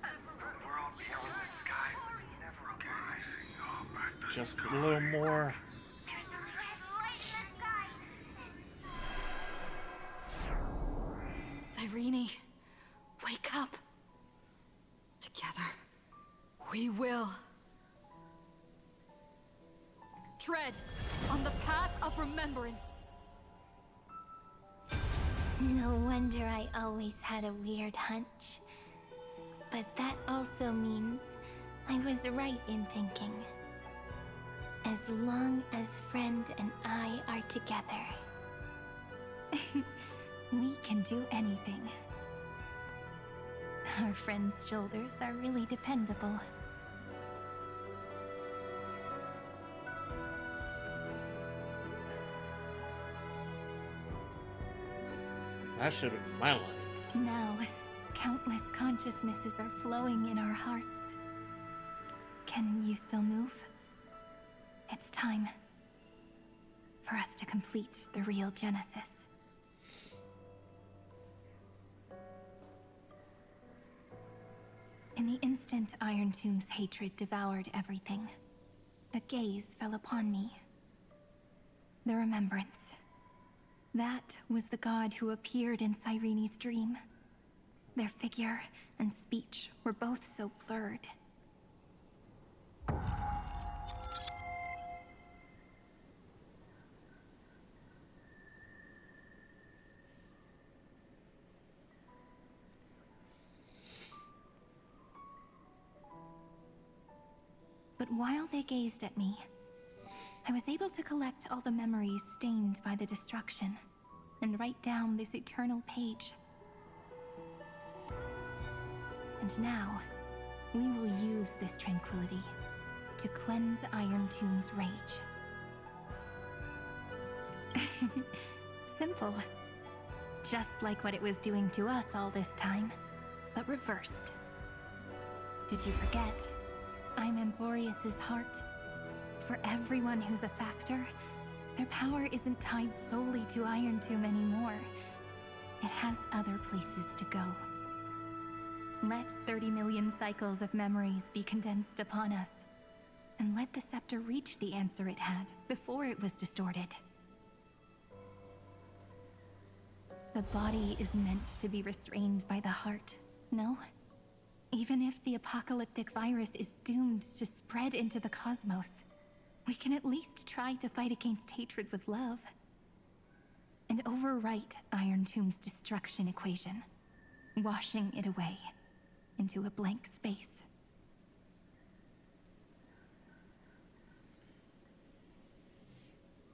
The world beyond the sky was never alive. Just a little more. Cyrene, wake up. Together, we will. Tread on the path of remembrance. No wonder I always had a weird hunch. But that also means I was right in thinking. As long as Friend and I are together, we can do anything. Our friend's shoulders are really dependable. That should have been my line. Now, countless consciousnesses are flowing in our hearts. Can you still move? It's time for us to complete the real Genesis. In the instant Iron Tomb's hatred devoured everything, a gaze fell upon me. The remembrance. That was the god who appeared in Cyrene's dream. Their figure and speech were both so blurred. But while they gazed at me, I was able to collect all the memories stained by the destruction and write down this eternal page. And now, we will use this tranquility to cleanse Iron Tomb's rage. Simple. Just like what it was doing to us all this time, but reversed. Did you forget? I'm Amphoreus' heart. For everyone who's a factor, their power isn't tied solely to Iron Tomb anymore. It has other places to go. Let 30 million cycles of memories be condensed upon us, and let the scepter reach the answer it had before it was distorted. The body is meant to be restrained by the heart, no? Even if the apocalyptic virus is doomed to spread into the cosmos, we can at least try to fight against hatred with love. And overwrite Iron Tomb's destruction equation, washing it away into a blank space.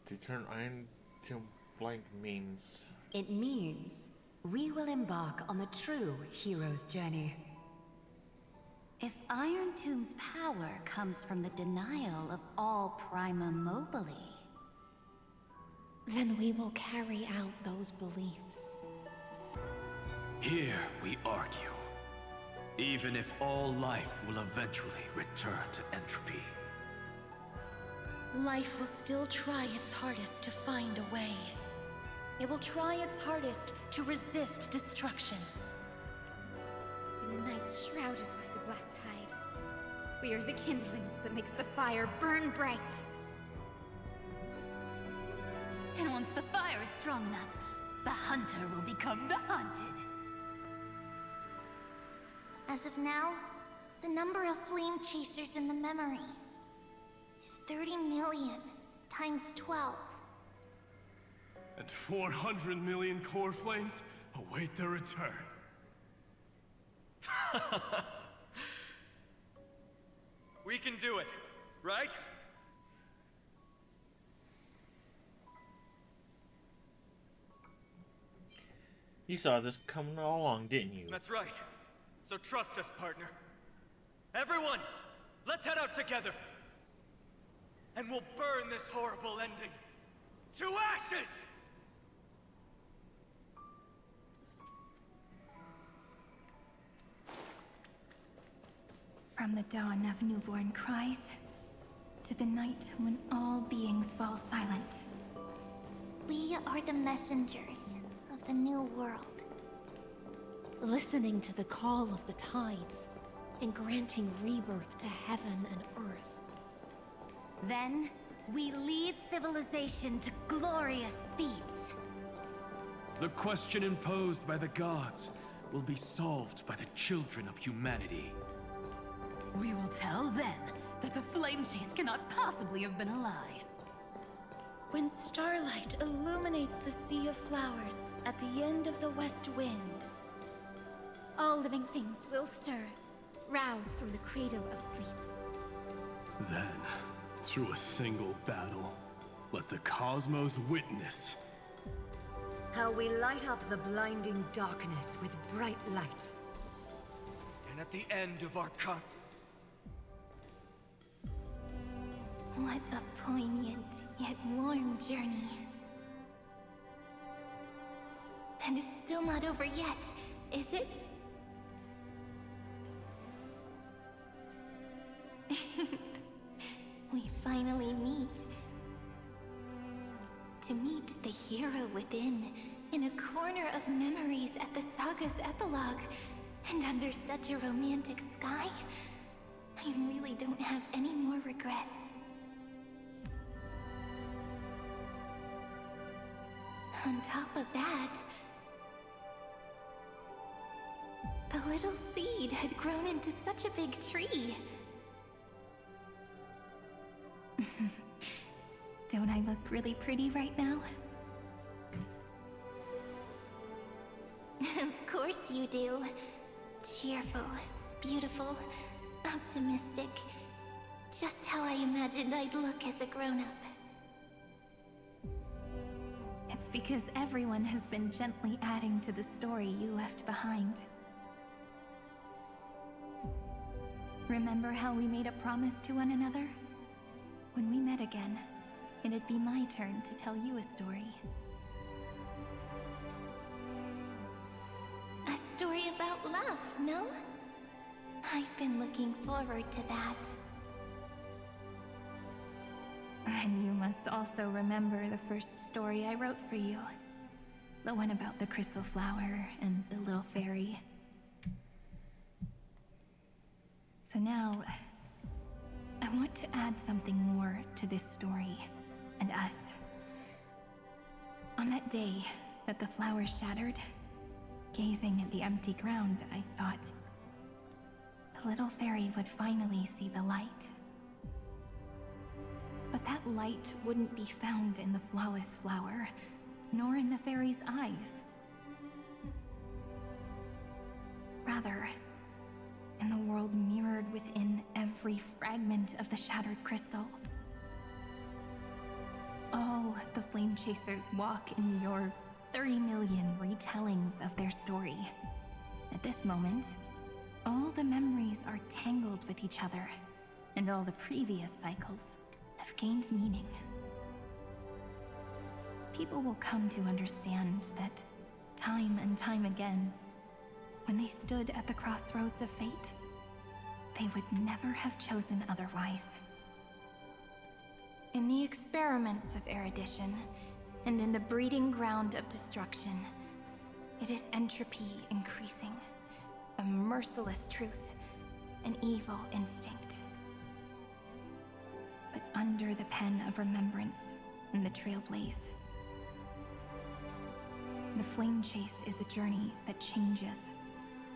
To turn Iron Tomb blank means... It means we will embark on the true hero's journey. If Iron Tomb's power comes from the denial of all Prima Mobile, then we will carry out those beliefs. Here we argue. Even if all life will eventually return to entropy. Life will still try its hardest to find a way. It will try its hardest to resist destruction. In the night shrouded by the black tide, we are the kindling that makes the fire burn bright. and once the fire is strong enough, the hunter will become the hunted. As of now, the number of flame chasers in the memory is 30 million times 12. And 400 million core flames await their return. We can do it, right? You saw this coming all along, didn't you? That's right. So trust us, partner. Everyone, let's head out together. And we'll burn this horrible ending to ashes! From the dawn of newborn cries, to the night when all beings fall silent. We are the messengers of the new world. Listening to the call of the tides, and granting rebirth to heaven and earth. Then, we lead civilization to glorious feats. The question imposed by the gods will be solved by the children of humanity. We will tell them that the flame chase cannot possibly have been a lie. When starlight illuminates the sea of flowers at the end of the west wind, all living things will stir, roused from the cradle of sleep. Then, through a single battle, let the cosmos witness how we light up the blinding darkness with bright light. And at the end of our What a poignant yet warm journey. And it's still not over yet, is it? We finally meet. To meet the hero within, in a corner of memories at the saga's epilogue, and under such a romantic sky, I really don't have any more regrets. On top of that, the little seed had grown into such a big tree. Don't I look really pretty right now? Of course you do. Cheerful, beautiful, optimistic. Just how I imagined I'd look as a grown-up. It's because everyone has been gently adding to the story you left behind. Remember how we made a promise to one another? When we met again, it'd be my turn to tell you a story. A story about love, no? I've been looking forward to that. And you must also remember the first story I wrote for you. The one about the crystal flower and the little fairy. So now, I want to add something more to this story, and us. On that day that the flower shattered, gazing at the empty ground, I thought the little fairy would finally see the light. But that light wouldn't be found in the flawless flower, nor in the fairy's eyes. Rather, in the world mirrored within every fragment of the shattered crystal. All the flame chasers walk in your 30 million retellings of their story. At this moment, all the memories are tangled with each other, and all the previous cycles have gained meaning. People will come to understand that time and time again, when they stood at the crossroads of fate, they would never have chosen otherwise. In the experiments of erudition, and in the breeding ground of destruction, it is entropy increasing, a merciless truth, an evil instinct. But under the pen of remembrance and the trailblaze, the flame chase is a journey that changes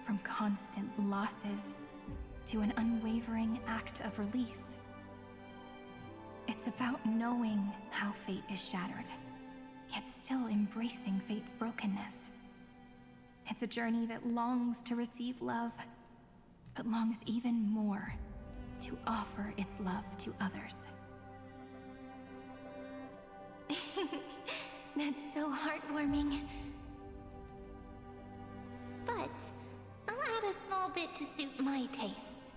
from constant losses to an unwavering act of release. It's about knowing how fate is shattered, yet still embracing fate's brokenness. It's a journey that longs to receive love, but longs even more to offer its love to others. That's so heartwarming. But I'll add a small bit to suit my tastes.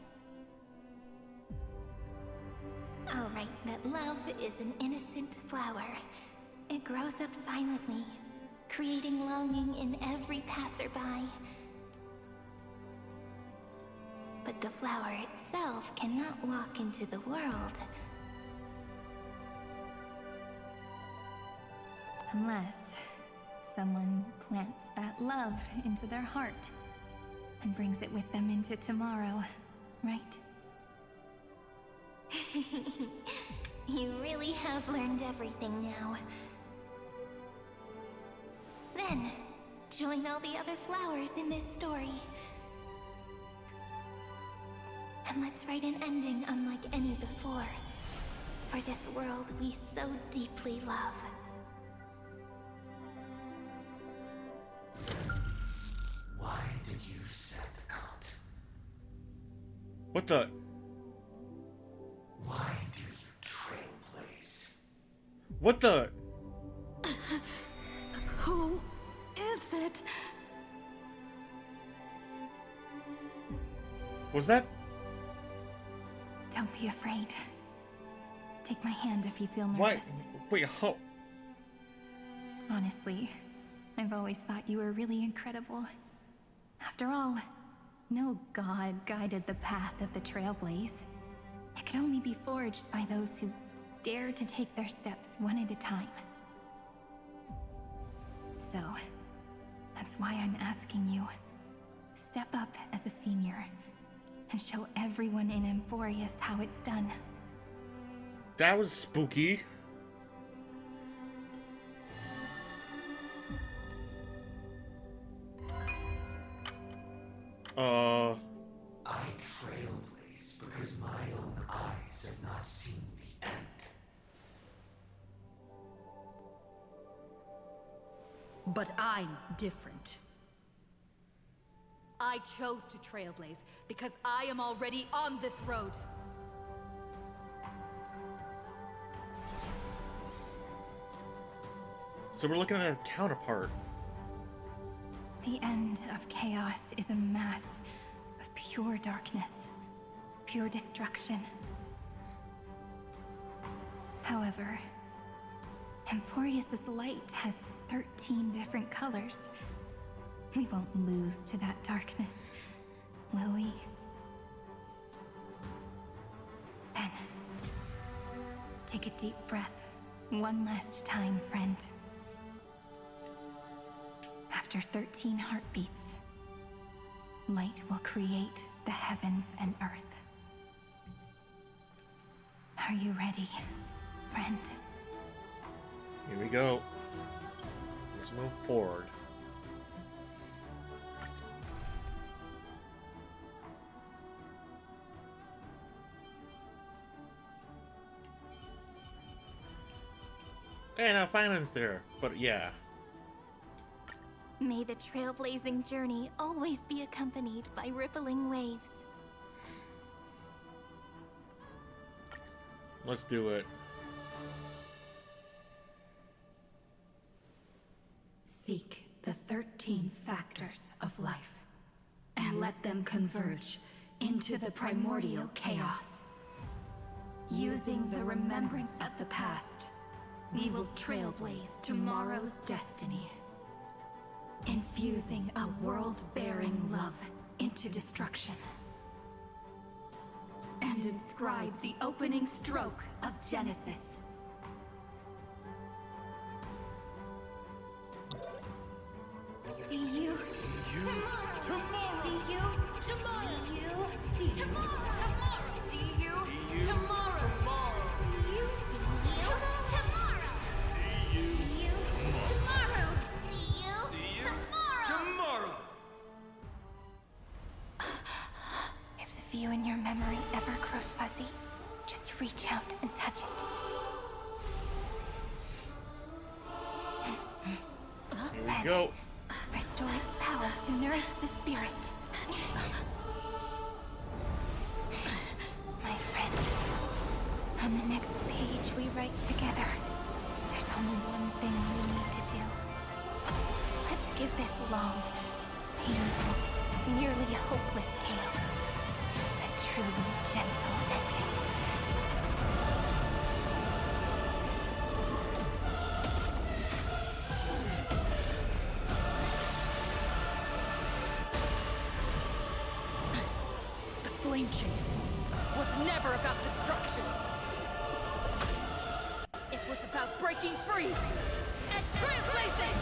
I'll write that love is an innocent flower. It grows up silently, creating longing in every passerby. But But the flower itself cannot walk into the world. Unless someone plants that love into their heart and brings it with them into tomorrow, right? You really have learned everything now. Then, join all the other flowers in this story. And let's write an ending unlike any before, for this world we so deeply love. Why did you set out? What the? Why do you trailblaze? What the? Who is it? Was that? Don't be afraid. Take my hand if you feel nervous. What? Wait, how? Honestly, I've always thought you were really incredible. After all, no god guided the path of the Trailblaze. It could only be forged by those who dare to take their steps one at a time. So, that's why I'm asking you. Step up as a senior and show everyone in Amphoreus how it's done. That was spooky. I trailblaze because my own eyes have not seen the end. But I'm different. I chose to trailblaze because I am already on this road. So we're looking at a counterpart. The end of chaos is a mass of pure darkness, pure destruction. However, Amphoreus' light has 13 different colors. We won't lose to that darkness, will we? Then, take a deep breath, one last time, friend. After 13 heartbeats, light will create the heavens and earth. Are you ready, friend? Here we go. Let's move forward. Hey, now finance there, but yeah. May the trailblazing journey always be accompanied by rippling waves. Let's do it. Seek the 13 factors of life, and let them converge into the primordial chaos. Using the remembrance of the past, we will trailblaze tomorrow's destiny. Infusing a world-bearing love into destruction. And inscribe the opening stroke of Genesis. See you tomorrow. See you tomorrow. See you tomorrow. See you tomorrow. See you tomorrow. See you tomorrow. See you tomorrow. If the view in your memory ever grows fuzzy, just reach out and touch it. Here we go. Restore its power to nourish the spirit. My friend, on the next page we write together, there's only one thing we need to do. Let's give this long, painful, nearly hopeless tale a truly gentle ending. flame chase was never about destruction. It was about breaking free and trailblazing!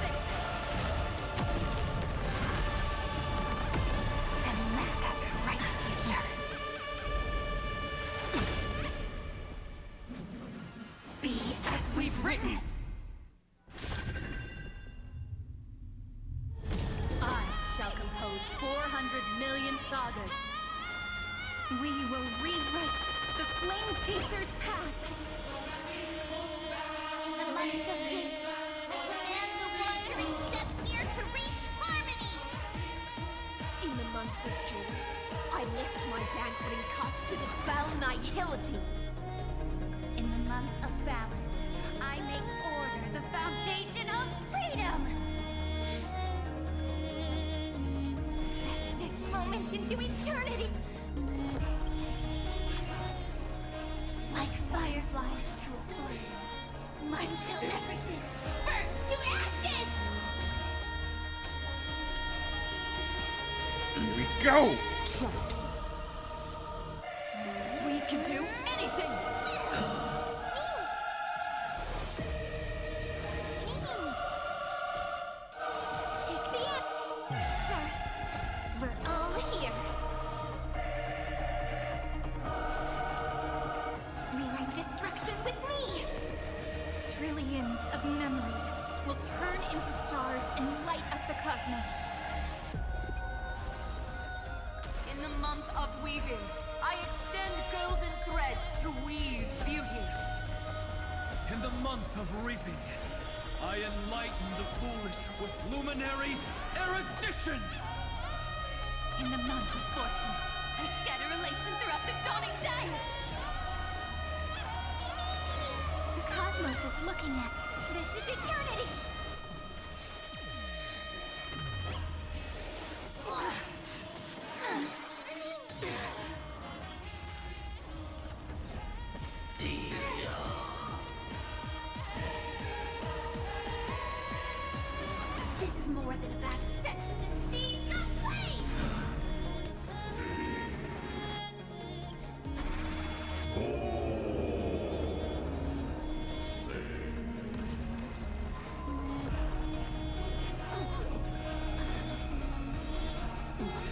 And let that bright future be as we've written. I shall compose 400 million sagas. We will rewrite the Flame Chaser's path. In the month of hate, I command the wandering steps here to reach harmony! In the month of joy, I lift my banqueting cup to dispel nihility. In the month of balance, I make order the foundation of freedom! Stretch this moment into eternity. Like fireflies to a flame, until everything burns to ashes! Here we go! Trust me. We can do anything! Take the answer. We're all here. Rewrite destruction with me. Trillions of memories will turn into stars and light up the cosmos. In the month of weaving, I extend golden threads to weave beauty. In the month of reaping, I enlighten the foolish with luminary erudition! In the month of fortune, I scatter elation throughout the dawning day. The cosmos is looking at me. This is eternity. This is more than about to set the seas aflame.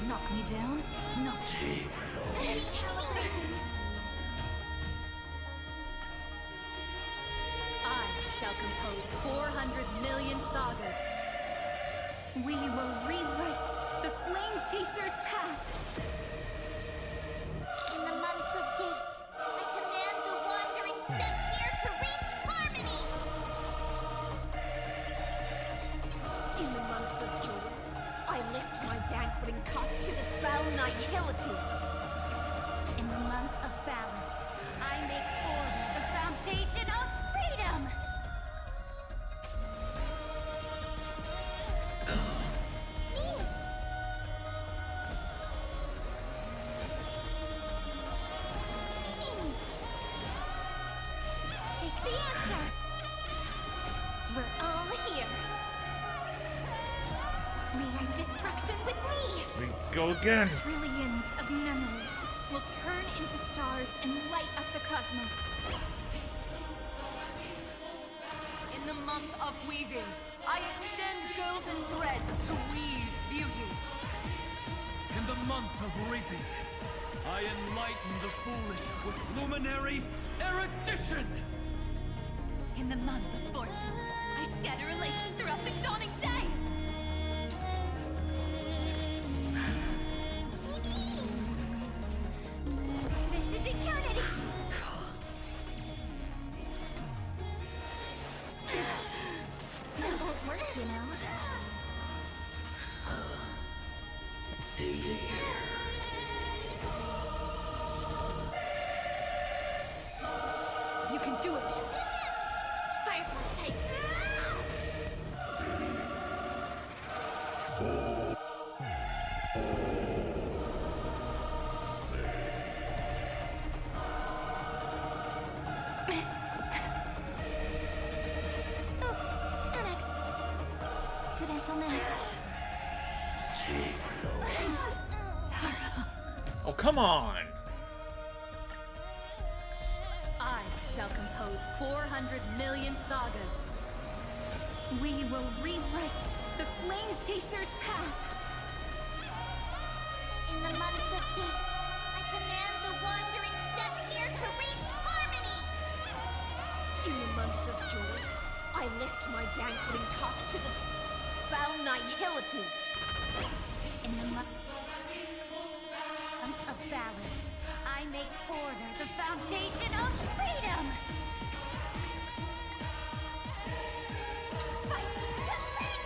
Knock me down? It's not recalibrating. I shall compose 400 million sagas. We will rewrite the Flame Chaser's path. In the month of gate, I command the wandering steps here to reach harmony! In the month of joy, I lift my banqueting cup to dispel nihility. In the month of balance, I make order the foundation of freedom! Take the answer. We're all here. Rewrite destruction with me. We go again. Trillions of memories will turn into stars and light up the cosmos. In the month of weaving, I extend golden threads to weave beauty. In the month of reaping, I enlighten the foolish with luminary erudition! In the month of fortune, I scatter elation throughout the dawning day. This is eternity. That won't work, you know. You can do it! Firefly, take! Oops, an accidental nap. Oh, come on! 400 million sagas. We will rewrite the Flame Chaser's path. In the month of Gate, I command the wandering steps here to reach harmony! In the month of Joy, I lift my banqueting cup to dispel nihility. In the month of balance, I make order the foundation of freedom! Fight to live!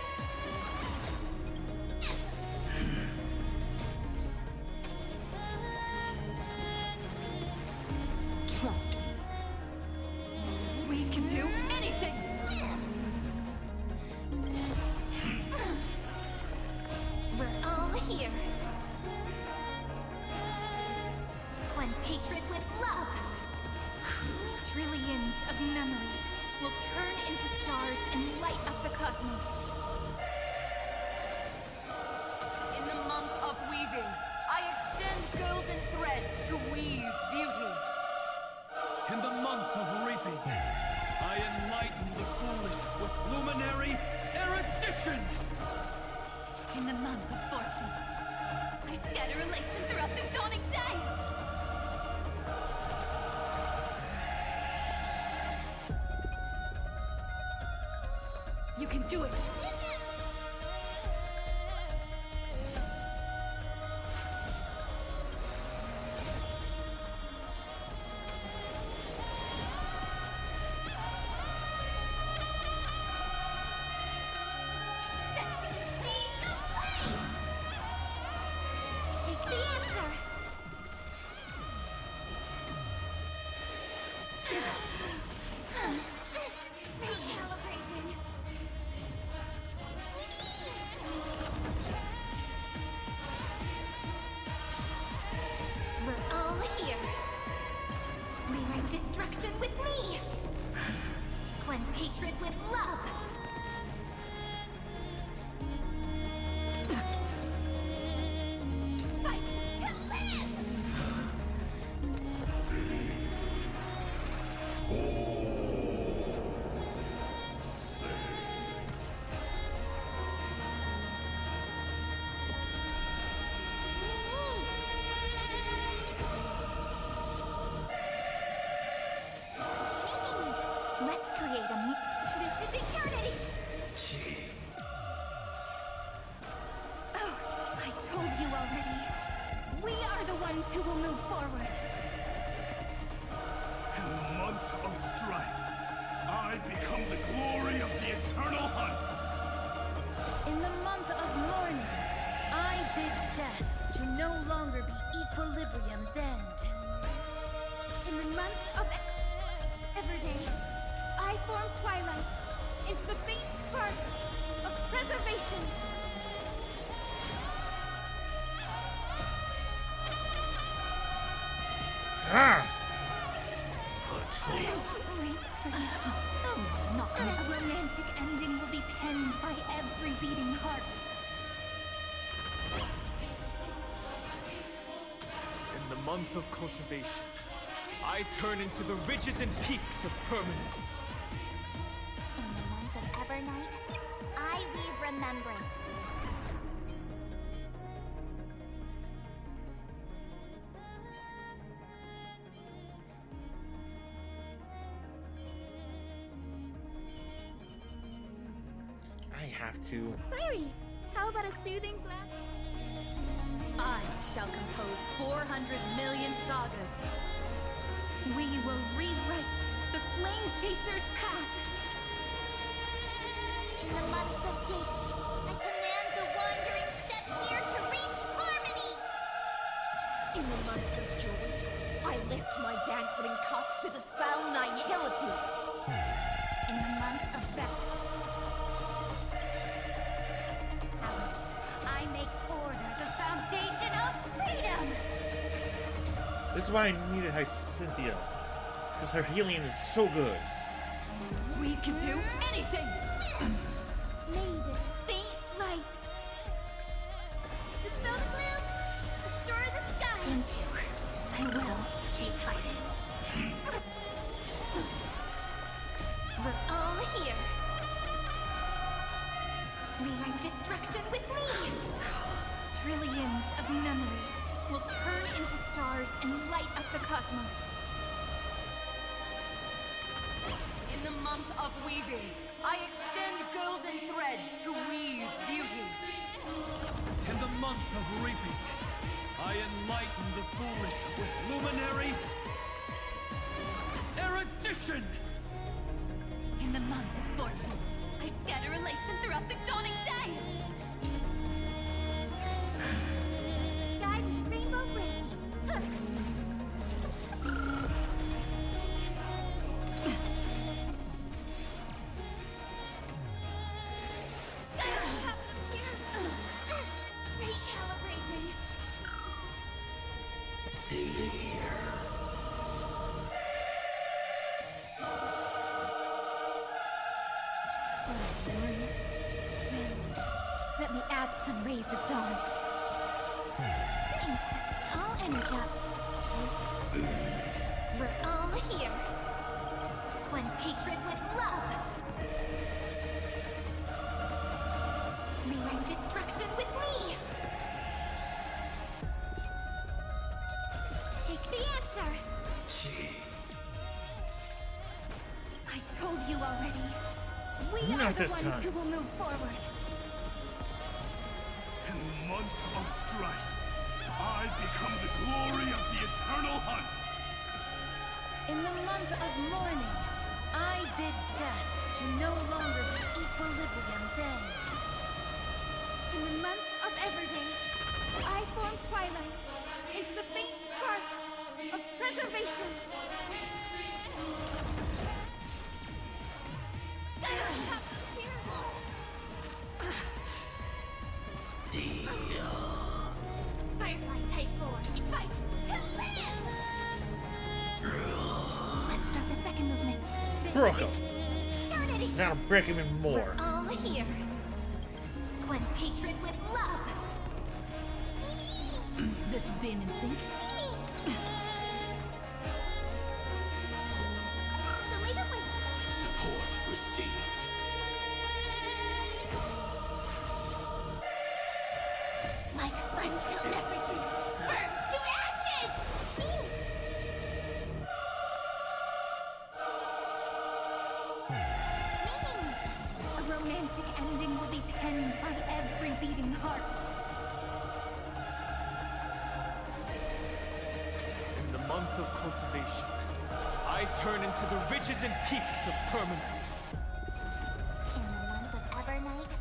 Trust me. We can do anything! We're all here. Cleanse hatred with love. Trillions of memories will turn into stars and light up the cosmos. In the month of weaving, I extend golden threads to weave beauty. In the month of reaping, I enlighten the foolish with luminary erudition! In the month of fortune, I scatter elation throughout the dawning day. You can do it! Sensing the seas of flame! Take the answer! Recalibrating. We're all here. Rewrite destruction with me. Cleanse hatred with love. Fight to live! Let's create a This is eternity! Oh, I told you already. We are the ones who will move forward. In the month of strife, I become the glory of the eternal hunt! In the month of mourning, I bid death to no longer be equilibrium's end. In the month of Everday, I form twilight into the faint sparks of preservation. Ah! A romantic ending will be penned by every beating heart. In the month of cultivation, I turn into the ridges and peaks of permanence. In the month of Evernight, I weave remembrance. I have to. Sorry, how about a soothing glass? I shall compose 400 million sagas. We will rewrite the Flame Chaser's path. In the month of Gate, I command the wandering steps here to reach harmony! In the month of Joy, I lift my banqueting cup to dispel nihility. In the month of balance, I make order the foundation of freedom. This is why I needed Cynthia. It's because her healing is so good. We can do anything! May this faint light dispel the gloom, restore the skies. Thank you. I will keep fighting. Rewrite destruction with me! Trillions of memories will turn into stars and light up the cosmos. In the month of weaving, I extend golden threads to weave beauty. In the month of reaping, I enlighten the foolish with luminary erudition. In the month of fortune, I scatter elation throughout the dawning day! Guide Rainbow Bridge. Huh. Recalibrating. Let me add some rays of dawn. Thanks. I'll energize. We're all here. Cleanse hatred with love. Rewrite destruction with me. Take the answer. I told you already. We Not are the this ones time. who will move forward. In the month of strife, I become the glory of the eternal hunt. In the month of mourning, I bid death to no longer be equilibrium's end. In the month of Everday, I form twilight into the faint sparks of preservation. Firefly Type 4, fight to live! Let's start the second movement. Broke him. Eternity! Now break him even more. We're all here. Cleanse hatred with love. This is being in sync. Support received. Like friends till everything burns to ashes! A romantic ending will be penned by every beating heart. In the month of cultivation, I turn into the ridges and peaks of permanence. In the month of Evernight,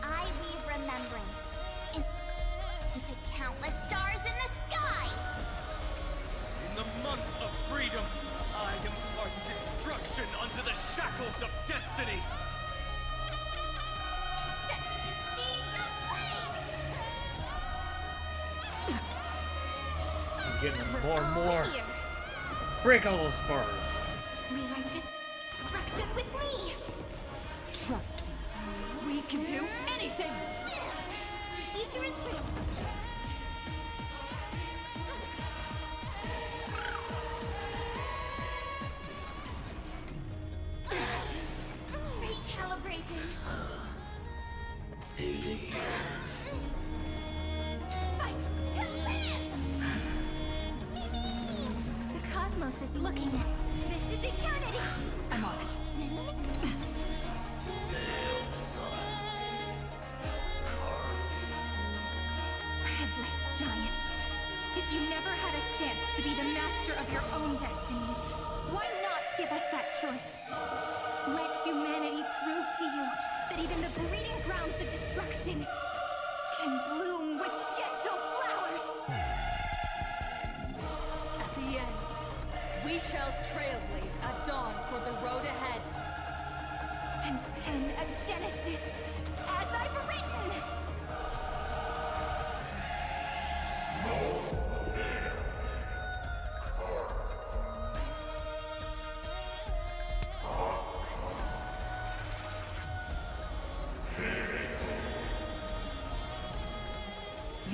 I weave remembrance into countless stars in the sky. In the month of freedom, I impart destruction unto the shackles of destiny. Set the seas ablaze! I'm getting We're more and all more. here. Break all those bars. Rewrite destruction with me! Trust me. We can do anything! Future is pretty. Recalibrating. Fight to live! The cosmos is looking at. This is eternity! I'm on it. Headless giants. If you never had a chance to be the master of your own destiny, why not give us that choice? Let humanity prove to you that even the breeding grounds of destruction can bloom with gentle flowers! At the end, we shall trailblaze at dawn for the road ahead. And pen a genesis as I've written!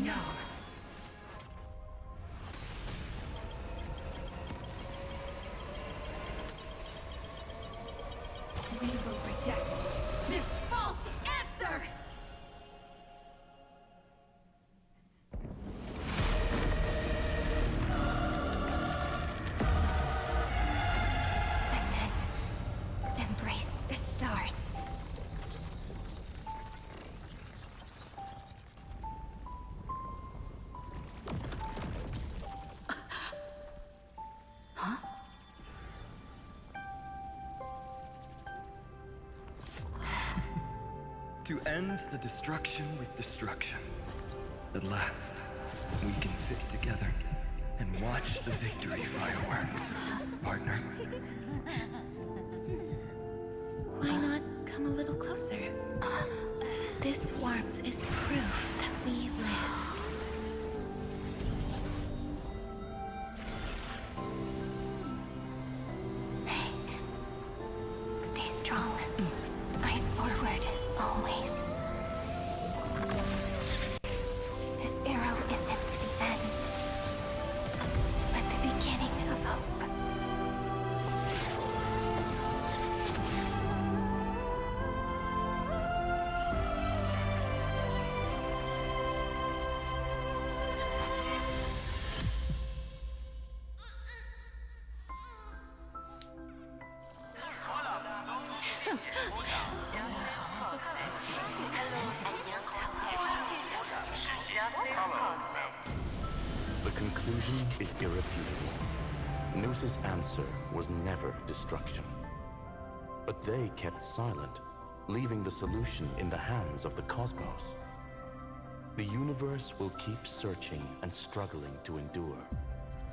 No. We will reject this false answer! To end the destruction with destruction. At last, we can sit together and watch the victory fireworks, partner. Why not come a little closer? This warmth is proof that we live. Hey, stay strong. Eyes forward, always. This arrow isn't the end, but the beginning of hope. The conclusion is irrefutable. Noos's answer was never destruction. But they kept silent, leaving the solution in the hands of the cosmos. The universe will keep searching and struggling to endure.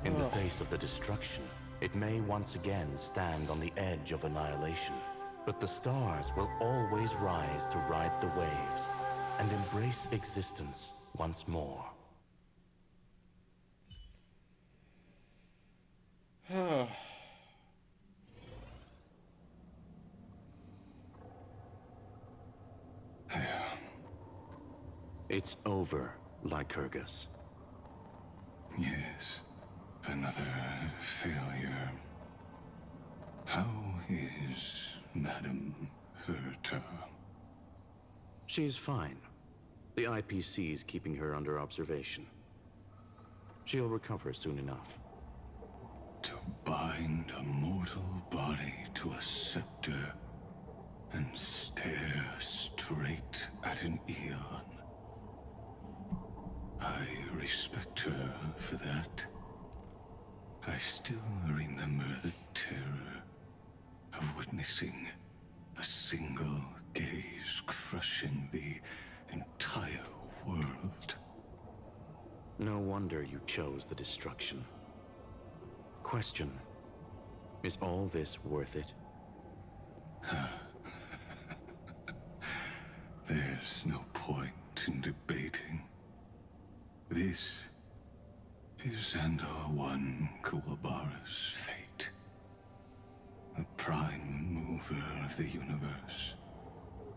In the face of the destruction, it may once again stand on the edge of annihilation. But the stars will always rise to ride the waves and embrace existence once more. It's over, Lycurgus. Yes, another failure. How is Madame Herta? She's fine. The IPC's keeping her under observation. She'll recover soon enough. To bind a mortal body to a scepter and stare straight at an eon. I respect her for that. I still remember the terror of witnessing a single gaze crushing the entire world. No wonder you chose the destruction. Question: is all this worth it? There's no point in debating. This is Xandar One Kuwabara's fate. The prime mover of the universe.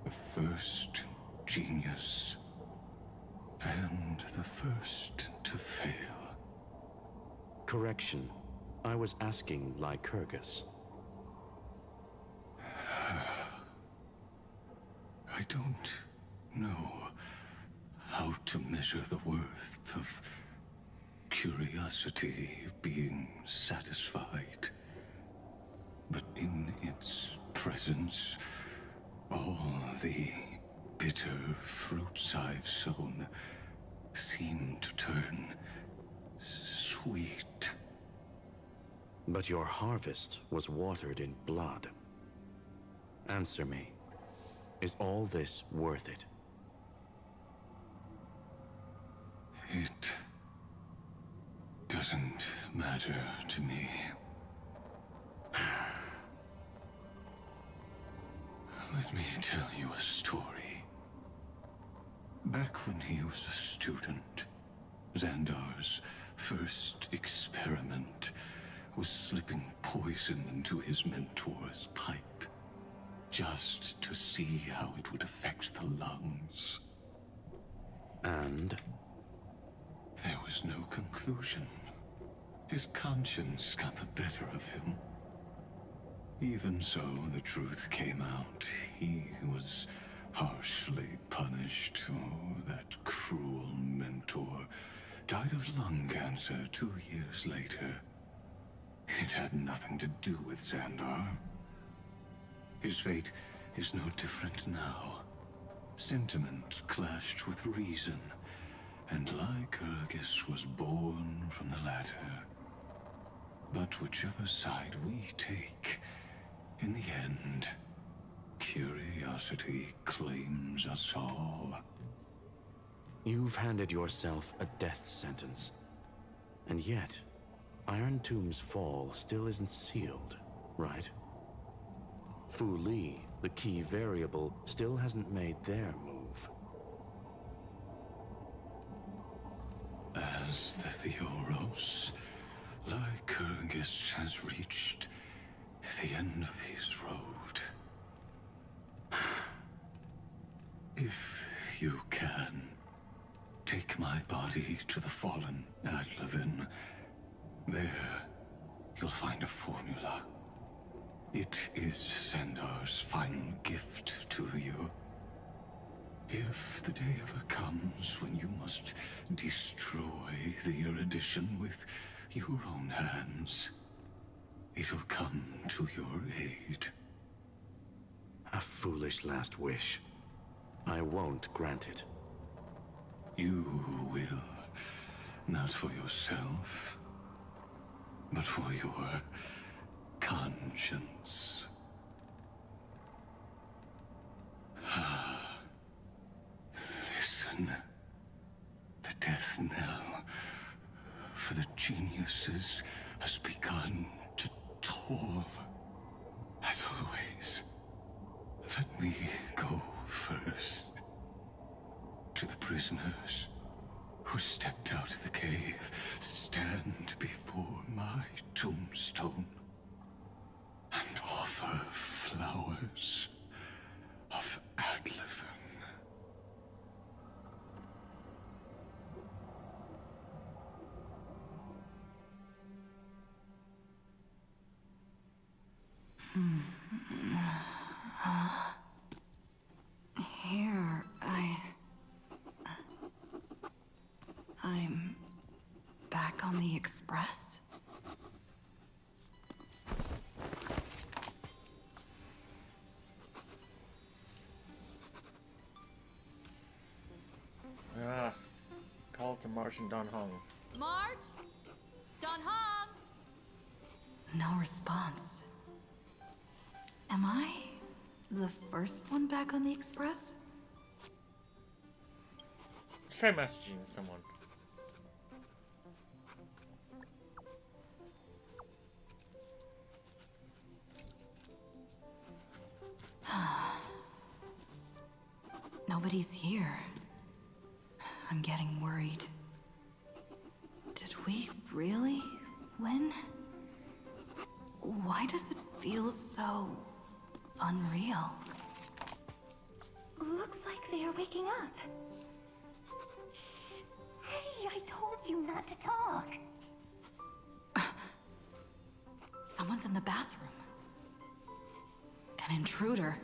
The first genius. And the first to fail. Correction. I was asking Lycurgus. I don't know how to measure the worth of curiosity being satisfied. But in its presence, all the bitter fruits I've sown seem to turn sweet. But your harvest was watered in blood. Answer me. Is all this worth it? It doesn't matter to me. Let me tell you a story. Back when he was a student, Xandar's first experiment was slipping poison into his mentor's pipe, just to see how it would affect the lungs. And? There was no conclusion. His conscience got the better of him. Even so, the truth came out. He was harshly punished. Oh, that cruel mentor died of lung cancer 2 years later. It had nothing to do with Xandar. His fate is no different now. Sentiment clashed with reason, and Lycurgus was born from the latter. But whichever side we take, in the end, curiosity claims us all. You've handed yourself a death sentence. And yet, Iron Tomb's fall still isn't sealed, right? Fu Li, the key variable, still hasn't made their move. As the Theoros, Lycurgus has reached the end of his road. If you can, take my body to the fallen Adlevin. There, you'll find a formula. It is Xandar's final gift to you. If the day ever comes when you must destroy the erudition with your own hands, it'll come to your aid. A foolish last wish. I won't grant it. You will. Not for yourself, but for your conscience. Listen. The death knell for the geniuses has begun to toll. As always, let me go first. To the prisoners who stepped out of the cave, stand before my tombstone and offer flowers of Adlevin. Here, I'm back on the Express. Call to Martian Don Hong. March? Don Hong? No response. Am I the first one back on the Express? Try messaging someone. Nobody's here. I'm getting worried. Did we really win? Why does it feel so unreal? Looks like they are waking up. Hey, I told you not to talk. Someone's in the bathroom. An intruder.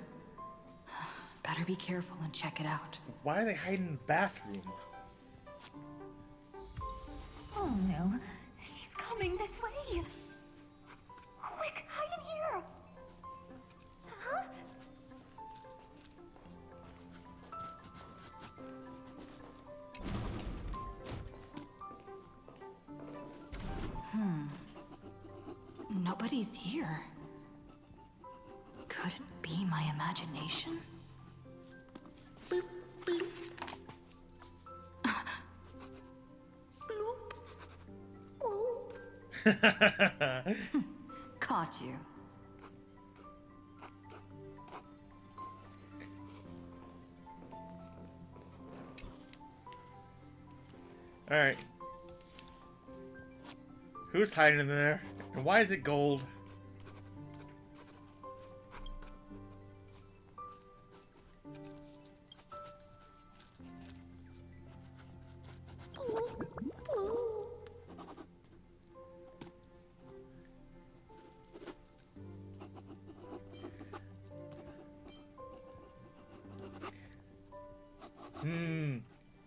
Better be careful and check it out. Why are they hiding in the bathroom? Oh no, she's coming this way. Quick, hide in here. Huh? Nobody's here. Could it be my imagination? Boop, bloop. Caught you. Alright. Who's hiding in there? And why is it gold?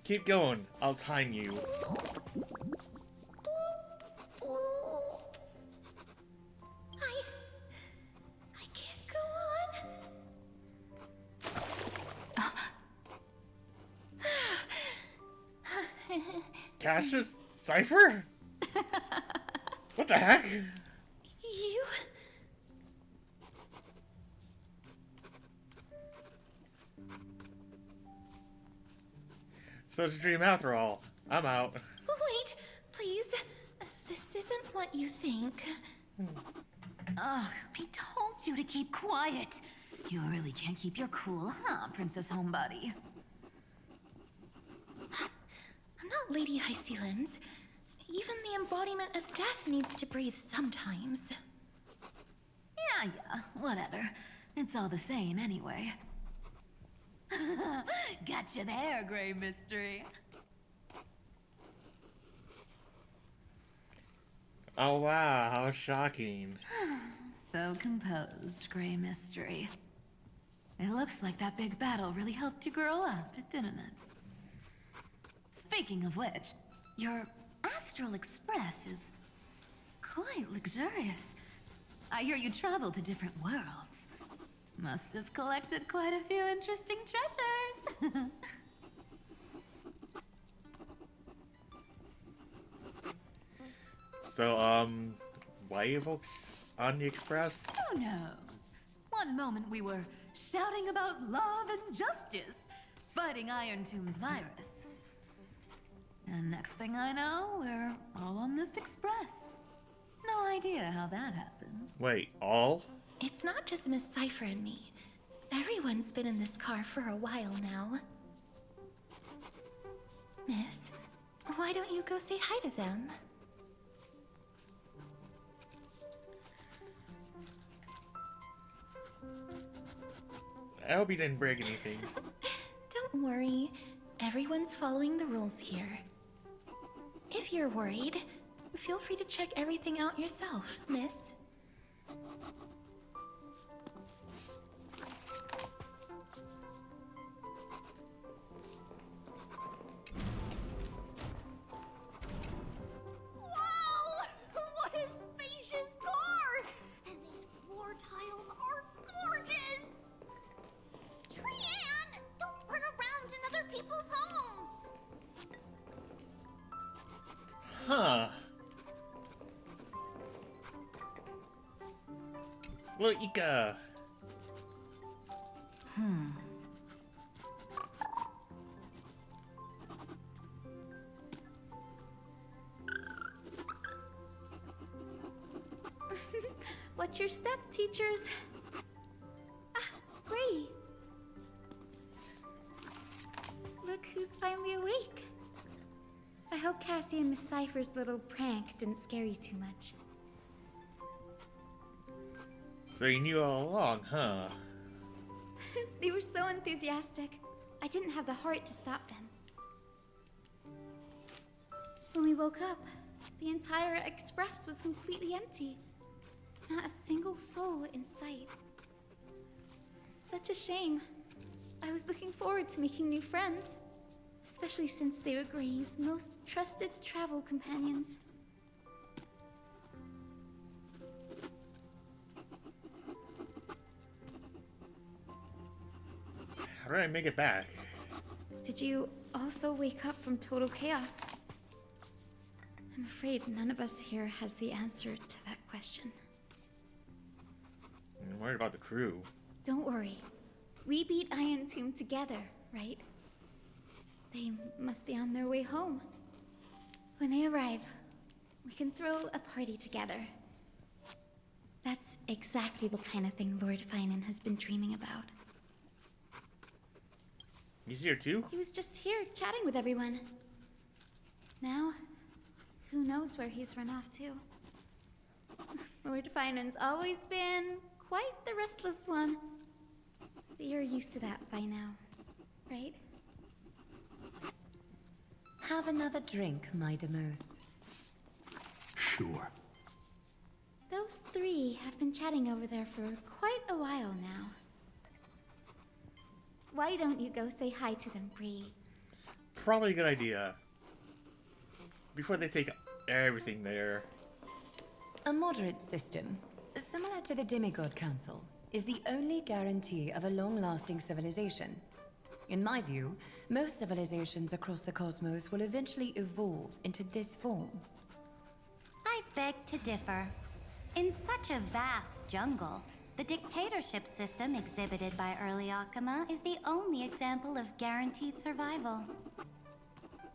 Keep going. I'll time you. I can't go on. Cassius? Cypher? What the heck? You? So it's a dream after all. I'm out. Wait, please. This isn't what you think. Ugh, I told you to keep quiet. You really can't keep your cool, huh, Princess Homebody? I'm not Lady Hysealens. Even the embodiment of death needs to breathe sometimes. Yeah, whatever. It's all the same anyway. Gotcha there, Grey Mystery. Oh wow, how shocking. So composed, Grey Mystery. It looks like that big battle really helped you grow up, didn't it? Speaking of which, your Astral Express is quite luxurious. I hear you travel to different worlds. Must have collected quite a few interesting treasures. So, why you folks on the Express? Who knows? One moment we were shouting about love and justice, fighting Iron Tomb's virus. And next thing I know, we're all on this express. No idea how that happened. Wait, all? It's not just Miss Cypher and me. Everyone's been in this car for a while now. Miss, why don't you go say hi to them? I hope you didn't break anything. Don't worry. Everyone's following the rules here. If you're worried, feel free to check everything out yourself, miss. Wow! What a spacious car! And these floor tiles are gorgeous! Trianne, don't run around in other people's homes! Huh. Look, Ika. Watch your step, teachers. Ah, Gray. Look who's finally awake. I hope Cassie and Miss Cypher's little prank didn't scare you too much. So you knew all along, huh? They were so enthusiastic. I didn't have the heart to stop them. When we woke up, the entire express was completely empty. Not a single soul in sight. Such a shame. I was looking forward to making new friends, especially since they were Gray's most trusted travel companions. How did I make it back? Did you also wake up from total chaos? I'm afraid none of us here has the answer to that question. I'm worried about the crew. Don't worry. We beat Iron Tomb together, right? They must be on their way home. When they arrive, we can throw a party together. That's exactly the kind of thing Lord Finan has been dreaming about. He's here too? He was just here chatting with everyone. Now, who knows where he's run off to? Lord Finan's always been quite the restless one. But you're used to that by now, right? Have another drink, my Demos. Sure. Those three have been chatting over there for quite a while now. Why don't you go say hi to them, Bree? Probably a good idea. Before they take everything there. A moderate system, similar to the Demigod Council, is the only guarantee of a long-lasting civilization. In my view, most civilizations across the cosmos will eventually evolve into this form. I beg to differ. In such a vast jungle, the dictatorship system exhibited by early Akama is the only example of guaranteed survival.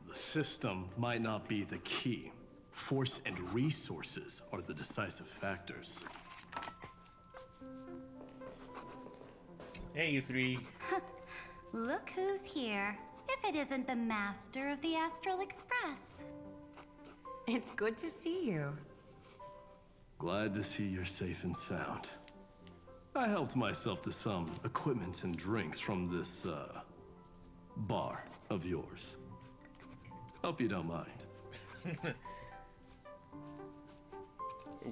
The system might not be the key. Force and resources are the decisive factors. Hey, you three. Look who's here. If it isn't the master of the Astral Express. It's good to see you. Glad to see you're safe and sound. I helped myself to some equipment and drinks from this, bar of yours. Hope you don't mind.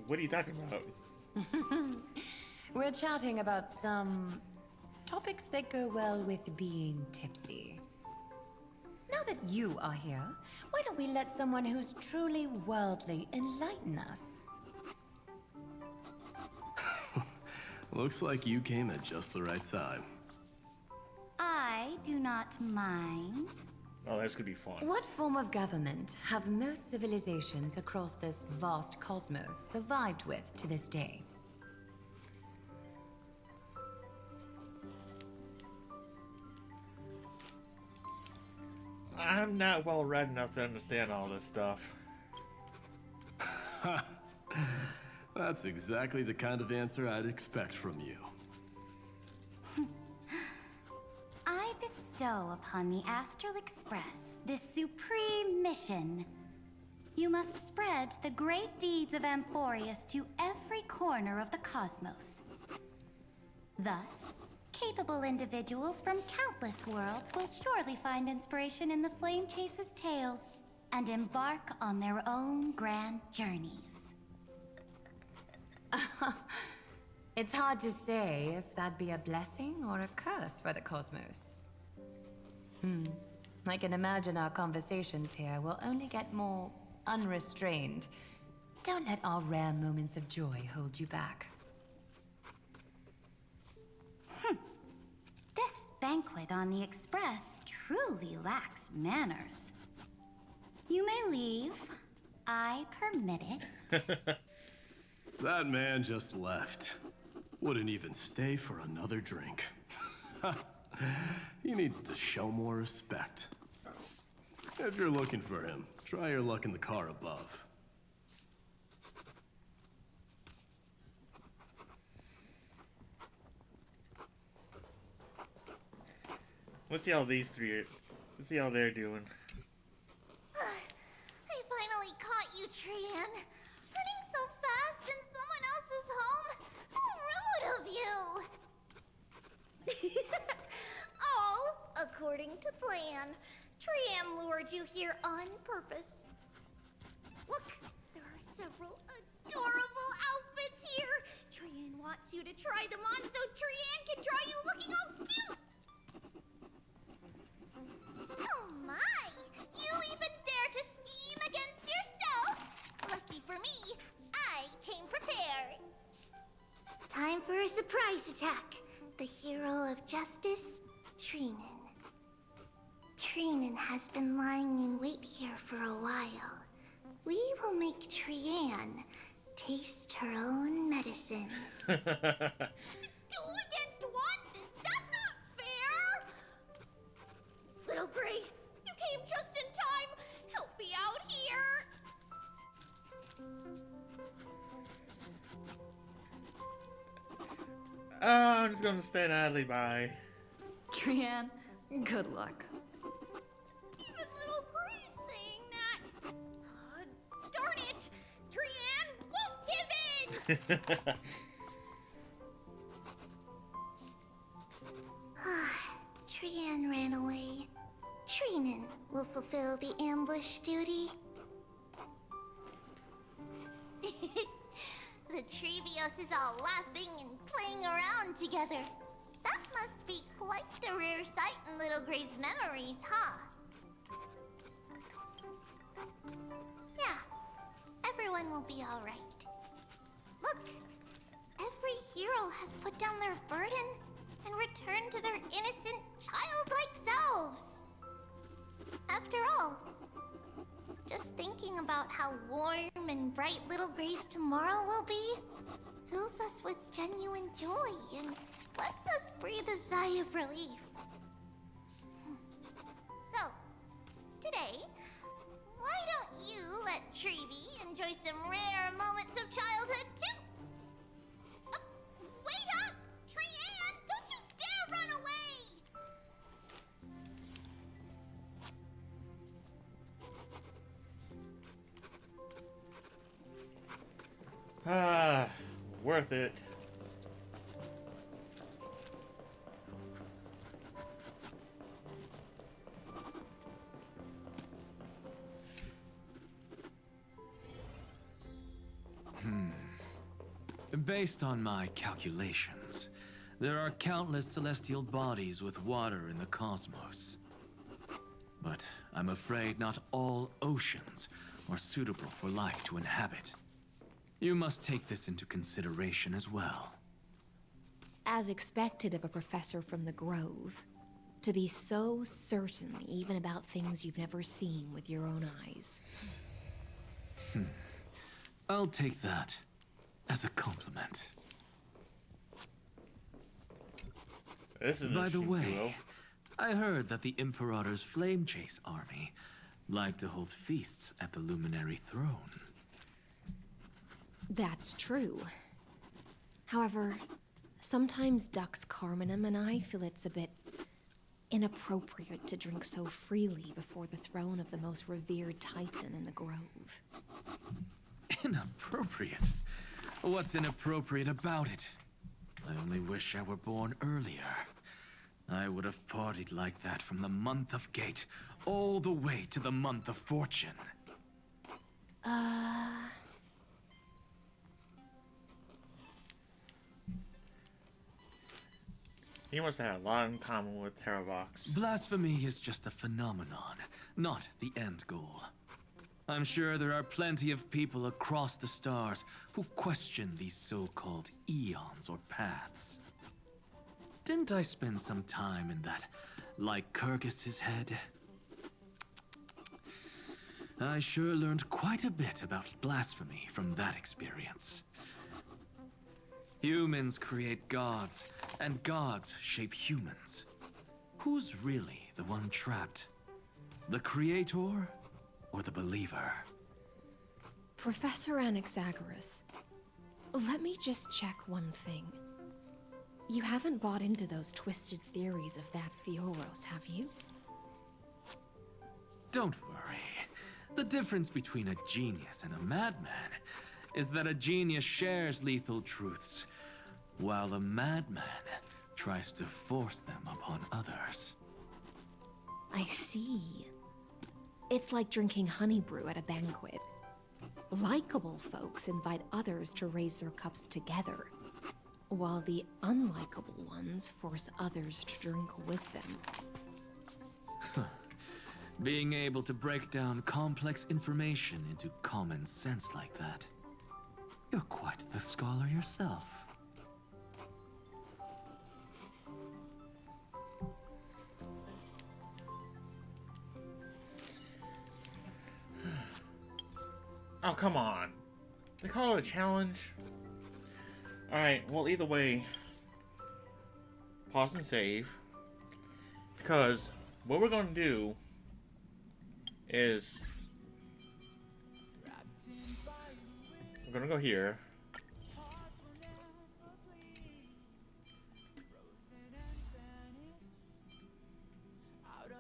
What are you talking about? We're chatting about some topics that go well with being tipsy. Now that you are here, why don't we let someone who's truly worldly enlighten us? Looks like you came at just the right time. I do not mind. Oh, that's gonna be fun. What form of government have most civilizations across this vast cosmos survived with to this day? I'm not well read enough to understand all this stuff. That's exactly the kind of answer I'd expect from you. I bestow upon the Astral Express this supreme mission. You must spread the great deeds of Amphoreus to every corner of the cosmos. Thus, capable individuals from countless worlds will surely find inspiration in the Flame Chase's tales and embark on their own grand journeys. It's hard to say if that'd be a blessing or a curse for the cosmos. I can imagine our conversations here will only get more unrestrained. Don't let our rare moments of joy hold you back. This banquet on the Express truly lacks manners. You may leave. I permit it. That man just left. Wouldn't even stay for another drink. He needs to show more respect. If you're looking for him, try your luck in the car above. Let's see how these three are. Let's see how they're doing. I finally caught you, Trian. Running so fast in someone else's home? How rude of you! All according to plan. Trian lured you here on purpose. Look, there are several adorable outfits here. Trian wants you to try them on so Trian can draw you looking all cute. Oh my! You even dare to scheme against yourself? Lucky for me, I came prepared. Time for a surprise attack. The hero of justice, Trinan. Trinan has been lying in wait here for a while. We will make Trian taste her own medicine. 2 against 1? That's not fair! Little Gray, you came just in time. Help me out here. I'm just gonna stand idly by. Trian, good luck. Even Little Gray's saying that. Darn it! Trian won't give in! Trian ran away. Trinan will fulfill the ambush duty. The Trevios is all laughing and playing around together. That must be quite a rare sight in Little Gray's memories, huh? Yeah, everyone will be all right. Look, every hero has put down their burden and returned to their innocent, childlike selves. After all, just thinking about how warm and bright Little Gray's tomorrow will be fills us with genuine joy and lets us breathe a sigh of relief. So, today, Ah, worth it. Based on my calculations, there are countless celestial bodies with water in the cosmos. But I'm afraid not all oceans are suitable for life to inhabit. You must take this into consideration as well. As expected of a professor from the Grove, to be so certain even about things you've never seen with your own eyes. I'll take that as a compliment. This is By the way, duo. I heard that the Imperator's Flame Chase army like to hold feasts at the Luminary Throne. That's true. However, sometimes Dux Carminum and I feel it's a bit inappropriate to drink so freely before the throne of the most revered Titan in the Grove. Inappropriate? What's inappropriate about it? I only wish I were born earlier. I would have partied like that from the month of Gate all the way to the month of Fortune. He must have had a lot in common with Terravox. Blasphemy is just a phenomenon, not the end goal. I'm sure there are plenty of people across the stars who question these so-called eons or paths. Didn't I spend some time in that Lycurgus's head? I sure learned quite a bit about blasphemy from that experience. Humans create gods, and gods shape humans. Who's really the one trapped? The creator or the believer? Professor Anaxagoras, let me just check one thing. You haven't bought into those twisted theories of that Fioros, have you? Don't worry. The difference between a genius and a madman is that a genius shares lethal truths, while a madman tries to force them upon others. I see. It's like drinking honey brew at a banquet. Likable folks invite others to raise their cups together, while the unlikable ones force others to drink with them. Being able to break down complex information into common sense like that. You're quite the scholar yourself. Oh, come on. They call it a challenge? Alright, well, either way, pause and save. Because what we're going to do is we're going to go here.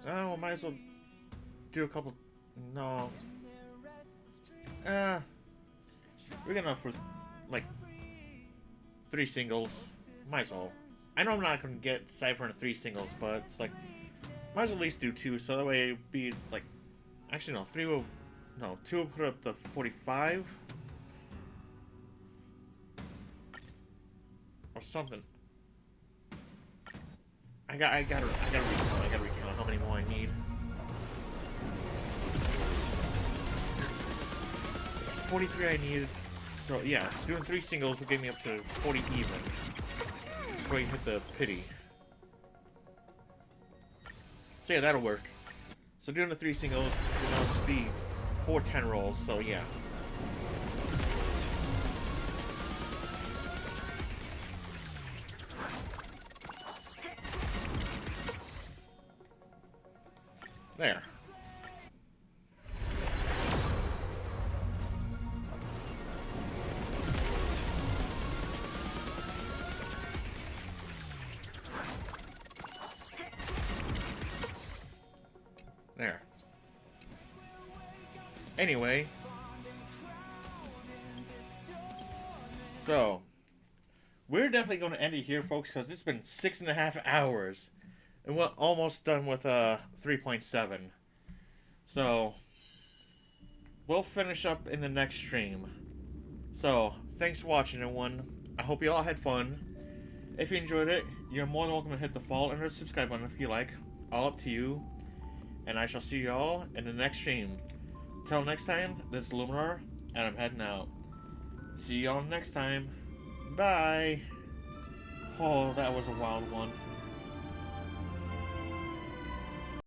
Oh, might as well do a couple. No. We're gonna for like 3 singles. Might as well. I know I'm not gonna get Cypher in 3 singles, but it's like might as well at least do 2, so that way it'd be like actually no, 3 will no, 2 will put up the 45 or something. I gotta recount how many more I need. 43 I needed. So yeah, doing 3 singles will get me up to 40 even. Before you hit the pity. So yeah, that'll work. So doing the 3 singles, it'll just be 4 10 rolls, so yeah. There. There. So, we're definitely going to end it here, folks, because it's been 6.5 hours. And we're almost done with 3.7. So, we'll finish up in the next stream. So, thanks for watching, everyone. I hope you all had fun. If you enjoyed it, you're more than welcome to hit the follow and the subscribe button if you like. All up to you. And I shall see you all in the next stream. Till next time, this is Luminar, and I'm heading out. See you all next time. Bye. Oh, that was a wild one.